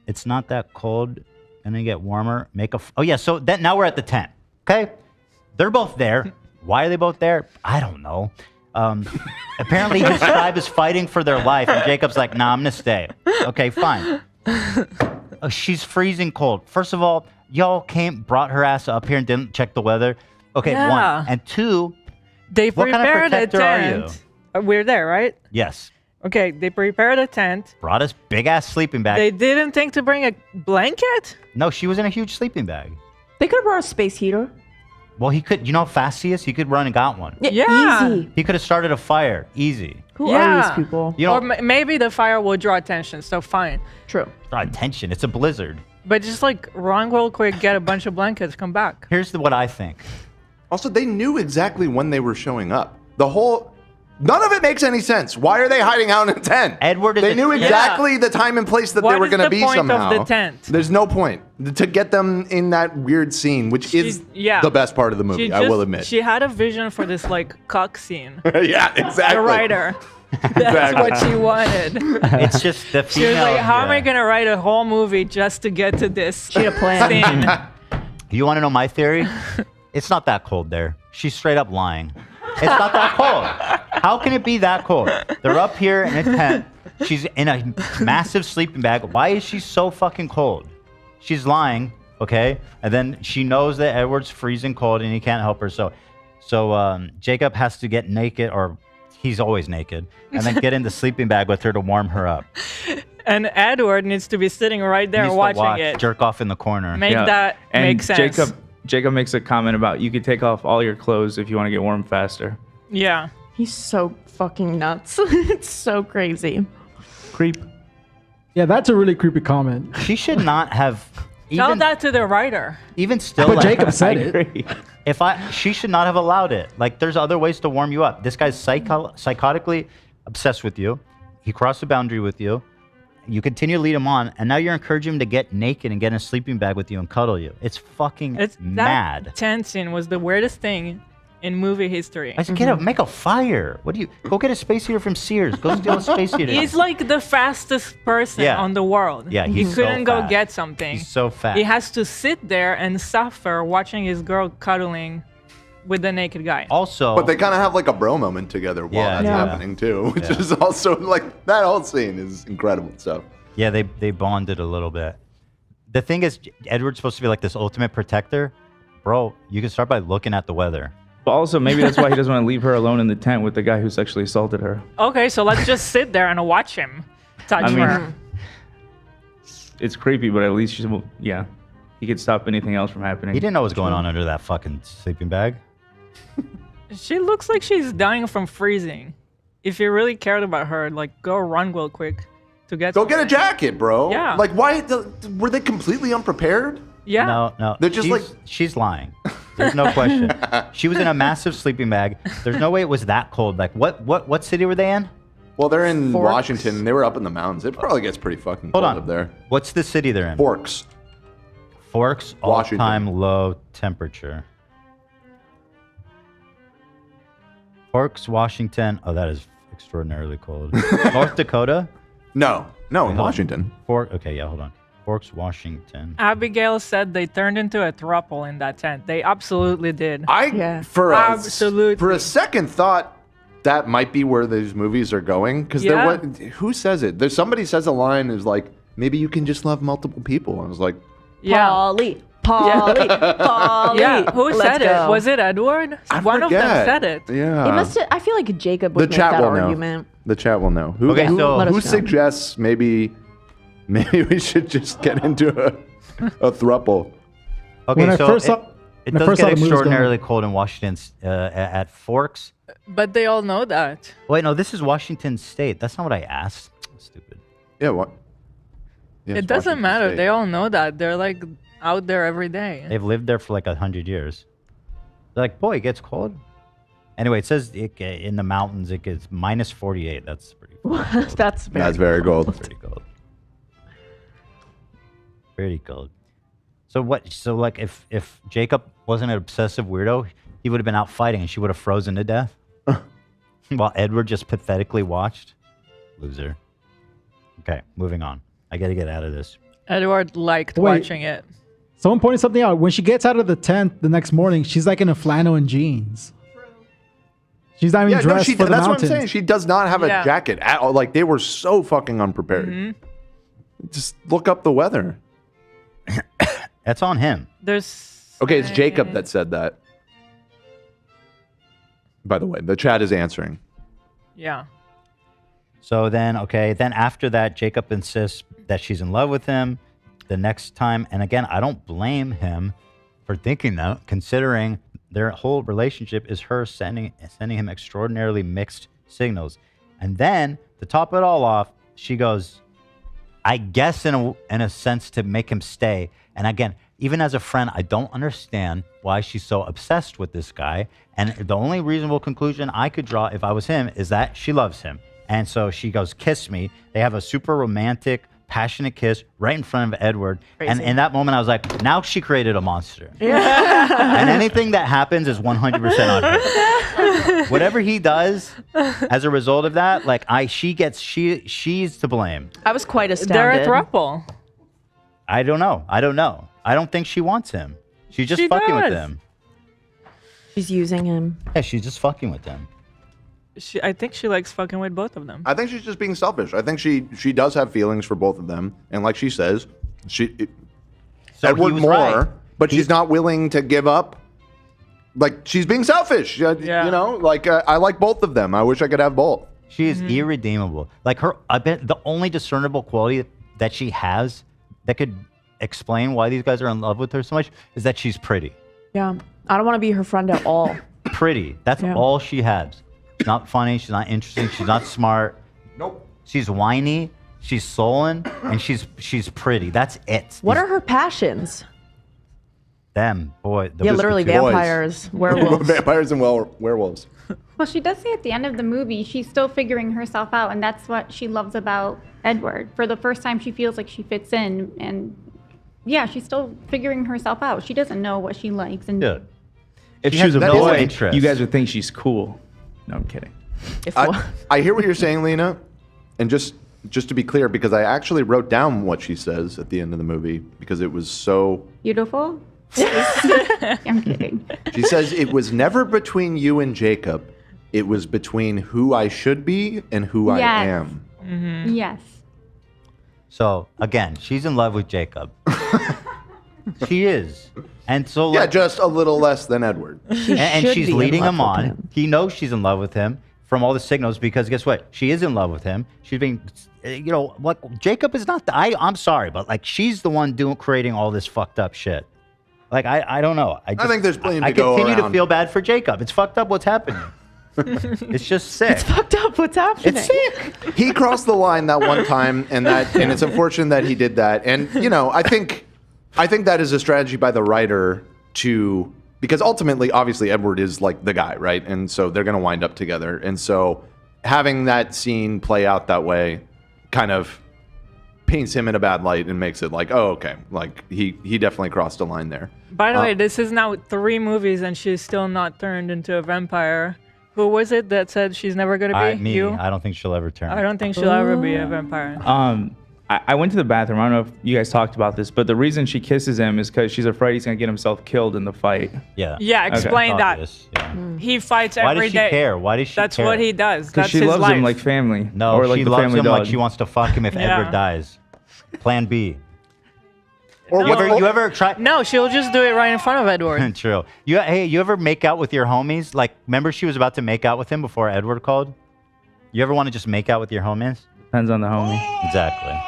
It's not that cold. Gonna get warmer. Oh yeah, so then now we're at the tent. Okay? They're both there. Why are they both there? I don't know. Apparently his tribe is fighting for their life, and Jacob's like, nah, I'm gonna stay. Okay, fine. She's freezing cold. First of all, y'all brought her ass up here and didn't check the weather. Okay, Yeah. one. And two, They what kind of prepared a protector are you? tent. We're there, right? Yes. Okay, they prepared a tent. Brought us big ass sleeping bag. They didn't think to bring a blanket? No, she was in a huge sleeping bag. They could have brought a space heater. Well, he could. You know how fast he is? He could run and got one. Yeah. Easy. He could have started a fire. Easy. Who are these people? You know, Or maybe the fire will draw attention, so fine. True. draw attention. It's a blizzard. But just like run real quick, get a bunch of blankets, come back. Here's what I think. Also, they knew exactly when they were showing up. None of it makes any sense. Why are they hiding out in a tent? Edward is They knew exactly the time and place that they were going to be somehow. What is the point of the tent? There's no point to get them in that weird scene, which is the best part of the movie, I will admit. She had a vision for this like cuck scene. Yeah, exactly. The writer. That's what she wanted. It's just the female. She was like, how am I going to write a whole movie just to get to this She had a plan. scene? You want to know my theory? It's not that cold there. She's straight up lying. It's not that cold. How can it be that cold? They're up here in a tent. She's in a massive sleeping bag. Why is she so fucking cold? She's lying, okay? And then she knows that Edward's freezing cold and he can't help her. So Jacob has to get naked, or he's always naked, and then get in the sleeping bag with her to warm her up. And Edward needs to be sitting right there Needs to watching watch, it. jerk off in the corner. Make that and make sense. Jacob makes a comment about you could take off all your clothes if you want to get warm faster. Yeah. He's so fucking nuts. It's so crazy. Creep. Yeah, that's a really creepy comment. She should not have. Tell that to the writer. Even still, But like, Jacob said I it. agree. she should not have allowed it. Like, there's other ways to warm you up. This guy's psychotically obsessed with you. He crossed the boundary with you. You continue to lead him on, and now you're encouraging him to get naked and get in a sleeping bag with you and cuddle you. It's fucking mad. That tent scene was the weirdest thing in movie history. I said, make a fire. What do you go get a space heater from Sears? Go steal a space heater. He's like the fastest person on the world. Yeah, he he's so couldn't go fast. get something. He's so fast. He has to sit there and suffer watching his girl cuddling with the naked guy. Also, But they kind of have like a bro moment together while that's happening too, which is also like that whole scene is incredible stuff. Yeah, they bonded a little bit. The thing is, Edward's supposed to be like this ultimate protector. Bro, you can start by looking at the weather. But also, maybe that's why he doesn't want to leave her alone in the tent with the guy who sexually assaulted her. Okay, so let's just sit there and watch him touch her. It's creepy, but at least he could stop anything else from happening. He didn't know what was going on under that fucking sleeping bag. She looks like she's dying from freezing. If you really cared about her, like, go run real quick to get Go get a jacket, bro. Yeah. Like, why? Were they completely unprepared? Yeah. No. They're just she's lying. There's no question. She was in a massive sleeping bag. There's no way it was that cold. Like, what city were they in? Well, they're in Forks. Washington. They were up in the mountains. It probably gets pretty fucking Hold cold on. up there. What's the city they're in? Forks. Forks, Washington. all-time low temperature. Forks, Washington. Oh, that is extraordinarily cold. North Dakota? No, in hold on. Washington. Okay, yeah, hold on. Forks, Washington. Abigail said they turned into a throuple in that tent. They absolutely did. For Absolutely. a second thought, that might be where these movies are going. Because Yeah. who says it? There's somebody says a line is like, maybe you can just love multiple people. I was like, Yeah. Polly. Yeah, who Let's said go. it? Was it Edward? One of them forget. said it. Yeah. It must. I feel like Jacob The would make chat that will know. argument. The chat will know. Who, Okay, so- Let us who know. suggests maybe we should just get into a thruple? Okay, When I so first saw- it when I does first get saw the movie, extraordinarily cold in Washington at Forks. But they all know that. Wait, no, this is Washington State. That's not what I asked. Stupid. Yeah, what? Yes, It doesn't Washington matter. State. They all know that. They're like out there every day. They've lived there for like 100 years. They're like, boy, it gets cold. Anyway, it says in the mountains it gets minus 48. That's pretty cold. That's very cold. Pretty cold. Pretty cold. So what? So like, if Jacob wasn't an obsessive weirdo, he would have been out fighting, and she would have frozen to death, while Edward just pathetically watched. Loser. Okay, moving on. I got to get out of this. Edward liked Wait. watching it. Someone pointed something out. When she gets out of the tent the next morning, she's like in a flannel and jeans. She's not even Yeah, no, dressed she, for the that's mountains. what I'm saying. She does not have Yeah. a jacket at all. Like, they were so fucking unprepared. Mm-hmm. Just look up the weather. That's on him. There's Okay, it's Jacob that said that. By the way, the chat is answering. Yeah. So then, okay, then after that, Jacob insists that she's in love with him the next time. And again, I don't blame him for thinking that, considering their whole relationship is her sending him extraordinarily mixed signals. And then, to top it all off, she goes, I guess in a sense to make him stay. And again, even as a friend, I don't understand why she's so obsessed with this guy. And the only reasonable conclusion I could draw if I was him is that she loves him. And so she goes, kiss me. They have a super romantic, passionate kiss right in front of Edward. Crazy. And in that moment, I was like, now she created a monster. And anything that happens is 100% on her. Whatever he does as a result of that, like she's to blame. I was quite astounded. They're a throuple. I don't know. I don't think she wants him. She's just fucking with him. She's using him. Yeah, she's just fucking with him. I think she likes fucking with both of them. I think she's just being selfish. I think she does have feelings for both of them, and like she says, Edward more, right. but she's not willing to give up. Like she's being selfish. You know, like I like both of them. I wish I could have both. She is irredeemable. Like I bet the only discernible quality that she has that could explain why these guys are in love with her so much is that she's pretty. Yeah. I don't want to be her friend at all. Pretty. That's all she has. She's not funny. She's not interesting. She's not smart. Nope. She's whiny. She's sullen, and she's pretty. That's it. What are her passions? Them, boy. Literally vampires, werewolves. Vampires and werewolves. Well, she does say at the end of the movie, she's still figuring herself out, and that's what she loves about Edward. For the first time, she feels like she fits in, and yeah, she's still figuring herself out. She doesn't know what she likes. And if she was a boy, you guys would think she's cool. No, I'm kidding. I hear what you're saying, Lena, and just to be clear, because I actually wrote down what she says at the end of the movie because it was so beautiful. I'm kidding. She says it was never between you and Jacob. It was between who I should be and who I am. Mm-hmm. Yes. So again, she's in love with Jacob. She is. And so just a little less than Edward. And she's leading him on. He knows she's in love with him from all the signals because guess what? She is in love with him. She's being, like Jacob is not I'm sorry, but like she's the one creating all this fucked up shit. Like I don't know. I think there's plenty to go continue to feel bad for Jacob. It's fucked up what's happening. It's just sick. It's fucked up what's happening. It's sick. He crossed the line that one time, and it's unfortunate that he did that. And I think that is a strategy by the writer because ultimately, obviously, Edward is like the guy, right? And so they're going to wind up together. And so having that scene play out that way kind of paints him in a bad light and makes it like, oh, okay, like he definitely crossed a line there. By the way, this is now 3 movies and she's still not turned into a vampire. Who was it that said she's never going to be? Me. You? I don't think she'll ever turn. I don't think she'll ever be a vampire. I went to the bathroom. I don't know if you guys talked about this, but the reason she kisses him is because she's afraid he's going to get himself killed in the fight. Yeah. Yeah, explain that. He fights every day. Why does she care? Why does she That's care? what he does. Because she loves him like family. No, or like she the loves family him dog. like she wants to fuck him if Edward dies. Plan B. Or you ever try? No, she'll just do it right in front of Edward. True. You ever make out with your homies? Like, remember she was about to make out with him before Edward called? You ever want to just make out with your homies? Depends on the homie. Exactly.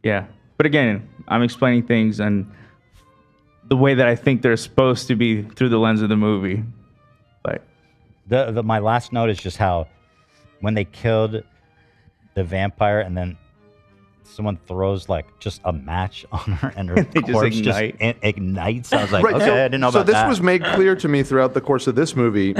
Yeah. But again, I'm explaining things and the way that I think they're supposed to be through the lens of the movie. But my last note is just how when they killed the vampire and then someone throws like just a match on her and her corpse just ignites. I was like, okay, I didn't know about that. So this was made clear to me throughout the course of this movie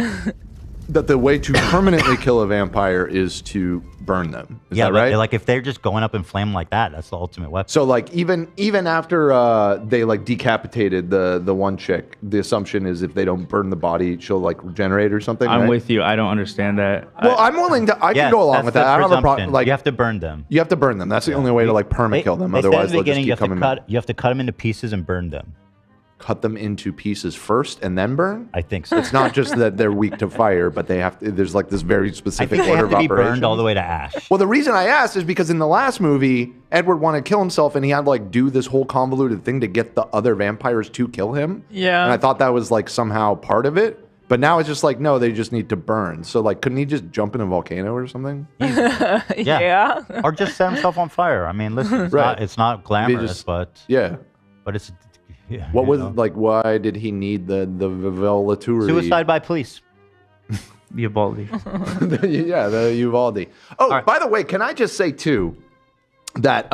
that the way to permanently kill a vampire is to burn them. Is that right? Like if they're just going up in flame like that, that's the ultimate weapon. So like even after they like decapitated the one chick, the assumption is if they don't burn the body, she'll like regenerate or something. I'm with you. I don't understand that. Well, I'm willing to. I can go along with that. I don't have a problem. Like you have to burn them. You have to burn them. That's the only way to like perma kill them. Otherwise, they'll just keep coming back. You have to cut them into pieces and burn them. Cut them into pieces first and then burn? I think so. It's not just that they're weak to fire, but they have to. There's like this very specific I think order they have to of be burned all the way to ash. Well, the reason I asked is because in the last movie, Edward wanted to kill himself, and he had to like do this whole convoluted thing to get the other vampires to kill him. Yeah. And I thought that was like somehow part of it. But now it's just like, no, they just need to burn. So like, couldn't he just jump in a volcano or something? Yeah. Or just set himself on fire. I mean, listen, it's not glamorous, but it's. Yeah, what was like? Why did he need the volatility? Suicide by police. The Uvalde. Yeah, the Uvalde. Oh, by the way, can I just say too that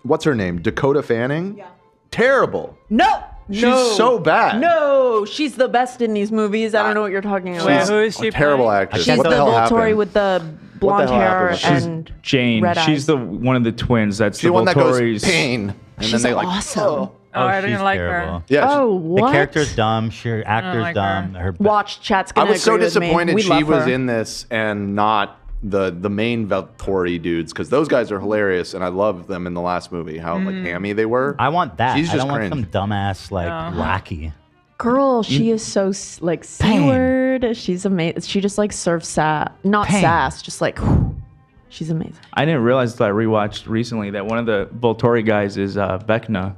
what's her name? Dakota Fanning. Yeah. Terrible. No. She's so bad. No, she's the best in these movies. I don't know what you're talking about. Wait, who is she? A terrible actress. She's What the the hell Volturi happened? with the blonde hair She's and Jane. red She's eyes. the one of the twins. That's She's the the one that goes Volturi's. pain, and She's then they like awesome. Oh. Oh, I didn't she's like terrible. her. Yeah. Oh, what? The character's dumb. Her actor's like dumb. Her Watch, chat's I gonna was so agree with me. disappointed We she love was her. in this and not the main Volturi dudes, because those guys are hilarious and I loved them in the last movie. How like hammy they were. I want that. She's I just don't want cringe. some dumbass like lackey. Girl, she is so like C-word. She's amazing. She just like serves sass, not sass, just like she's amazing. I didn't realize until I rewatched recently that one of the Volturi guys is Vecna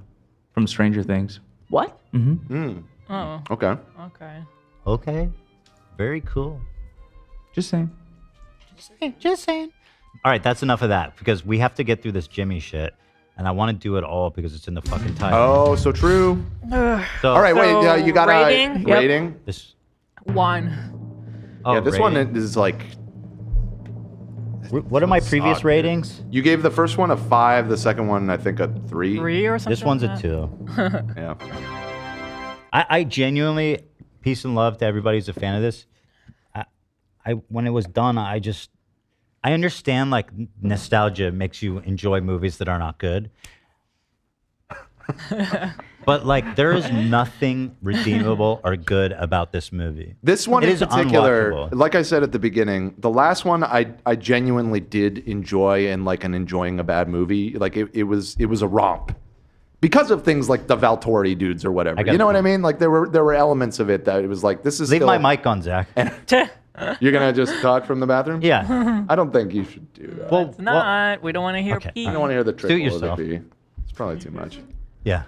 from Stranger Things. What? Oh. Okay. Okay. Okay, very cool. Just saying. Just saying. All right, that's enough of that because we have to get through this Jimmy shit, and I want to do it all because it's in the fucking title. Oh, so true. So, All right, wait. So, You got rating? a rating? This. 1. Oh, Yeah, this rating. one is like. What are my previous Suck, dude. ratings? You gave the first one a 5, the second one I think a 3. 3 or something. This one's a like 2. Yeah. I genuinely, peace and love to everybody who's a fan of this. I when it was done, I understand like nostalgia makes you enjoy movies that are not good. But like there is nothing redeemable or good about this movie. This one It in is particular, unwatchable. like I said at the beginning, the last one I genuinely did enjoy and like an enjoying a bad movie. Like it was a romp. Because of things like the Valtori dudes or whatever. I got You know it. what I mean? Like there were elements of it that it was like this is Leave still, my mic on, Zach. You're gonna just talk from the bathroom? Yeah. I don't think you should do that. Well, Not. We don't want to hear Okay. pee. I don't want to hear the trickle of the yourself. pee. It's probably too much. yeah.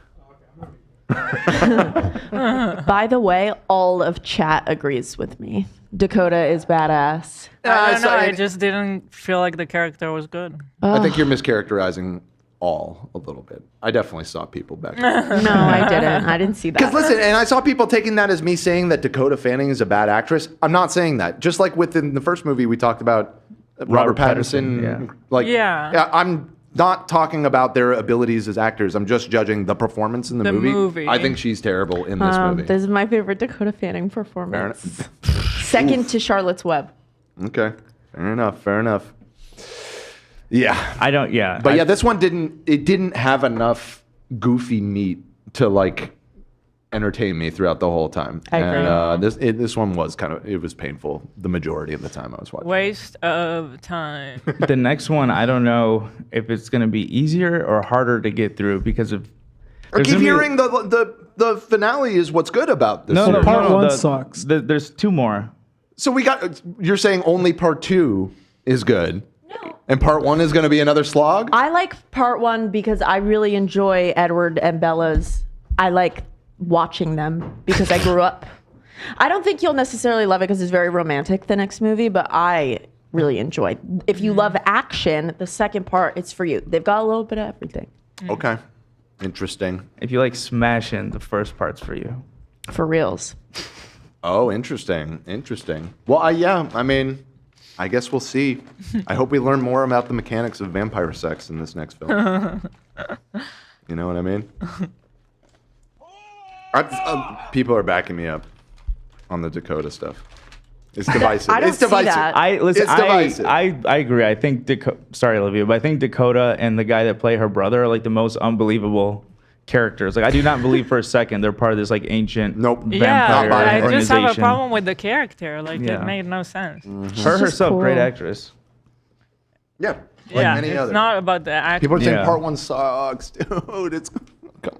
By the way, all of chat agrees with me. Dakota is badass. I don't know. I it- just didn't feel like the character was good. I think you're mischaracterizing all a little bit. I definitely saw people back No, I didn't. I didn't see that. Because listen, and I saw people taking that as me saying that Dakota Fanning is a bad actress. I'm not saying that. Just like within the first movie, we talked about Robert Pattinson. yeah. Like, Yeah. I'm not talking about their abilities as actors. I'm just judging the performance in the movie. movie. I think she's terrible in this movie. This is my favorite Dakota Fanning performance. Second to Charlotte's Web. Okay, fair enough. Fair enough. Yeah, I don't. Yeah. but yeah, this one didn't have enough goofy meat to like entertain me throughout the whole time. I agree. And this one was it was painful the majority of the time I was watching. Waste of time. The next one, I don't know if it's going to be easier or harder to get through because of. I there's keep gonna be- hearing the finale is what's good about this. No, series. Part one the- sucks. There's 2 more. So you're saying only part 2 is good. No. And part 1 is going to be another slog? I like part 1 because I really enjoy Edward and Bella's. I like watching them because I grew up. I don't think you'll necessarily love it because it's very romantic, the next movie, but I really enjoy. If you love action, the second part, it's for you. They've got a little bit of everything. Okay. Interesting. If you like smashing, the first part's for you. For reals. Oh, interesting. Well, I mean, I guess we'll see. I hope we learn more about the mechanics of vampire sex in this next film. You know what I mean? People are backing me up on the Dakota stuff. It's divisive. I don't it's see divisive. that. Listen. It's divisive. I agree. I think sorry, Olivia, but I think Dakota and the guy that play her brother are like the most unbelievable characters. Like I do not believe for a second they're part of this like ancient vampire Yeah, I organization. just have a problem with the character. Like Yeah. it made no sense. Her herself, cool. great actress. Yeah. Like Yeah, many it's others. not about the act. People are saying Yeah. part 1 sucks, dude.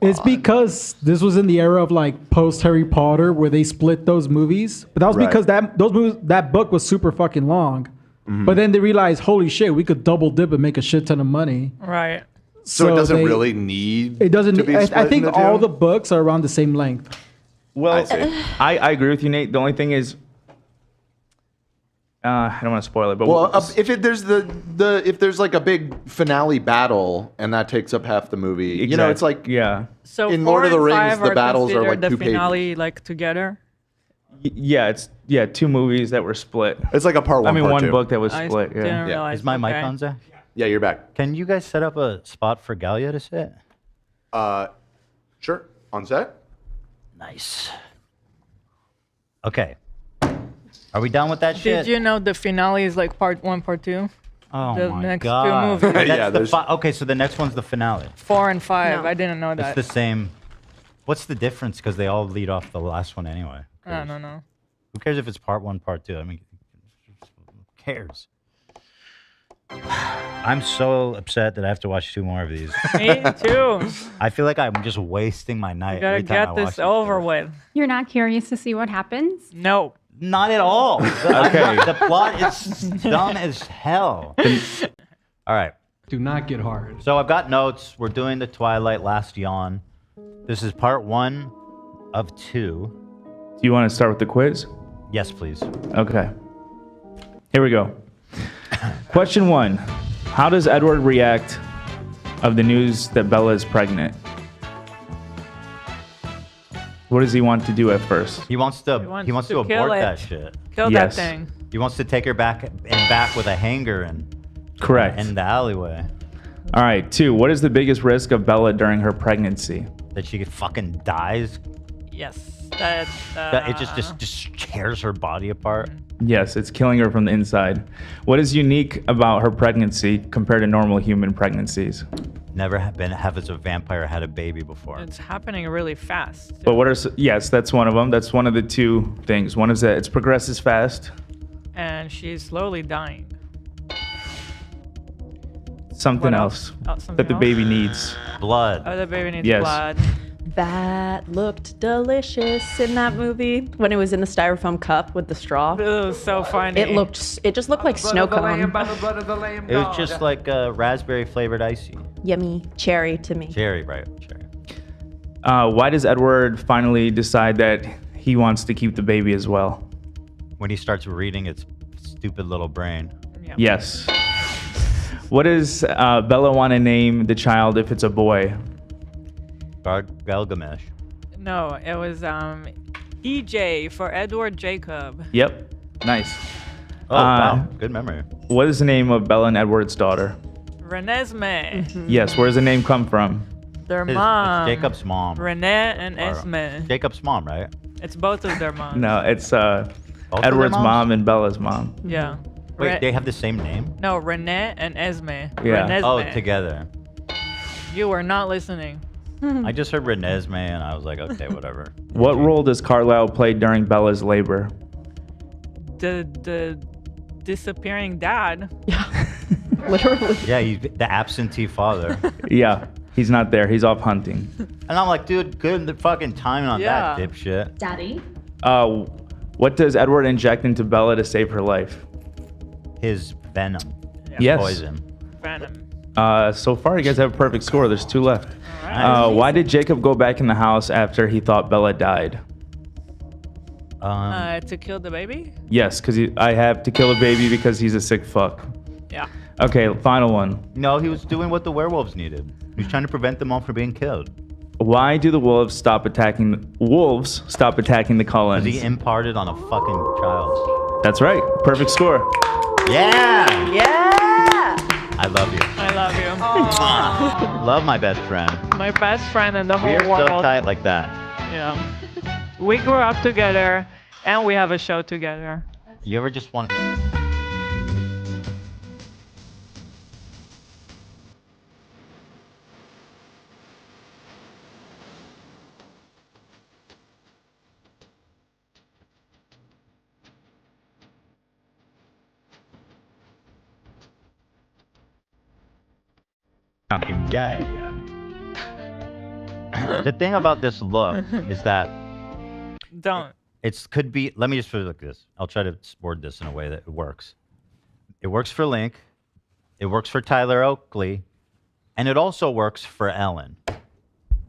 It's because this was in the era of like post Harry Potter where they split those movies. But that was Right. because that book was super fucking long. But then they realized, holy shit, we could double dip and make a shit ton of money. Right. So it doesn't really need. It doesn't. To be I split think into all two? the books are around the same length. Well, see. I agree with you, Nate. The only thing is, I don't want to spoil it, but Well, if there's like a big finale battle and that takes up half the movie, you know, it's like So in 4 Lord of the and Rings, 5 the battles are considered like the 2 pages. finale like together. it's 2 movies that were split. It's like a part 1. I mean, part one 2. book that was I split. didn't Yeah. realize. Is my mic okay. on, Zach? Yeah, you're back. Can you guys set up a spot for Galia to sit? Sure. On set. Nice. Okay. Are we done with that shit? Did you know the finale is like part 1, part 2? Oh the my next god. 2 movies. Yeah, there's- Okay, so the next one's the finale. 4 and 5. No. I didn't know It's that. the same. What's the difference? Because they all lead off the last one anyway. I don't know. Who cares if it's part 1, part 2? I mean, who cares? I'm so upset that I have to watch 2 more of these. Me too. I feel like I'm just wasting my night. You gotta every time I get watch this these over shit. with. You're not curious to see what happens? No. Not at all. Okay. The plot is dumb as hell. All right. Do not get hard. So I've got notes. We're doing the Twilight Last Yawn. This is part 1 of 2. Do you want to start with the quiz? Yes, please. Okay. Here we go. Question 1. How does Edward react of the news that Bella is pregnant? What does he want to do at first? He wants to. wants He wants to to kill abort it. that shit. Kill Yes. that thing. He wants to take her back with a hanger and Correct. in the alleyway. All right. 2. What is the biggest risk of Bella during her pregnancy? That she fucking dies. Yes. That, That it just tears her body apart. Yes, it's killing her from the inside. What is unique about her pregnancy compared to normal human pregnancies? Never have as a vampire had a baby before. It's happening really fast. But what are yes, that's one of them. That's one of the 2 things. One is that it progresses fast. And she's slowly dying. Something What else, something that the else? baby needs. Blood. Oh, the baby needs Yes. blood. That looked delicious in that movie when it was in the styrofoam cup with the straw. It was so funny. It just looked like snow cone. It was just like a raspberry flavored icy. Yummy cherry to me. Cherry, right? Cherry. Why does Edward finally decide that he wants to keep the baby as well? When he starts reading its stupid little brain. Yeah. Yes. What does Bella want to name the child if it's a boy? Galgamesh. No, it was EJ for Edward Jacob. Yep. Nice. Oh, wow. Good memory. What is the name of Bella and Edward's daughter? Renesmee. Yes. Where does the name come from? Their It's mom. Jacob's mom. Renee and Esme. Jacob's mom, right? It's both of their moms. No, it's their Edward's moms? mom and Bella's mom. Yeah. Wait, they have the same name? No, Renee and Esme. Yeah. Renesmee. Oh, together. You were not listening. I just heard Renesmee and I was like, okay, whatever. What role does Carlisle play during Bella's labor? The disappearing dad. Literally. Yeah, the absentee father. Yeah, he's not there. He's off hunting. And I'm like, dude, good fucking timing on Yeah. that dipshit. Daddy? What does Edward inject into Bella to save her life? His venom. Yes. Poison. Venom. So far, you guys have a perfect score. There's 2 left. Nice. Why did Jacob go back in the house after he thought Bella died? To kill the baby? Yes, because I have to kill a baby because he's a sick fuck. Yeah. Okay, final one. No, he was doing what the werewolves needed. He was trying to prevent them all from being killed. Why do the wolves stop attacking the Because Cullens? he imparted on a fucking child. That's right. Perfect score. Yeah! Yeah. I love you. I love you. Love my best friend. My best friend in the whole We are world. so tight like that. Yeah. We grew up together and we have a show together. You ever just want... Fucking gay. The thing about this look is that Don't. it could be. Let me just put it like this. I'll try to word this in a way that it works. It works for Link. It works for Tyler Oakley, and it also works for Ellen.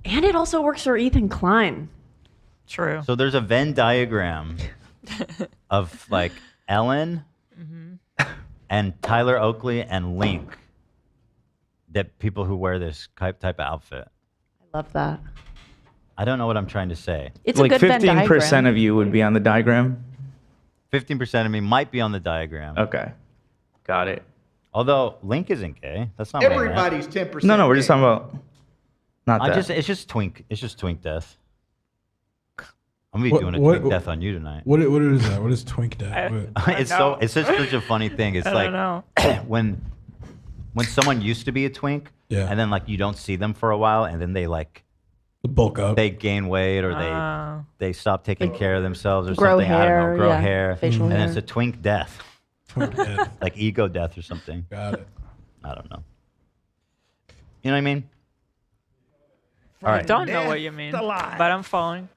And it also works for Ethan Klein. True. So there's a Venn diagram of like Ellen and Tyler Oakley and Link. That people who wear this type of outfit. I love that. I don't know what I'm trying to say. It's like a good Venn 15% diagram. of you would be on the diagram. 15% of me might be on the diagram. Okay, got it. Although Link isn't gay. That's not what I meant. Everybody's 10%. No, we're just talking about not that. It's just twink. It's just twink death. I'm gonna be doing a twink death on you tonight. What is that? What is twink death? It's just such a funny thing. It's like when someone used to be a twink, and then like you don't see them for a while, and then they like bulk up, they gain weight, or they stop taking care of themselves, or grow something. hair, I don't know, grow yeah, hair, facial and hair. it's a twink death, like ego death or something. Got it. I don't know. You know what I mean? All I right. don't know what you mean, but I'm following.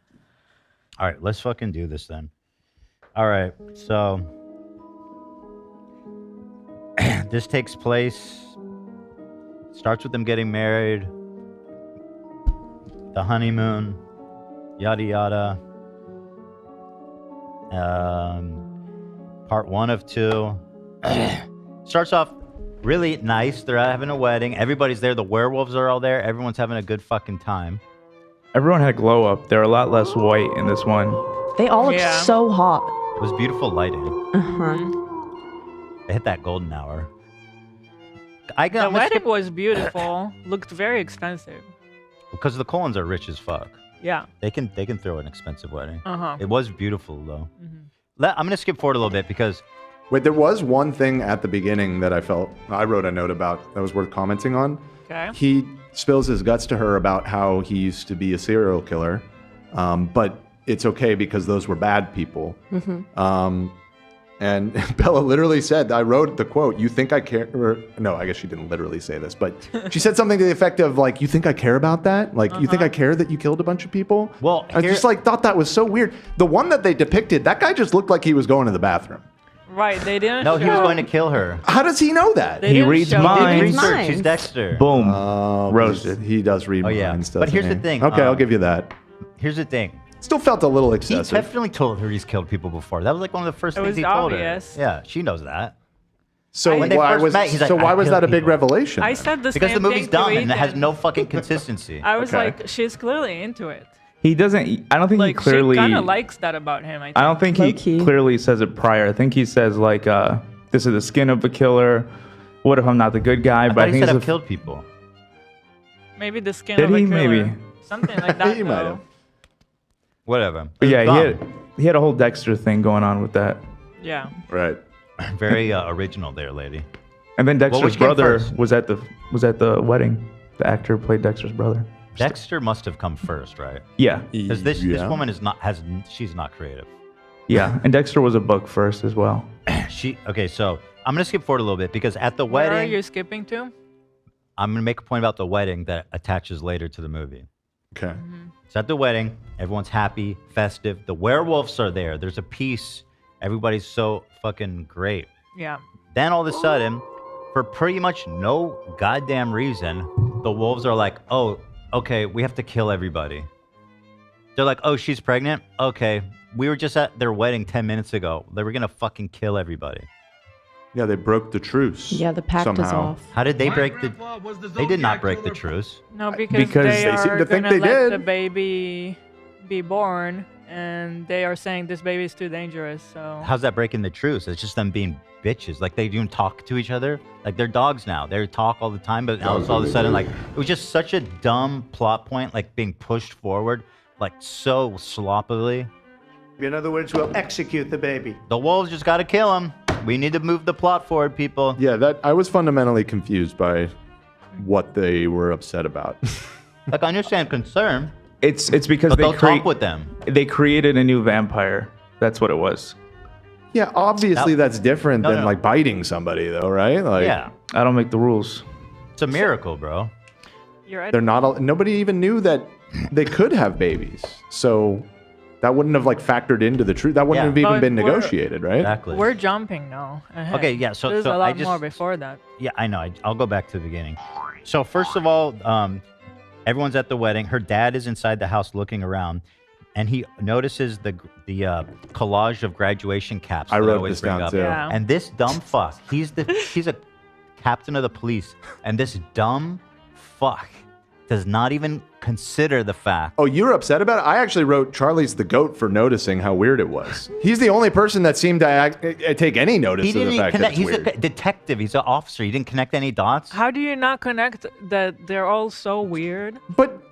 All right, let's fucking do this then. All right, so this takes place, starts with them getting married, the honeymoon, yada yada. Part 1 of 2. Starts off really nice. They're having a wedding. Everybody's there. The werewolves are all there. Everyone's having a good fucking time. Everyone had glow up. They're a lot less white in this one. They all look so hot. It was beautiful lighting. They hit that golden hour. The wedding was beautiful. Looked very expensive. Because the Collins are rich as fuck. Yeah. They can throw an expensive wedding. Uh-huh. It was beautiful though. I'm gonna skip forward a little bit because Wait, there was one thing at the beginning that I wrote a note about that was worth commenting on. Okay. He spills his guts to her about how he used to be a serial killer, but it's okay because those were bad people. And Bella literally said, I wrote the quote, "You think I care?" Or, no, I guess she didn't literally say this, but she said something to the effect of like, "You think I care about that? Like, you think I care that you killed a bunch of people?" Well, I just like thought that was so weird. The one that they depicted, that guy just looked like he was going to the bathroom. Right, they didn't. No, he was going to kill her. How does he know that? They He didn't reads show- minds. Research. He's Dexter. Boom. Roasted. He does read Oh, yeah. minds, But doesn't here's he? the thing, Okay, I'll give you that. Here's the thing. Still felt a little He excessive. definitely told her he's killed people before. That was like one of the first It things was he told obvious. her. Yeah, she knows that. So When they why first was met, he's like, why "I was kill that a big people." revelation? I then? said the Because same the movie's thing dumb to and it has Ethan. no fucking consistency. I was Okay. like, she's clearly into it. He doesn't. I don't think Like, he clearly. she kind of likes that about him. I don't think he Low-key. clearly says it prior. I think he says like, "This is the skin of a killer. What if I'm not the good guy?" I But thought I he think said it's I've a- killed people. Maybe the skin Did of a he? killer. Maybe. Something like that. He might though. have. Whatever. But yeah, Dumb. he had a whole Dexter thing going on with that. Yeah. Right. Very original there, lady. And then Dexter's which came brother first? was at the wedding. The actor played Dexter's brother. Dexter must have come first, right? Yeah, Because this woman is not she's not creative. yeah. And Dexter was a book first as well. Okay, so I'm gonna skip forward a little bit because at the Where are wedding, you skipping to? I'm gonna make a point about the wedding that attaches later to the movie. Okay. So at the wedding, everyone's happy, festive. The werewolves are there. There's a peace. Everybody's so fucking great. Yeah. Then all of a sudden, for pretty much no goddamn reason, the wolves are like, "Oh, okay, we have to kill everybody." They're like, "Oh, she's pregnant? Okay, we were just at their wedding 10 minutes ago. They were gonna fucking kill everybody." Yeah, they broke the truce. Yeah, the pact is somehow. off. How did they break the... They did not break the truce. No, because Because they they seem are to think gonna they let did. the baby be born, and they are saying this baby is too dangerous. So How's that breaking the truce? It's just them being bitches. Like, they even talk to each other. Like, they're dogs now. They talk all the time, but now it's all of a sudden, like, it was just such a dumb plot point, like, being pushed forward, like, so sloppily. In other words, we'll execute the baby. The wolves just gotta kill him. We need to move the plot forward, people. Yeah, that I was fundamentally confused by what they were upset about. Like, I understand concern, It's because but they they'll talk with them. They created a new vampire. That's what it was. Yeah, obviously that's different No, than no. like biting somebody, though, right? Like, Yeah. I don't make the rules. It's a miracle, bro. you're right. they're not. Nobody even knew that they could have babies, so that wouldn't have like factored into the truth. That wouldn't Yeah. have even But been we're- negotiated, right? Exactly. We're jumping now. ahead. Okay, yeah, so- there's so a I lot just- more before that. Yeah, I know. I'll go back to the beginning. So first of all, everyone's at the wedding. Her dad is inside the house looking around, and he notices the collage of graduation caps. I that wrote always this bring down up. too. Yeah. And this dumb fuck, he's a captain of the police, and this dumb fuck does not even consider the fact. Oh, you're upset about it? I actually wrote Charlie's the GOAT for noticing how weird it was. He's the only person that seemed to take any notice He of the didn't fact connect. that it's He's weird. a detective. He's an officer. He didn't connect any dots. How do you not connect that they're all so weird? But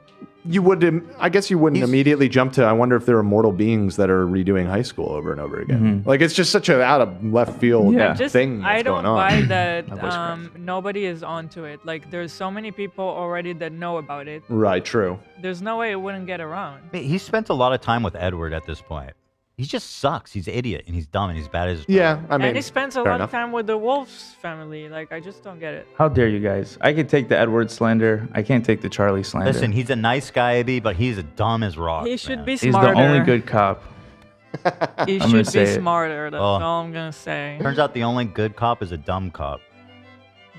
you would, I guess you wouldn't He's- immediately jump to, I wonder if there are mortal beings that are redoing high school over and over again. Like, it's just such an out of left field Yeah. thing that's I don't going on. buy that nobody is onto it. Like, there's so many people already that know about it. Right, true. There's no way it wouldn't get around. He spent a lot of time with Edward at this point. He just sucks. He's an idiot, and he's dumb, and he's bad as his Yeah, I mean, And he spends a fair lot enough. of time with the Wolf's family. Like, I just don't get it. How dare you guys? I could take the Edward slander. I can't take the Charlie slander. Listen, he's a nice guy, Abby, but he's dumb as rocks. He should man. be He's smarter. the only good cop. He gonna should say be it. smarter. That's Oh. all I'm gonna say. Turns out the only good cop is a dumb cop.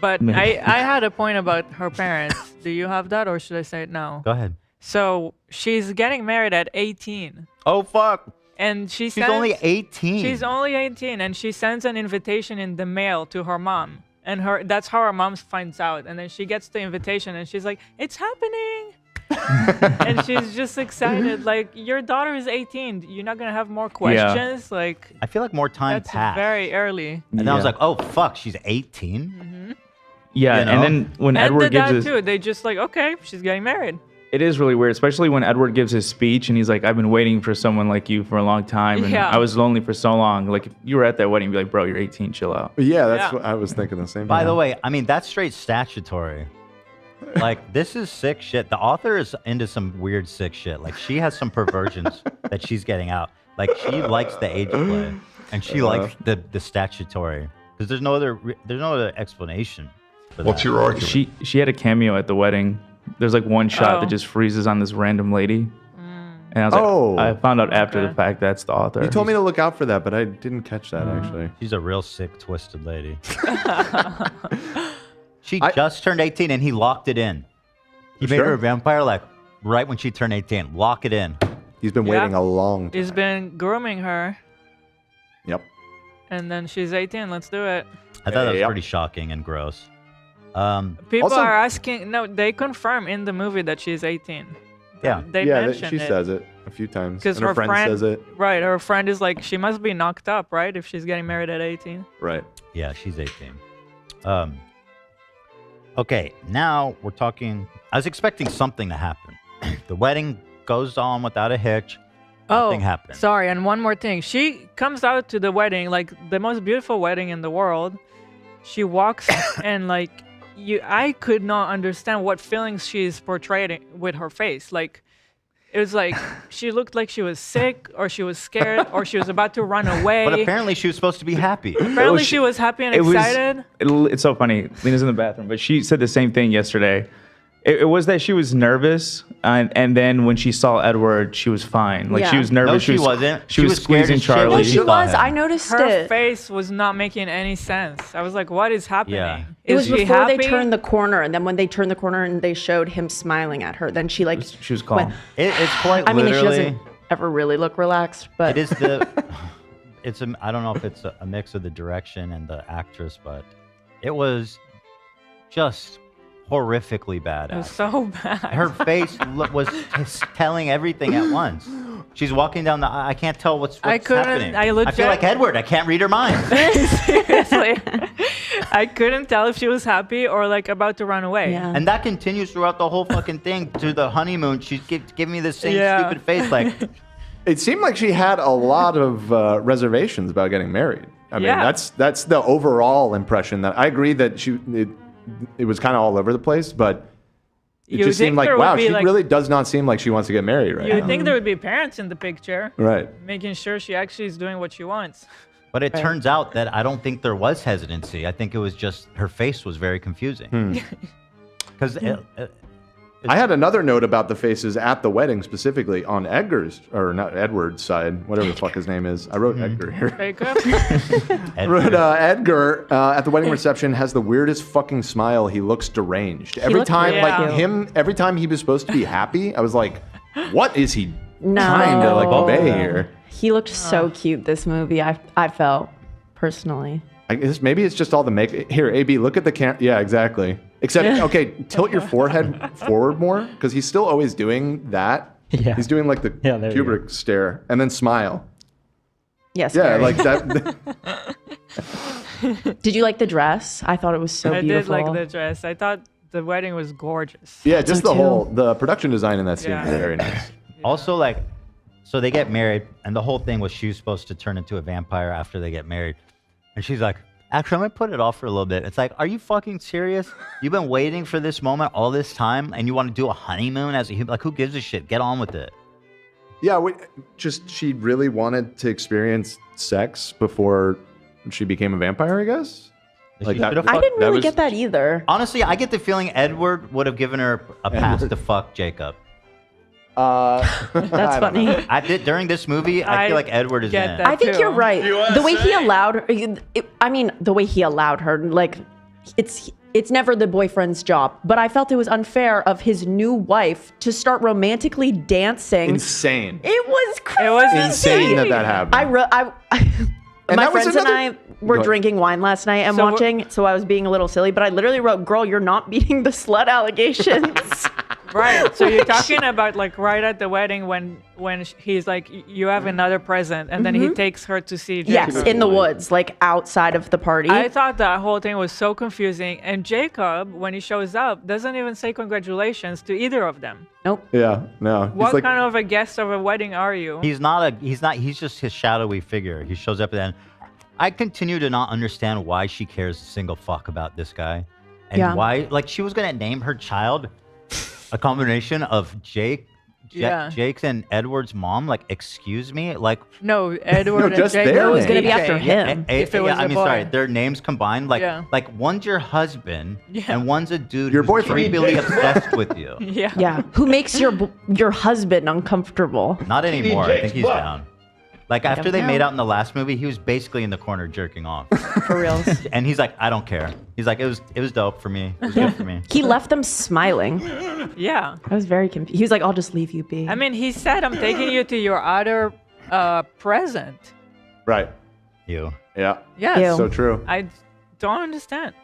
But I had a point about her parents. Do you have that, or should I say it now? Go ahead. So she's getting married at 18, Oh, fuck. and she's She's only 18. She's only 18, and she sends an invitation in the mail to her mom, and that's how her mom finds out. And then she gets the invitation, and she's like, "It's happening." And she's just excited. Like, your daughter is 18. You're not gonna have more questions. Like, I feel like more time that's passed. very early. And then I was Yeah. like, oh, fuck, she's 18? Yeah, You know? and then when And Edward the gives dad his, too. They just like, okay, she's getting married. it is really weird, especially when Edward gives his speech and he's like, "I've been waiting for someone like you for a long time, and Yeah. I was lonely for so long." Like, if you were at that wedding, you'd be like, "Bro, you're 18, chill out." Yeah, that's Yeah. what I was thinking the same By thing. the way, I mean, that's straight statutory. Like, this is sick shit. The author is into some weird sick shit. Like, she has some perversions that she's getting out. Like, she likes the age play, and she likes the statutory. Because there's no other explanation for that. What's your argument? She had a cameo at the wedding. There's like one shot Oh. that just freezes on this random lady, and I was like, Oh. I found out after Okay. the fact that's the author. You told me to look out for that, but I didn't catch that actually. She's a real sick, twisted lady. She just turned 18, and he locked it in. He made Sure. her a vampire, like, right when she turned 18. Lock it in. He's been Yeah. waiting a long time. He's been grooming her, Yep. and then she's 18. Let's do it. I thought that was Yep. pretty shocking and gross. People Also- are asking. No, they confirm in the movie that she's 18. Yeah. They Yeah, mention she it. says it a few times. Because And her friend says it. Right, her friend is like, she must be knocked up, right? If she's getting married at 18. Right. Yeah, she's 18. Okay, now we're talking. I was expecting something to happen. The wedding goes on without a hitch. Nothing happened. Sorry, and one more thing. She comes out to the wedding, like the most beautiful wedding in the world. She walks and like I could not understand what feelings she's portraying with her face. Like, it was like she looked like she was sick, or she was scared, or she was about to run away. But apparently she was supposed to be happy. Apparently she was happy and excited. It's so funny. Lena's in the bathroom, but she said the same thing yesterday. It was that she was nervous, and then when she saw Edward, she was fine. Like, she Yeah. was nervous. No, she wasn't. She She was was scared squeezing as shit when Charlie. No, she she saw was. him. I noticed Her it. face was not making any sense. I was like, what is happening? Yeah. It was Is she before happy? they turned the corner, and then when they turned the corner and they showed him smiling at her, then she like. She was calm. It's quite I mean, she literally. doesn't ever really look relaxed, but It is the. I don't know if it's a mix of the direction and the actress, but it was just horrifically bad. It was so bad. Her face was just telling everything at once. She's walking down the. I can't tell what's I couldn't- happening. I legit- feel like Edward. I can't read her mind. Seriously. I couldn't tell if she was happy or like about to run away. yeah. And that continues throughout the whole fucking thing to the honeymoon. She's giving me the same Yeah. stupid face, like. It seemed like she had a lot of reservations about getting married. I mean, Yeah. that's the overall impression. That I agree that it was kind of all over the place, but it You just think seemed like, there would wow, be, she like- really does not seem like she wants to get married right You'd now. think there would be parents in the picture, Right. making sure she actually is doing what she wants. But it turns out that I don't think there was hesitancy. I think it was just her face was very confusing. Because I had another note about the faces at the wedding, specifically on Edgar's, or not Edward's side, whatever the fuck his name is. I wrote Edgar here. Jacob? I wrote Edgar at the wedding reception has the weirdest fucking smile. He looks deranged. Every looked time, really like cute. him, every time he was supposed to be happy, I was like, what is he No. trying to like obey here. He looked so cute this movie. I felt personally. I guess maybe it's just all the make. Here, AB, look at the camera. Yeah, exactly. Except, okay, tilt your forehead forward more because he's still always doing that. Yeah. He's doing like the there you Kubrick stare and then smile. Yes. Yeah, very. like that. Did you like the dress? I thought it was so I beautiful. did like the dress. I thought the wedding was gorgeous. Yeah, just So the production design in that scene Yeah. is very nice. Also, like, so they get married, and the whole thing was she was supposed to turn into a vampire after they get married. And she's like, actually, I'm going to put it off for a little bit. It's like, are you fucking serious? You've been waiting for this moment all this time, and you want to do a honeymoon as a human? Like, who gives a shit? Get on with it. Yeah, just she really wanted to experience sex before she became a vampire, I guess. Like that, I didn't really get that either. Honestly, I get the feeling Edward would have given her a pass to fuck Jacob. That's funny. I did during this movie. I feel like Edward is in it. I think you're right. The way he allowed her, the way he allowed her, like, it's never the boyfriend's job. But I felt it was unfair of his new wife to start romantically dancing. Insane. It was crazy. It was insane that happened. My that was friends and I another- were Go ahead. drinking wine last night and watching, so I was being a little silly. But I literally wrote, "Girl, you're not beating the slut allegations." Right. So you're talking about like right at the wedding when he's like, you have another present, and then he takes her to see Jacob. Yes, in the woods, like outside of the party. I thought that whole thing was so confusing. And Jacob, when he shows up, doesn't even say congratulations to either of them. Nope. Yeah, no. What kind of a guest of a wedding are you? He's just his shadowy figure. He shows up at the end. I continue to not understand why she cares a single fuck about this guy. And why, like, she was going to name her child a combination of Jake's and Edward's mom. Like, excuse me? Like, no, Edward just and Jacob. their It was going to be name. after him. If it was I a mean, boy. sorry, their names combined. Like, Yeah. like one's your husband and one's a dude Your who's boyfriend. creepily obsessed with you. Yeah. Yeah. Who makes your husband uncomfortable? Not anymore. I think he's Butt. down. Like, after they made out in the last movie, he was basically in the corner jerking off. For real. And he's like, I don't care. He's like, it was dope for me. It was good for me. He left them smiling. Yeah. I was very confused. He was like, "I'll just leave you be." I mean, he said, I'm taking you to your other present. Right. You. Yeah. Yes. Ew. So true. I don't understand.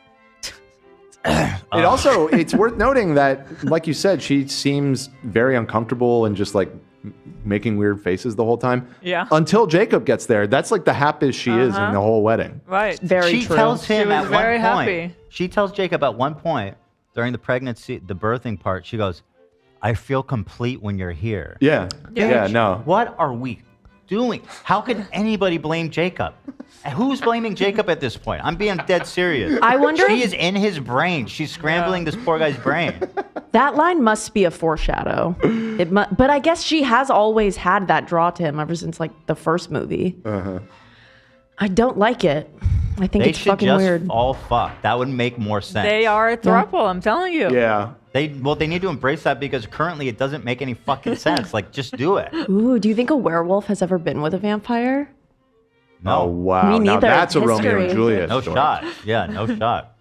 It also, it's worth noting that, like you said, she seems very uncomfortable and just like making weird faces the whole time. Yeah. Until Jacob gets there. That's like the happiest she is in the whole wedding. Right. Very She true. tells him She was at one very point. happy. She tells Jacob at one point during the pregnancy, the birthing part. She goes, "I feel complete when you're here." Yeah. Yeah, no. What are we doing? How can anybody blame Jacob? Who's blaming Jacob at this point? I'm being dead serious. I wonder She if- is in his brain. She's scrambling this poor guy's brain. That line must be a foreshadow. But I guess she has always had that draw to him ever since like the first movie. I don't like it. I think They it's should fucking just weird. all fuck. That would make more sense. They are a throuple, I'm telling you. Yeah. They need to embrace that because currently it doesn't make any fucking sense. Like, just do it. Ooh, do you think a werewolf has ever been with a vampire? Oh, No, wow. Me Now neither. that's a Romeo History. and Juliet no story. shot. Yeah, no shot.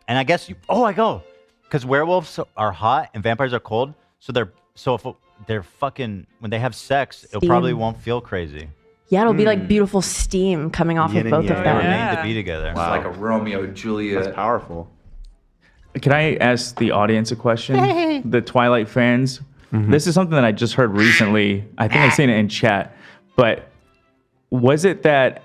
And I guess because werewolves are hot and vampires are cold. So if they're fucking when they have sex, it Steam. probably won't feel crazy. Yeah, it'll be like beautiful steam coming off Yin of and both of yang. They're them. made to Yeah. be together. Wow. It's like a Romeo and Juliet. That's powerful. Can I ask the audience a question? The Twilight fans. This is something that I just heard recently. I think I've seen it in chat. But was it that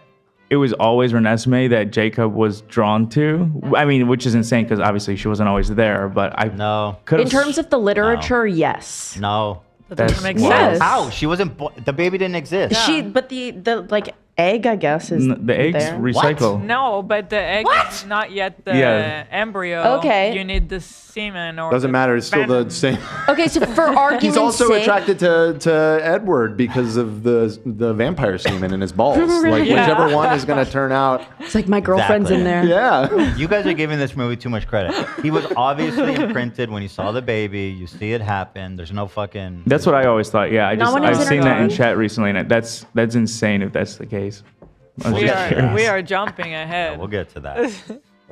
it was always Renesmee that Jacob was drawn to? I mean, which is insane because obviously she wasn't always there. But I No, could In terms of the literature, yes. no. That doesn't That's make wild. sense. How? She wasn't. The baby didn't exist. But the like egg, I guess, is the eggs there. recycle. No, but the egg is not yet the Yeah. embryo. Okay. You need the semen or Doesn't the matter. It's still the venom. same. Okay, so for argument's He's also sake, attracted to Edward because of the vampire semen in his balls. Like Yeah. whichever one is going to turn out. it's like my girlfriend's Exactly. in there. Yeah. You guys are giving this movie too much credit. He was obviously imprinted when he saw the baby. You see it happen. There's no fucking. That's what I always thought. Yeah, Not when he was I've seen that in interviewed. chat recently, and that's insane if that's the case. I was We just are, curious. we are jumping ahead. We'll get to that.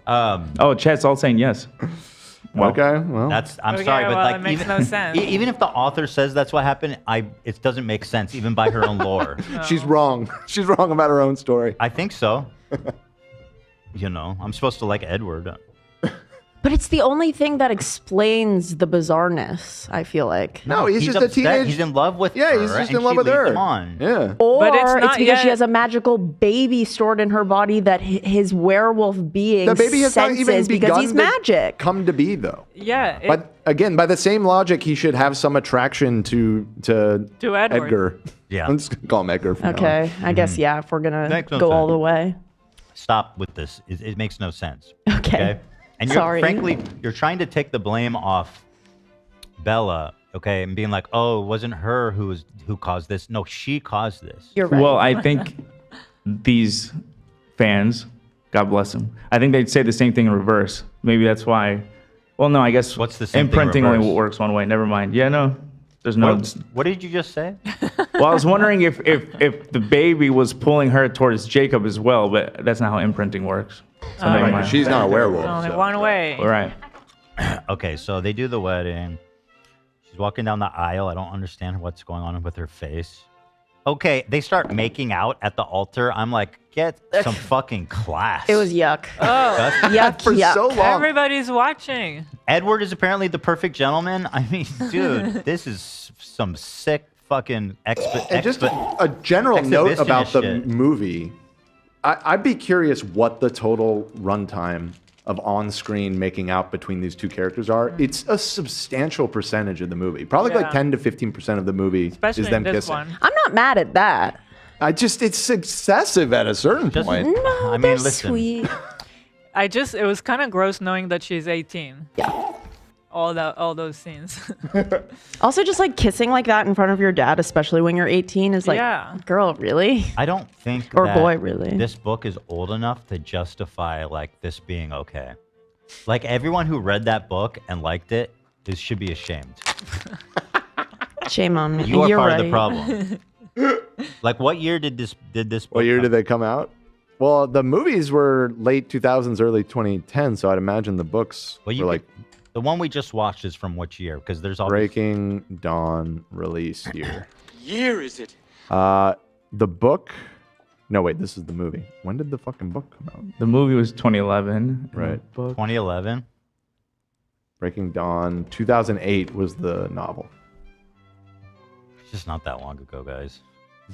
Oh, chat's all saying yes. Well, Okay, well, I'm Okay, sorry, but well, like it makes even, no sense. even if the author says that's what happened, it doesn't make sense even by her own lore. she's wrong. She's wrong about her own story. I think so. You know, I'm supposed to like Edward. But it's the only thing that explains the bizarreness, I feel like. No, he's just a upset. teenage. He's in love with Yeah, her. he's just and in love she with leads her. him on. Yeah. Or But it's it's not because she yet- has a magical baby stored in her body that his werewolf being The baby has not even senses because begun he's to magic. come to be, though. Yeah. But again, by the same logic, he should have some attraction to Edward. Edgar. Yeah. I'm just gonna call him Edgar. From now on. Okay, I guess, yeah, if we're going to Makes no go all sense. the way. Stop with this. It makes no sense. Okay. And Sorry. frankly, you're trying to take the blame off Bella, okay, and being like, oh, it wasn't her who caused this. No, she caused this. You're right. Well, I think these fans, God bless them, I think they'd say the same thing in reverse. Maybe that's why. Well, no, I guess What's the same thing in imprinting only reverse? works one way. Never mind. Yeah, no, there's no. What did you just say? Well, I was wondering if the baby was pulling her towards Jacob as well, but that's not how imprinting works. So never mind. She's not a werewolf. Only so. one way. All right. Okay, so they do the wedding. She's walking down the aisle. I don't understand what's going on with her face. Okay, they start making out at the altar. I'm like, get some fucking class. It was yuck. Oh, Yuck, For yuck. so long. everybody's watching. Edward is apparently the perfect gentleman. I mean, dude, this is some sick fucking And just a general note about the movie. I'd be curious what the total runtime of on-screen making out between these two characters are. It's a substantial percentage of the movie. Probably like 10 to 15% of the movie Especially is them in this kissing. one. I'm not mad at that. It's excessive at a certain point. No, I mean, they're listen. sweet. It was kind of gross knowing that she's 18. Yeah. All those scenes. Also, just like kissing like that in front of your dad, especially when you're 18, is like, Yeah. girl, really? I don't think Or that boy, really. this book is old enough to justify like this being okay. Like everyone who read that book and liked it should be ashamed. Shame on me. You are You're part right. of the problem. Like what year did this book What year come- did they come out? Well, the movies were late 2000s, early 2010, so I'd imagine the books Well, you were like the one we just watched is from which year? Because there's all Breaking Dawn release year. Year is it? The book. No, wait, this is the movie. When did the fucking book come out? The movie was 2011. Right. 2011. Breaking Dawn. 2008 was the novel. It's just not that long ago, guys.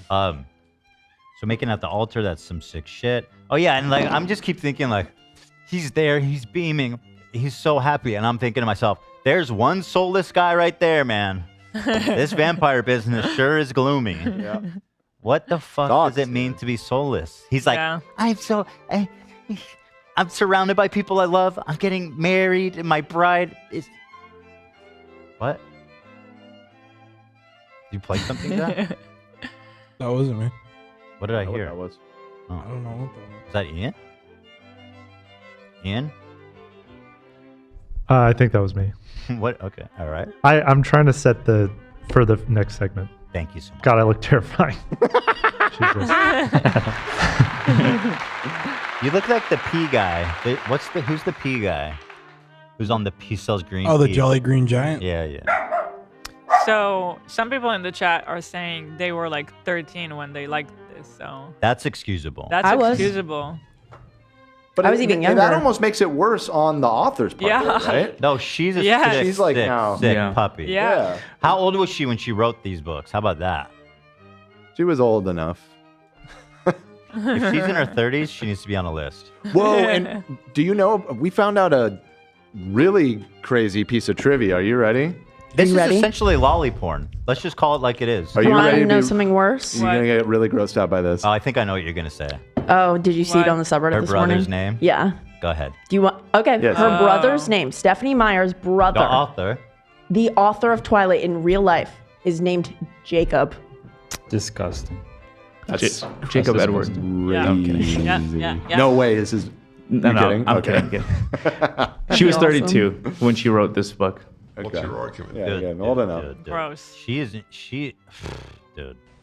So making at the altar, that's some sick shit. Oh yeah, and like I'm just keep thinking like, he's there, he's beaming, he's so happy, and I'm thinking to myself, there's one soulless guy right there, man. This vampire business sure is gloomy. Yeah. What the fuck does it mean to be soulless? He's like, Yeah. I'm surrounded by people I love. I'm getting married, and my bride is. What? You played something, Zach? That wasn't me. What did I know what hear? that was. Oh. I don't know what that was. Is that Ian? Ian? I think that was me. What? Okay. All right. I'm trying to set for the next segment. Thank you so much. God, I look terrifying. Jesus. You look like the pea guy. Who's the pea guy? Who's on he sells green Oh, the peas. Jolly Green Giant? Yeah, yeah. So some people in the chat are saying they were like 13 when they liked this. So That's excusable. that's I was. excusable. But I was even That younger. almost makes it worse on the author's part, Yeah. though, right? No, she's a Yeah. sick, She's like sick, now. sick Yeah. puppy. Yeah. How old was she when she wrote these books? How about that? She was old enough. If she's in her 30s, she needs to be on a list. Whoa, and do you know, we found out a really crazy piece of trivia. Are you ready? This is ready? essentially lolly porn. Let's just call it like it is. Are you Want ready to to know be, something worse? You're going to get really grossed out by this. Oh, I think I know what you're going to say. Oh, did you see it What? on the subreddit Her this morning? brother's name? Yeah. Go ahead. Do you want? Okay. Yes. Her brother's name, Stephanie Meyer's brother, The author. the author of Twilight in real life, is named Jacob. Disgusting. That's Jacob Edward. Yeah. crazy. Yeah, yeah. No way, this is... No, You no, kidding? I'm Okay. kidding. She was That'd be 32 when she wrote this book. Okay. What's your argument? Yeah, again, old enough. Gross. Dude.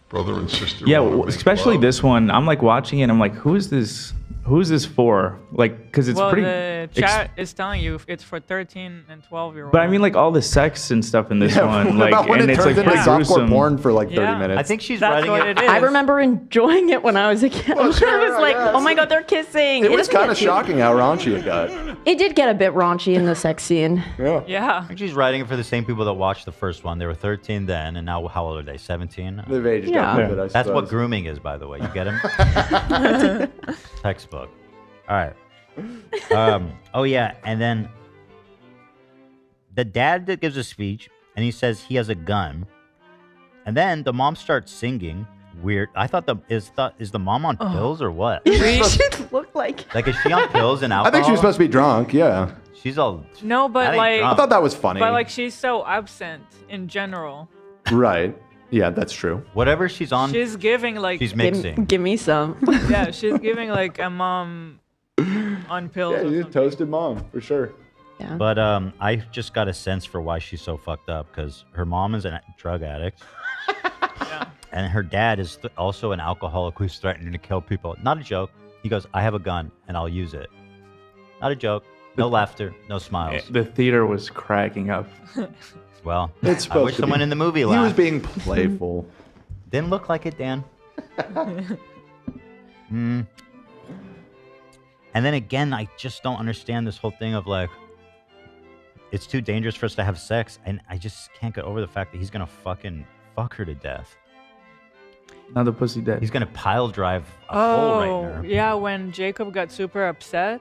Brother and sister. Yeah, wanna make especially love? this one. I'm like watching it. I'm like, who is this Who's this for? Like, because it's well, pretty. the chat is telling you it's for 13 and 12-year-olds. But I mean, like all the sex and stuff in this one, like, about when and it it's turns like into pretty softcore gruesome. porn for like 30 minutes. I think she's That's writing what it. it is. I remember enjoying it when I was a kid. Well, sure, I was like, yeah, oh my god, they're kissing. It was doesn't kind get of too- shocking how raunchy it got. It did get a bit raunchy in the sex scene. Yeah. Yeah. I think she's writing it for the same people that watched the first one. They were 13 then, and now how old are they? 17? They've aged Yeah. up a bit, I That's what suppose. grooming is, by the way. You get him? Textbook. All right. Oh, yeah. And then the dad that gives a speech, and he says he has a gun. And then the mom starts singing. Weird. I thought is the mom on pills or what? She looked like. Like, is she on pills and I alcohol? think she was supposed to be drunk, yeah. She's all. No, That but ain't like, drunk. I thought that was funny. but like she's so absent in general. Right. Yeah, that's true. Whatever she's on, She's giving like, she's mixing. Give me some. yeah, she's giving like a mom on pills. Yeah, or she's a something. toasted mom, for sure. Yeah. But I just got a sense for why she's so fucked up because her mom is a drug addict. And her dad is also an alcoholic who's threatening to kill people. Not a joke. He goes, I have a gun and I'll use it. Not a joke. No laughter. No smiles. The theater was cracking up. Well, It's I supposed wish to someone be. in the movie He laughed. was being playful. Didn't look like it, Dan. And then again, I just don't understand this whole thing of like, it's too dangerous for us to have sex. And I just can't get over the fact that he's going to fucking fuck her to death. Now the pussy dead. He's going to pile drive a hole right in her. Yeah, when Jacob got super upset.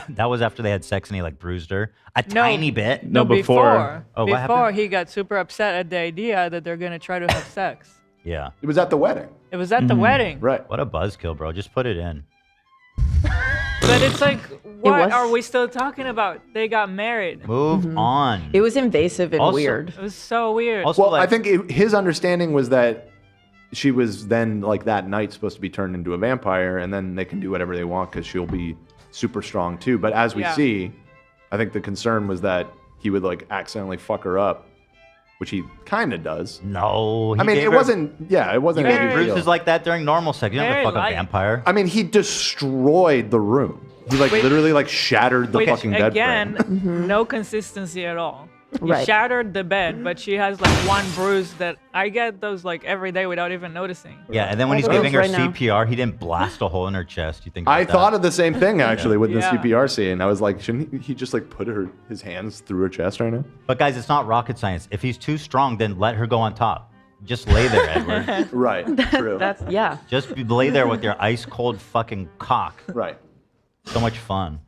That was after they had sex and he like bruised her a No. tiny bit. No, before. Oh, what before happened? he got super upset at the idea that they're gonna try to have sex. Yeah. It was at the wedding. It was at the wedding. Right. What a buzzkill, bro. Just put it in. But it's like, what was- are we still talking about? They got married. Move on. It was invasive and Also- weird. It was so weird. Also, Well, like, I think his understanding was that she was then, like, that night supposed to be turned into a vampire, and then they can do whatever they want because she'll be super strong too. But as we Yeah. see, I think the concern was that he would, like, accidentally fuck her up, which he kind of does. no. I mean, it wasn't. Yeah, it wasn't. You a get big deal. bruises like that during normal sex. You don't have Very to fuck a light. vampire. I mean, he destroyed the room. He like Wait. literally like shattered the Which, fucking bed again, frame. no consistency at all. He Right. shattered the bed, but she has like one bruise that I get those like every day without even noticing. Yeah, and then when he's All the giving her girls right now. CPR, he didn't blast a hole in her chest. You think? I about that? thought of the same thing actually with the Yeah. CPR scene. I was like, shouldn't he just like put his hands through her chest right now? But guys, it's not rocket science. If he's too strong, then let her go on top. Just lay there, Edward. Right. True. That's yeah. Just lay there with your ice cold fucking cock. Right. So much fun.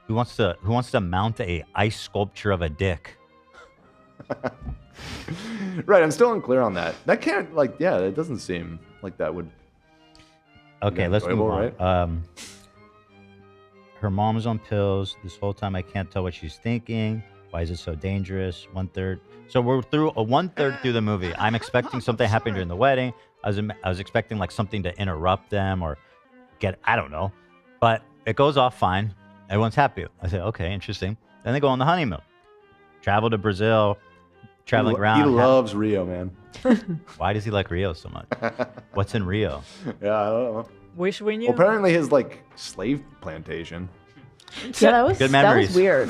Who wants to mount a ice sculpture of a dick? Right. I'm still unclear on that. That can't like yeah. It doesn't seem like that would. Okay, Yeah, let's move enjoyable, on. Her mom's on pills. This whole time I can't tell what she's thinking. Why is it so dangerous? 1/3. So we're through a 1/3 through the movie. I'm expecting something to happen during the wedding. I was expecting like something to interrupt them or I don't know. But it goes off fine. Everyone's happy. I say, okay, interesting. Then they go on the honeymoon. Travel to Brazil, traveling around. He loves Rio, man. Why does he like Rio so much? What's in Rio? Yeah, I don't know. Wish we knew. Well, apparently his like slave plantation. Yeah, that was Good that memories. was weird.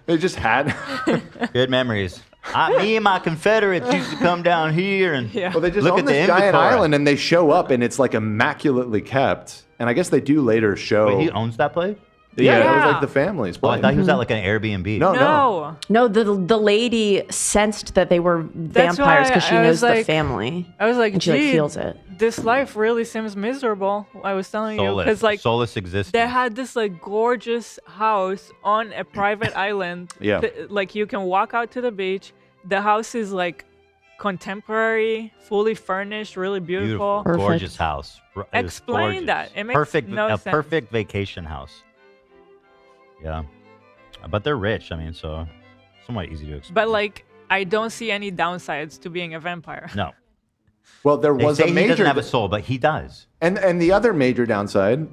They just had. Good memories. Me and my Confederates used to come down here and Well, they just look own at the this giant inventory. island, and they show up, and it's like immaculately kept. And I guess they do later show. Wait, he owns that place? Yeah, it was Yeah. like the family's Oh, place. I thought he was at like an Airbnb. No, no. No. No, the lady sensed that they were That's vampires why because she I knows was the like- family. I was like, And she, like, gee, feels it. This life really seems miserable. I was telling you Soulless. because like Soulless existence. they had this like gorgeous house on a private island. Yeah. Like you can walk out to the beach. The house is like contemporary, fully furnished, really beautiful. Perfect. Gorgeous house. It was Explain gorgeous. that. It makes perfect, no a sense. perfect vacation house. Yeah. But they're rich. I mean, so somewhat easy to explain. But like, I don't see any downsides to being a vampire. No. Well, there They was say a he major. doesn't have a soul, but he does. And the other major downside,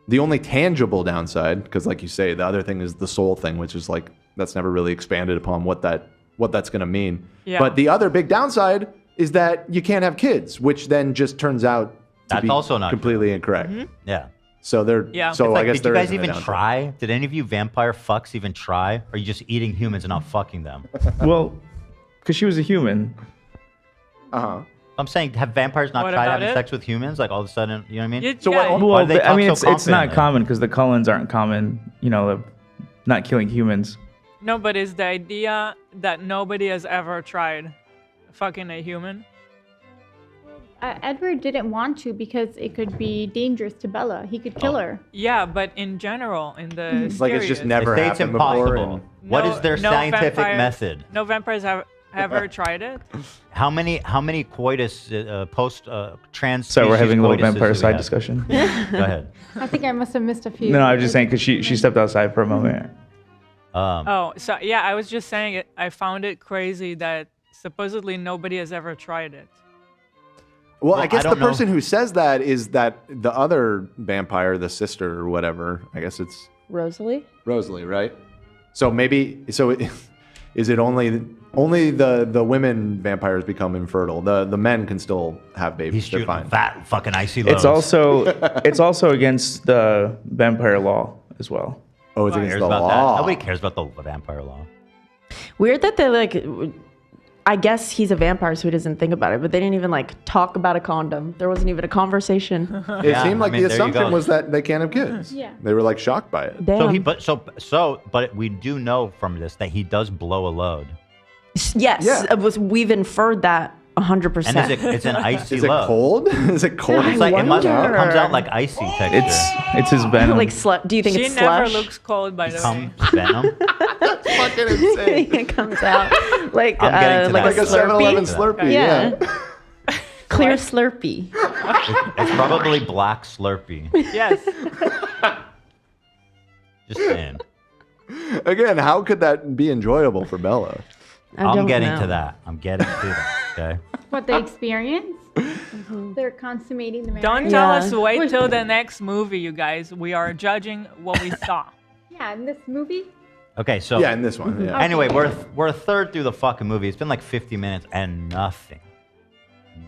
the only tangible downside, because like you say, the other thing is the soul thing, which is like that's never really expanded upon what that's going to mean. Yeah. But the other big downside is that you can't have kids, which then just turns out That's be also not completely incorrect. Yeah. So they're Yeah. so It's like, I guess did you there guys isn't a even downside. try? Did any of you vampire fucks even try? Or are you just eating humans and not fucking them? Well, because she was a human. I'm saying, have vampires not What tried about having it? sex with humans? Like all of a sudden, you know what I mean? So what- Why do they I talk mean, so it's not confidently? common because the Cullens aren't common. You know, not killing humans. No, but is the idea that nobody has ever tried fucking a human? Edward didn't want to because it could be dangerous to Bella. He could kill her. Yeah, but in general, in the Like it's just series, never They say it's happened before. impossible. What is their scientific vampires- method? No vampires have ever tried it. How many coitus post trans? So we're species having a little coituses vampire do we side have? discussion. Go ahead. I think I must have missed a few. No, I was just saying because she stepped outside for a moment. Oh, so yeah, I was just saying it. I found it crazy that supposedly nobody has ever tried it. Well, Well, I guess I the don't know. person who says that is that the other vampire, the sister or whatever. I guess it's Rosalie? Rosalie, right? So maybe is it only the women vampires become infertile? The men can still have babies. He's They're shooting fine. fat fucking icy loads. It's also against the vampire law as well. Oh, it's Who against cares the about law. that? Nobody cares about the vampire law. Weird that they like. I guess he's a vampire, so he doesn't think about it. But they didn't even like talk about a condom. There wasn't even a conversation. It Yeah, seemed like I mean, the there you assumption go. was that they can't have kids. Yeah. They were like shocked by it. Damn. But we do know from this that he does blow a load. Yes, Yeah. we've inferred that 100%. And it's an icy Is it load. cold? Is it cold? I It's like it comes wonder. out like icy texture. It's his venom. like do you think She it's never slush? looks cold, by the way. comes venom. That's fucking insane. it comes out like I'm getting to like that. Like a 7-Eleven Slurpee. Slurpee. Yeah. Clear Slurpee. It's probably black Slurpee. Yes. Just saying. Again, how could that be enjoyable for Bella? I'm getting to that. I'm getting to that. Okay. What they experience? They're consummating the marriage. Don't tell Yeah. us wait till the next movie, you guys. We are judging what we saw. Yeah, in this movie. Okay. So Yeah, in this one. Yeah. anyway, we're a third through the fucking movie. It's been like 50 minutes and nothing,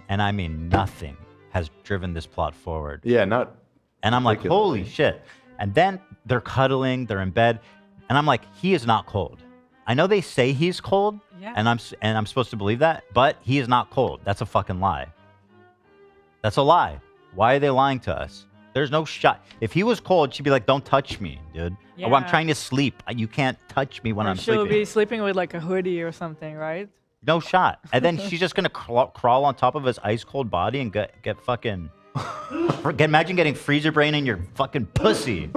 and I mean nothing, has driven this plot forward. Yeah, not. And I'm like, holy shit. And then they're cuddling, they're in bed, and I'm like, he is not cold. I know they say he's cold, Yeah. and I'm supposed to believe that, but he is not cold. That's a fucking lie. That's a lie. Why are they lying to us? There's no shot. If he was cold, she'd be like, "Don't touch me, dude. Oh, I'm Yeah. trying to sleep. You can't touch me when Or I'm she'll sleeping." be sleeping with like a hoodie or something, right? No shot. And then she's just gonna crawl on top of his ice cold body and get fucking. Imagine getting freezer brain in your fucking pussy.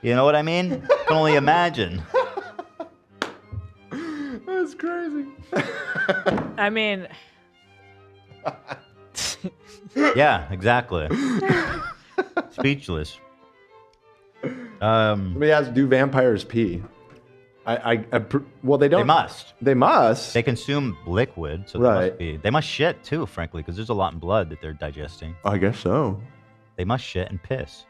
You know what I mean? Can only imagine. That's crazy. I mean, Yeah, exactly. Speechless. Let me ask: do vampires pee? Well, they don't. They must. They must. They consume liquid, so they Right. must be. They must shit too, frankly, because there's a lot in blood that they're digesting. I guess so. They must shit and piss.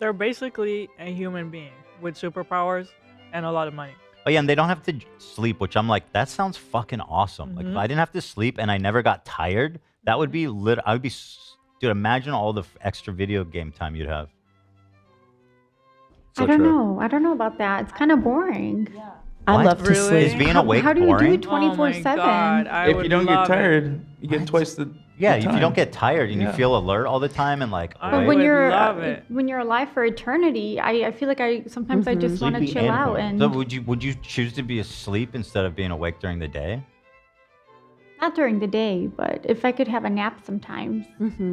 they're basically a human being with superpowers and a lot of money. Oh yeah, and they don't have to sleep, which I'm like, that sounds fucking awesome. Like if I didn't have to sleep and I never got tired, that would be lit. I would be, dude. Imagine all the extra video game time you'd have. I don't know. I don't know about that. It's kind of boring. I What? love to Really? sleep. Is being awake How do you do boring? it 24/7? If you don't get tired, you get twice the. Yeah, the if you time. don't get tired and Yeah. you feel alert all the time and like, I But awake. when would you're love it. when you're alive for eternity, I feel like I sometimes I just want to Sleepy chill out boring. and So would you choose to be asleep instead of being awake during the day? not during the day, but if I could have a nap sometimes,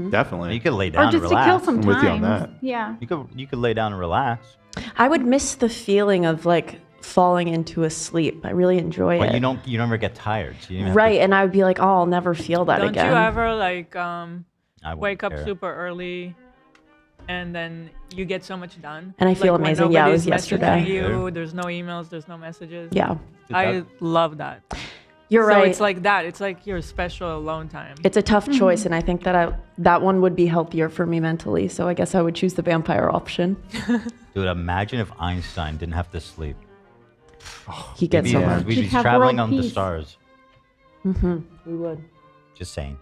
Definitely. You could lay down or just and to relax. kill some I'm with you on time. that. Yeah. You could lay down and relax. I would miss the feeling of like falling into a sleep. I really enjoy But it. you never get tired. So you don't even have Right, and I would be like, oh, I'll never feel that Don't again. you ever like I wouldn't wake up care. super early and then you get so much done? And I feel Like, when amazing. Yeah, it was nobody's messaging yesterday. You, there's no emails, there's no messages. Yeah. I love that. You're so right. it's like that. It's like your special alone time. It's a tough choice, and I think that that one would be healthier for me mentally. So I guess I would choose the vampire option. Dude, imagine if Einstein didn't have to sleep. He gets so much. We'd be He'd have traveling world on the peace. stars. We would. Just saying.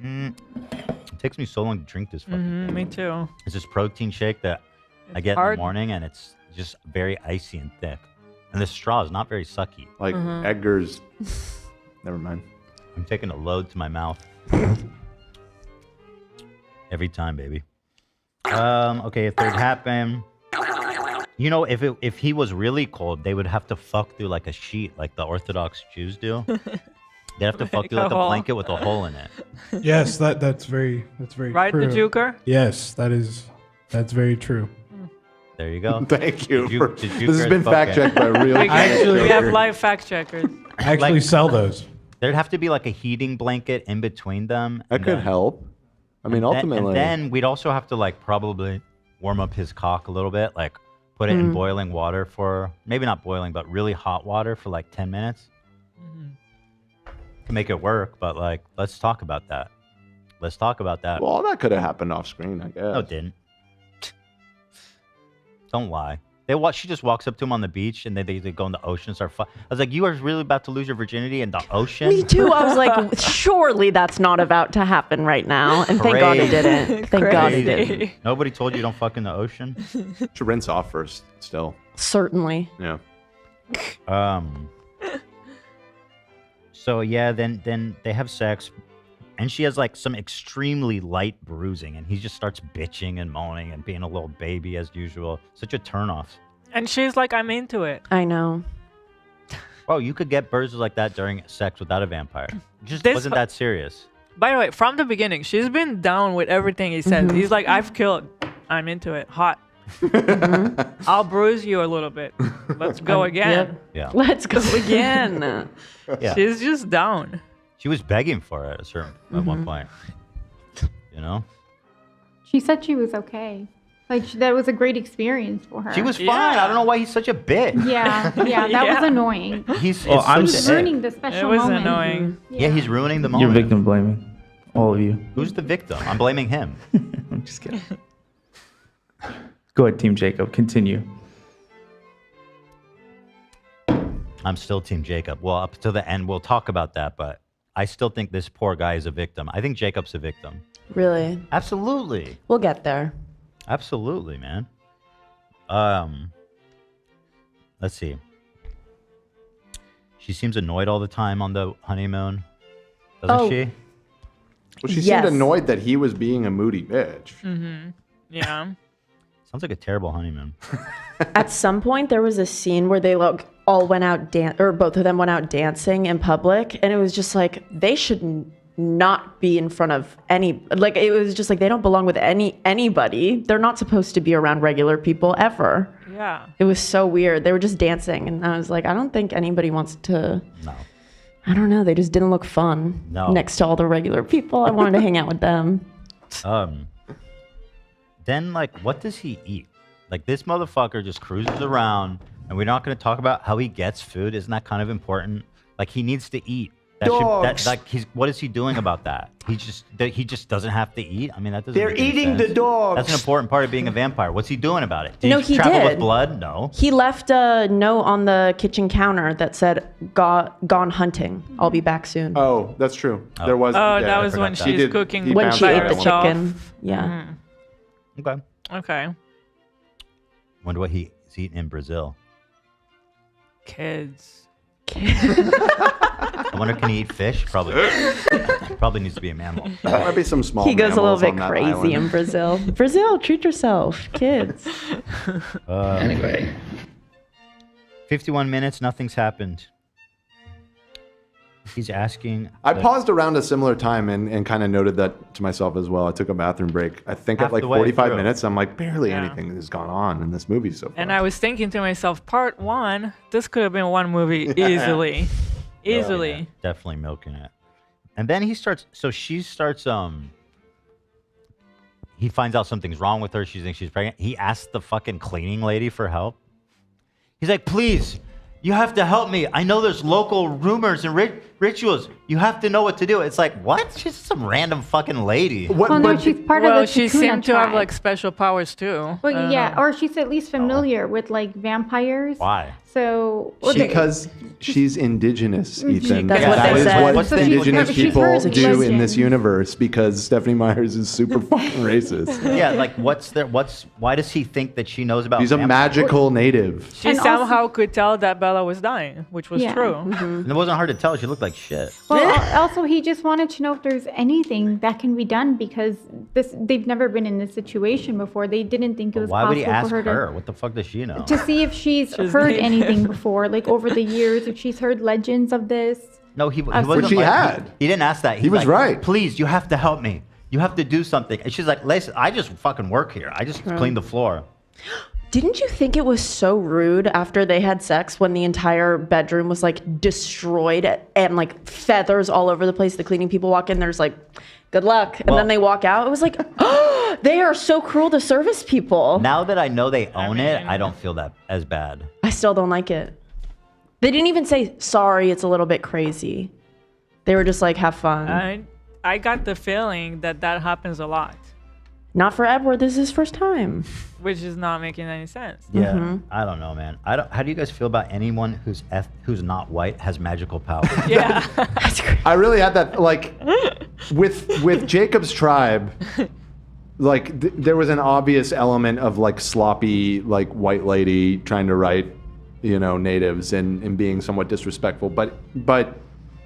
It takes me so long to drink this fucking thing. Me too. It's this protein shake that I get in hard. the morning, and it's just very icy and thick. And the straw is not very sucky. Like Edgar's. Never mind. I'm taking a load to my mouth. Every time, baby. Okay, if it happened, you know, if he was really cold, they would have to fuck through like a sheet, like the Orthodox Jews do. They have to fuck through like a blanket with a hole in it. Yes, that's very Right, true. the Juker? Yes, that's very true. There you go. Thank you. Did This has been fact checked by a real. We have live fact checkers. I actually sell those. There'd have to be like a heating blanket in between them. That could help. I mean, ultimately. And then we'd also have to like probably warm up his cock a little bit, like put it in boiling water for, maybe not boiling, but really hot water for like 10 minutes. To make it work, but like, let's talk about that. Let's talk about that. Well, all that could have happened off screen, I guess. No, it didn't. Don't lie. She just walks up to him on the beach, and they go in the ocean and start I was like, you are really about to lose your virginity in the ocean? Me too. I was like, surely that's not about to happen right now. And thank God it didn't. Thank God it didn't. Nobody told you don't fuck in the ocean? Should rinse off first, still. Certainly. Yeah. So yeah, then they have sex, and she has like some extremely light bruising, and he just starts bitching and moaning and being a little baby as usual. Such a turnoff. And she's like, I'm into it. I know. Oh, you could get bruises like that during sex without a vampire. It just wasn't that serious. By the way, from the beginning, she's been down with everything he says. He's like, I've killed. I'm into it. Hot. I'll bruise you a little bit. Let's go again. Yep. Yeah. Let's go again. Yeah. She's just down. She was begging for it at one point. You know? She said she was okay. Like, that was a great experience for her. She was fine. I don't know why he's such a bitch. Yeah, that was annoying. I'm ruining the special It was moment. annoying. Yeah, he's ruining the You're moment. victim blaming. All of you. Who's the victim? I'm blaming him. I'm just kidding. Go ahead, Team Jacob. Continue. I'm still Team Jacob. Well, up to the end, we'll talk about that, but I still think this poor guy is a victim. I think Jacob's a victim. Really? Absolutely. We'll get there. Absolutely, man. Let's see. She seems annoyed all the time on the honeymoon, doesn't she? Well, she seemed annoyed that he was being a moody bitch. Yeah. Sounds like a terrible honeymoon. At some point, there was a scene where they all went out or both of them went out dancing in public, and it was just like they should not be in front of it was just like they don't belong with anybody. They're not supposed to be around regular people ever. Yeah. It was so weird. They were just dancing, and I was like, I don't think anybody wants to. No. I don't know. They just didn't look fun next to all the regular people. I wanted to hang out with them. Then, like, what does he eat? Like, this motherfucker just cruises around, and we're not going to talk about how he gets food. Isn't that kind of important? Like, he needs to eat. What is he doing about that? He just doesn't have to eat. I mean, that doesn't. They're make any eating sense. the dogs. That's an important part of being a vampire. What's he doing about it? Did No, he he travel did. with blood? No. He left a note on the kitchen counter that said, "Gone hunting. I'll be back soon." Oh, that's true. There was. Oh, yeah, that I was forgot when that. she's cooking. When she by ate the herself. chicken. Yeah. Okay. Okay. Wonder what he's eating in Brazil. Kids. I wonder, can he eat fish? Probably. Probably needs to be a mammal. There might be some small. He goes a little mammals bit on that crazy island. in Brazil. Brazil, treat yourself, kids. Anyway. 51 minutes, nothing's happened. He's asking. I paused around a similar time and kind of noted that to myself as well. I took a bathroom break. I think Half at like the way 45 through. minutes, I'm like, barely Yeah. anything has gone on in this movie so far. And I was thinking to myself, part one, this could have been one movie easily. Easily. Yeah, definitely milking it. And then he starts. So she starts. He finds out something's wrong with her. She thinks she's pregnant. He asks the fucking cleaning lady for help. He's like, please, you have to help me. I know there's local rumors and rituals. You have to know what to do. It's like, what? She's some random fucking lady. Well, no, she's part of the she Takuna seemed to have tribe. like special powers too. Well, yeah, or she's at least familiar with like vampires. Why? So Because she's indigenous, Ethan. That's what That they is said. what What's the- indigenous she's people heard do in this legends. universe because Stephanie Myers is super fucking racist. Yeah, like why does he think that she knows about She's a vampires? magical native. She And somehow could tell that Bella was dying, which was Yeah. true. And it wasn't hard to tell. She looked like shit. Well, also he just wanted to know if there's anything that can be done because they've never been in this situation before. They didn't think it was Why would he possible ask for her her? What the fuck does she know? to see if she's heard anything before, like over the years, if she's heard legends of this. No, he Which wasn't. she like, had. He didn't ask that. He was like, right. Please, you have to help me. You have to do something. And she's like, listen, I just fucking work here. I just clean the floor. Didn't you think it was so rude after they had sex when the entire bedroom was like destroyed and like feathers all over the place? The cleaning people walk in, there's like, good luck. And then they walk out. It was like, oh, they are so cruel to service people. Now that I know they own it, I don't feel that as bad. I still don't like it. They didn't even say, sorry, it's a little bit crazy. They were just like, have fun. I got the feeling that happens a lot, Not for Edward. This is his first time. which is not making any sense. Yeah, I don't know, man. How do you guys feel about anyone who's not white has magical powers? Yeah. I really had that, like, with Jacob's tribe, like, there was an obvious element of, like, sloppy, like, white lady trying to write, natives and being somewhat disrespectful. But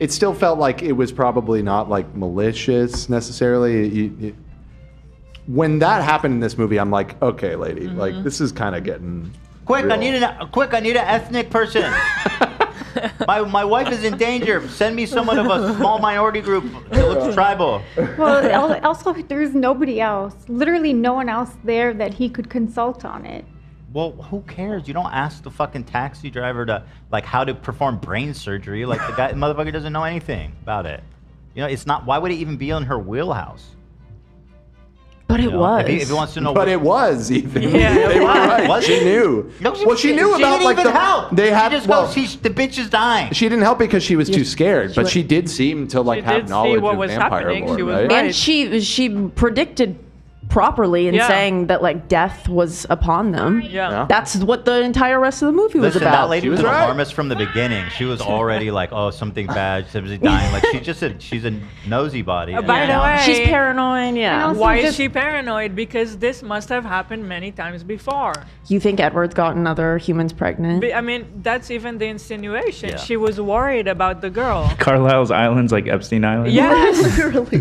it still felt like it was probably not, like, malicious necessarily. When that happened in this movie, I'm like, okay, lady, like, this is kind of getting Quick, real. I need an ethnic person. my wife is in danger. Send me someone of a small minority group that looks tribal. Well, also there's nobody else, literally no one else there that he could consult on it. Well, who cares? You don't ask the fucking taxi driver to like how to perform brain surgery. Like the motherfucker doesn't know anything about it. It's not. Why would it even be in her wheelhouse? But it was. If he wants to know. But it was, Ethan. Yeah, They were right. Was She it? knew. No, She knew she about didn't like even the help. They had She just well, goes, the bitch is dying. she didn't help because she was too scared, but she did seem to like She have did see knowledge what of was vampire happening. lore, She was right? right. And she predicted properly in Yeah. saying that like death was upon them. Yeah. That's what the entire rest of the movie was Listen, about. that lady She was was an right. alarmist from the beginning. She was already like, oh, something bad, somebody's dying. Like she's a nosy body. By the way, She's paranoid, yeah. also why is just- she paranoid? Because this must have happened many times before. You think Edward's gotten other humans pregnant? I mean, that's even the insinuation. Yeah. She was worried about the girl. Carlisle's Island's like Epstein Island. Yes. Literally.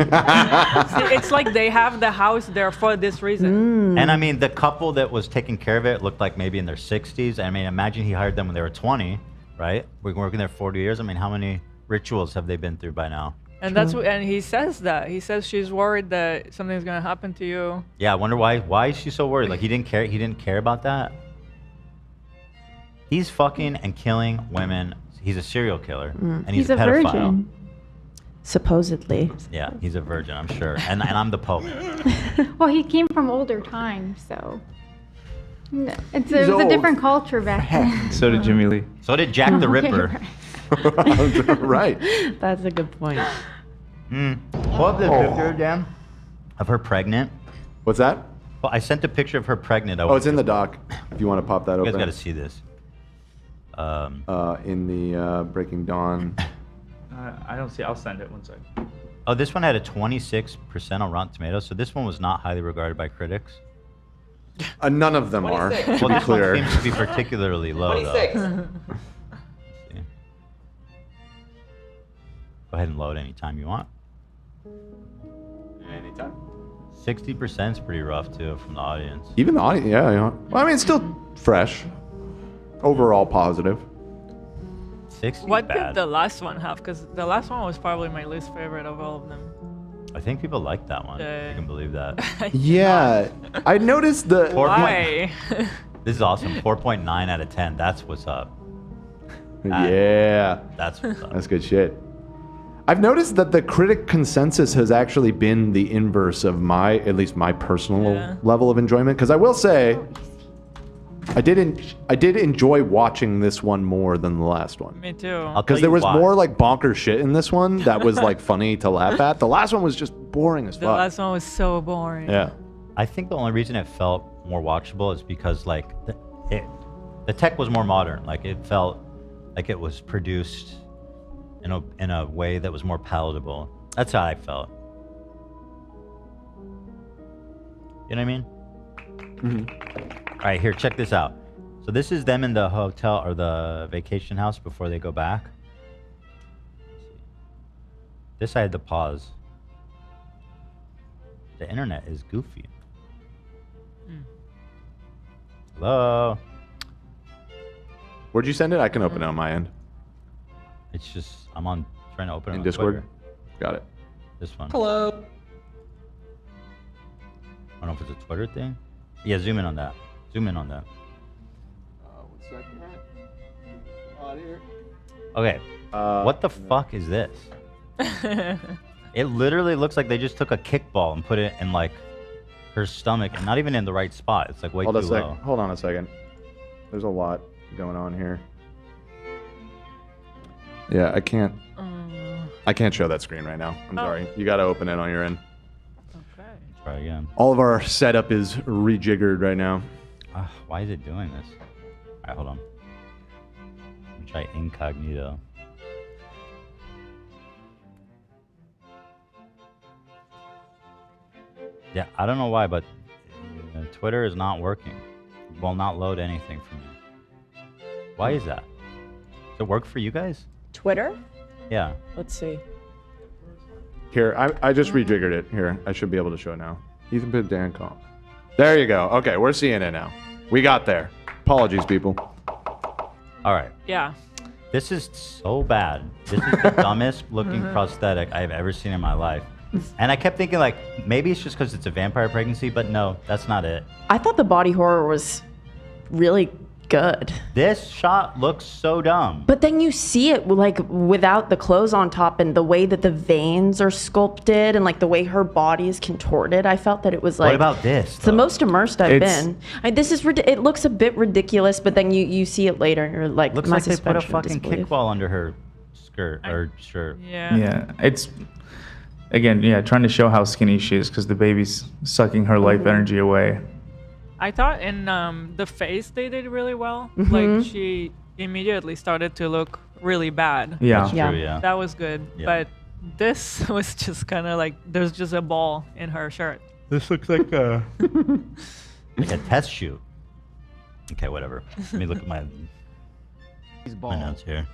It's like they have the house there for this reason. And I mean, the couple that was taking care of it looked like maybe in their 60s. I mean, imagine he hired them when they were 20, right? We've been working there 40 years. I mean, how many rituals have they been through by now? And and he says that. He says she's worried that something's gonna happen to you. Yeah, I wonder why is she so worried? Like he didn't care about that. He's fucking and killing women. He's a serial killer and he's a pedophile. Virgin. Supposedly. Yeah, he's a virgin, I'm sure. And I'm the Pope. Well, he came from older times, so it was old. a different culture back then. So did Jimmy Lee. So did Jack the Ripper. Right. That's a good point. Pull up the picture, Dan, of her pregnant. What's that? Well, I sent a picture of her pregnant. Oh, it's in the doc. If you want to pop that You guys open. got to see this. In the Breaking Dawn. I don't see. I'll send it one sec. Oh, this one had a 26% on Rotten Tomatoes, so this one was not highly regarded by critics. None of them are. Well, To be this one clear. seems to be particularly low, though. Let's see. Go ahead and load anytime you want. Anytime. 60% is pretty rough, too, from the audience. Even the audience, yeah. Well, I mean, it's still fresh. Overall positive. 60 What bad. did the last one have? Because the last one was probably my least favorite of all of them. I think people like that one. You can believe that. Yeah. I noticed the... Why? This is awesome. 4.9 out of 10. That's what's up. Yeah. That's what's up. That's good shit. I've noticed that the critic consensus has actually been the inverse of at least my personal level of enjoyment. Because I will say, I did enjoy watching this one more than the last one. Me too. I'll tell Because you there was why. more like bonker shit in this one that was like funny to laugh at. The last one was just boring as The fuck. last one was so boring. Yeah. I think the only reason it felt more watchable is because like the tech was more modern. Like it felt like it was produced in a way that was more palatable. That's how I felt. You know what I mean? Mm-hmm. All right, here, check this out. So this is them in the hotel or the vacation house before they go back. This I had to pause. The internet is goofy. Hello? Where'd you send it? I can open it on my end. It's just, I'm trying to open it In on Discord? Twitter. Got it. This one. Hello. I don't know if it's a Twitter thing. Yeah, zoom in on that. Zoom in on that. 1 second. On here. Okay. What the fuck is this? It literally looks like they just took a kickball and put it in like her stomach and not even in the right spot. It's like way too low. Hold on a second. There's a lot going on here. Yeah, I can't show that screen right now. I'm sorry. You got to open it on your end. Okay. Try again. All of our setup is rejiggered right now. Why is it doing this? All right, hold on. Let me try incognito. Yeah, I don't know why, but Twitter is not working. It will not load anything for me. Why is that? Does it work for you guys? Twitter? Yeah. Let's see. Here, I just rejiggered it. Here, I should be able to show it now. Ethan Pitt, Dan Comp. There you go. Okay, we're seeing it now. We got there. Apologies, people. All right. Yeah. This is so bad. This is the dumbest looking prosthetic I've ever seen in my life. And I kept thinking, like, maybe it's just because it's a vampire pregnancy, but no, that's not it. I thought the body horror was really good. This shot looks so dumb. But then you see it like without the clothes on top and the way that the veins are sculpted and like the way her body is contorted. I felt that it was like. What about this? It's the most immersed I've been. This is it looks a bit ridiculous, but then you see it later and you're like, Looks my like they put a suspension of fucking disbelief. kickball under her skirt or shirt. Yeah. Yeah, it's again, trying to show how skinny she is because the baby's sucking her life energy away. I thought in the face they did really well. Like she immediately started to look really bad. Yeah. That's true, yeah. That was good. Yeah. But this was just kind of like there's just a ball in her shirt. This looks like a like a test shoot. Okay, whatever. Let me look at my notes here.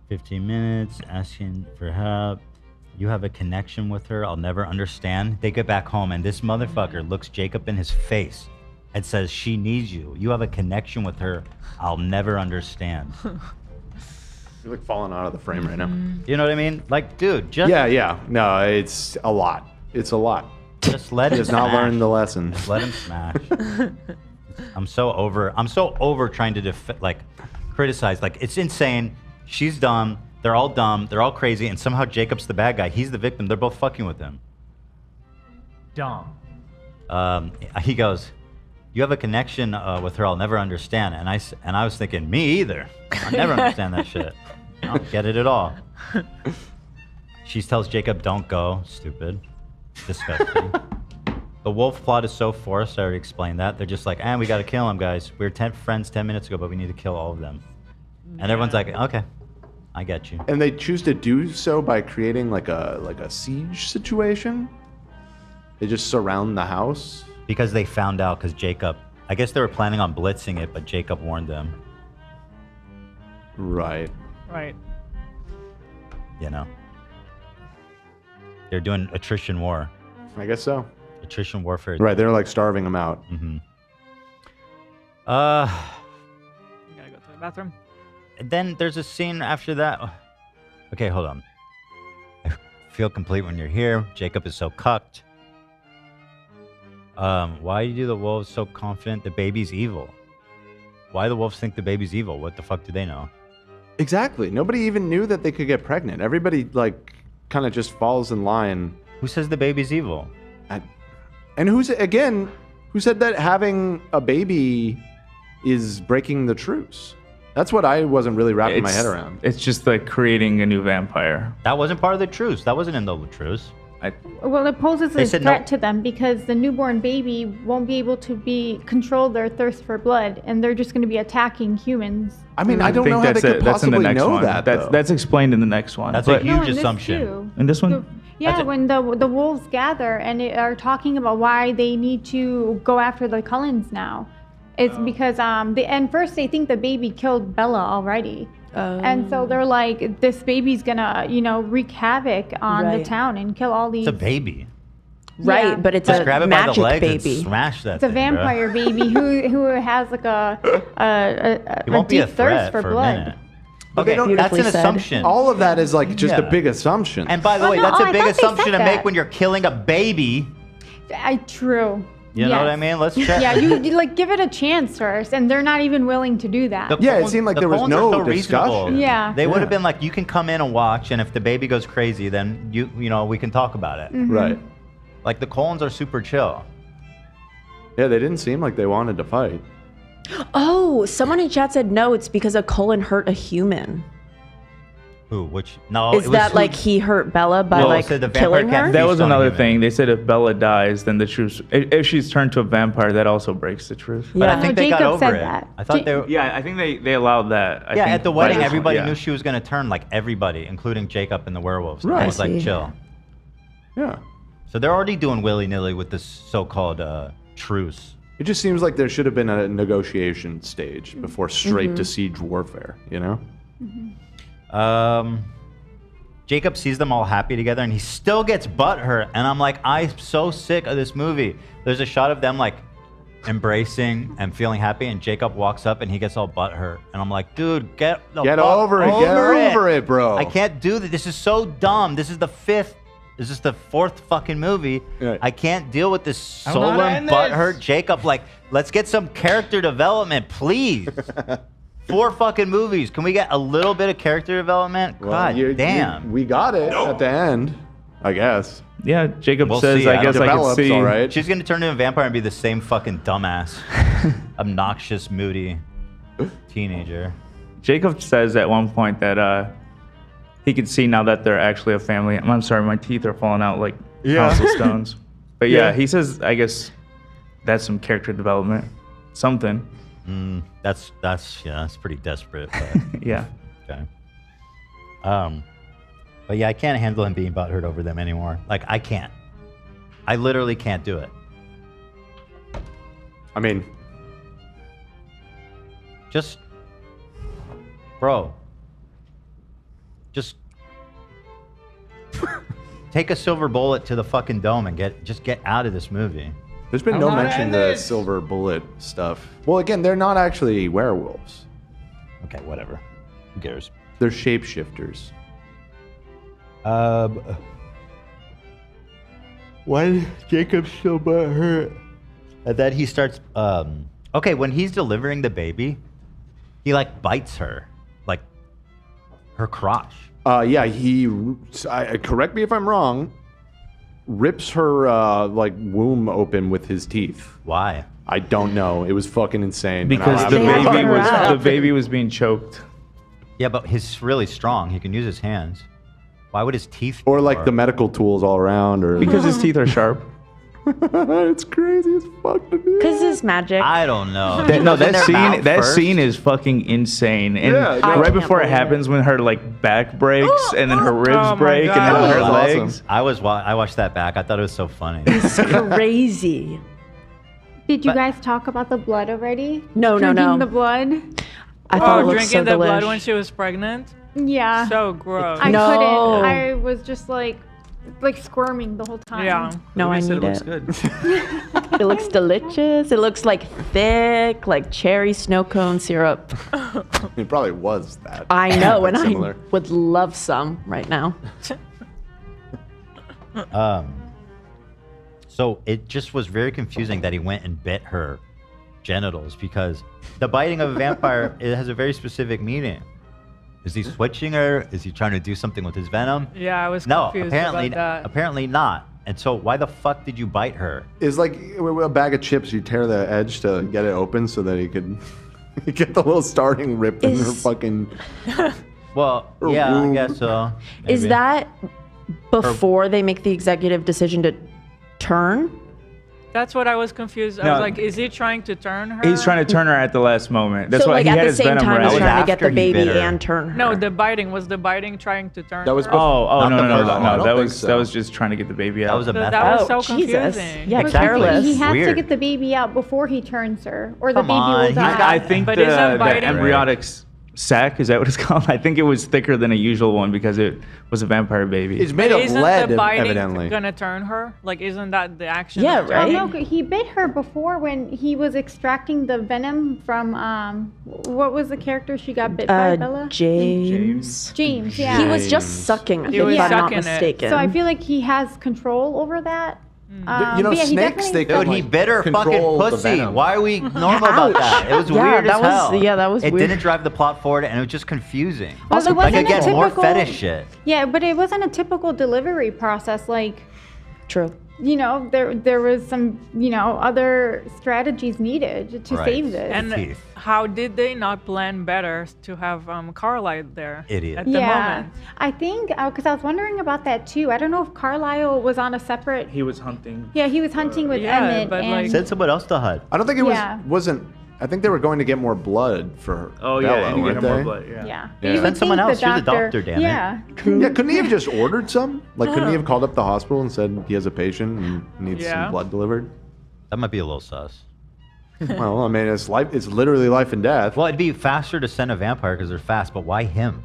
15 minutes, asking for help. You have a connection with her I'll never understand. They get back home and this motherfucker looks Jacob in his face and says, she needs you. You have a connection with her I'll never understand. You're like falling out of the frame right now. You know what I mean? Like, dude, just... Yeah. No, it's a lot. It's a lot. Just let him Does not smash. learn the lesson. Just let him smash. I'm so over trying to criticize. Like, it's insane. She's dumb. They're all dumb. They're all crazy. And somehow Jacob's the bad guy. He's the victim. They're both fucking with him. Dumb. He goes, you have a connection with her I'll never understand. And I was thinking, me either. I'll never understand that shit. I don't get it at all. She tells Jacob, don't go. Stupid. Disgusting. The wolf plot is so forced. I already explained that. They're just like, we got to kill him, guys. We were friends 10 minutes ago, but we need to kill all of them. And everyone's like, okay. I get you. And they choose to do so by creating like a siege situation. They just surround the house. Because they found out, because Jacob, I guess they were planning on blitzing it, but Jacob warned them. Right. Right. You know. They're doing attrition war. I guess so. Attrition warfare. Right, they're like starving them out. Mm-hmm. You gotta go to the bathroom. Then there's a scene after that. Okay, hold on. I feel complete when you're here. Jacob is so cucked. Why do the wolves so confident the baby's evil? Why do the wolves think the baby's evil? What the fuck do they know? Exactly. Nobody even knew that they could get pregnant. Everybody like kind of just falls in line. Who says the baby's evil? And who's again? Who said that having a baby is breaking the truce? That's what I wasn't really wrapping my head around. It's just like creating a new vampire. That wasn't part of the truce. That wasn't in the truce. Well, it poses They a said threat no. to them because the newborn baby won't be able to control their thirst for blood, and they're just going to be attacking humans. I mean, I don't know how they could possibly know that. That's explained in the next one. That's but- a huge in this assumption. too. In this one? Yeah, when the wolves gather and they are talking about why they need to go after the Cullens now. It's because and first they think the baby killed Bella already. And so they're like, this baby's gonna, wreak havoc on the Right. town and kill all these. It's a baby. Right, Yeah. but it's Just a grab it by the magic legs baby. and smash that It's a thing, bro. vampire baby who has like a It won't be a deep thirst thirst for a blood. minute. But they Okay, don't- that's an Beautifully said. assumption. All of that is like just a Yeah. big assumption. And by the Oh, way, no, that's oh, a I big thought they assumption said to make that. when you're killing a baby. True. You know what I mean? Let's check. Yeah, you like give it a chance first, and they're not even willing to do that. Yeah, it seemed like the there was Coens no are so reasonable. discussion. Yeah. They would Yeah. have been like, you can come in and watch, and if the baby goes crazy, then we can talk about it. Mm-hmm. Right. Like the Colons are super chill. Yeah, they didn't seem like they wanted to fight. Oh, someone in chat said no, it's because a Cullen hurt a human. Who? Which? No. Is it was that like he hurt Bella by Well, like so the vampire killing can't her? That was Feast on another human. thing. They said if Bella dies, then the truce. If she's turned to a vampire, that also breaks the truce. But I think they got Jacob over said it. that. I thought they were. Yeah, I think they allowed that. I Yeah, think at the by wedding, this one, everybody yeah. knew she was going to turn, like everybody, including Jacob and the werewolves. Right. It was I like see. chill. Yeah. So they're already doing willy-nilly with this so-called truce. It just seems like there should have been a negotiation stage before straight to siege warfare, you know? Jacob sees them all happy together, and he still gets butthurt. And I'm like, I'm so sick of this movie. There's a shot of them like embracing and feeling happy, and Jacob walks up and he gets all butthurt. And I'm like, dude, get fuck over it. Get over it, bro. I can't do this. This is so dumb. This is the fourth fucking movie. Right. I can't deal with this I'm not sullen in this. butthurt Jacob. Like, let's get some character development, please. 4 fucking movies. Can we get a little bit of character development? Well, God damn. we got it at the end, I guess. Yeah, Jacob We'll says, see. I guess I can Develops, see. all right. She's gonna turn into a vampire and be the same fucking dumbass, obnoxious, moody teenager. Jacob says at one point that he could see now that they're actually a family. I'm sorry, my teeth are falling out like council stones. But yeah, he says, I guess that's some character development. Something. That's pretty desperate. But Yeah. okay. But yeah, I can't handle him being butthurt over them anymore. Like, I can't. I literally can't do it. I mean, Just, bro. Just take a silver bullet to the fucking dome and get out of this movie. there's been I'm no not mention in of the this. silver bullet stuff. Well, again, they're not actually werewolves. Okay, whatever. Who cares? They're shapeshifters. Why is Jacob so butthurt? And then he starts. Okay, when he's delivering the baby, he like bites her, like her crotch. Yeah, correct me if I'm wrong, rips her like womb open with his teeth. Why? I don't know. It was fucking insane. And Because I- the They have baby her was up. the baby was being choked. Yeah, but he's really strong. He can use his hands. Why would his teeth? or like or- the medical tools all around, or Because his teeth are sharp. it's crazy as fuck to do. Because it's magic. I don't know. That, no, Wasn't that their mouth scene first? is fucking insane. And Yeah, I right can't before it believe it. happens, when her like back breaks and then her ribs my break and God. then That her was legs. awesome. I watched that back. I thought it was so funny. It's crazy. Did you But- guys talk about the blood already? No. Drinking the blood? I thought it looked drinking so the blood delish. when she was pregnant. Yeah. So gross. I No. couldn't. I was just like squirming the whole time. Yeah. No, I Said need it looks it. good. It looks delicious. It looks like thick, like cherry snow cone syrup. It probably was that. I know, and Similar. I would love some right now. So it just was very confusing that he went and bit her genitals, because the biting of a vampire, it has a very specific meaning. Is he switching her? Is he trying to do something with his venom? Yeah, I was No, confused apparently, about that. apparently not. And so why the fuck did you bite her? It's like a bag of chips. You tear the edge to get it open so that he could get the little starting ripped in her fucking. Well, yeah, I guess so. Is Maybe. that before they make the executive decision to turn? That's what I was confused. I No. was like, is he trying to turn her? He's trying to turn her at the last moment. That's So, why like, he at had the his same venom time, he's ready. trying to get after the he baby bit her. and turn her. No, the biting was the biting trying to turn. That was her? before. Oh, Not no, the no, no, first no, one. I no. don't That think was so. that was just trying to get the baby out. That was a method. That was so Jesus. confusing. Yeah, Exactly. careless. He had Weird. to get the baby out before he turns her, or the Come baby on, will he's die. got- I think But the isn't biting- embryonic sac, is that what it's called? I think it was thicker than a usual one because it was a vampire baby. It's made But of isn't lead, the biting evidently. gonna turn her? Like, isn't that the action? Yeah, of right? Oh no, he bit her before when he was extracting the venom from what was the character she got bit by, Bella? James. James, yeah. He was just sucking it, He was if I'm not sucking it. mistaken. So I feel like he has control over that. You know, But yeah, he snakes, definitely they said- can, Dude, he like, bit her fucking control the pussy. venom. Why are we normal about that? It was Yeah, weird that as was- hell. yeah, that was It weird. didn't drive the plot forward, and it was just confusing. Also, it like wasn't a again, more typical- fetish shit. Yeah, but it wasn't a typical delivery process. Like, True. you know, there was some, you know, other strategies needed to Right. save this. And Teeth. how did they not plan better to have Carlisle there? Idiot. At the yeah, moment. I think because I was wondering about that too. I don't know if Carlisle was on a separate. He was hunting. Yeah, he was hunting with yeah, Emmett. but, and like- Send someone else to hunt. I don't think it Yeah. wasn't. I think they were going to get more blood for her. Oh Bella, yeah, you weren't get her more they? blood. Yeah. yeah, Yeah. You would Send someone think else. You're the doctor, damn it. Yeah, Yeah, couldn't he have just ordered some? Like, couldn't he have called up the hospital and said he has a patient and needs Yeah. some blood delivered? That might be a little sus. Well, I mean, it's life. It's literally life and death. Well, it'd be faster to send a vampire because they're fast, but why him?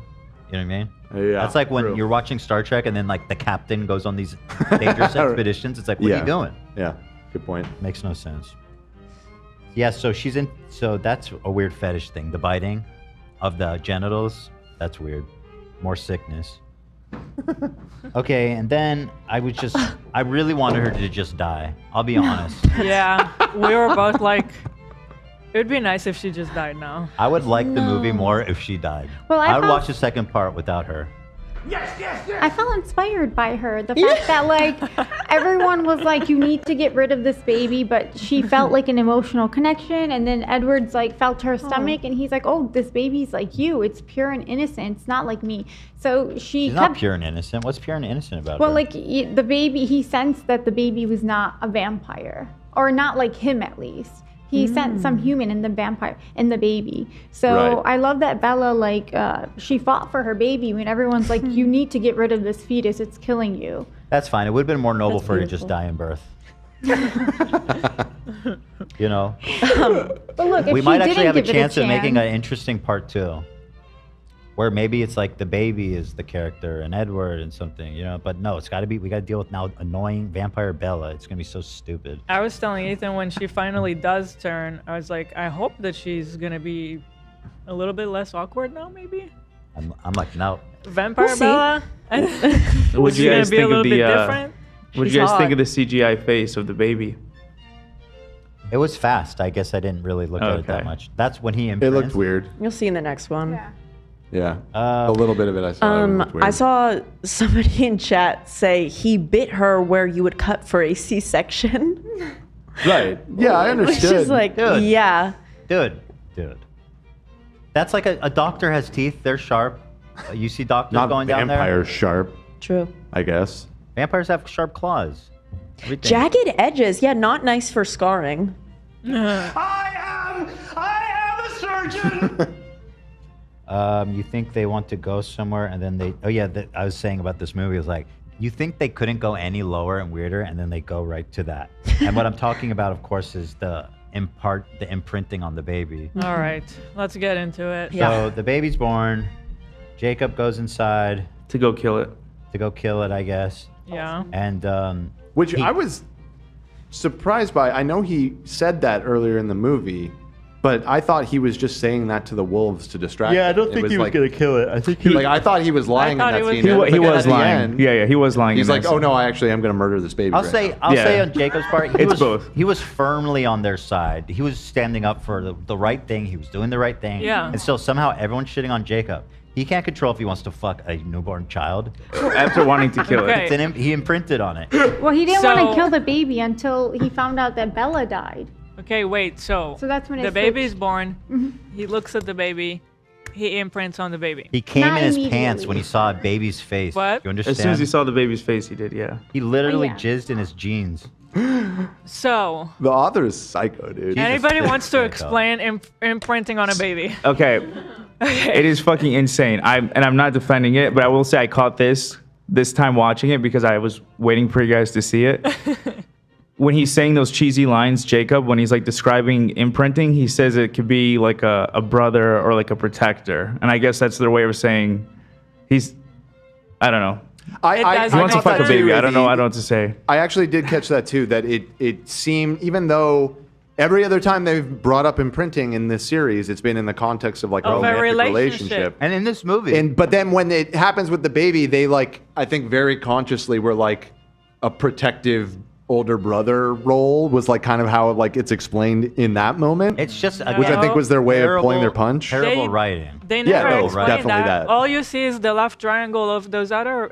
You know what I mean? Yeah, That's like when true. you're watching Star Trek and then like the captain goes on these dangerous expeditions. It's like, what are you doing? Yeah, good point. Makes no sense. Yeah, so she's in. So that's a weird fetish thing. The biting of the genitals. That's weird. More sickness. Okay, and then I really wanted her to just die. I'll be honest. Yeah, we were both like, it would be nice if she just died now. I would like the movie more if she died. Well, I I would felt- watch the second part without her. I felt inspired by her. The fact that like everyone was like, "You need to get rid of this baby," but she felt like an emotional connection. And then Edward's like felt her stomach, and he's like, "Oh, this baby's like you. It's pure and innocent. It's not like me." So she She's kept. not pure and innocent. What's pure and innocent about Well, her? like the baby, he sensed that the baby was not a vampire, or not like him at least. He sent some human in the vampire in the baby. So Right. I love that Bella like she fought for her baby when everyone's like, "You need to get rid of this fetus. It's killing you." That's fine. It would have been more noble That's for her to just beautiful. die in birth. You know, But look, if we she might actually didn't have a give it chance of making an chance- interesting part two, where maybe it's like the baby is the character and Edward and something, you know. But no, it's got to be. We got to deal with now annoying vampire Bella. It's gonna be so stupid. I was telling Ethan when she finally does turn, I was like, I hope that she's gonna be a little bit less awkward now, maybe. I'm like, no. Vampire We'll see. Bella. What'd you guys be a think little of bit the? different. What'd She's you guys hot. think of the CGI face of the baby? It was fast. I guess I didn't really look at it that Okay. much. That's when he It imprints. looked weird. You'll see in the next one. Yeah, a little bit of it I saw. It looked weird. I saw somebody in chat say he bit her where you would cut for a C-section. Right. Yeah, I Which understood. is like, Dude. yeah. Dude. That's like a doctor has teeth. They're sharp. You see doctors not going down there. vampires sharp, True. I guess. Vampires have sharp claws. Everything. Jagged edges. Yeah, not nice for scarring. I am a surgeon. You think they want to go somewhere and then they... Oh, yeah, I was saying about this movie is like, you think they couldn't go any lower and weirder and then they go right to that. And what I'm talking about, of course, is the imprinting on the baby. All right, let's get into it. So the baby's born. Jacob goes inside To go kill it. to go kill it, I guess. Yeah. And Which I was surprised by. I know he said that earlier in the movie, but I thought he was just saying that to the wolves to distract. yeah, I don't them. think It he was like, gonna kill it. I think he Like I thought he was lying in thought that he was- scene. He He, but he then was at the lying. end, Yeah, he was lying. He's in like, that "Oh scene. no, actually, I'm gonna murder this baby." I'll right say now." I'll Yeah. say on Jacob's part, he It's was both. he was firmly on their side. He was standing up for the right thing. He was doing the right thing. Yeah. And still somehow everyone's shitting on Jacob. He can't control if he wants to fuck a newborn child. After wanting to kill Okay. it. He imprinted on it. Well, he didn't want So- to kill the baby until he found out that Bella died. Okay, wait. So that's when it the baby's switched. born. Mhm. He looks at the baby. He imprints on the baby. He came Not in his immediately. pants when he saw a baby's face. What? You understand? As soon as he saw the baby's face, he did, yeah. He literally Oh, yeah. jizzed in his jeans. So The author is psycho, dude. anybody Christ, wants to psycho. explain imprinting on a baby? Okay. It is fucking insane. I'm not defending it, but I will say I caught this time watching it because I was waiting for you guys to see it. When he's saying those cheesy lines, Jacob, when he's like describing imprinting, he says it could be like a brother or like a protector. And I guess that's their way of saying I don't know. It does He wants to make fuck a sense. baby. I don't know what to say. I actually did catch that too. That it seemed, even though every other time they've brought up imprinting in this series, it's been in the context of like a Of a romantic relationship. relationship. And in this movie, But then when it happens with the baby, they like, I think very consciously were like a protective older brother role was like kind of how like it's explained in that moment. it's just which I think was their way of pulling their punch. Terrible They- writing. They Yeah, never no, explain definitely that. All you see is the left triangle of those other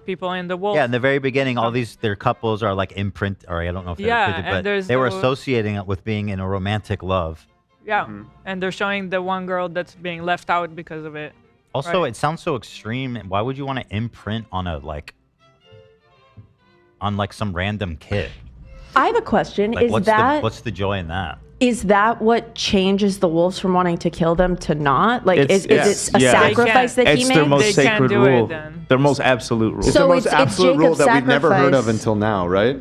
people in the wolf. Yeah, in the very beginning, all their couples are like imprint, or I don't know if they're Yeah, imprinted, and but there's they were no- associating it with being in a romantic love. Yeah, Mm-hmm. and they're showing the one girl that's being left out because of it. Also, Right. it sounds so extreme. Why would you want to imprint on some random kid? I have a question. Like, Is what's the joy in that? is that what changes the wolves from wanting to kill them to not? Like, is it a yeah. sacrifice that he It's their made? most They can't sacred do it rule. then. Their most absolute rule. It's So the most it's absolute rule Jacob's that we've never heard of sacrifice. until now, right?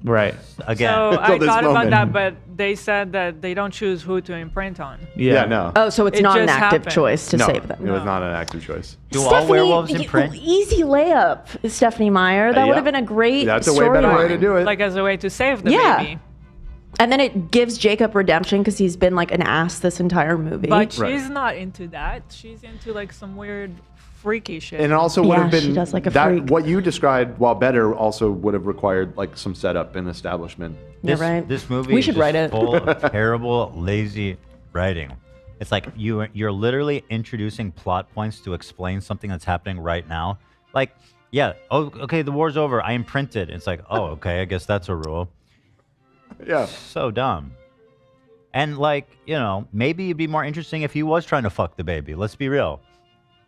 Right. Again, So I Until this thought moment. about that, but they said that they don't choose who to imprint on. Yeah. no. Oh, so it's It not an just active happened. choice to no, save them. it was not an active choice. do all werewolves you- imprint? Easy layup, Stephanie Meyer. That Yeah. would have been a great That's a way better way to storyline. do it. Like as a way to save the Yeah. baby. And then it gives Jacob redemption because he's been like an ass this entire movie. But Right. she's not into that. She's into like some weird freaky shit. And it also would Yeah, have been she does like a that freak. what you described, while better, also would have required like some setup and establishment. You're This, right. this movie We is should just write it. full of terrible, lazy writing. It's like you're literally introducing plot points to explain something that's happening right now. Like, yeah, oh, okay, the war's over. I imprinted. It's like, oh, okay, I guess that's a rule. Yeah. So dumb. And like, maybe it'd be more interesting if he was trying to fuck the baby. Let's be real.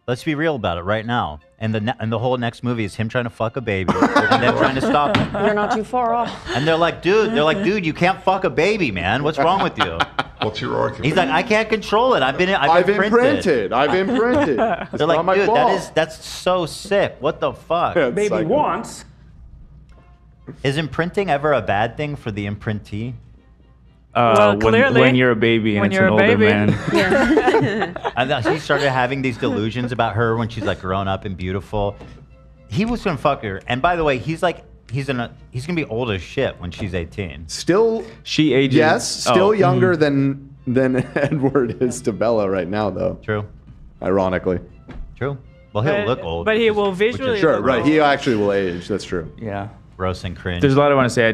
Let's be real about it right now. And the whole next movie is him trying to fuck a baby and then trying to stop him. You're not too far off. And they're like, dude, you can't fuck a baby, man. What's wrong with you? What's your argument? He's like, I can't control it. I've I've imprinted. I've imprinted. It's They're like, not my dude, fault. that's so sick. What the fuck? Yeah, it's Baby psycho. wants. Is imprinting ever a bad thing for the imprintee? Well, clearly, when you're a baby and when it's you're an a older baby. man. And then he started having these delusions about her when she's like grown up and beautiful. He was gonna fuck her. And by the way, he's gonna be old as shit when she's 18. Still, She ages. yes, still Oh, younger than Edward is to Bella right now, though. True. Ironically. True. Well, he'll look old. But he will which is visually Sure, look right. old. He actually will age. That's true. Yeah. Gross and cringe. There's a lot I want to say. I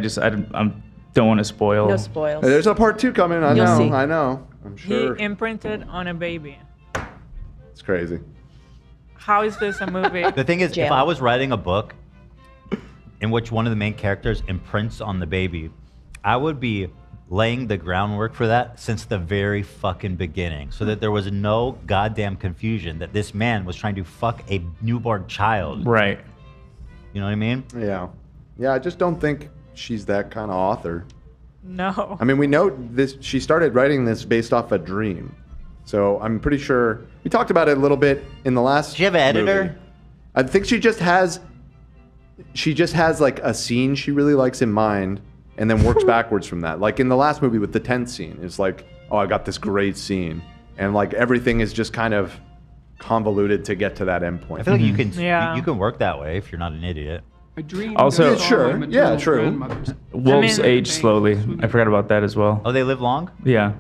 don't want to spoil. No spoils. Hey, there's a part 2 coming. I You'll know. see. I know. I'm He sure. imprinted on a baby. It's crazy. How is this a movie? The thing is, if Jail. I was writing a book in which one of the main characters imprints on the baby, I would be laying the groundwork for that since the very fucking beginning, so that there was no goddamn confusion that this man was trying to fuck a newborn child. Right. You know what I mean? Yeah. Yeah, I just don't think she's that kind of author. No. I mean, we know this. She started writing this based off a dream. So I'm pretty sure we talked about it a little bit in the last. Does she have an editor? movie. I think she just has like a scene she really likes in mind, and then works backwards from that. Like in the last movie with the tent scene, it's like, oh, I got this great scene, and like everything is just kind of convoluted to get to that end point. I feel like you can Yeah. you can work that way if you're not an idiot. I dreamed Also- I saw Sure, my yeah, maternal true. grandmother's- Wolves I mean- age slowly. I forgot about that as well. Oh, they live long? Yeah.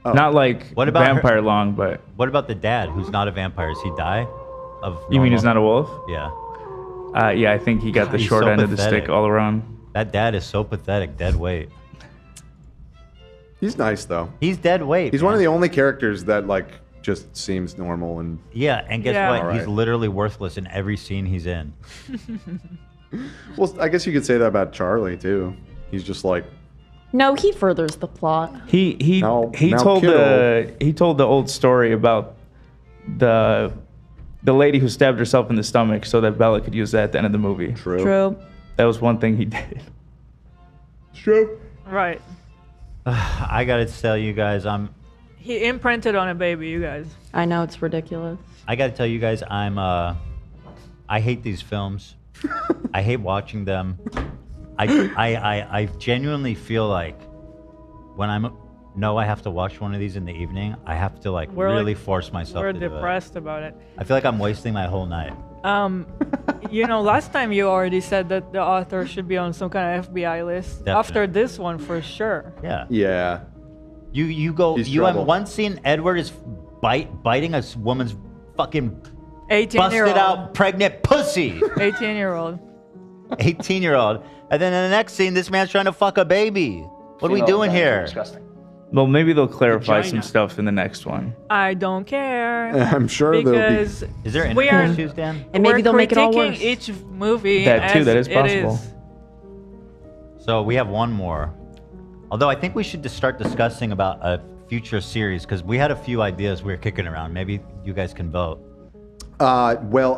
Oh. Not like What about her- vampire long, but What about the dad who's not a vampire? Does he die? Of you mean he's not normal- a wolf? Yeah. Yeah, I think he got the He's short so end of the pathetic. stick all around. That dad is so pathetic. Dead weight. He's nice though. He's dead weight. He's one of the only characters that like just seems normal and Yeah, and guess Yeah. what? All He's right. literally worthless in every scene he's in. well, I guess you could say that about Charlie too. He's just like No, he furthers the plot. He Now told Kittle- the old story about the lady who stabbed herself in the stomach so that Bella could use that at the end of the movie. True. That was one thing he did. It's true. Right. I gotta tell you guys, He imprinted on a baby, you guys. I know it's ridiculous. I gotta tell you guys, I hate these films. I hate watching them. I genuinely feel like when I have to watch one of these in the evening, I have to like We're, really like, force myself We're to do it. depressed about it. I feel like I'm wasting my whole night. Last time you already said that the author should be on some kind of FBI list. Definitely. After this one, for sure. Yeah. Yeah. You go. He's You have trouble. one scene. Edward is biting a woman's fucking 18-year-old. busted out pregnant pussy. 18-year-old. 18-year-old. And then in the next scene, this man's trying to fuck a baby. What are we doing here? Well, maybe they'll clarify some stuff in the next one. I don't care. I'm sure there'll be. because Is there we internet are, issues, Dan? And maybe we're they'll make it all critiquing worse. each movie That too, as that is it possible. So we have one more. Although I think we should just start discussing about a future series because we had a few ideas we were kicking around. Maybe you guys can vote. Well,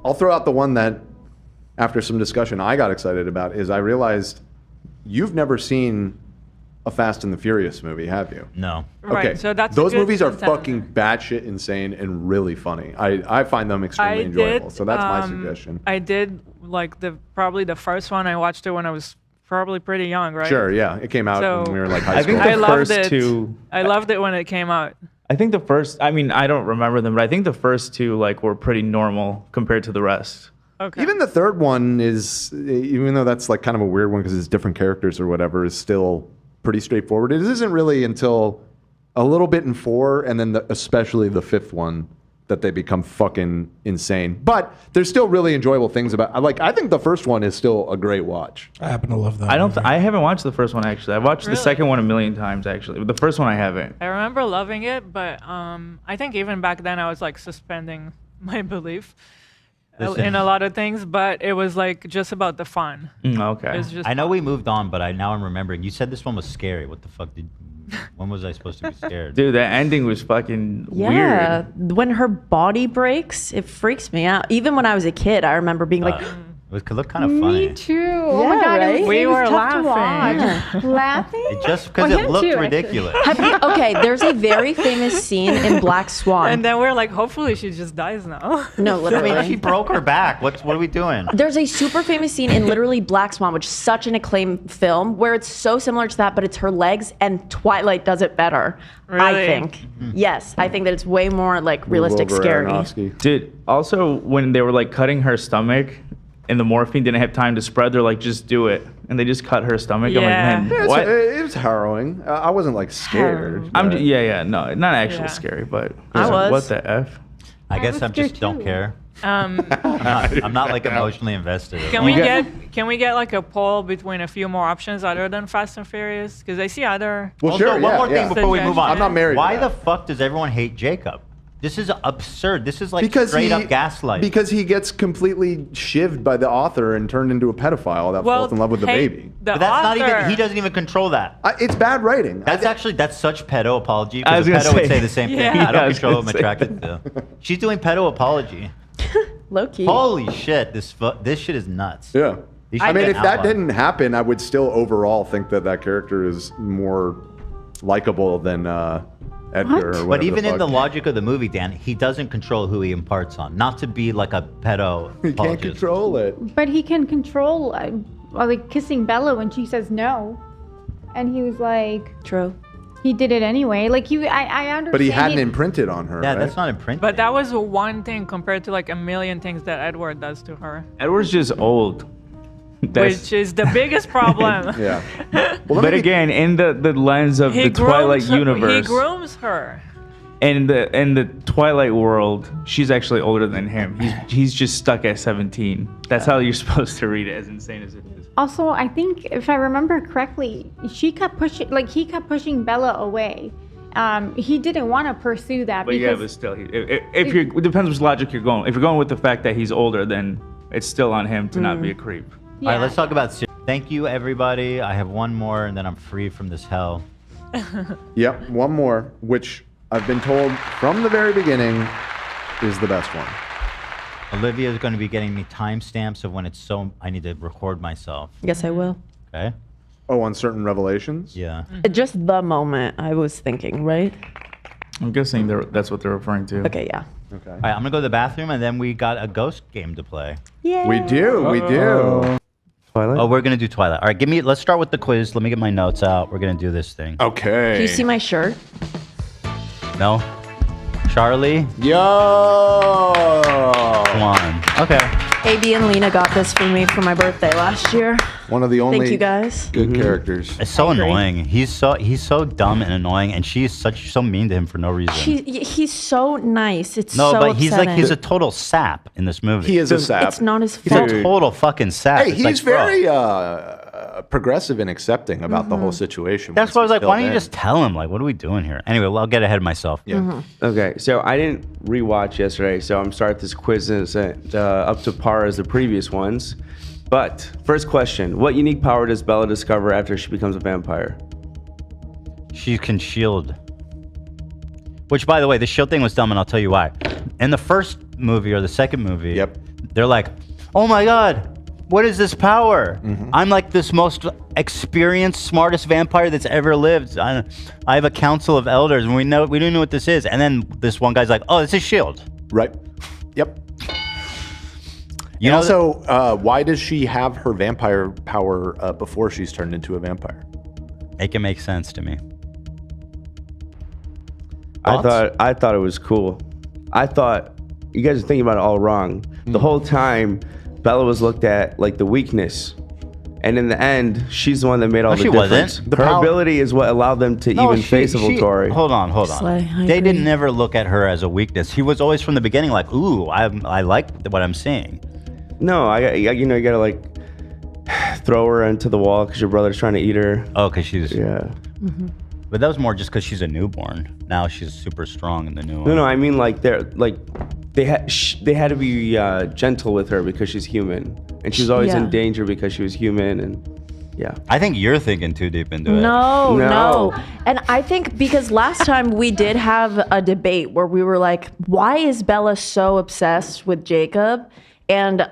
I'll throw out the one that, after some discussion, I got excited about. Is I realized you've never seen a Fast and the Furious movie, have you? No. Right, Okay. so that's a those good movies are contender. fucking batshit insane and really funny. I find them extremely enjoyable. So that's my suggestion. I did like probably the first one. I watched it when I was probably pretty young, right? Sure, yeah. It came out So, when we were like high I school. think I the loved first it. two. I loved it when it came out. I think the first. I mean, I don't remember them, but I think the first two like were pretty normal compared to the rest. Okay. Even the third one is, even though that's like kind of a weird one because it's different characters or whatever, is still pretty straightforward. It isn't really until a little bit in 4 and then especially the 5th one that they become fucking insane. But there's still really enjoyable things about. Like I think the first one is still a great watch. I happen to love that. I don't. movie. I haven't watched the first one actually. I watched Really? the second one a million times actually. But the first one I haven't. I remember loving it, but I think even back then I was like suspending my belief Listen. in a lot of things. But it was like just about the fun. Okay. It's just I know we moved on, but now I'm remembering. You said this one was scary. What the fuck did? When was I supposed to be scared? Dude, that ending was fucking Yeah, weird. when her body breaks, it freaks me out. Even when I was a kid, I remember being like, It looked kind of funny. Me too. Oh Yeah, my god, right? it We was were tough to laughing. watch. Laughing? Just because Well, it him looked too, actually. ridiculous. okay, there's a very famous scene in Black Swan. And then we're like, hopefully she just dies now. No, I literally. mean, she broke her back. What are we doing? There's a super famous scene in literally Black Swan, which is such an acclaimed film, where it's so similar to that, but it's her legs, and Twilight does it better. I Really? think. Yes, I think that it's way more like realistic, Move over, scary. Aronofsky. Dude, also when they were like cutting her stomach and the morphine didn't have time to spread, they're like, just do it. And they just cut her stomach. Yeah. I'm like, man, what? It was harrowing. I wasn't like scared. but- Yeah, no, not actually Yeah. scary, but I was. What the F? I guess was I'm just scared don't too. care. Um, I'm not like emotionally invested. at can all. we You can we get like a poll between a few more options other than Fast and Furious? Because I see other. Well, Also, sure. one yeah, more thing yeah. before we move on. I'm not married. Why to the that. fuck does everyone hate Jacob? This is absurd. This is like Because straight he, up gaslight. Because he gets completely shivved by the author and turned into a pedophile that falls in love with the hey, baby. The but that's not author- even. He doesn't even control that. It's bad writing. That's such pedo apology. I was Because a gonna pedo would say- say the same thing. Yeah. I Yeah, I don't was control who gonna I'm say attracted to. She's doing pedo apology. Low key. Holy shit! This shit is nuts. Yeah. These I should mean, get if that outlawed. didn't happen, I would still overall think that character is more likable than Edgar. Or But whatever even in fuck. the logic of the movie, Dan, he doesn't control who he imparts on. Not to be like a pedo. he can't apologist. control it. But he can control, like kissing Bella when she says no, and he was like, True. he did it anyway. Like I understand. But he hadn't imprinted on her. Yeah, right? that's not imprinted. But that was one thing compared to like a million things that Edward does to her, Edward's just old. which is the biggest problem. Yeah. Well, But again, in the lens of the Twilight He universe, grooms her. in the Twilight world, she's actually older than him. He's just stuck at 17. That's how you're supposed to read it, as insane as it is. Also, I think if I remember correctly, he kept pushing Bella away, He didn't want to pursue that But yeah, because but still, if you're, it depends which logic you're going. If you're going with the fact that he's older, then it's still on him to not be a creep. All right, let's talk about. Thank you, everybody. I have one more, and then I'm free from this hell. Yep, one more, which I've been told from the very beginning is the best one. Olivia is going to be getting me timestamps of when it's so. I need to record myself. Yes, I will. Okay. Oh, on certain revelations? Yeah. Just the moment I was thinking, right? I'm guessing that's what they're referring to. Okay, yeah. Okay. All right, I'm going to go to the bathroom, and then we got a ghost game to play. Yeah. We do. Twilight? Oh, we're going to do Twilight. All right, let's start with the quiz. Let me get my notes out. We're going to do this thing. Okay. Do you see my shirt? No? Charlie? Yo! Come on. Okay. AB and Lena got this for me for my birthday last year. One of the only Thank you guys. good characters. It's so annoying. He's so dumb and annoying, and she's so mean to him for no reason. He's so nice. It's No, so but he's upsetting. a total sap in this movie. He is a sap. It's not his He's fault. a total fucking sap. Hey, It's he's like, bro. very progressive and accepting about the whole situation. That's why I was like, why don't you just just tell him? Like, what are we doing here? Anyway, well, I'll get ahead of myself. Yeah. Okay, so I didn't rewatch yesterday, so I'm starting this quiz up to par as the previous ones. But first question: what unique power does Bella discover after she becomes a vampire? She can shield. Which, by the way, the shield thing was dumb, and I'll tell you why. In the first movie or the second movie, they're like, "Oh my god, what is this power? I'm like this most experienced, smartest vampire that's ever lived. I have a council of elders, and we don't know what this is." And then this one guy's like, "Oh, it's a shield." Right. Yep. You and know also, why does she have her vampire power before she's turned into a vampire? It can make sense to me. I thought it was cool. I thought you guys are thinking about it all wrong. The whole time, Bella was looked at like the weakness. And in the end, she's the one that made all the she difference. wasn't. Her ability is what allowed them to even face a Volturi. Hold on. Slay, I They agree. didn't never look at her as a weakness. He was always from the beginning like, ooh, I like what I'm seeing. No, you gotta like throw her into the wall because your brother's trying to eat her. Oh, because she's... Yeah. But that was more just because she's a newborn. Now she's super strong in the new one. No, I mean like they had to be gentle with her because she's human, and she was always in danger because she was human, and yeah. I think you're thinking too deep into it. No. And I think because last time we did have a debate where we were like, why is Bella so obsessed with Jacob? And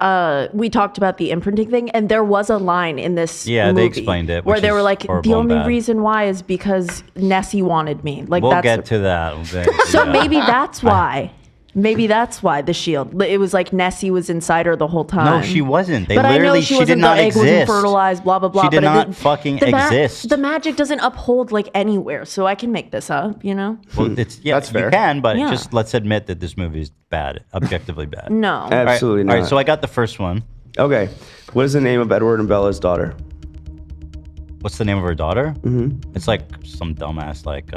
we talked about the imprinting thing, and there was a line in this Yeah, movie they explained it, where which they is were like, horrible the and only bad. reason why is because Nessie wanted me. Like We'll that's get to that. so maybe that's why. Maybe that's why the shield. It was like Nessie was inside her the whole time. No, she wasn't. They but I know literally, she she did wasn't, not the egg wasn't exist. fertilized, blah, blah, blah. She did but it not didn't- fucking the exist. The magic doesn't uphold like anywhere, so I can make this up, you know? Well, it's, yeah, That's fair. You can, but Yeah. just let's admit that this movie is bad, objectively bad. No. Absolutely All not. right, so I got the first one. Okay, what is the name of Edward and Bella's daughter? What's the name of her daughter? It's like some dumbass, like,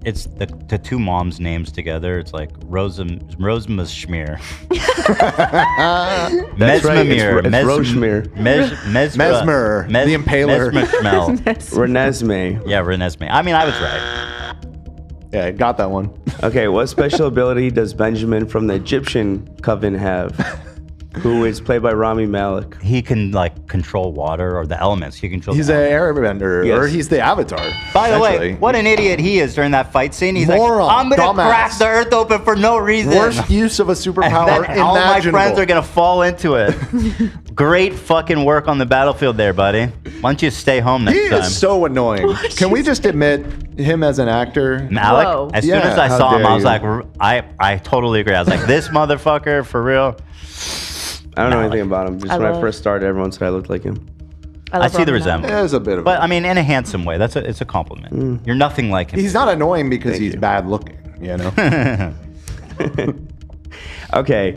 it's the two moms' names together. It's like Rosamschmier. That's right, Mesmere. it's Roshmere. Mesmer, the Impaler. Mesmerschmel. Renesmee. Yeah, Renesmee. I mean, I was right. Yeah, got that one. Okay, what special ability does Benjamin from the Egyptian coven have? Who is played by Rami Malek. He can like control water or the elements. He controls. He's an airbender, or he's the Avatar. By the way, essentially. what an idiot he is during that fight scene. He's Moron, like, I'm gonna dumbass. crack the earth open for no reason. Worst use of a superpower And then all my imaginable. friends are gonna fall into it. Great fucking work on the battlefield there, buddy. Why don't you stay home next He time? is so annoying. Can we just admit him as an actor? Alec, Whoa. as soon as I how saw him, dare I was you. like, I totally agree. I was like, this motherfucker, for real. I don't know anything about him. Just when I love- first started, everyone said I looked like him. I see the resemblance. There's a bit of But I mean, in a handsome way. It's a compliment. You're nothing like him. He's not annoying because he's bad looking, you know? Okay,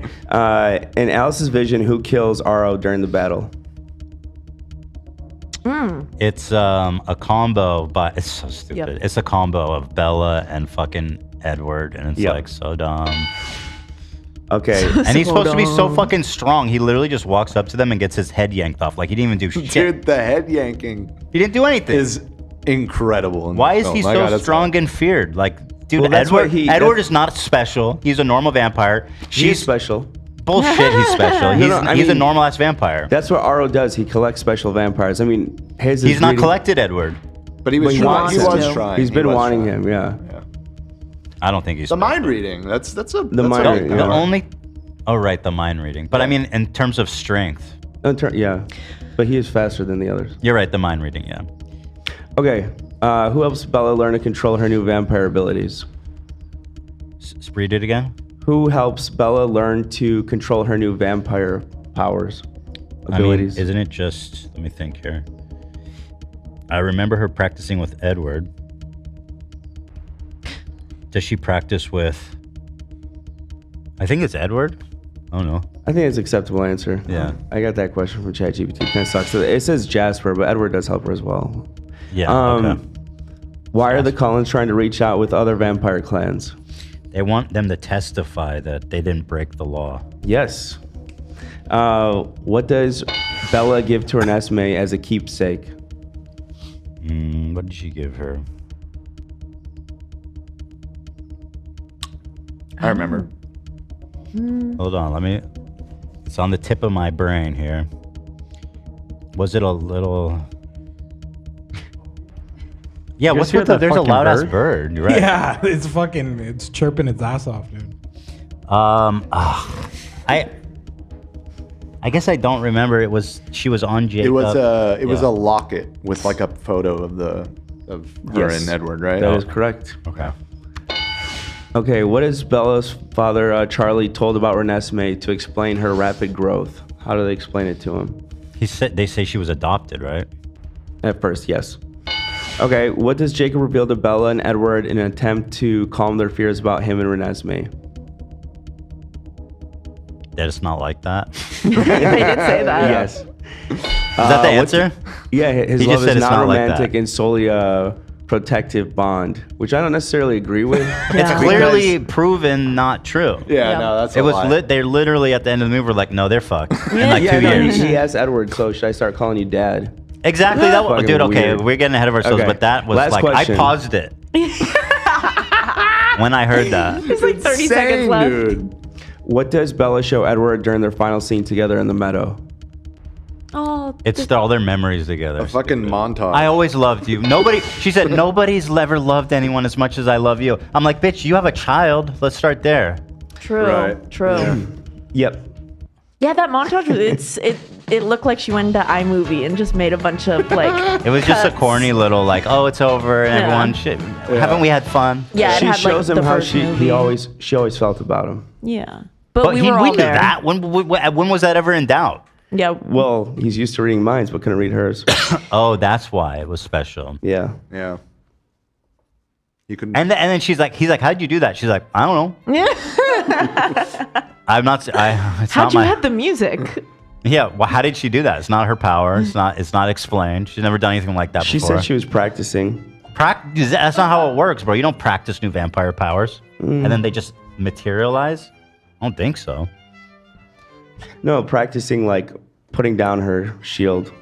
in Alice's vision, who kills Aro during the battle? It's a combo, but it's so stupid. Yep. It's a combo of Bella and fucking Edward, and it's Yep. like so dumb. Okay. And he's supposed to be so fucking strong. He literally just walks up to them and gets his head yanked off. Like he didn't even do shit. Dude, the head yanking He didn't do anything. is incredible. Why is he so strong and feared? Like, dude, Well, that's what Edward is not special. He's a normal vampire. She's special. Bullshit, he's special. He's a normal ass vampire. That's what Aro does. He collects special vampires. I mean, he's not collected Edward. But he was trying. He's been wanting him, yeah. I don't think he's the mind reading. That's a mind reading. The only. Oh right, the mind reading. But I mean, in terms of strength. Yeah, but he is faster than the others. You're right, the mind reading. Yeah. Okay, who helps Bella learn to control her new vampire abilities? Read it again. Who helps Bella learn to control her new vampire powers, abilities? I mean, isn't it just? Let me think here. I remember her practicing with Edward. Does she practice with? I think it's Edward. Oh no. I think it's an acceptable answer. Yeah. I got that question from ChatGPT. Kind of sucks. It says Jasper, but Edward does help her as well. Yeah. Okay. Why are the Cullens trying to reach out with other vampire clans? They want them to testify that they didn't break the law. Yes. What does Bella give to Renesmee as a keepsake? What did she give her? I remember. Hold on, it's on the tip of my brain here. Was it a little? Yeah, what's with there's a loud ass bird. You're right. Yeah, it's chirping its ass off, dude. I guess I don't remember. She was on Jacob. It was a locket with like a photo of her and Edward, right? That is correct. Okay. Okay, what is Bella's father, Charlie, told about Renesmee to explain her rapid growth? How do they explain it to him? They say she was adopted, right? At first, yes. Okay, what does Jacob reveal to Bella and Edward in an attempt to calm their fears about him and Renesmee? That it's not like that. They did say that. Yes. Is that the answer? Yeah, his He love just said is it's not not like romantic that. and solely a protective bond, which I don't necessarily agree with. It's clearly proven not true. Yeah, no, that's a it was lie. they're literally at the end of the movie were like, no, they're fucked in like 2 years. He asked Edward, so should I start calling you dad? Exactly. That was, Fucking dude. Okay, weird. we're getting ahead of ourselves, Okay. but that was Last like question. I paused it when I heard that. There's like 30 seconds left. Dude. What does Bella show Edward during their final scene together in the meadow? Oh, It's all their memories together. A fucking montage. I always loved you. She said, nobody's ever loved anyone as much as I love you. I'm like, bitch, you have a child. Let's start there. true. Right. True. Yep. Yeah, that montage. It looked like she went into iMovie and just made a bunch of like. It was just a cuts. corny little like, oh, it's over, and Yeah. everyone shit. Haven't we had fun? Yeah, it She had, shows like, him the how first movie. she always felt about him. Yeah, but we we were all knew there. that. When was that ever in doubt? Yeah. Well, he's used to reading minds, but couldn't read hers. Oh, that's why it was special. Yeah. Yeah. You can. And then he's like, how'd you do that? She's like, I don't know. Yeah. I'm not. It's How'd not you my. have the music? Yeah. Well, how did she do that? It's not her power. It's not explained. She's never done anything like that She before. said she was practicing. Practice. That's not how it works, bro. You don't practice new vampire powers and then they just materialize. I don't think so. No, practicing like putting down her shield.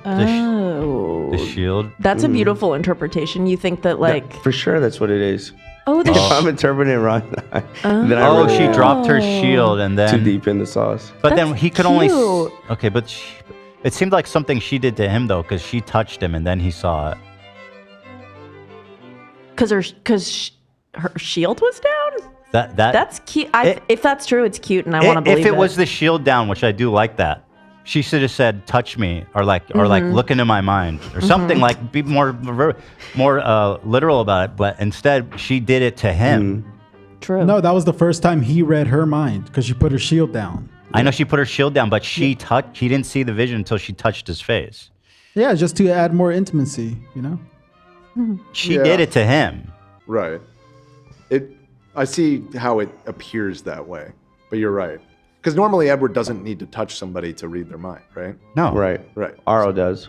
Oh. The shield. That's a beautiful interpretation. You think that like For sure, that's what it is. oh the If I'm interpreting it wrong, then I Oh, really she am dropped her shield and then too deep in the sauce. But then That's he could only. cute. Okay, but it seemed like something she did to him though, because she touched him and then he saw it. because her shield was down. That's cute. If that's true, it's cute, and I want to believe If it was the shield down, which I do like that, she should have said "touch me" or like look into my mind or something like be more literal about it. But instead, she did it to him. True. No, that was the first time he read her mind because she put her shield down. I know she put her shield down, but he didn't see the vision until she touched his face. Yeah, just to add more intimacy, you know. She did it to him. Right. I see how it appears that way, but you're right. Because normally Edward doesn't need to touch somebody to read their mind, right? No. Right. Aro does.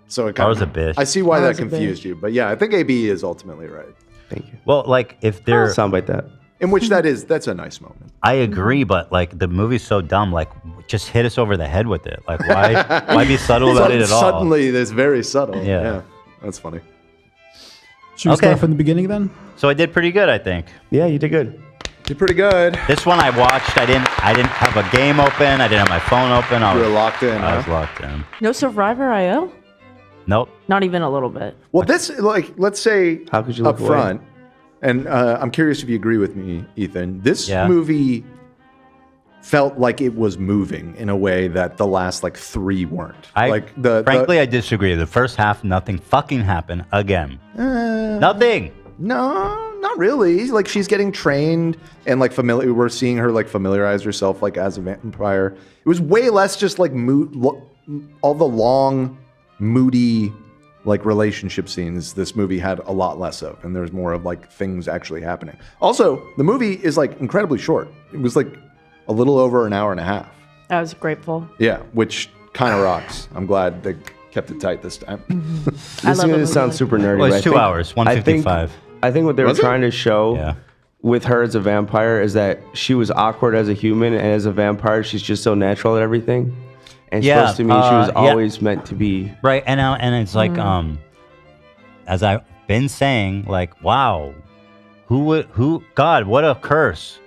So it Aro's a bitch. I see why that Aro's a confused you, but yeah, I think AB is ultimately right. Thank you. Well, like if they're Sound like that. In which that's a nice moment. I agree, but like the movie's so dumb. Like, just hit us over the head with it. Like, why be subtle about it at all? Suddenly, it's very subtle. Yeah. That's funny. Should we start from the beginning then? So I did pretty good, I think. Yeah, you did good. Did pretty good. This one I watched. I didn't have a game open. I didn't have my phone open. You were locked in. I was locked in. No Survivor IO? Nope. Not even a little bit. Well, this, like, let's say How could you up look away? front, and I'm curious if you agree with me, Ethan. This movie felt like it was moving in a way that the last like 3 weren't. Frankly, I disagree. The first half, nothing fucking happened again. Nothing. No, not really. Like, she's getting trained and like we're seeing her like familiarize herself like as a vampire. It was way less just like all the long, moody like relationship scenes this movie had a lot less of, and there's more of like things actually happening. Also, the movie is like incredibly short. It was like a little over an hour and a half. I was grateful. Yeah, which kind of rocks. I'm glad they kept it tight this time. This is going to sound super nerdy. Well, but it's 2 hours, 155. I think what they were Was it? trying to show with her as a vampire is that she was awkward as a human, and as a vampire, she's just so natural at everything. And supposed to mean she was always meant to be. Right, and it's like, as I've been saying, like, wow, God, what a curse.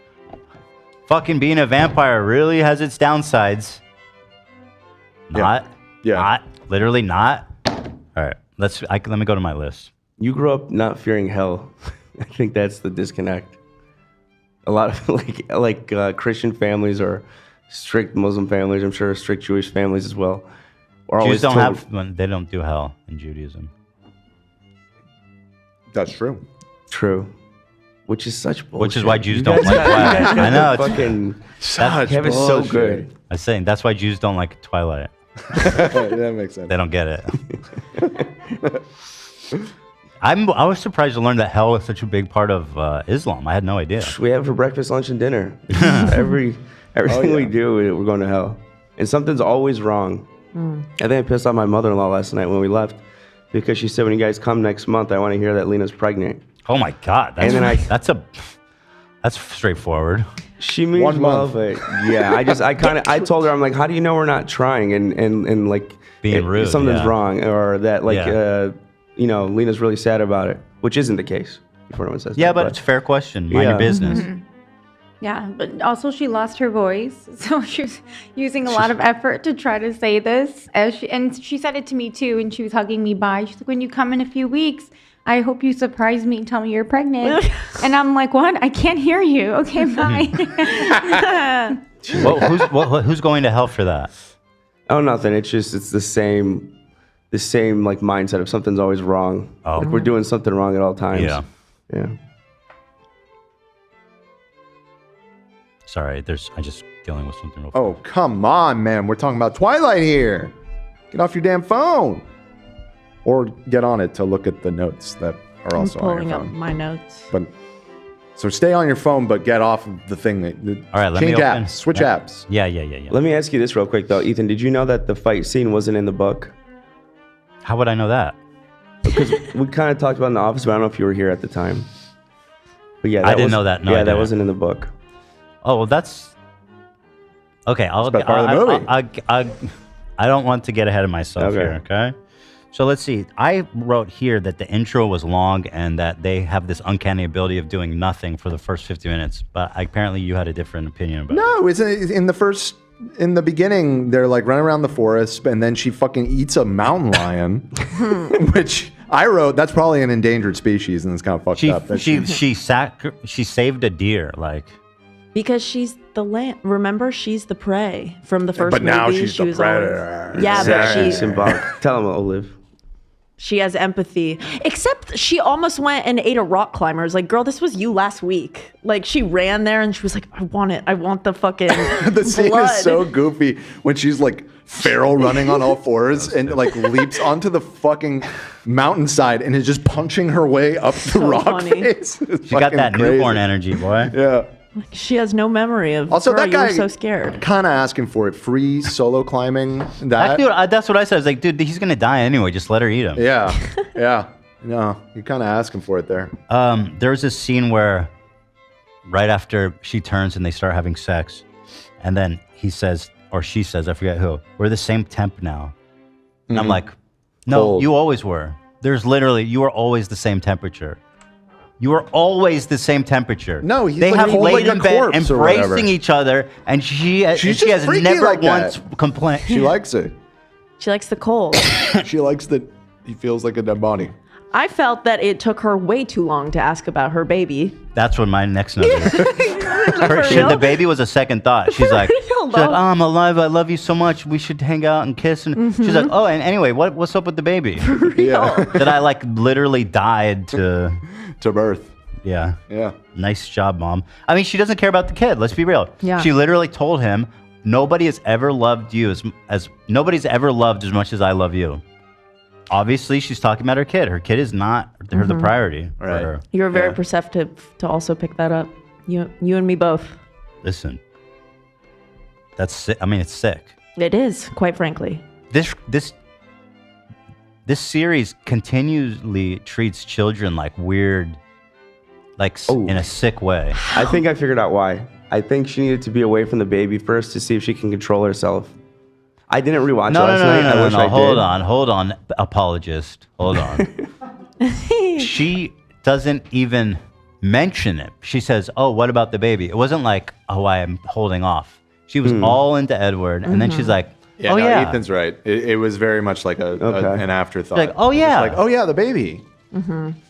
Fucking being a vampire really has its downsides. Not. Yeah. Not. Literally not. All right, let me go to my list. You grew up not fearing hell. I think that's the disconnect. A lot of like Christian families or strict Muslim families, I'm sure strict Jewish families as well. Jews they don't do hell in Judaism. That's true. True. Which is such bullshit. Which is why Jews don't like Twilight. I know. Kevin's so good. I was saying that's why Jews don't like Twilight. That makes sense. They don't get it. I was surprised to learn that hell is such a big part of Islam. I had no idea. We have it for breakfast, lunch, and dinner. Everything we do, we're going to hell. And something's always wrong. I think I pissed off my mother-in-law last night when we left because she said, when you guys come next month, I want to hear that Lena's pregnant. Oh my God. That's straightforward. She means 1 month. well, but yeah, I told her, I'm like, how do you know we're not trying and like being rude, something's wrong, or that like Lena's really sad about it, which isn't the case. Before no one says but it's a fair question. Mind your business. Yeah, but also she lost her voice, so she was using a lot of effort to try to say this. And she said it to me too, and she was hugging me bye. She's like, "When you come in a few weeks, I hope you surprise me and tell me you're pregnant." And I'm like, "What? I can't hear you." Okay, bye. Who's going to hell for that? Oh, nothing. It's the same like mindset of something's always wrong. Oh. Like we're doing something wrong at all times. Yeah. Sorry, I'm just dealing with something real fast. Oh, come on, man. We're talking about Twilight here. Get off your damn phone. Or get on it to look at the notes that are also on your pulling phone. up my notes. So stay on your phone, but get off of the thing. All right, let change me open. apps. Switch apps. Yeah. Let me ask you this real quick, though. Ethan, did you know that the fight scene wasn't in the book? How would I know that? Because we kind of talked about it in the office, but I don't know if you were here at the time. But yeah, I didn't know that. No, yeah, I that didn't. wasn't in the book. Oh, well, that's okay. Part of the movie. I don't want to get ahead of myself Okay. here. Okay. So let's see. I wrote here that the intro was long and that they have this uncanny ability of doing nothing for the first 50 minutes. But apparently, you had a different opinion about it. No, it's in the beginning, they're like running around the forest, and then she fucking eats a mountain lion, which I wrote, that's probably an endangered species, and it's kind of fucked up. that She saved a deer, like. Because she's the lamb. Remember, she's the prey from the first But movie. now she's the was predator. always- yeah, Exactly. but she Symbolic. Tell him, Olive. she has empathy. Except she almost went and ate a rock climber. It's like, girl, this was you last week. Like, she ran there and she was like, I want it. I want the fucking The scene blood. is so goofy when she's like feral running on all fours and like leaps onto the fucking mountainside and is just punching her way up the rock funny. face. It's She got fucking that crazy. newborn energy, boy. Yeah. She has no memory of. Also, girl, that you guy were so scared. kind of asking for it. Free solo climbing. That's what I said. I was like, dude, he's gonna die anyway. Just let her eat him. Yeah. No, you're kind of asking for it there. There was this scene where right after she turns and they start having sex, and then he says, or she says, I forget who, we're the same temp now. And I'm like, no, Cold. you always were. There's literally, you are always the same temperature. You are always the same temperature. No, he's they like have cold laid like in a bed corpse or whatever. embracing each other, and she has just freaky never like that. once complained. She likes it. She likes the cold. She likes that he feels like a dead body. I felt that it took her way too long to ask about her baby. That's what my next note is. For Shit, real? the baby was a second thought. She's like, real, she's like, though. oh, I'm alive. I love you so much. We should hang out and kiss. And she's like, oh, and anyway, what's up with the baby? Yeah. That I like literally died to birth. Yeah. Yeah. Nice job, Mom. I mean, she doesn't care about the kid. Let's be real. Yeah. She literally told him, nobody has ever loved you as nobody's ever loved as much as I love you. Obviously, she's talking about her kid. Her kid is not her the priority. For her. You were very perceptive to also pick that up. You and me both. Listen, that's sick. I mean, it's sick. It is, quite frankly. This series continually treats children like weird, like in a sick way. I think I figured out why. I think she needed to be away from the baby first to see if she can control herself. I didn't rewatch it last night. I wish I did. Hold on, apologist. Hold on. She doesn't even mention it. She says, "Oh, what about the baby?" It wasn't like, "Oh, I am holding off." She was all into Edward, and then she's like, Yeah, "Oh no, yeah." Ethan's right. It was very much like an afterthought. Like, oh, It was yeah. like, oh yeah, the baby.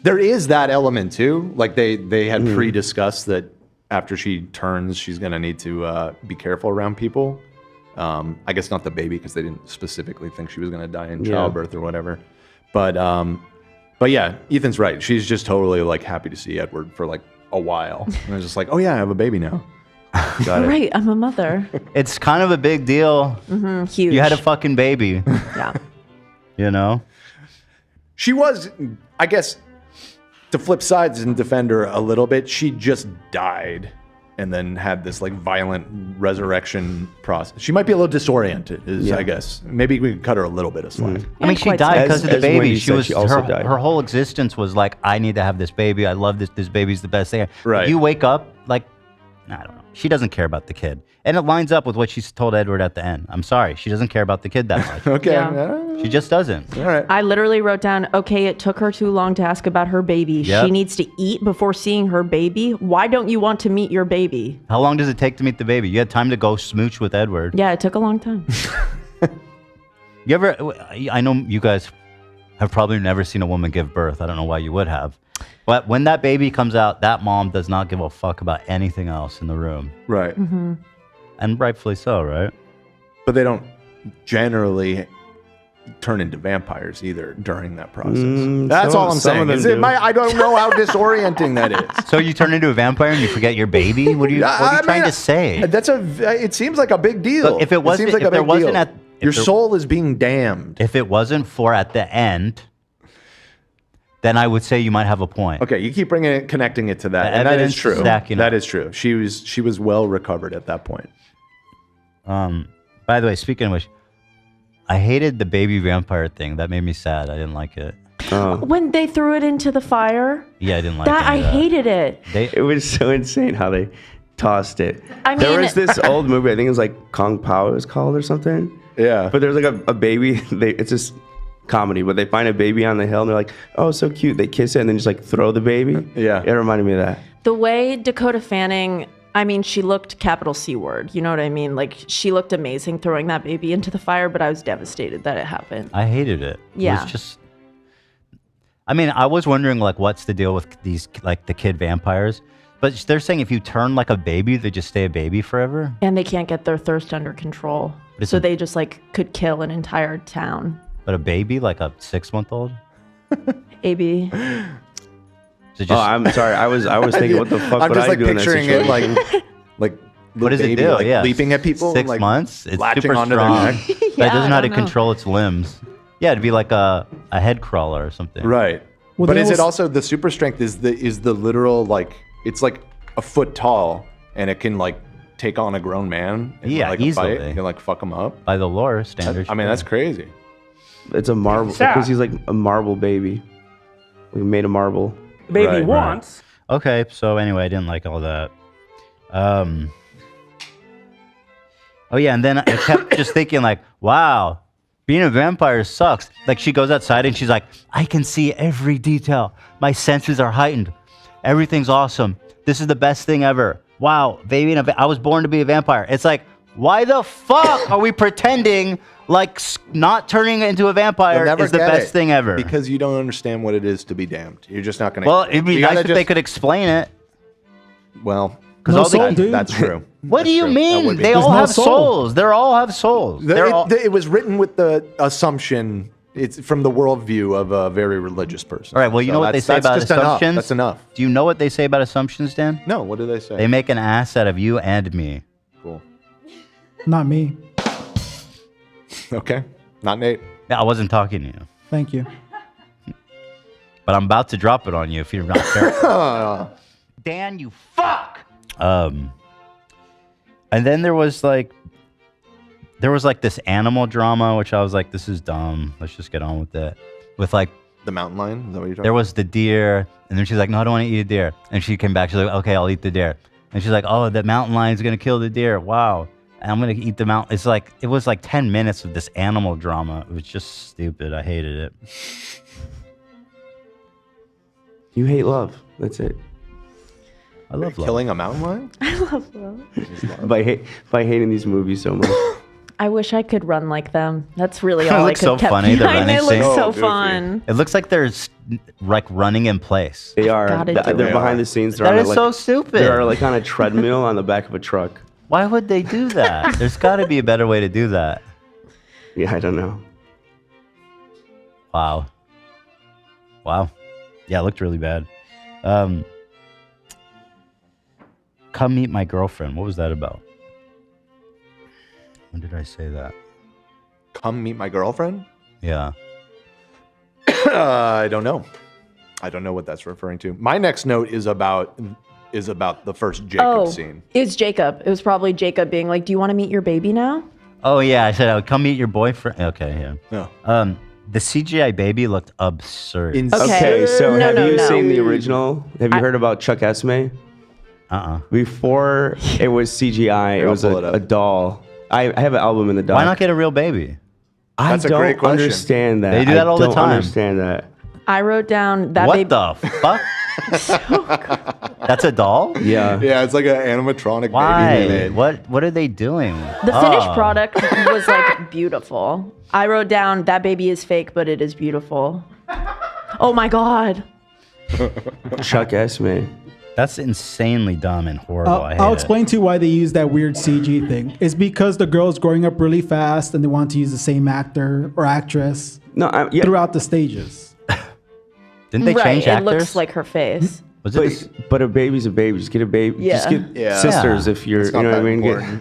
There is that element too. Like they had pre-discussed that after she turns, she's gonna need to be careful around people. I guess not the baby because they didn't specifically think she was gonna die in childbirth or whatever. But yeah, Ethan's right. She's just totally like happy to see Edward for like a while, and it's just like, oh yeah, I have a baby now. Got it. Right, I'm a mother. It's kind of a big deal. Huge. You had a fucking baby. Yeah. You know? She was, I guess, to flip sides and defend her a little bit, she just died and then had this like violent resurrection process. She might be a little disoriented, I guess. Maybe we could cut her a little bit of slack. I mean, she died because of the baby. Wendy She said, was she also died. her whole existence was like, I need to have this baby. I love this. This baby's the best thing. Right. You wake up like, I don't know. She doesn't care about the kid, and it lines up with what she's told Edward at the end. I'm sorry, she doesn't care about the kid that much. Okay. Yeah. She just doesn't. All right. I literally wrote down, okay, it took her too long to ask about her baby. Yep. She needs to eat before seeing her baby. Why don't you want to meet your baby? How long does it take to meet the baby? You had time to go smooch with Edward. Yeah, it took a long time. You ever? I know you guys have probably never seen a woman give birth. I don't know why you would have. But when that baby comes out, that mom does not give a fuck about anything else in the room. Right. And rightfully so, right? But they don't generally turn into vampires either during that process. That's all I'm saying. I don't know how disorienting that is. So you turn into a vampire and you forget your baby? What are you trying to say? It seems like a big deal. Look, if it wasn't, seems like if a there big wasn't deal. Your soul is being damned. If it wasn't for at the end, then I would say you might have a point. Okay, you keep connecting it to that, The and that is evidence is true. stacking That up. is true. She was well recovered at that point. By the way, speaking of which, I hated the baby vampire thing. That made me sad. I didn't like it. When they threw it into the fire, Yeah, I didn't like I any of that. hated it. It was so insane how they tossed it. I There mean- was this old movie, I think it was like Kung Pao it was called or something. Yeah. But there's like a baby, it's just comedy, but they find a baby on the hill and they're like, oh, so cute. They kiss it and then just like throw the baby. Yeah. It reminded me of that. The way Dakota Fanning, I mean, she looked capital C word. You know what I mean? Like, she looked amazing throwing that baby into the fire, but I was devastated that it happened. I hated it. Yeah. It was just. I mean, I was wondering like, what's the deal with these like the kid vampires? But they're saying if you turn like a baby, they just stay a baby forever. And they can't get their thirst under control. But it's So a- they just like could kill an entire town. But a baby, like a 6-month-old. AB. Oh, I'm sorry. I was thinking, what the fuck I'm would just I like do in that picturing it situation? like What does it baby, do? like, Yeah, leaping at people, 6 like, months. It's latching super onto their strong. neck. But it Yeah, doesn't know how I to don't know. control its limbs. Yeah, it'd be like a head crawler or something. Right. Well, but there is it was- also the super strength is the literal like it's like a foot tall and it can like take on a grown man in Yeah, like easily. a fight. It can like fuck him up. By the lore standards. I mean that's crazy. It's a marble. Sad. Because he's like a marble baby. We made a marble. Baby Right, wants. Okay, so anyway, I didn't like all that. Oh yeah, and then I kept just thinking like, wow, being a vampire sucks. Like she goes outside and she's like, I can see every detail. My senses are heightened. Everything's awesome. This is the best thing ever. Wow, baby, I was born to be a vampire. It's like, why the fuck are we pretending like not turning into a vampire is the best thing ever? Because you don't understand what it is to be damned. You're just not going to. Well, it'd be nice if they could explain it. Well, because that's true. What do you mean? They all have souls. They all have souls. It was written with the assumption it's from the worldview of a very religious person. All right. Well, you know what they say about assumptions? That's enough. Do you know what they say about assumptions, Dan? No. What do they say? They make an ass out of you and me. Cool. Not me. Okay. Not Nate. Yeah, I wasn't talking to you. Thank you. But I'm about to drop it on you if you're not careful. Dan, you fuck! And then there was like this animal drama, which I was like, this is dumb. Let's just get on with it. With like the mountain lion? Is that what you're talking There was the deer, and then she's like, no, I don't want to eat a deer. And she came back, she's like, okay, I'll eat the deer. And she's like, oh, the mountain lion's gonna kill the deer. Wow. And I'm gonna eat the mountain. It's like, it was like 10 minutes of this animal drama. It was just stupid. I hated it. You hate love. That's it. I love love. Killing a mountain lion? I love love. by hating these movies so much. I wish I could run like them. That's really It all I looks could so kept funny. They're behind. running It looks scene. so fun. It looks like they're like running in place. They are. Gotta do They're it. behind the scenes. They're That on is so stupid. They're like on a treadmill on the back of a truck. Why would they do that? There's got to be a better way to do that. Yeah, I don't know. Wow. Yeah, it looked really bad. Come meet my girlfriend. What was that about? When did I say that? Come meet my girlfriend? Yeah. I don't know. I don't know what that's referring to. My next note is about the first Jacob scene. It was Jacob. It was probably Jacob being like, do you want to meet your baby now? Oh yeah, I said I would come meet your boyfriend. Okay, yeah. No. The CGI baby looked absurd. Okay, so have you seen the original? Have you heard about Chuck Esme? Before it was CGI, it was a doll. I have an album in the dock. Why not get a real baby? That's a great question. Understand that. They do that all the time. I don't understand that. I wrote down that What baby. the fuck? That's a doll? Yeah. Yeah, it's like an animatronic Why? baby they made. What are they doing? The finished product was like beautiful. I wrote down that baby is fake, but it is beautiful. Oh my god. Chuck Esme. That's insanely dumb and horrible. I hate I'll it. explain to you why they use that weird CG thing. It's because the girl's growing up really fast and they want to use the same actor or actress throughout the stages. Didn't they change It actors? looks like her face. Was it But a baby's a baby. Just get a baby. Yeah. Just get sisters if you're, you know what I mean?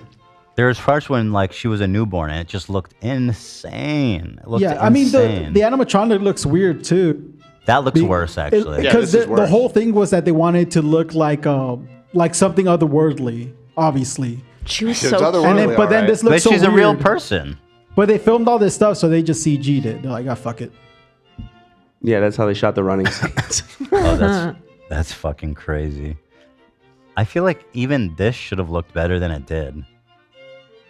There was parts when like she was a newborn and it just looked insane. It looked I mean insane. the animatronic looks weird too. That looks worse actually. Because the whole thing was that they wanted to look like something otherworldly, obviously. She was so otherworldly, but then this looks But so she's weird. a real person. But they filmed all this stuff, so they just CG'd it. They're like, ah, fuck it. Yeah, that's how they shot the running scenes. Oh, that's fucking crazy. I feel like even this should have looked better than it did.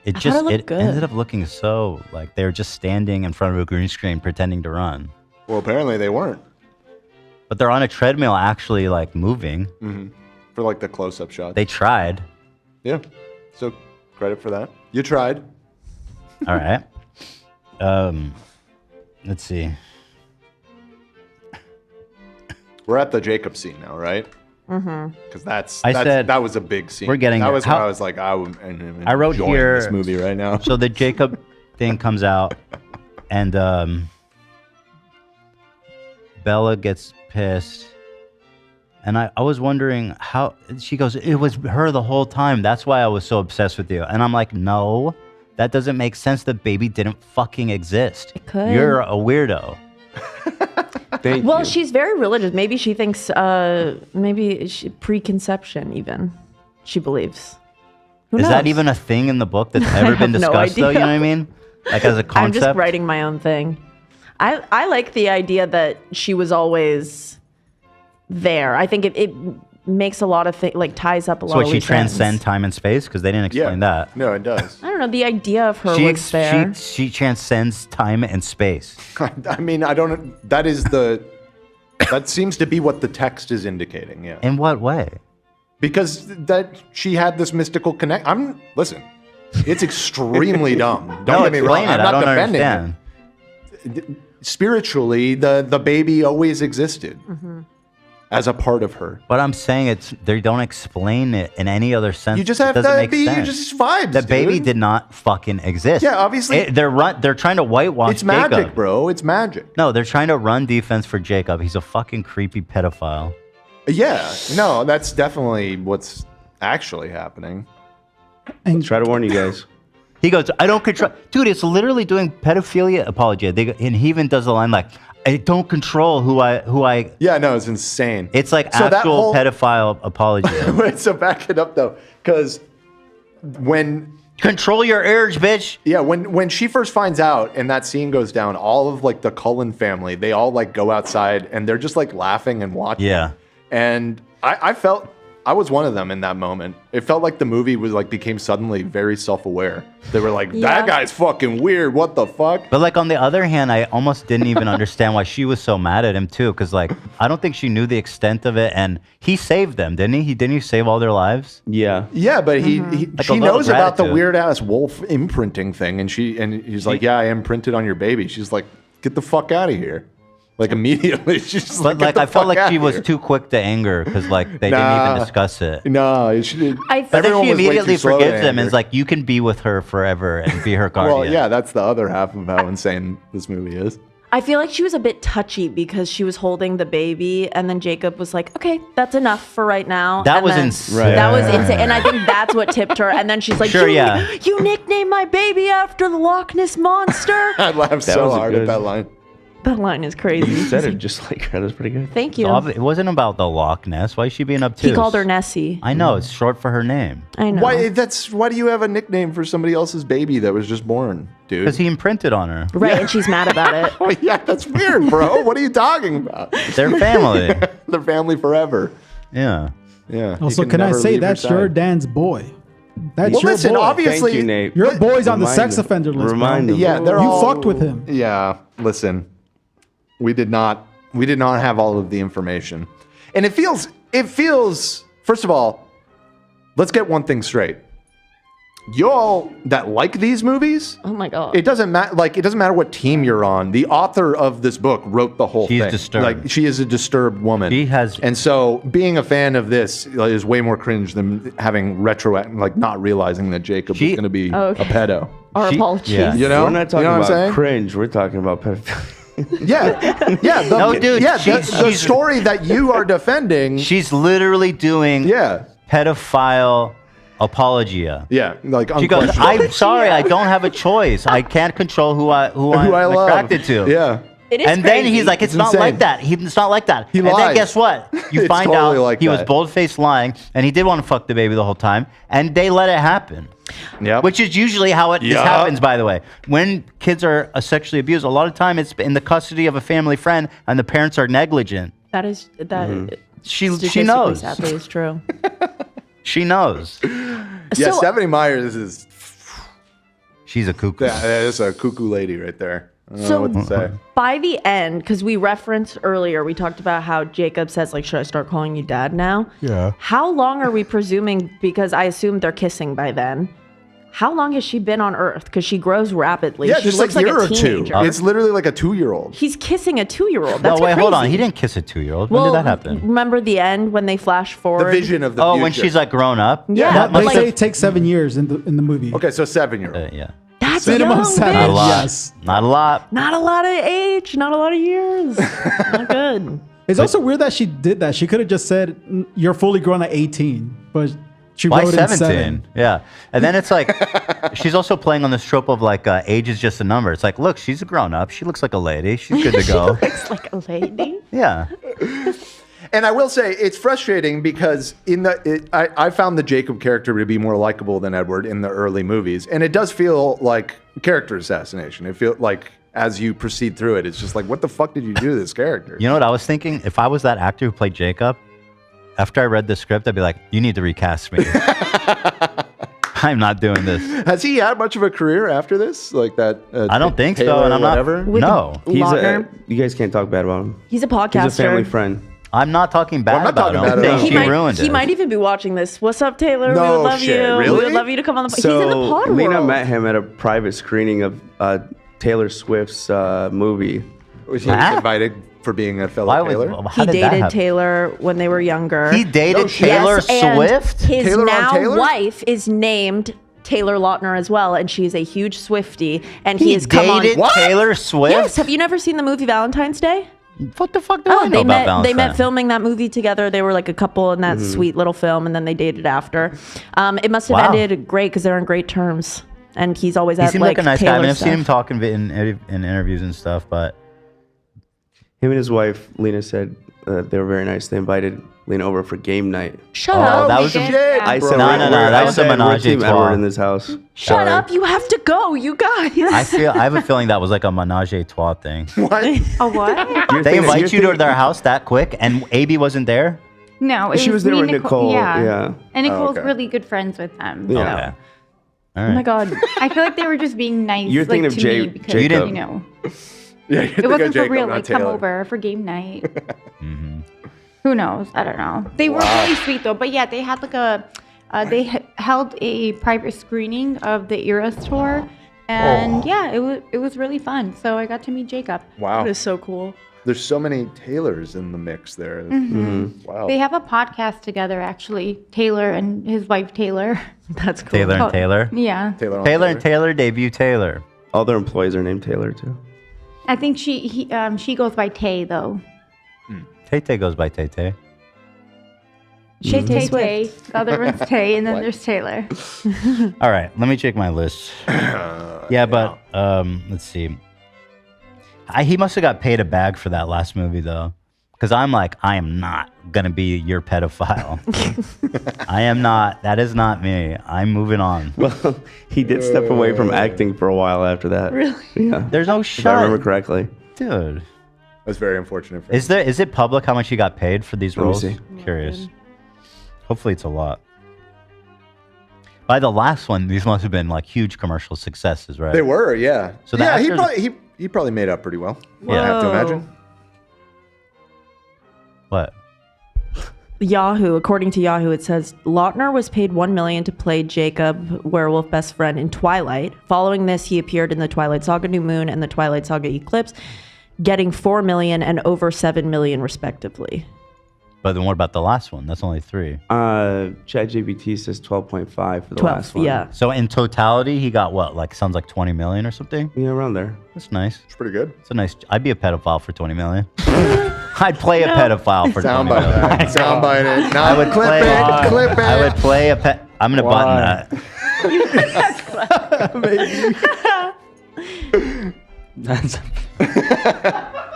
It just it ended up looking so like they were just standing in front of a green screen pretending to run. Well, apparently they weren't. But they're on a treadmill actually like moving. Mm-hmm. For like the close-up shot. They tried. Yeah. So credit for that. You tried. All right. Let's see. We're at the Jacob scene now, right? Mm-hmm. Because that was a big scene. We're getting that there. was when I was like, I wrote enjoying here this movie right now. So the Jacob thing comes out, and Bella gets pissed, and I was wondering how she goes. It was her the whole time. That's why I was so obsessed with you. And I'm like, no, that doesn't make sense. The baby didn't fucking exist. It could. You're a weirdo. Well, she's very religious. Maybe she thinks, preconception even, she believes. Who Is knows? that even a thing in the book that's ever been have no discussed, though? You know what I idea. mean? Like as a concept? I'm just writing my own thing. I like the idea that she was always there. I think makes a lot of things, like ties up a lot So of she loose ends. transcends time and space because they didn't explain that. No, it does. I don't know. The idea of her was there. She transcends time and space. I mean, I don't. That is the. That seems to be what the text is indicating. Yeah. In what way? Because that she had this mystical connect. Listen. It's extremely dumb. Don't get me wrong. explain I'm it. not I don't defending understand. it. Spiritually, the baby always existed as a part of her. But I'm saying they don't explain it in any other sense. You just have It doesn't to make be sense. just vibes. The baby dude. did not fucking exist. Yeah, obviously. They're trying to whitewash It's magic, Jacob. bro. It's magic. No, they're trying to run defense for Jacob. He's a fucking creepy pedophile. Yeah. No, that's definitely what's actually happening. And try to warn you guys. He goes, I don't control. Dude, it's literally doing pedophilia apology. And he even does the line like, I don't control who I. Yeah, no, it's insane. It's like So that actual whole- pedophile apology. Wait, so back it up though, because when control your urge, bitch. Yeah, when she first finds out and that scene goes down, all of like the Cullen family, they all like go outside and they're just like laughing and watching. Yeah. And I felt I was one of them in that moment. It felt like the movie was like became suddenly very self-aware. They were like, that guy's fucking weird. What the fuck? But like on the other hand, I almost didn't even understand why she was so mad at him too, because like I don't think she knew the extent of it, and he saved them, didn't he? Didn't he save all their lives? Yeah. Yeah, but Like she a little knows about the gratitude. weird ass wolf imprinting thing, and he's like, yeah, I imprinted on your baby. She's like, get the fuck out of here. Like immediately, she's just But like, like "Get I the felt fuck like she outta was here." too quick to anger because like they didn't Nah. even discuss it. No, she did. I But then everyone she was way immediately too slow to forgives him and anger. is like, you can be with her forever and be her guardian. Well, yeah, that's the other half of how insane this movie is. I feel like she was a bit touchy because she was holding the baby, and then Jacob was like, "Okay, that's enough for right now." That And was then- insane. That was insane, and I think that's what tipped her. And then she's like, Sure, you, yeah. you nicknamed my baby after the Loch Ness monster." I laughed That so was a hard at good- that line. That line is crazy. You said it just like her. That's pretty good. Thank you. It wasn't about the Loch Ness. Why is she being obtuse? He called her Nessie. I know, it's short for her name. I know. Why do you have a nickname for somebody else's baby that was just born, dude? Because he imprinted on her. Right, and she's mad about it. Oh, yeah, that's weird, bro. What are you talking about? Their family. Their family forever. Yeah. Yeah. Also, You can I never say leave that's side. your Dan's boy? That's Well, your listen, boy. obviously- Thank you, Nate. Your boy's on the Remind sex him. offender list. Remind bro. him. Yeah, they're You all fucked with him. Yeah, listen. We did not have all of the information. And it feels first of all, let's get one thing straight. Y'all that like these movies, Oh my god. it doesn't matter what team you're on. The author of this book wrote the whole She's thing. disturbed. Like she is a disturbed woman. She has. And so being a fan of this is way more cringe than having not realizing that Jacob is going to be Oh, okay. a pedo. Our apologies. yeah. You know? We're not talking You know what I'm about saying? cringe. We're talking about pedophilia. Yeah. No, dude, Yeah, she's- the she's- story that you are defending. She's literally doing Yeah. pedophile apologia. Yeah. Like She goes, unquestionable. I'm sorry, I don't have a choice. I can't control who I'm love. attracted to. Yeah. It is And then crazy. he's like, it's It's not insane. like that. It's not like that. He and then lies. guess what? You It's find totally out like he was that. bold-faced lying, and he did want to fuck the baby the whole time, and they let it happen. Yep. Which is usually how this Yup. happens, by the way. When kids are sexually abused, a lot of time it's in the custody of a family friend, and the parents are negligent. That is that. She statistically, knows. Sadly, is true. She knows. Yeah, So- Stephanie Myers is She's a cuckoo. that is a cuckoo lady right there. I don't know So what to say. by the end, because we referenced earlier, we talked about how Jacob says, like, should I start calling you dad now? Yeah. How long are we presuming, because I assume they're kissing by then, how long has she been on Earth? Because she grows rapidly. Yeah, she just looks like a like year a or two. teenager. It's literally like a 2-year-old. He's kissing a 2-year-old. No, That's wait, hold on. crazy. He didn't kiss a 2-year-old. When did that happen? Remember the end when they flash forward? The vision of the Oh, future. when she's like grown up? Yeah, That They must say have- it takes 7 years in the movie. Okay, so 7-year-old. yeah. That's Minimum young, 7. Not a bitch. lot. Yes. Not a lot. Not a lot of age, not a lot of years. Not good. It's also weird that she did that. She could have just said, "You're fully grown at 18," but she Why wrote 17? in 7. Yeah. And then it's like, she's also playing on this trope of like, age is just a number. It's like, look, she's a grown up. She looks like a lady. She's good to She go. looks like a lady. Yeah. And I will say it's frustrating because I found the Jacob character to be more likable than Edward in the early movies, and it does feel like character assassination. It feels like as you proceed through it, it's just like, what the fuck did you do to this character? You know what I was thinking? If I was that actor who played Jacob, after I read the script, I'd be like, you need to recast me. I'm not doing this. Has he had much of a career after this? Like that? I don't think so, Taylor and I'm not. whatever? No, You guys can't talk bad about him. He's a podcaster. He's a family friend. I'm not talking bad I'm not about talking him. bad I think about she him. ruined it. He might even be watching this. What's up, Taylor? No we would love shit, you. really? We would love you to come on the. So He's in the pod Lena world. met him at a private screening of Taylor Swift's movie. Was he invited for being a fellow Taylor? He dated Taylor when they were younger. He dated Taylor and Swift? His Taylor on now Taylor? wife is named Taylor Lautner as well, and she's a huge Swiftie. And He he has come on. dated Taylor Swift? Yes. Have you never seen the movie Valentine's Day? What the fuck do I know they about met. Valentine's? They met filming that movie together. They were like a couple in that sweet little film, and then they dated after. It must have Wow. ended great because they're on great terms. And he's always He at seemed like like a nice guy. I Taylor mean, I've seen stuff. him talking in interviews and stuff, but Him and his wife, Lena, said they were very nice. They invited Lena over for game night. Shut Oh, up. that was a- Yeah. I said, No, we're- no, no, we're- that I was a said, we're menage a Team trois. Edward in this house. Shut up. You have to go, you guys. I have a feeling that was like a menage a trois thing. What? A what? They invite you to their house that quick, and AB wasn't there. No, it She was there me, with Nicole, Yeah. yeah. And Nicole's okay. really good friends with them. Yeah. So. Okay. All Oh my right. God. I feel like they were just being nice. You're thinking like, of to Jay- me because Jacob. you know Yeah, it wasn't for real. Like come over for game night. Who knows? I don't know. They were really sweet though. But yeah, they had like a held a private screening of the Eras tour, and yeah, it was really fun. So I got to meet Jacob. Wow. That is so cool. There's so many Taylors in the mix there. Wow. They have a podcast together actually. Taylor and his wife Taylor. That's cool. Taylor and Oh, Taylor. Yeah. Taylor on Taylor and Taylor debut Taylor. All their employees are named Taylor too. I think she goes by Tay though. Tay goes by Tay Tay. Shay Tay Tay Swift. The other one's Tay, and then there's Taylor. All right, let me check my list. Yeah, but let's see. He must have got paid a bag for that last movie though, because I'm like, I am not gonna be your pedophile. I am not. That is not me. I'm moving on. Well, he did step away from acting for a while after that. Really? Yeah. There's no If I remember shot, correctly. dude. That's very unfortunate. For Is it public how much he got paid for these Let me roles? see. Curious. Hopefully it's a lot. By the last one, these must have been like huge commercial successes, right? They were, yeah. So the yeah, actors- he probably made up pretty well. Yeah. I have to Whoa. imagine. What? Yahoo, according to Yahoo, it says Lautner was paid $1 million to play Jacob, werewolf best friend, in Twilight. Following this, he appeared in the Twilight Saga: New Moon and the Twilight Saga: Eclipse, getting $4 million and over $7 million respectively. But then what about the last one? That's only 3. ChatGPT says 12.5 for the last one. Yeah. So in totality, he got what? Like sounds like 20 million or something. Yeah, around there. That's nice. It's pretty good. It's a nice. I'd be a pedophile for 20 million. I'd play a pedophile for 20 Soundbite million. that. Soundbite it. No, I would clip play. it. Clip it. I would play a pet. I'm gonna button that. That's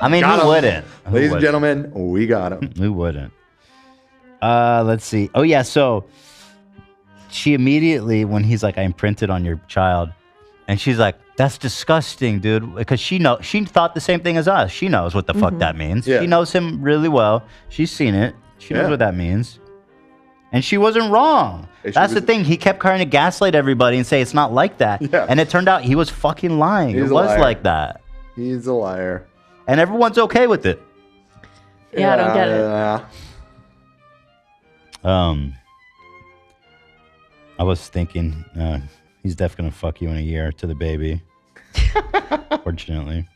I mean, Got who him. wouldn't? Who Ladies and wouldn't? gentlemen, we got him. Who wouldn't? Let's see. Oh yeah, so she immediately, when he's like, I imprinted on your child, and she's like, that's disgusting, dude. Because she thought the same thing as us. She knows what the fuck that means. Yeah. She knows him really well. She's seen it. She knows Yeah. what that means. And she wasn't wrong. Hey, she That's the was- thing. He kept trying to gaslight everybody and say it's not like that. Yeah. And it turned out he was fucking lying. He's It a was liar. like that. He's a liar. And everyone's okay with it. Yeah, I don't get it. Yeah. I was thinking he's definitely gonna fuck you in a year to the baby. Fortunately.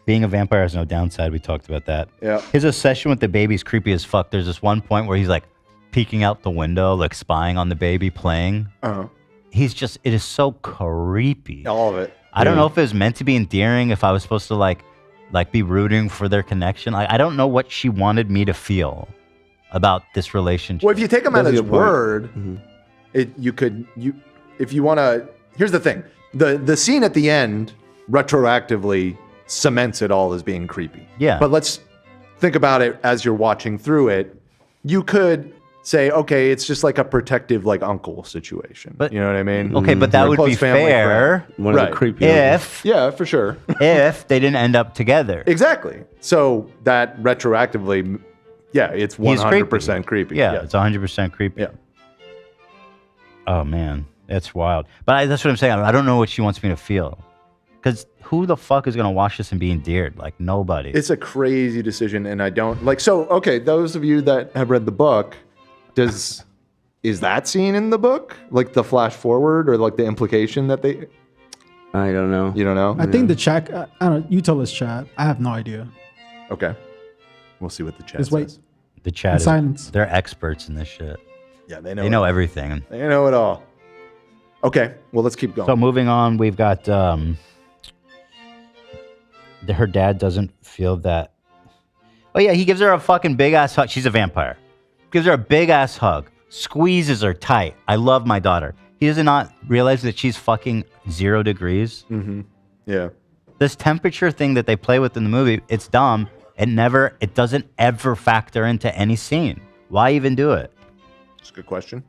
Being a vampire has no downside. We talked about that. Yeah. His obsession with the baby is creepy as fuck. There's this one point where he's like peeking out the window, like spying on the baby playing. Uh-huh. It is so creepy. All of it. I don't know if it was meant to be endearing, if I was supposed to like be rooting for their connection. I don't know what she wanted me to feel about this relationship. Well, if you take him at That's a his good point. word, if you want to. Here's the thing: the scene at the end retroactively cements it all as being creepy. Yeah. But let's think about it as you're watching through it. You could say, okay, it's just like a protective, like uncle situation. But- you know what I mean? Okay, but that Or a would close be family fair friend. one of Right. the creepy. if Yeah, for sure. if they didn't end up together. Exactly. So that retroactively Yeah, it's 100% creepy. Yeah, it's 100% creepy. Yeah. Oh man, that's wild. But that's what I'm saying. I don't know what she wants me to feel. Because who the fuck is gonna watch this and be endeared? Like nobody. It's a crazy decision, and I don't like. So okay, those of you that have read the book, is that scene in the book like the flash forward or like the implication that they? I don't know. You don't know? I think the chat. I don't know. You tell us, chat. I have no idea. Okay, we'll see what the chat Just says. wait. The chat. In silence. They're experts in this shit. Yeah, they know. They know everything. They know it all. Okay, well let's keep going. So moving on, we've got her dad doesn't feel that. Oh yeah, he gives her a fucking big ass hug. She's a vampire. Gives her a big ass hug. Squeezes her tight. I love my daughter. He does not realize that she's fucking 0 degrees. Mm-hmm. Yeah. This temperature thing that they play with in the movie, it's dumb. It doesn't ever factor into any scene. Why even do it? That's a good question.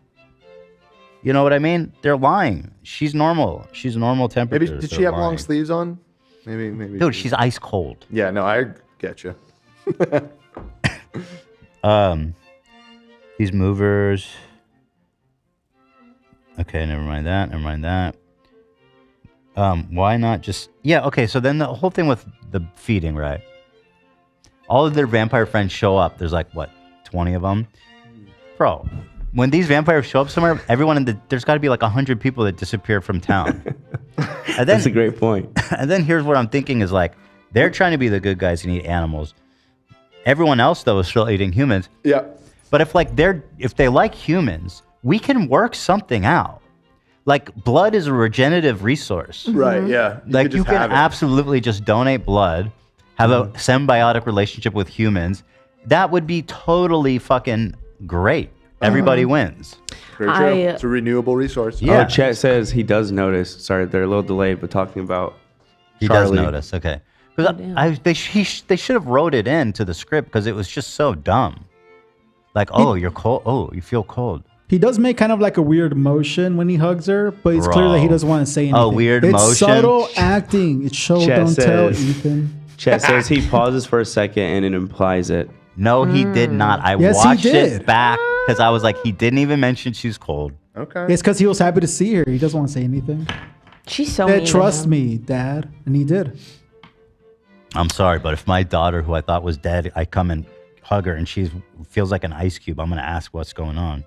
You know what I mean? They're lying. She's normal. She's normal temperature. Maybe did she have long sleeves on? Maybe. Dude, she's ice cold. Yeah, no, I get you. These movers. Okay, never mind that. Why not just... Yeah, okay, so then the whole thing with the feeding, right? All of their vampire friends show up. There's like, what, 20 of them? Bro, when these vampires show up somewhere, there's got to be like 100 people that disappear from town. And then, That's a great point. And then here's what I'm thinking is like, they're trying to be the good guys and eat animals. Everyone else, though, is still eating humans. Yeah. But if they like humans, we can work something out. Like, blood is a regenerative resource. Right, yeah. Like, you can absolutely just donate blood, have a symbiotic relationship with humans. That would be totally fucking great. Everybody wins. Very true. It's a renewable resource. Yeah. Oh, chat says he does notice. Sorry, they're a little delayed, but talking about He Charlie. does notice, okay. Because they should have wrote it into the script because it was just so dumb. Like, oh, you're cold. Oh, you feel cold. He does make kind of like a weird motion when he hugs her, but it's clear that he doesn't want to say anything. A weird it's motion? subtle acting. It's show, Chat don't tell, says- Ethan. Chat says he pauses for a second and it implies it. No, he did not. I Yes, he watched did. it back because I was like, he didn't even mention she's cold. Okay. It's because he was happy to see her. He doesn't want to say anything. She's so Dad, mean to trust him. me, Dad. And he did. I'm sorry, but if my daughter, who I thought was dead, I come and hug her and she feels like an ice cube, I'm going to ask what's going on.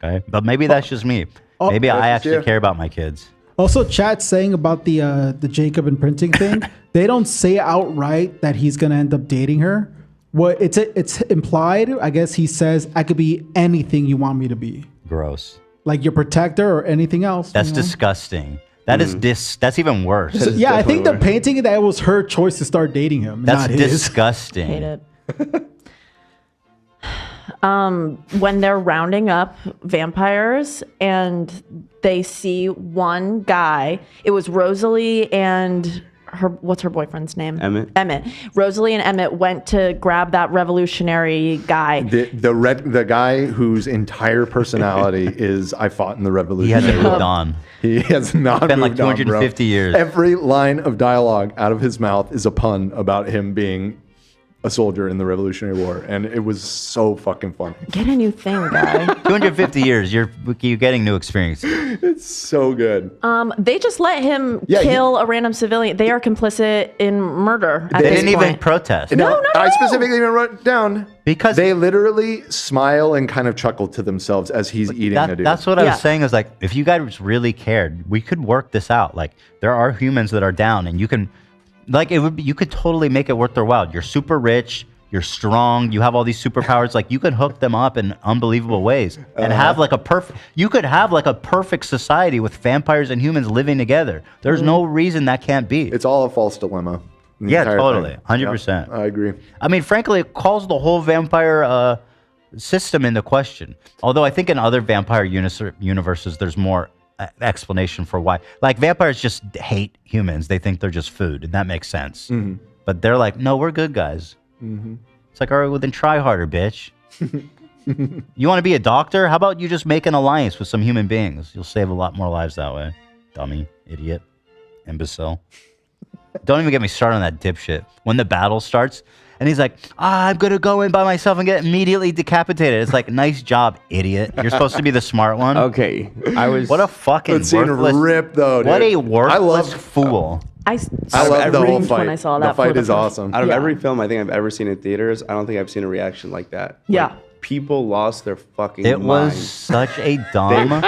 Okay? But maybe that's just me. Maybe I actually care about my kids. Also, chat saying about the Jacob imprinting thing. They don't say outright that he's gonna end up dating her. What it's implied. I guess he says, "I could be anything you want me to be." Gross. Like your protector or anything else. That's you know? disgusting. That is that's even worse. So, yeah, I think they're painting that it was her choice to start dating him. That's not his. disgusting. Hate it. When they're rounding up vampires and they see one guy, it was Rosalie and what's her boyfriend's name? Emmett. Rosalie and Emmett went to grab that revolutionary guy. The guy whose entire personality is I fought in the revolution. He hasn't moved on. He has not It's been like moved on, 250 bro. years. Every line of dialogue out of his mouth is a pun about him being a soldier in the Revolutionary War, and it was so fucking funny. Get a new thing, guy. 250 years, you're getting new experiences. It's so good. They just let him kill a random civilian. They are complicit in murder. At They this didn't even point. protest. No. I specifically even wrote it down because they literally smile and kind of chuckle to themselves as he's eating a dude. That's what I was saying is like, if you guys really cared, we could work this out. Like, there are humans that are down, and you can, like, you could totally make it worth their while. You're super rich, you're strong, you have all these superpowers. Like, you could hook them up in unbelievable ways and have like you could have like a perfect society with vampires and humans living together. There's no reason that can't be. It's all a false dilemma. The Yeah, entire totally. thing. 100%. Yeah, I agree. I mean, frankly, it calls the whole vampire system into question. Although I think in other vampire universes, there's more explanation for why. Like, vampires just hate humans. They think they're just food, and that makes sense. Mhm. But they're like, no, we're good guys. Mhm. It's like, all right, well, then try harder, bitch. You want to be a doctor? How about you just make an alliance with some human beings? You'll save a lot more lives that way. Dummy, idiot, imbecile. Don't even get me started on that dipshit. When the battle starts, And he's like, I'm going to go in by myself and get immediately decapitated. It's like, nice job, idiot. You're supposed to be the smart one. Okay. What a fucking That scene worthless... rip, though, dude. What a worthless I love- fool. I love the whole fight. when I saw that. The fight for the is first- awesome. Out of Yeah. every film I think I've ever seen in theaters, I don't think I've seen a reaction like that. Yeah. Like, people lost their fucking It was mind. such a dumb,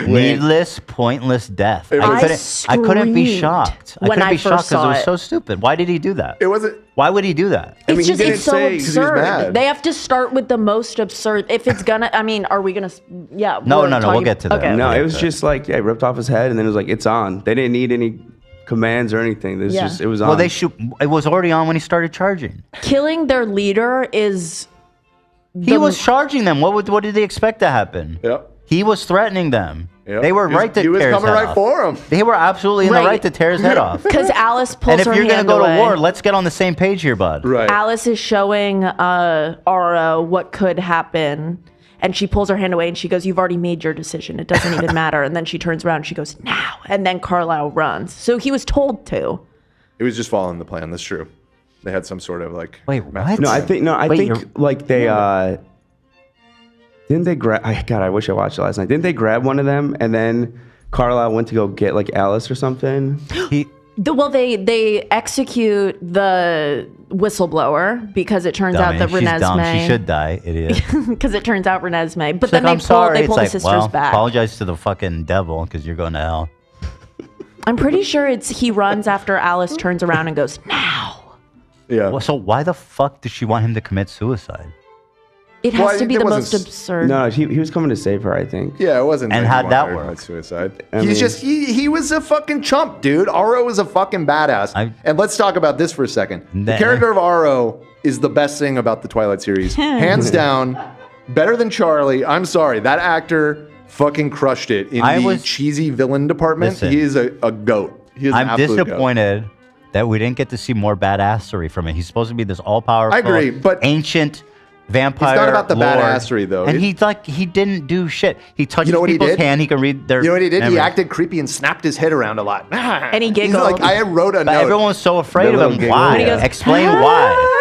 needless, pointless death. I couldn't be shocked. I when couldn't I be first shocked because saw it was it. so stupid. Why did he do that? It wasn't. Why would he do that? I mean, It's he just didn't it's so say 'cause he was absurd. mad. They have to start with the most absurd. If it's gonna, I mean, are we gonna? Yeah. No, we're no, we'll talking- get to that. Okay. No, Okay. it was just like, yeah, ripped off his head, and then it was like, it's on. They didn't need any commands or anything. It was Yeah. just, it was on. Well, they shoot. It was already on when he started charging. Killing their leader is. He was charging them. What did they expect to happen? Yep. He was threatening them. Yep. They were right to He was tear his coming head right off. for him. They were absolutely in the Right. right to tear his head off. Because Alice pulls And if her you're gonna hand go away. to war, let's get on the same page here, bud. Right. Alice is showing Ara what could happen, and she pulls her hand away and she goes, "You've already made your decision. It doesn't even matter." And then she turns around and she goes, "Now." And then Carlisle runs. So he was told to. It was just following the plan. That's true. They had some sort of like. Wait, master what? No, I plan. think Wait, think you're- like they didn't they grab? God, I wish I watched it last night. Didn't they grab one of them and then Carlisle went to go get like Alice or something? Well, they execute the whistleblower because it turns out Dummy. that She's dumb. Renesmee. She should die, idiot. Because it turns out Renesmee. But She's then like, I'm sorry. they It's pull like, the sisters well, back. apologize to the fucking devil because you're going to hell. I'm pretty sure he runs after Alice turns around and goes, "Now." Yeah. Well, so why the fuck does she want him to commit suicide? It has Well, to be it the wasn't most absurd. No, he was coming to save her, I think. Yeah, it wasn't. And like how'd he that wanted her to work? commit Suicide. I He's mean- just he was a fucking chump, dude. Aro was a fucking badass. And let's talk about this for a second. The Nah. character of Aro is the best thing about the Twilight series, hands down. Better than Charlie. I'm sorry, that actor fucking crushed it in the cheesy villain department. Listen. He is a goat. He is an I'm absolute goat. disappointed that we didn't get to see more badassery from it. He's supposed to be this all-powerful, I agree, but ancient vampire. It's not about the lord. badassery, though. And he didn't do shit. He touches You know what he people's did? hand. He can read their. You know what he did? He memories. acted creepy and snapped his head around a lot. And he He's giggled. like, I wrote a But note. everyone was so afraid The of little him. giggle, Why? yeah. And he goes, Explain why.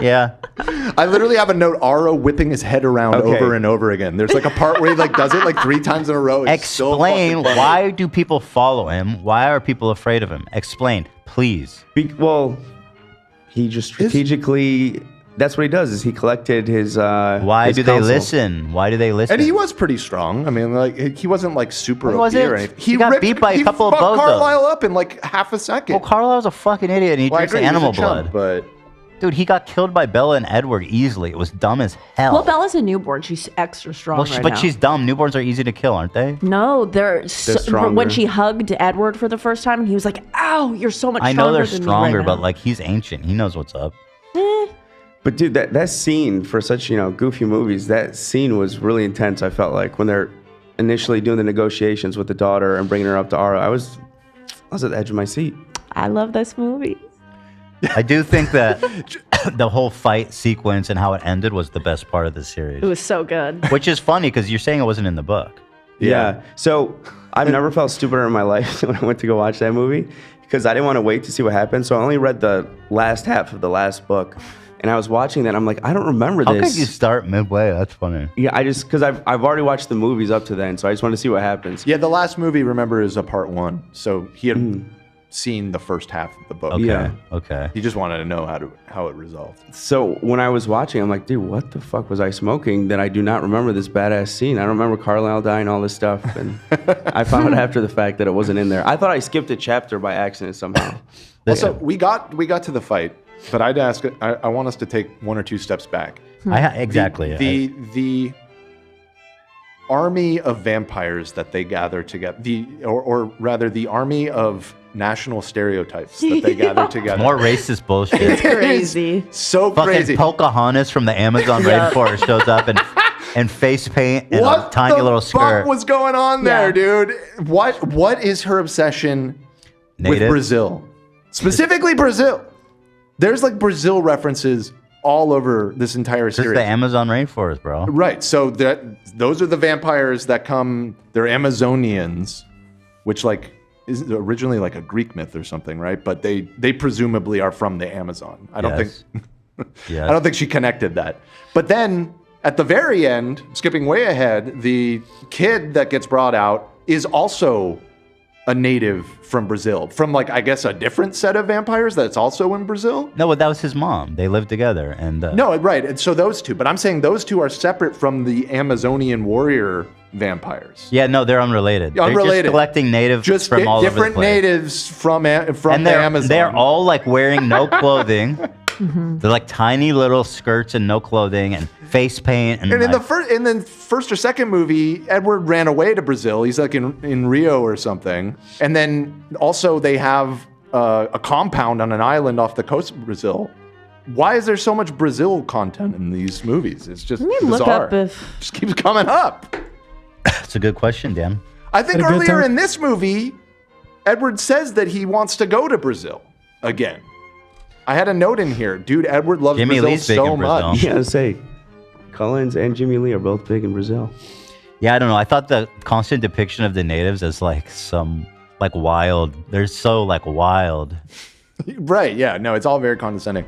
Yeah. I literally have a note, Aro whipping his head around Okay. over and over again. There's like a part where he like does it like 3 times in a row. It's so Explain fucking funny. why do people follow him? Why are people afraid of him? Explain, please. Well, he just strategically. That's what he does. Is he collected his. Why his do they counsel. listen? Why do they listen? And he was pretty strong. I mean, like he wasn't like super He OP wasn't. or anything. He got beat by a couple of fucked bozos. Carlisle up in like half a second. Well, Carlisle's a fucking idiot, and he Well, I drinks agree, he was a animal chump, blood. but Dude, he got killed by Bella and Edward easily. It was dumb as hell. Well, Bella's a newborn. She's extra strong Well, right but now. she's dumb. Newborns are easy to kill, aren't they? No, they're stronger. when she hugged Edward for the first time, and he was like, "Ow, you're so much I stronger know they're than stronger, me right but now." like he's ancient. He knows what's up. But dude, that scene for such goofy movies, that scene was really intense. I felt like when they're initially doing the negotiations with the daughter and bringing her up to Ara, I was at the edge of my seat. I love this movie. I do think that the whole fight sequence and how it ended was the best part of the series. It was so good. Which is funny because you're saying it wasn't in the book. Yeah. So I've never felt stupider in my life when I went to go watch that movie because I didn't want to wait to see what happened. So I only read the last half of the last book. And I was watching that. I'm like, I don't remember How this. could you start midway? That's funny. Yeah, because I've already watched the movies up to then. So I just want to see what happens. yeah, the last movie, remember, is a part 1. So he had seen the first half of the book. Okay. Yeah. Okay. He just wanted to know how it resolved. So when I was watching, I'm like, dude, what the fuck was I smoking that I do not remember this badass scene? I don't remember Carlisle dying, all this stuff. And I found out after the fact that it wasn't in there. I thought I skipped a chapter by accident somehow. Also, we got to the fight, but I'd ask. I want us to take 1 or 2 steps back. Exactly. The army of vampires that they gather together, or rather the army of national stereotypes that they gather together. More racist bullshit. It's crazy. So Fucking crazy. Pocahontas from the Amazon Yeah. rainforest shows up and face paint and a What tiny the little fuck skirt. was going on there, Yeah. dude? What is her obsession with Native? Brazil? Specifically Brazil. There's like Brazil references all over this entire This is series. the Amazon rainforest, bro. Right. So those are the vampires that come. They're Amazonians, which like is originally like a Greek myth or something, right? But they presumably are from the Amazon. I don't think Yes. I don't think she connected that. But then at the very end, skipping way ahead, the kid that gets brought out is also a native from Brazil, from like I guess a different set of vampires that's also in Brazil. No, but that was his mom. They lived together, and No, right. And so those two, but I'm saying those two are separate from the Amazonian warrior vampires. Yeah, no, they're unrelated. They're Unrelated. just collecting natives Just from all over the different place. natives from And the Amazon. they're all like wearing no clothing. They're like tiny little skirts and no clothing and face paint. And And in like, the first or second movie, Edward ran away to Brazil. He's like in Rio or something. And then also they have a compound on an island off the coast of Brazil. Why is there so much Brazil content in these movies? It's just Let me look bizarre. up if Just keeps coming up. It's a good question, Dan. I think Had a good earlier time? in this movie, Edward says that he wants to go to Brazil again. I had a note in here. Dude, Edward loves Jimmy Brazil Lee's big so in Brazil. much. Yeah, I say, Collins and Jimmy Lee are both big in Brazil. Yeah, I don't know. I thought the constant depiction of the natives as like some like wild. They're so like wild. Right, yeah. No, it's all very condescending.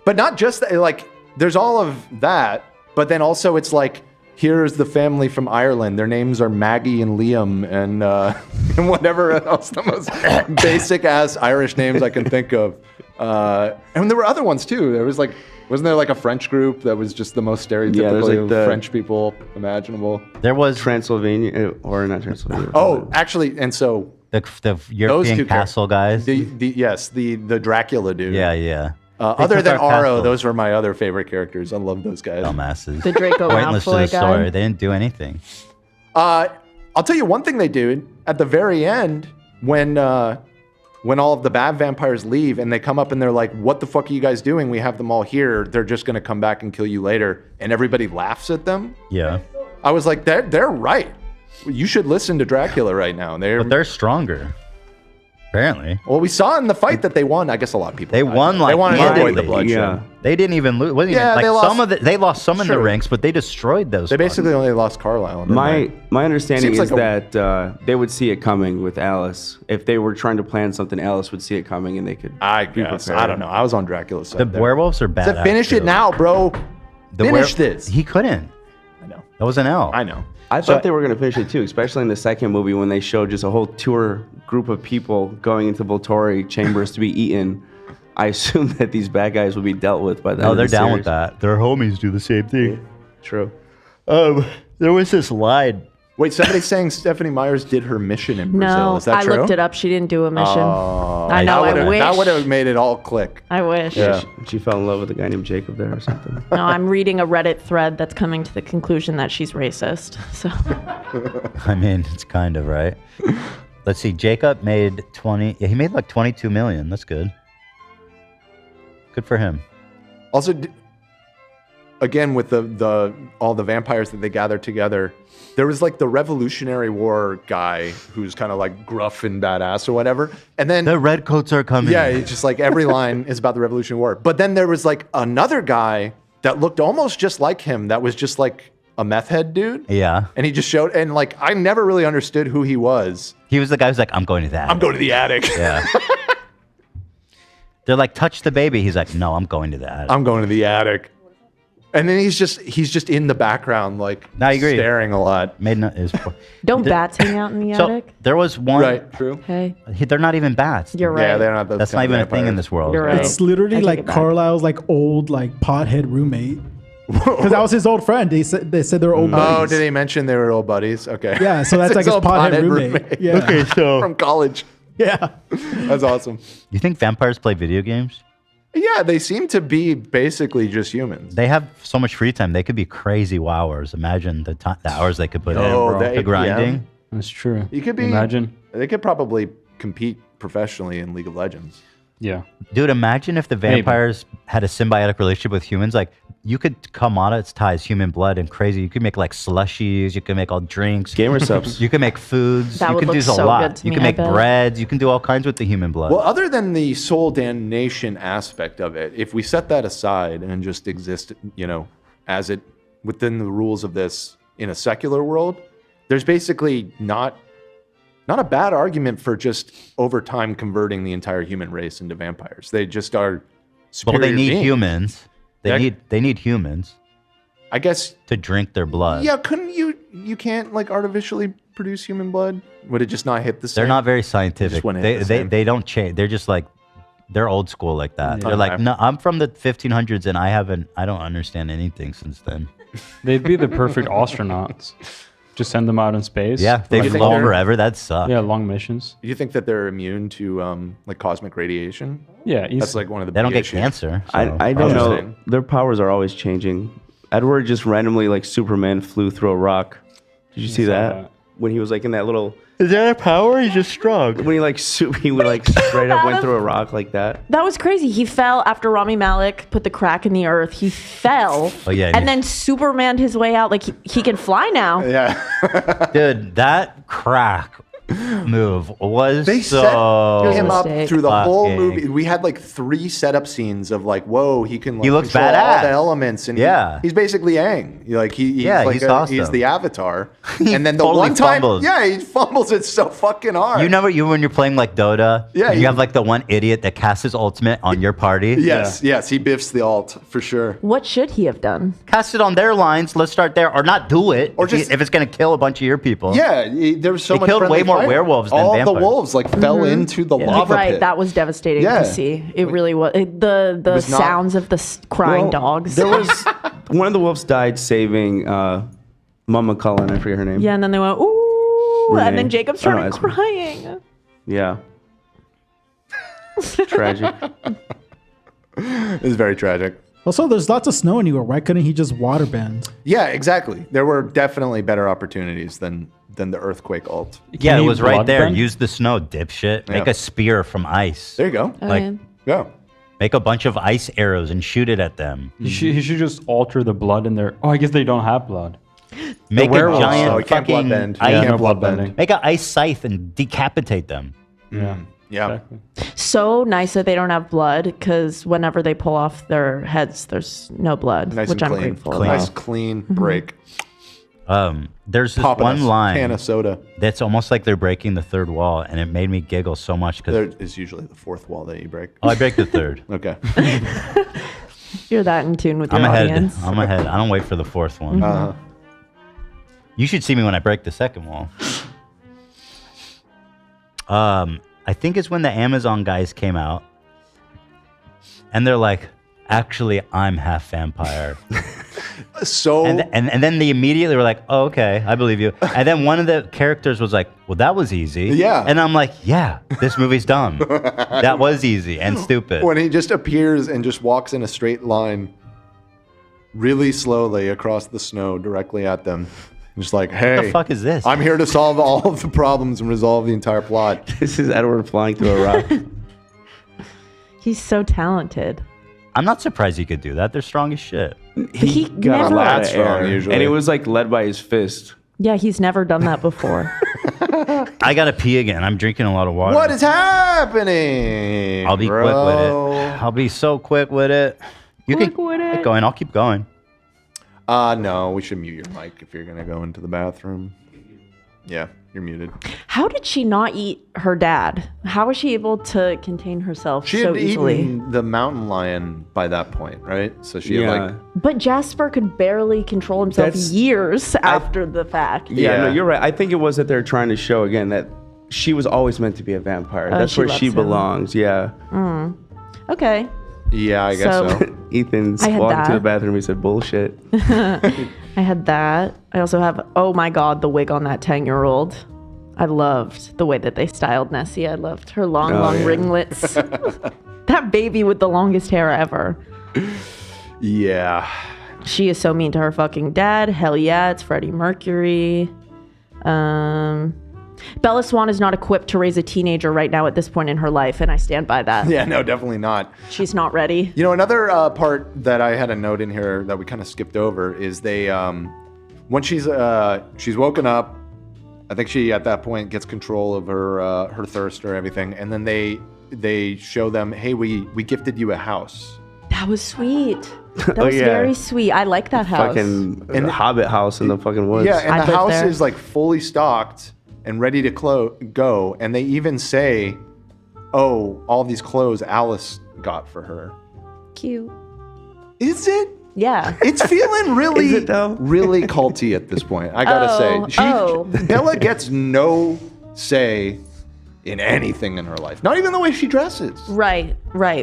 But not just that, like, there's all of that, but then also it's like, here's the family from Ireland. Their names are Maggie and Liam and, and whatever else, the most basic ass Irish names I can think of. And there were other ones too. There was like, wasn't there like a French group that was just the most stereotypically like the- French people imaginable? There was Transylvania, or not Transylvania. Oh, actually, and so the European two castle guys. the Dracula dude. Yeah, yeah. They Other took than our Aro, castle. those were my other favorite characters. I love those guys. Dumbasses. the Draco Pointless to the Malfoy story. guy. They didn't do anything. I'll tell you one thing they do at the very end when all of the bad vampires leave and they come up and they're like, "What the fuck are you guys doing? We have them all here. They're just gonna come back and kill you later." And everybody laughs at them. Yeah, I was like, "They're right. You should listen to Dracula right now." but they're stronger. Apparently, well, we saw in the fight that they won. I guess a lot of people. they won like they wanted to avoid handedly. the bloodshed. Yeah. They didn't even lose. Wasn't Yeah, even, like they lost- some of they lost some in the Sure. ranks, but they destroyed those. They basically only lost Carlisle. didn't they? My understanding Seems is like that they would see it coming with Alice. If they were trying to plan something, Alice would see it coming and they could. I be guess. prepared. I don't know. I was on Dracula's side. the there. werewolves are bad. Said, finish it now, bro. Finish this. He couldn't. I know. That was an L. I know. I thought they were going to finish it too, especially in the second movie when they showed just a whole tour group of people going into Volturi chambers to be eaten. I assume that these bad guys will be dealt with by the No, end they're of the down series. with that. Their homies do the same thing. True. There was this line. Wait, somebody's saying Stephanie Myers did her mission in Brazil. No, Is that I true? looked it up. She didn't do a mission. Oh, I know. I wish. That would have made it all click. I wish. Yeah. She fell in love with a guy named Jacob there or something. No, I'm reading a Reddit thread that's coming to the conclusion that she's racist. So I mean, it's kind of right. Let's see. Jacob made 20. Yeah, he made like 22 million. That's good. Good for him. Also, again, with the all the vampires that they gathered together, there was like the Revolutionary War guy who's kind of like gruff and badass or whatever. And then The redcoats are coming. yeah, it's just like every line is about the Revolutionary War. But then there was like another guy that looked almost just like him that was just like a meth head dude. Yeah. And he just showed, and like I never really understood who he was. He was the guy who's like, I'm going to that. I'm going to the attic. Yeah. They're like, touch the baby. He's like, no, I'm going to that. I'm going to the attic. And then he's just in the background, like I agree. staring a lot. Made no, it was, don't bats hang out in the so attic? there was one. Right, true. Okay, They're not even bats. you're right. Yeah, they're not those That's not kind of even a thing in vampires. this world. You're right. It's literally I take like it back. Carlisle's like old like pothead roommate. Because that was his old friend. They said they're old buddies. Oh, did they mention they were old buddies? Okay. Yeah, so that's like his old pothead roommate. Yeah. Okay, so From college. Yeah. That's awesome. you think vampires play video games? Yeah, they seem to be basically just humans. They have so much free time. They could be crazy wowers. Imagine the hours they could put in, Oh, bro. the The grinding. That's true. You could be. Imagine. They could probably compete professionally in League of Legends. Yeah. Dude, imagine if the vampires had a symbiotic relationship with humans. Like, you could commoditize human blood and crazy. You could make like slushies. You could make all drinks. Gamer subs. You can make foods. That you would can look do a so lot. good to You me, can I make bet. breads. You can do all kinds with the human blood. Well, other than the soul damnation aspect of it, if we set that aside and just exist, as it within the rules of this in a secular world, there's basically not not a bad argument for just over time converting the entire human race into vampires. They just are superior Well, they need beings. humans. Yeah. They need humans. I guess to drink their blood. Yeah, couldn't you can't like artificially produce human blood? Would it just not hit the same? They're not very scientific. Just wouldn't hit the They same. they don't change. They're just like they're old school like that. They're like, Okay. no, I'm from the 1500s and I don't understand anything since then. They'd be the perfect astronauts. Just send them out in space. Yeah, they think flow they're- forever. That sucks. Yeah, long missions. You think that they're immune to like cosmic radiation? Yeah, that's like one of the. They don't big get issues. cancer. I don't know. Their powers are always changing. Edward just randomly, like Superman, flew through a rock. Did you see saw that? that. When he was like in that little. Is that a power? He's just strong. When he like he would like straight up went through a rock like that. That was crazy. He fell after Rami Malek put the crack in the earth. He fell. Oh, yeah, And then Supermaned his way out. Like he can fly now. Yeah. Dude, that crack move was They so set him up through the whole fucking- movie. We had like 3 setup scenes of like, whoa, he can like He looks control all badass. the elements, and Yeah. he's basically Aang. He's Yeah, like he's awesome. he's the Avatar. And then the totally one time, fumbles. yeah, he fumbles it so fucking hard. You know when you're playing like Dota, Yeah, and you he- have like the one idiot that casts his ultimate on your party. Yes, yes, he biffs the alt for sure. What should he have done? Cast it on their lines. Let's start there, or not do it. Or if it's gonna kill a bunch of your people. Yeah, there was so They much. killed friendly way more fire. werewolves than all vampires. the wolves like fell into the lava Right, pit. that was devastating Yeah. to see. It really was. The was not- sounds of the crying Well, dogs. There was one of the wolves died saving Mama Cullen. I forget her name. Yeah, and then they went, ooh, Renee. and then Jacob Oh, no, started Esme. crying. Yeah. Tragic. It was very tragic. Also, there's lots of snow anywhere. Why couldn't he just waterbend? Yeah, exactly. There were definitely better opportunities than the earthquake ult. Yeah, Can it he was right there. bloodbend? Use the snow, dipshit. Make Yeah. a spear from ice. There you go. Like, Yeah. make a bunch of ice arrows and shoot it at them. He should just alter the blood in their. Oh, I guess they don't have blood. Make a werewolves, giant so he can't fucking bloodbend. ice. Yeah, no can't blood bloodbend. bending. Make an ice scythe and decapitate them. Yeah. Yeah. Exactly. So nice that they don't have blood, because whenever they pull off their heads, there's no blood, Nice which and I'm clean. grateful Nice, about. clean break. There's this Popping one a line can of soda. that's almost like they're breaking the third wall, and it made me giggle so much because There is usually the 4th wall that you break. I break the third. Okay. You're that in tune with your I'm ahead. audience. I'm ahead. I don't wait for the 4th one. You should see me when I break the 2nd wall. I think it's when the Amazon guys came out, and they're like, "Actually, I'm half vampire." So and then they immediately were like, "Oh, okay, I believe you." And then one of the characters was like, "Well, that was easy." Yeah. And I'm like, "Yeah, this movie's dumb. That was easy and stupid." when he just appears and just walks in a straight line really slowly across the snow directly at them. Just like, hey, What the fuck is this? I'm here to solve all of the problems and resolve the entire plot. This is Edward flying through a rock. He's so talented. I'm not surprised he could do that. They're strong as shit. He got never- a lot That's of air, wrong, usually. and it was like led by his fist. Yeah, he's never done that before. I gotta pee again. I'm drinking a lot of water. What is happening? I'll be quick with it. I'll be so quick with it. You Quick can with keep it. going. I'll keep going. No, we should mute your mic if you're gonna go into the bathroom. Yeah, you're muted. How did she not eat her dad? How was she able to contain herself She so had easily? eaten the mountain lion by that point, right? So she had like But Jasper could barely control himself That's- years after the fact. Yeah, no, you're right. I think it was that they're trying to show again that she was always meant to be a vampire. Oh, That's she where loves she him. belongs. Yeah. Okay. Yeah, I guess so. Ethan's I had walking to that. the bathroom. He said, "Bullshit." I had that. I also have, oh my God, the wig on that 10-year-old. I loved the way that they styled Nessie. I loved her long, Oh, long yeah. ringlets. That baby with the longest hair ever. Yeah. She is so mean to her fucking dad. Hell yeah, it's Freddie Mercury. Bella Swan is not equipped to raise a teenager right now at this point in her life, and I stand by that. Yeah, no, definitely not. She's not ready. You know, another part that I had a note in here that we kind of skipped over is they, when she's woken up, I think she at that point gets control of her thirst or everything, and then they show them, hey, we gifted you a house. That was sweet. That Oh, was yeah. very sweet. I like that house. Fucking Hobbit house in the fucking woods. Yeah, and I'd the live house there. is like fully stocked, and ready to go. And they even say, oh, all these clothes Alice got for her. Cute. Is it? Yeah. It's feeling really, Is it though? really culty at this point. I gotta say, Bella gets no say in anything in her life. Not even the way she dresses. Right.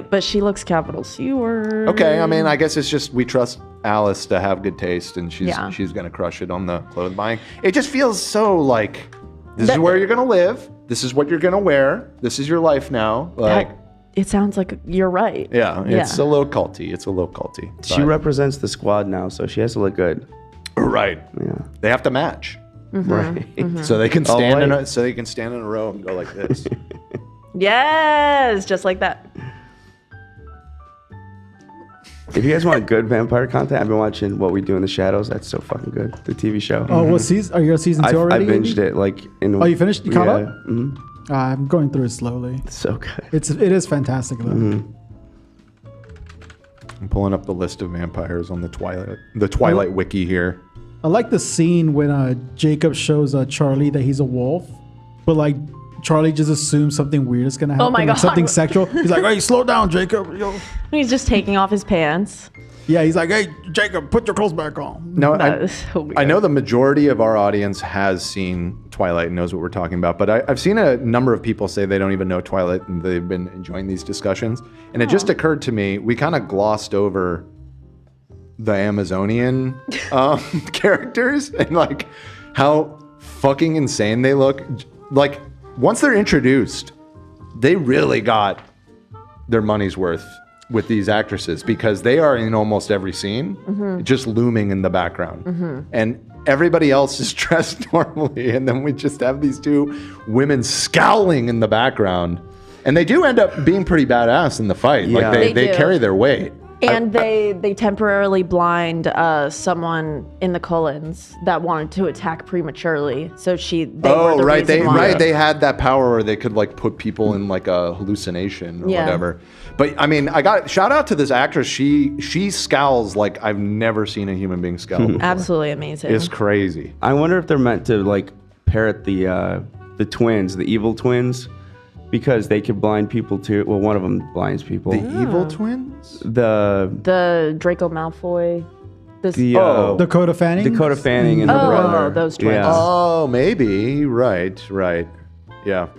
But she looks capital C-word. Okay, I mean, I guess it's just we trust Alice to have good taste, and she's gonna crush it on the clothes buying. It just feels so like this is where you're gonna live. This is what you're gonna wear. This is your life now. Like. It sounds like you're right. Yeah, it's a little culty. She represents the squad now, so she has to look good. Right. Yeah. They have to match. Right. So they can stand in a row and go like this. Yes, just like that. If you guys want good vampire content, I've been watching What We Do in the Shadows. That's so fucking good. The TV show. Oh, what season? Are you on season 2 already? I binged it like in. Oh, you finished? You caught up? Mm-hmm. I'm going through it slowly. It's so good. It is fantastic though. Mm-hmm. I'm pulling up the list of vampires on the Twilight wiki here. I like the scene when Jacob shows Charlie that he's a wolf, but like Charlie just assumes something weird is gonna happen. Oh my like God. something sexual. He's like, "Hey, slow down, Jacob." Yo. He's just taking off his pants. Yeah, he's like, "Hey, Jacob, put your clothes back on." No, That is so weird. I know the majority of our audience has seen Twilight and knows what we're talking about, but I've seen a number of people say they don't even know Twilight and they've been enjoying these discussions. And it just occurred to me, we kind of glossed over the Amazonian characters and like how fucking insane they look. Like once they're introduced, they really got their money's worth with these actresses because they are in almost every scene, just looming in the background. And everybody else is dressed normally. And then we just have these two women scowling in the background. And they do end up being pretty badass in the fight. Yeah. Like they do. carry their weight. And they temporarily blind someone in the Cullens that wanted to attack prematurely. So they were the right. reason why. They had that power where they could like put people in like a hallucination or whatever. But I mean, shout out to this actress. She scowls like I've never seen a human being scowl before. Absolutely amazing. It's crazy. I wonder if they're meant to like parrot the twins, the evil twins, because they could blind people too. Well, one of them blinds people. The evil twins? The Draco Malfoy. Dakota Fanning. Dakota Fanning and her brother. Those twins. Yeah. Oh, maybe. Right. Yeah.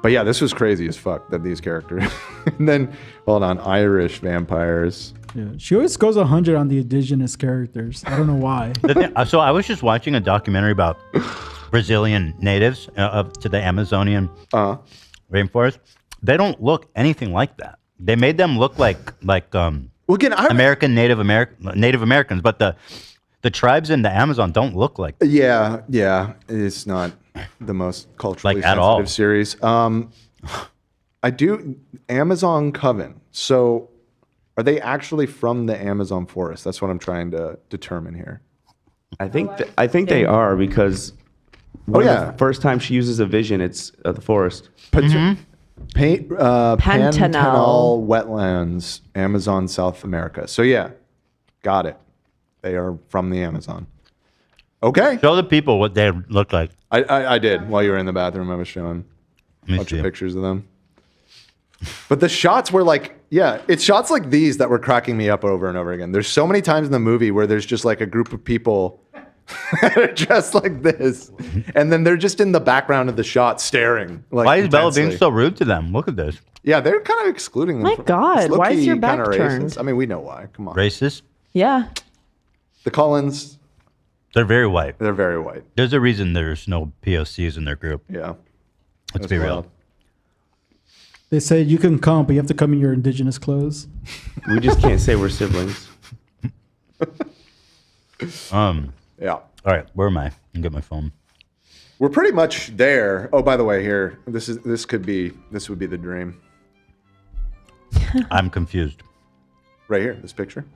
But yeah, this was crazy as fuck that these characters. And then, hold on, Irish vampires. Yeah, she always goes 100 on the indigenous characters. I don't know why. So I was just watching a documentary about Brazilian natives to the Amazonian rainforest. They don't look anything like that. They made them look like Native Americans, but the tribes in the Amazon don't look like that. Yeah, it's not the most culturally Like, at sensitive all. series. I do Amazon Coven. So, are they actually from the Amazon forest? That's what I'm trying to determine here. I think they are because the first time she uses a vision, it's the forest. Pantanal Pantanal. wetlands, Amazon, South America. So yeah, got it. They are from the Amazon. Okay. Show the people what they look like. I did while you were in the bathroom. I was showing a bunch of pictures of them. But the shots were like, it's shots like these that were cracking me up over and over again. There's so many times in the movie where there's just like a group of people that are dressed like this, and then they're just in the background of the shot staring. Like, Why is Bella intensely. being so rude to them? Look at this. Yeah, they're kind of excluding them. My God, it's why is low-key your back kinda racist. turned? I mean, we know why. Come on. Racist? Yeah. The Cullens, They're very white. they're very white. There's a reason there's no POCs in their group. Yeah. Let's be real. They say you can come, but you have to come in your indigenous clothes. We just can't say we're siblings. Yeah. All right, where am I? I'll get my phone. We're pretty much there. Oh, by the way, here, this would be the dream. I'm confused. Right here, this picture.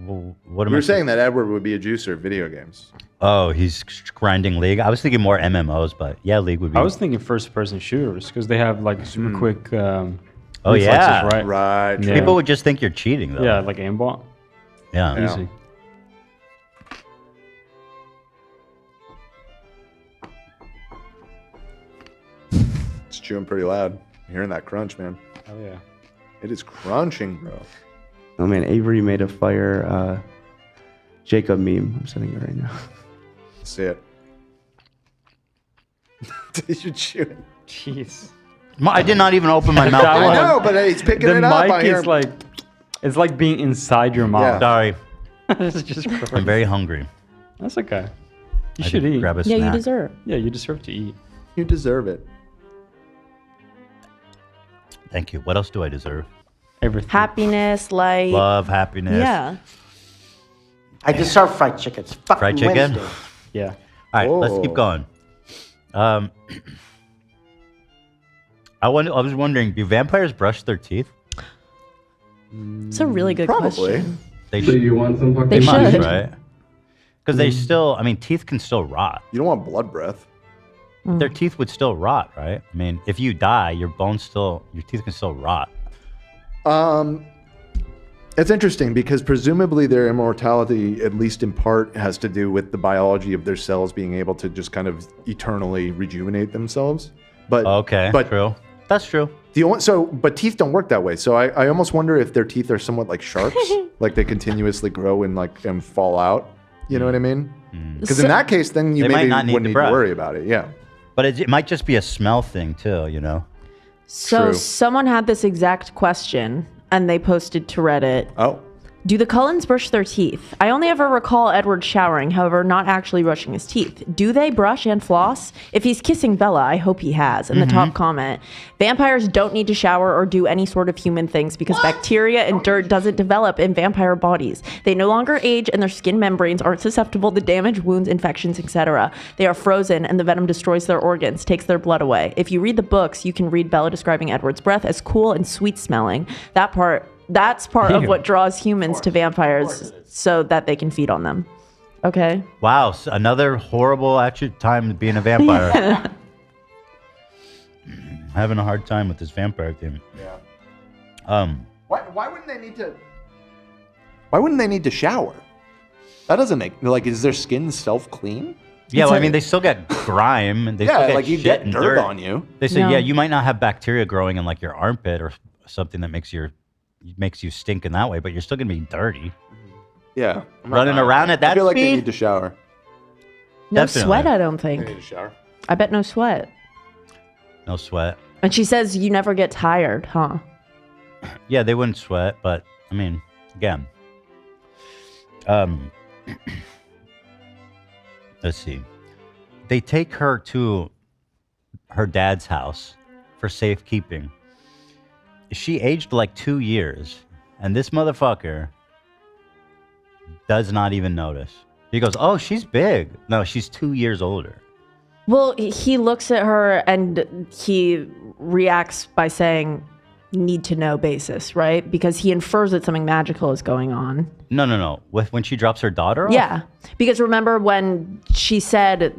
Well, what We am were I saying that Edward would be a juicer of video games. Oh, he's grinding League. I was thinking more MMOs, but yeah, League would be. I was thinking first-person shooters because they have like super quick. Oh reflexes, yeah, right. Right. Yeah. People would just think you're cheating though. Yeah, like aimbot. Yeah. Easy. chewing pretty loud. I'm hearing that crunch, man. Oh yeah. It is crunching, bro. Oh man, Avery made a fire Jacob meme. I'm sending it right now. See it. Did you chew it? Jeez. I did not even open my mouth. I know, but he's picking The it up. mic is like, it's like being inside your mouth. Sorry. It's just gross. I'm very hungry. That's okay. You I should did eat. grab a Yeah, you snack. deserve. Yeah, you deserve to eat. You deserve it. Thank you. What else do I deserve? Everything. Happiness, light. Love, happiness. Yeah. I deserve fried chicken. It's fucking Fried chicken? Wednesday. Yeah. All right, let's Whoa. keep going. I was wondering, do vampires brush their teeth? It's a really good Probably. question. They So you want some fucking They must, should. right? Because they still, I mean, teeth can still rot. You don't want blood breath. Their teeth would still rot, right? I mean, if you die, your teeth can still rot. It's interesting because presumably their immortality, at least in part, has to do with the biology of their cells being able to just kind of eternally rejuvenate themselves. But Okay, but true. That's true. but teeth don't work that way. So I almost wonder if their teeth are somewhat like sharks, like they continuously grow and fall out. You know what I mean? Because in that case, then you They might maybe not need wouldn't the need breath. to worry about it. Yeah. But it might just be a smell thing too, you know? So True. someone had this exact question and they posted to Reddit. Oh. Do the Cullens brush their teeth? I only ever recall Edward showering, however, not actually brushing his teeth. Do they brush and floss? If he's kissing Bella, I hope he has. In the top comment, vampires don't need to shower or do any sort of human things because bacteria and dirt doesn't develop in vampire bodies. They no longer age and their skin membranes aren't susceptible to damage, wounds, infections, etc. They are frozen and the venom destroys their organs, takes their blood away. If you read the books, you can read Bella describing Edward's breath as cool and sweet smelling. That's part of what draws humans to vampires so that they can feed on them. Okay. Wow, another horrible time being a vampire. Having a hard time with this vampire thing. Yeah. Why wouldn't they need to? Why wouldn't they need to shower? That doesn't make is their skin self clean? Yeah, well, I mean, they still get grime and they Yeah, still get like you shit get and dirt on you. They say, No. yeah, you might not have bacteria growing in like your armpit or something that makes you stink in that way, but you're still gonna be dirty. Yeah. Running around at that I feel like they speed? need to shower. No Definitely. sweat, I don't They need think. to shower. I bet no sweat. No sweat. And she says you never get tired, huh? Yeah, they wouldn't sweat, but I mean, again. Let's see. They take her to her dad's house for safekeeping. She aged like 2 years, and this motherfucker does not even notice. He goes, "Oh, she's big." No, she's 2 years older. Well, he looks at her and he reacts by saying, need to know basis, right? Because he infers that something magical is going on. No. When she drops her daughter off? Yeah. Because remember when she said,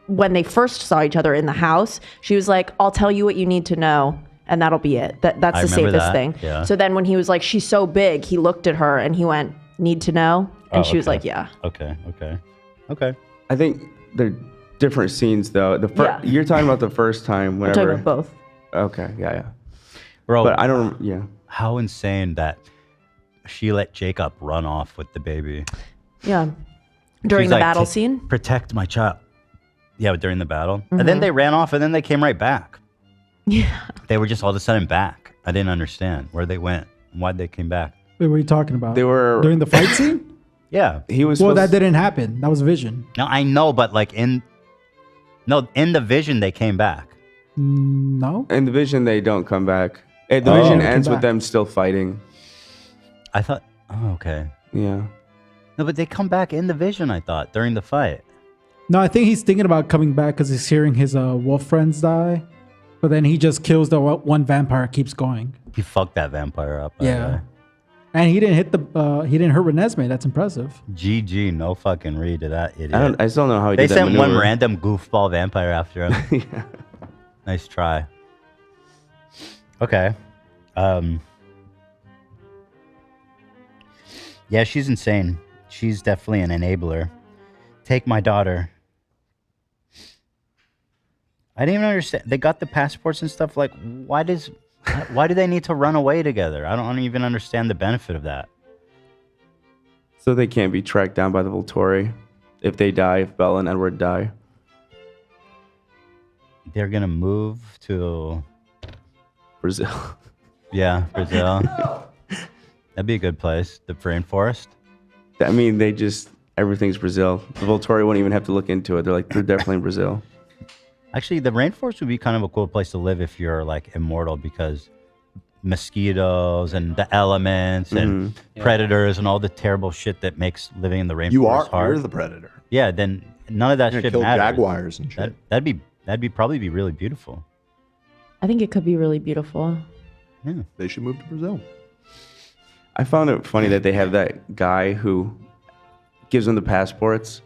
when they first saw each other in the house, she was like, I'll tell you what you need to know. And that'll be it. That's I the remember safest that, thing. yeah. So then when he was like, she's so big, he looked at her and he went, need to know? And Oh, she was okay. like, yeah. Okay. I think they're different scenes though. Yeah. You're talking about the first time I'm whenever. talking about both. Okay, yeah. Bro, But I don't. Yeah. how insane that she let Jacob run off with the baby. Yeah. During She's the like, battle "Ta- scene? Protect my child. Yeah, during the battle. And then Mhm. they ran off and then they came right back. Yeah. They were just all of a sudden back. I didn't understand where they went and why they came back. Wait, what are you talking about? They were During the fight scene? Yeah. He was. Well, supposed- that didn't happen. That was Vision. No, I know, but like in the vision they came back. No. In the vision, they don't come back. The Oh. vision They ends came with back. them still fighting. I thought, oh, okay. Yeah. No, but they come back in the vision, I thought, during the fight. No, I think he's thinking about coming back because he's hearing his wolf friends die. But then he just kills the one vampire, keeps going. He fucked that vampire up. by the Yeah. way. And he didn't hit he didn't hurt Renesmee. That's impressive. GG, no fucking read to that idiot. I still don't know how he They did that sent one maneuver. random goofball vampire after him. Yeah. Nice try. Okay. Yeah, she's insane. She's definitely an enabler. Take my daughter. I didn't even understand. They got the passports and stuff. Like, why do they need to run away together? I don't even understand the benefit of that. So they can't be tracked down by the Volturi if they die, if Bella and Edward die. They're gonna move to Brazil. Yeah, Brazil. That'd be a good place. The rainforest. I mean, everything's Brazil. The Volturi won't even have to look into it. They're definitely in Brazil. Actually, the rainforest would be kind of a cool place to live if you're like immortal, because mosquitoes and the elements and predators and all the terrible shit that makes living in the rainforest hard. You're the predator. Yeah, then none of that shit kill matters. jaguars and shit. That'd probably be really beautiful. I think it could be really beautiful. Yeah, they should move to Brazil. I found it funny that they have that guy who gives them the passports.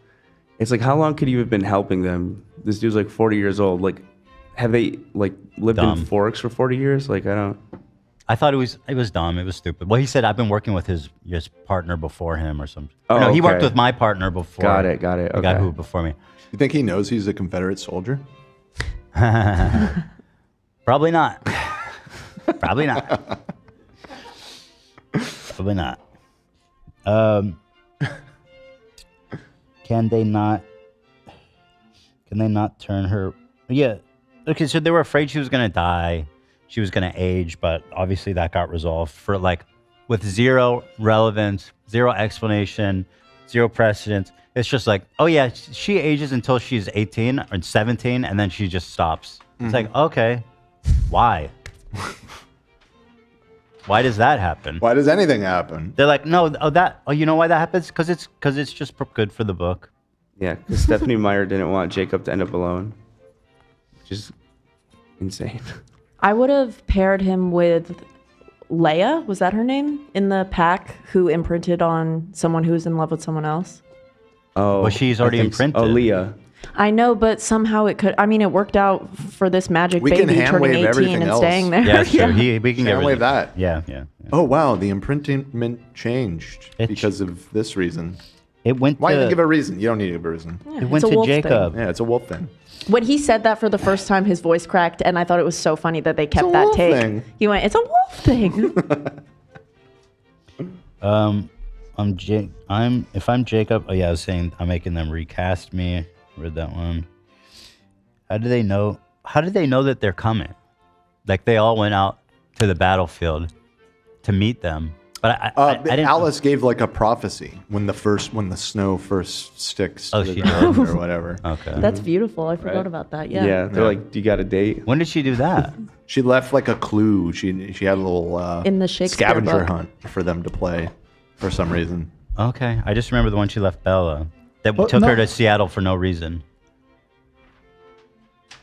It's like, how long could you have been helping them? This dude's like 40 years old. Like, have they like lived in Forks for 40 years? Like, I thought it was dumb. It was stupid. Well, he said I've been working with his partner before him or something. Oh, no, he okay. worked with my partner before. Got it. The guy who before me. You think he knows he's a Confederate soldier? Probably not. Probably not. Probably not. Can they not turn her? Yeah. Okay, so they were afraid she was gonna die. She was gonna age, but obviously that got resolved for like with zero relevance, zero explanation, zero precedence. It's just like, oh yeah, she ages until she's 18 or 17, and then she just stops. It's like, okay, why? Why does that happen? Why does anything happen? They're like, no, you know why that happens? Because it's just good for the book. Yeah, because Stephanie Meyer didn't want Jacob to end up alone, which is insane. I would have paired him with Leia. Was that her name in the pack? Who imprinted on someone who was in love with someone else? Oh, well, she's already imprinted. Oh, Leah. I know, but somehow it could. I mean, it worked out for this magic baby turning 18 and staying there. Yeah, sure. We can hand wave that. Yeah. Oh wow, the imprinting changed because of this reason. It went. Why didn't you give a reason? You don't need to give a reason. Yeah, it went to Jacob. thing. Yeah, it's a wolf thing. When he said that for the first time, his voice cracked, and I thought it was so funny that they kept that take. Thing. He went, "It's a wolf thing." If I'm Jacob. Oh yeah, I was saying I'm making them recast me. Read that one. How do they know? How did they know that they're coming? Like they all went out to the battlefield to meet them. But I didn't. Alice gave like a prophecy when the snow first sticks to the ground or whatever. Okay. That's beautiful. I forgot about that. Yeah. Yeah, they're like, "Do you got a date?" When did she do that? She left like a clue. She had a little in the Shakespeare scavenger book. hunt for them to play for some reason. Okay, I just remember the one she left Bella. That took her to Seattle for no reason.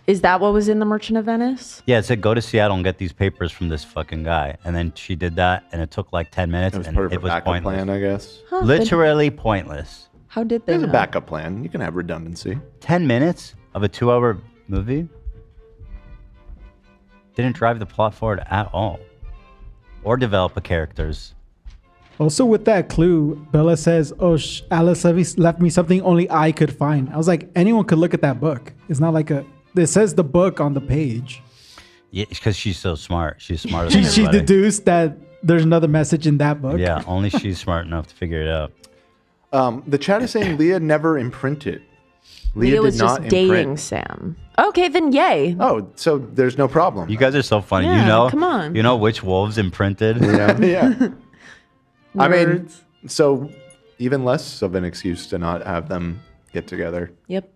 Is that what was in the Merchant of Venice? Yeah, it said go to Seattle and get these papers from this fucking guy, and then she did that, and it took like 10 minutes, and it was pointless. Plan, I guess. Huh, Literally pointless. How did they? There's a know? backup plan. You can have redundancy. 10 minutes of a 2-hour movie didn't drive the plot forward at all, or develop the characters. Also, with that clue, Bella says, "Oh, Alice left me something only I could find." I was like, anyone could look at that book. It's not like it says the book on the page. Yeah, because she's so smart. She's smarter She than everybody. deduced that there's another message in that book. Yeah, only she's smart enough to figure it out. The chat is saying Leah never imprinted. Leah was just dating Sam. Okay, then yay. Oh, so there's no problem. You guys are so funny. Yeah, come on. You know which wolves imprinted? Yeah. Yeah. I mean, Nerds. so even less of an excuse to not have them get together. Yep.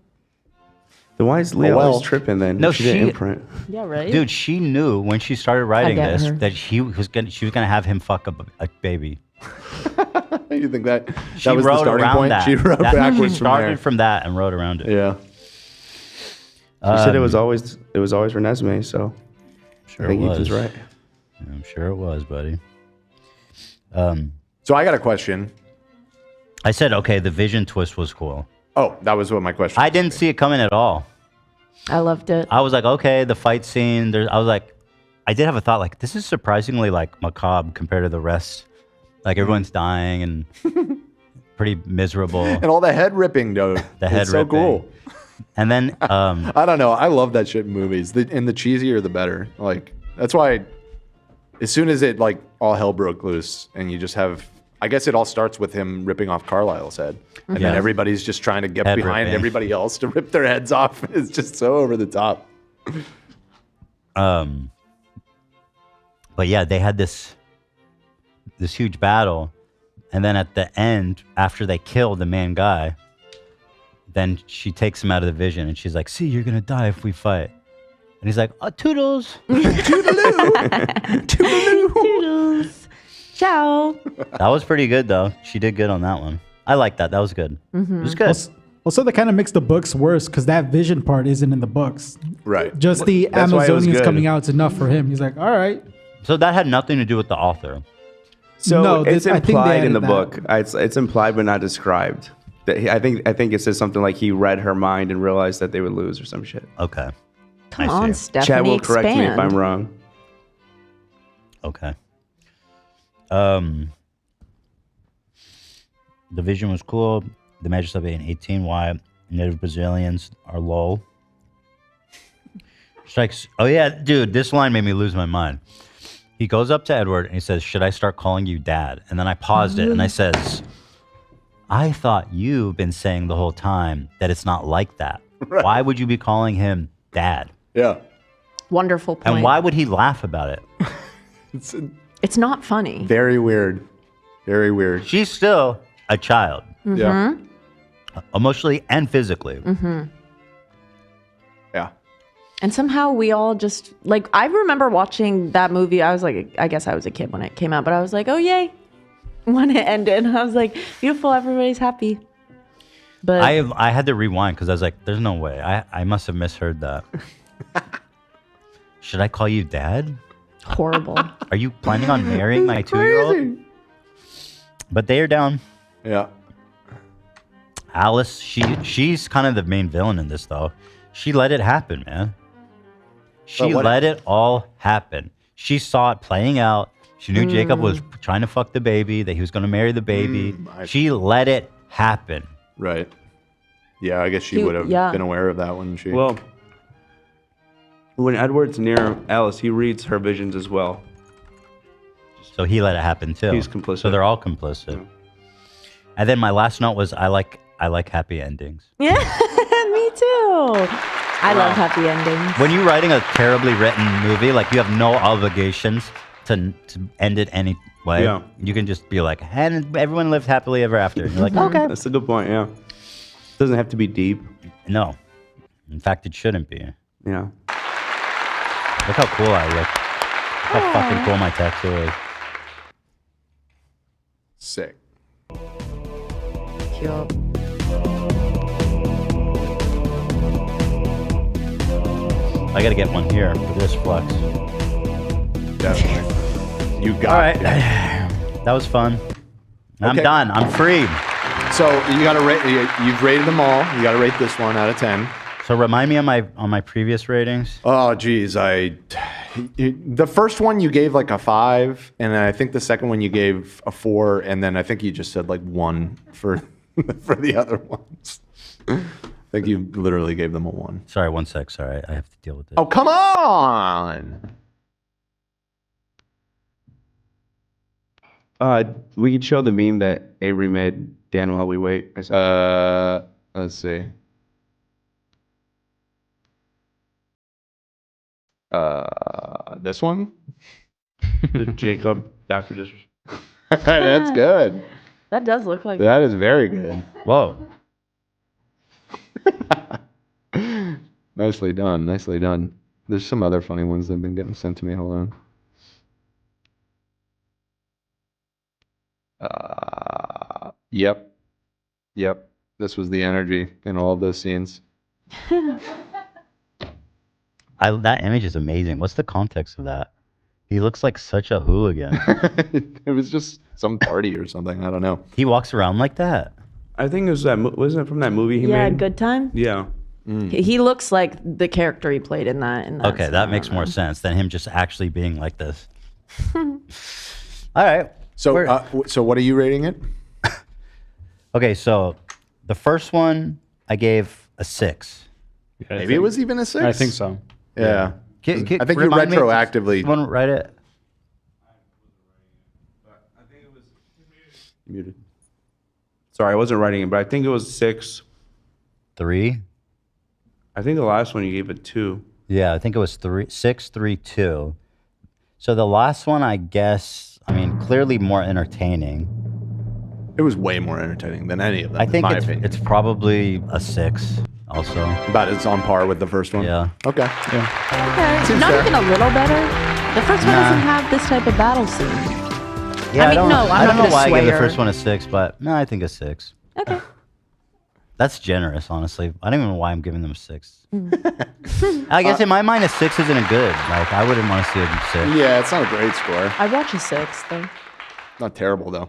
Then why is Leah always tripping then? No, she didn't imprint. Yeah, right. Dude, she knew when she started writing get this her. that she was gonna have him fuck up a baby. You think that She was the wrote starting around point? that. She wrote She backwards started from from that and wrote around it. there. Yeah. She said it was always Renesmee, so Sure I think it was. Ethan's right. I'm sure it was, buddy. So I got a question. I said, okay, the vision twist was cool. Oh, that was what my question. I didn't see it coming at all. I loved it. I was like, okay, the fight scene. I was like, I did have a thought, like, this is surprisingly like macabre compared to the rest. Like everyone's dying and pretty miserable. And all the head ripping, though. The head it's so ripping. cool. And then I don't know. I love that shit in movies. And the cheesier, the better. Like that's why. As soon as it like all hell broke loose, and you just have, I guess it all starts with him ripping off Carlisle's head, and then everybody's just trying to get Head behind ripping. everybody else to rip their heads off. It's just so over the top. But yeah, they had this huge battle, and then at the end, after they kill the main guy, then she takes him out of the vision, and she's like, "See, you're gonna die if we fight." And he's like, "Toodles, toodaloo, Toodles. Ciao. That was pretty good though. She did good on that one. I like that. That was good. It was good. Also, that kind of makes the books worse because that vision part isn't in the books. Right. Just the That's why it was Amazonians good. coming out is enough for him. He's like, all right. So that had nothing to do with the author. So No, it's I think they implied in the added book. It's implied but not described. That I think it says something like he read her mind and realized that they would lose or some shit. Okay. Come on, Stephanie. Chad will correct me if expand. I'm wrong. Okay. The vision was cool. The magic stuff 8 and 18. Why native Brazilians are lol. Strikes. Oh yeah, dude, this line made me lose my mind. He goes up to Edward and he says, "Should I start calling you Dad?" And then I paused it and I says, "I thought you've been saying the whole time that it's not like that. Right. Why would you be calling him Dad?" Yeah. Wonderful point. And why would he laugh about it? It's not funny. Very weird. Very weird. She's still a child. Yeah. Emotionally and physically. Mm-hmm. Yeah. And somehow we all just like, I remember watching that movie. I was like, I guess I was a kid when it came out, but I was like, oh yay, when it ended. I was like, beautiful, everybody's happy. But I had to rewind because I was like, there's no way. I must have misheard that. Should I call you Dad? Horrible. Are you planning on marrying my 2-year-old? But they are down. Yeah. Alice, she's kind of the main villain in this, though. She let it happen, man. She let it all happen. She saw it playing out. She knew Jacob was trying to fuck the baby, that he was going to marry the baby. She let it happen. Right. Yeah, I guess she would have been aware of that, wouldn't she? Well, when Edward's near Alice, he reads her visions as well. So he let it happen too. He's complicit. So they're all complicit. Yeah. And then my last note was I like happy endings. Yeah, me too. I love happy endings. When you're writing a terribly written movie, like you have no obligations to end it any way. Yeah. You can just be like, and everyone lived happily ever after. And you're like, okay. That's a good point, yeah. Doesn't have to be deep. No. In fact, it shouldn't be. Yeah. Look how cool I look. Look how fucking cool my tattoo is. Sick. Cute. I gotta get one here for this flex. Definitely. You got All right. it. That was fun. I'm Okay. done. I'm free. So you gotta rate. You've rated them all. You gotta rate this one out of 10. So remind me on my previous ratings. Oh, geez, the first one you gave like a 5, and then I think the second one you gave a 4, and then I think you just said like 1 for for the other ones. I think you literally gave them a 1. Sorry, 1 sec. Sorry, I have to deal with it. Oh, come on! We could show the meme that Avery made. Dan, while we wait. Let's see. This one? Jacob, Dr. Disrespect. That's good. That does look like That is very good. Whoa. Nicely done. Nicely done. There's some other funny ones that have been getting sent to me. Hold on. Yep. This was the energy in all of those scenes. That image is amazing. What's the context of that? He looks like such a hooligan. It was just some party or something. I don't know. He walks around like that. I think it was wasn't it from that movie he yeah, made? Good Time. Yeah. He looks like the character he played in that. Okay, that makes more sense than him just actually being like this. All right. So, so what are you rating it? Okay, so the first one I gave a 6. Yeah, Maybe it was even a 6. I think so. Yeah. I think you remind me- retroactively. Someone write it. Muted. Sorry, I wasn't writing it, but I think it was 6. 3. I think the last one you gave it 2. Yeah, I think it was 3, 6, 3, 2. So the last one, I guess, I mean, clearly more entertaining. It was way more entertaining than any of them. I think in my opinion. it's probably a 6 also. About it's on par with the first one. Yeah. Okay. Okay. Seems Not fair. even a little better. The first one Nah. doesn't have this type of battle scene. Yeah, I mean, no, I'm I don't not know gonna why I sway gave the her. first one a 6, but no, I think a 6. Okay. That's generous, honestly. I don't even know why I'm giving them a 6. I guess in my mind, a 6 isn't a good. Like, I wouldn't want to see a 6. Yeah, it's not a great score. I watch a 6 though. Not terrible though.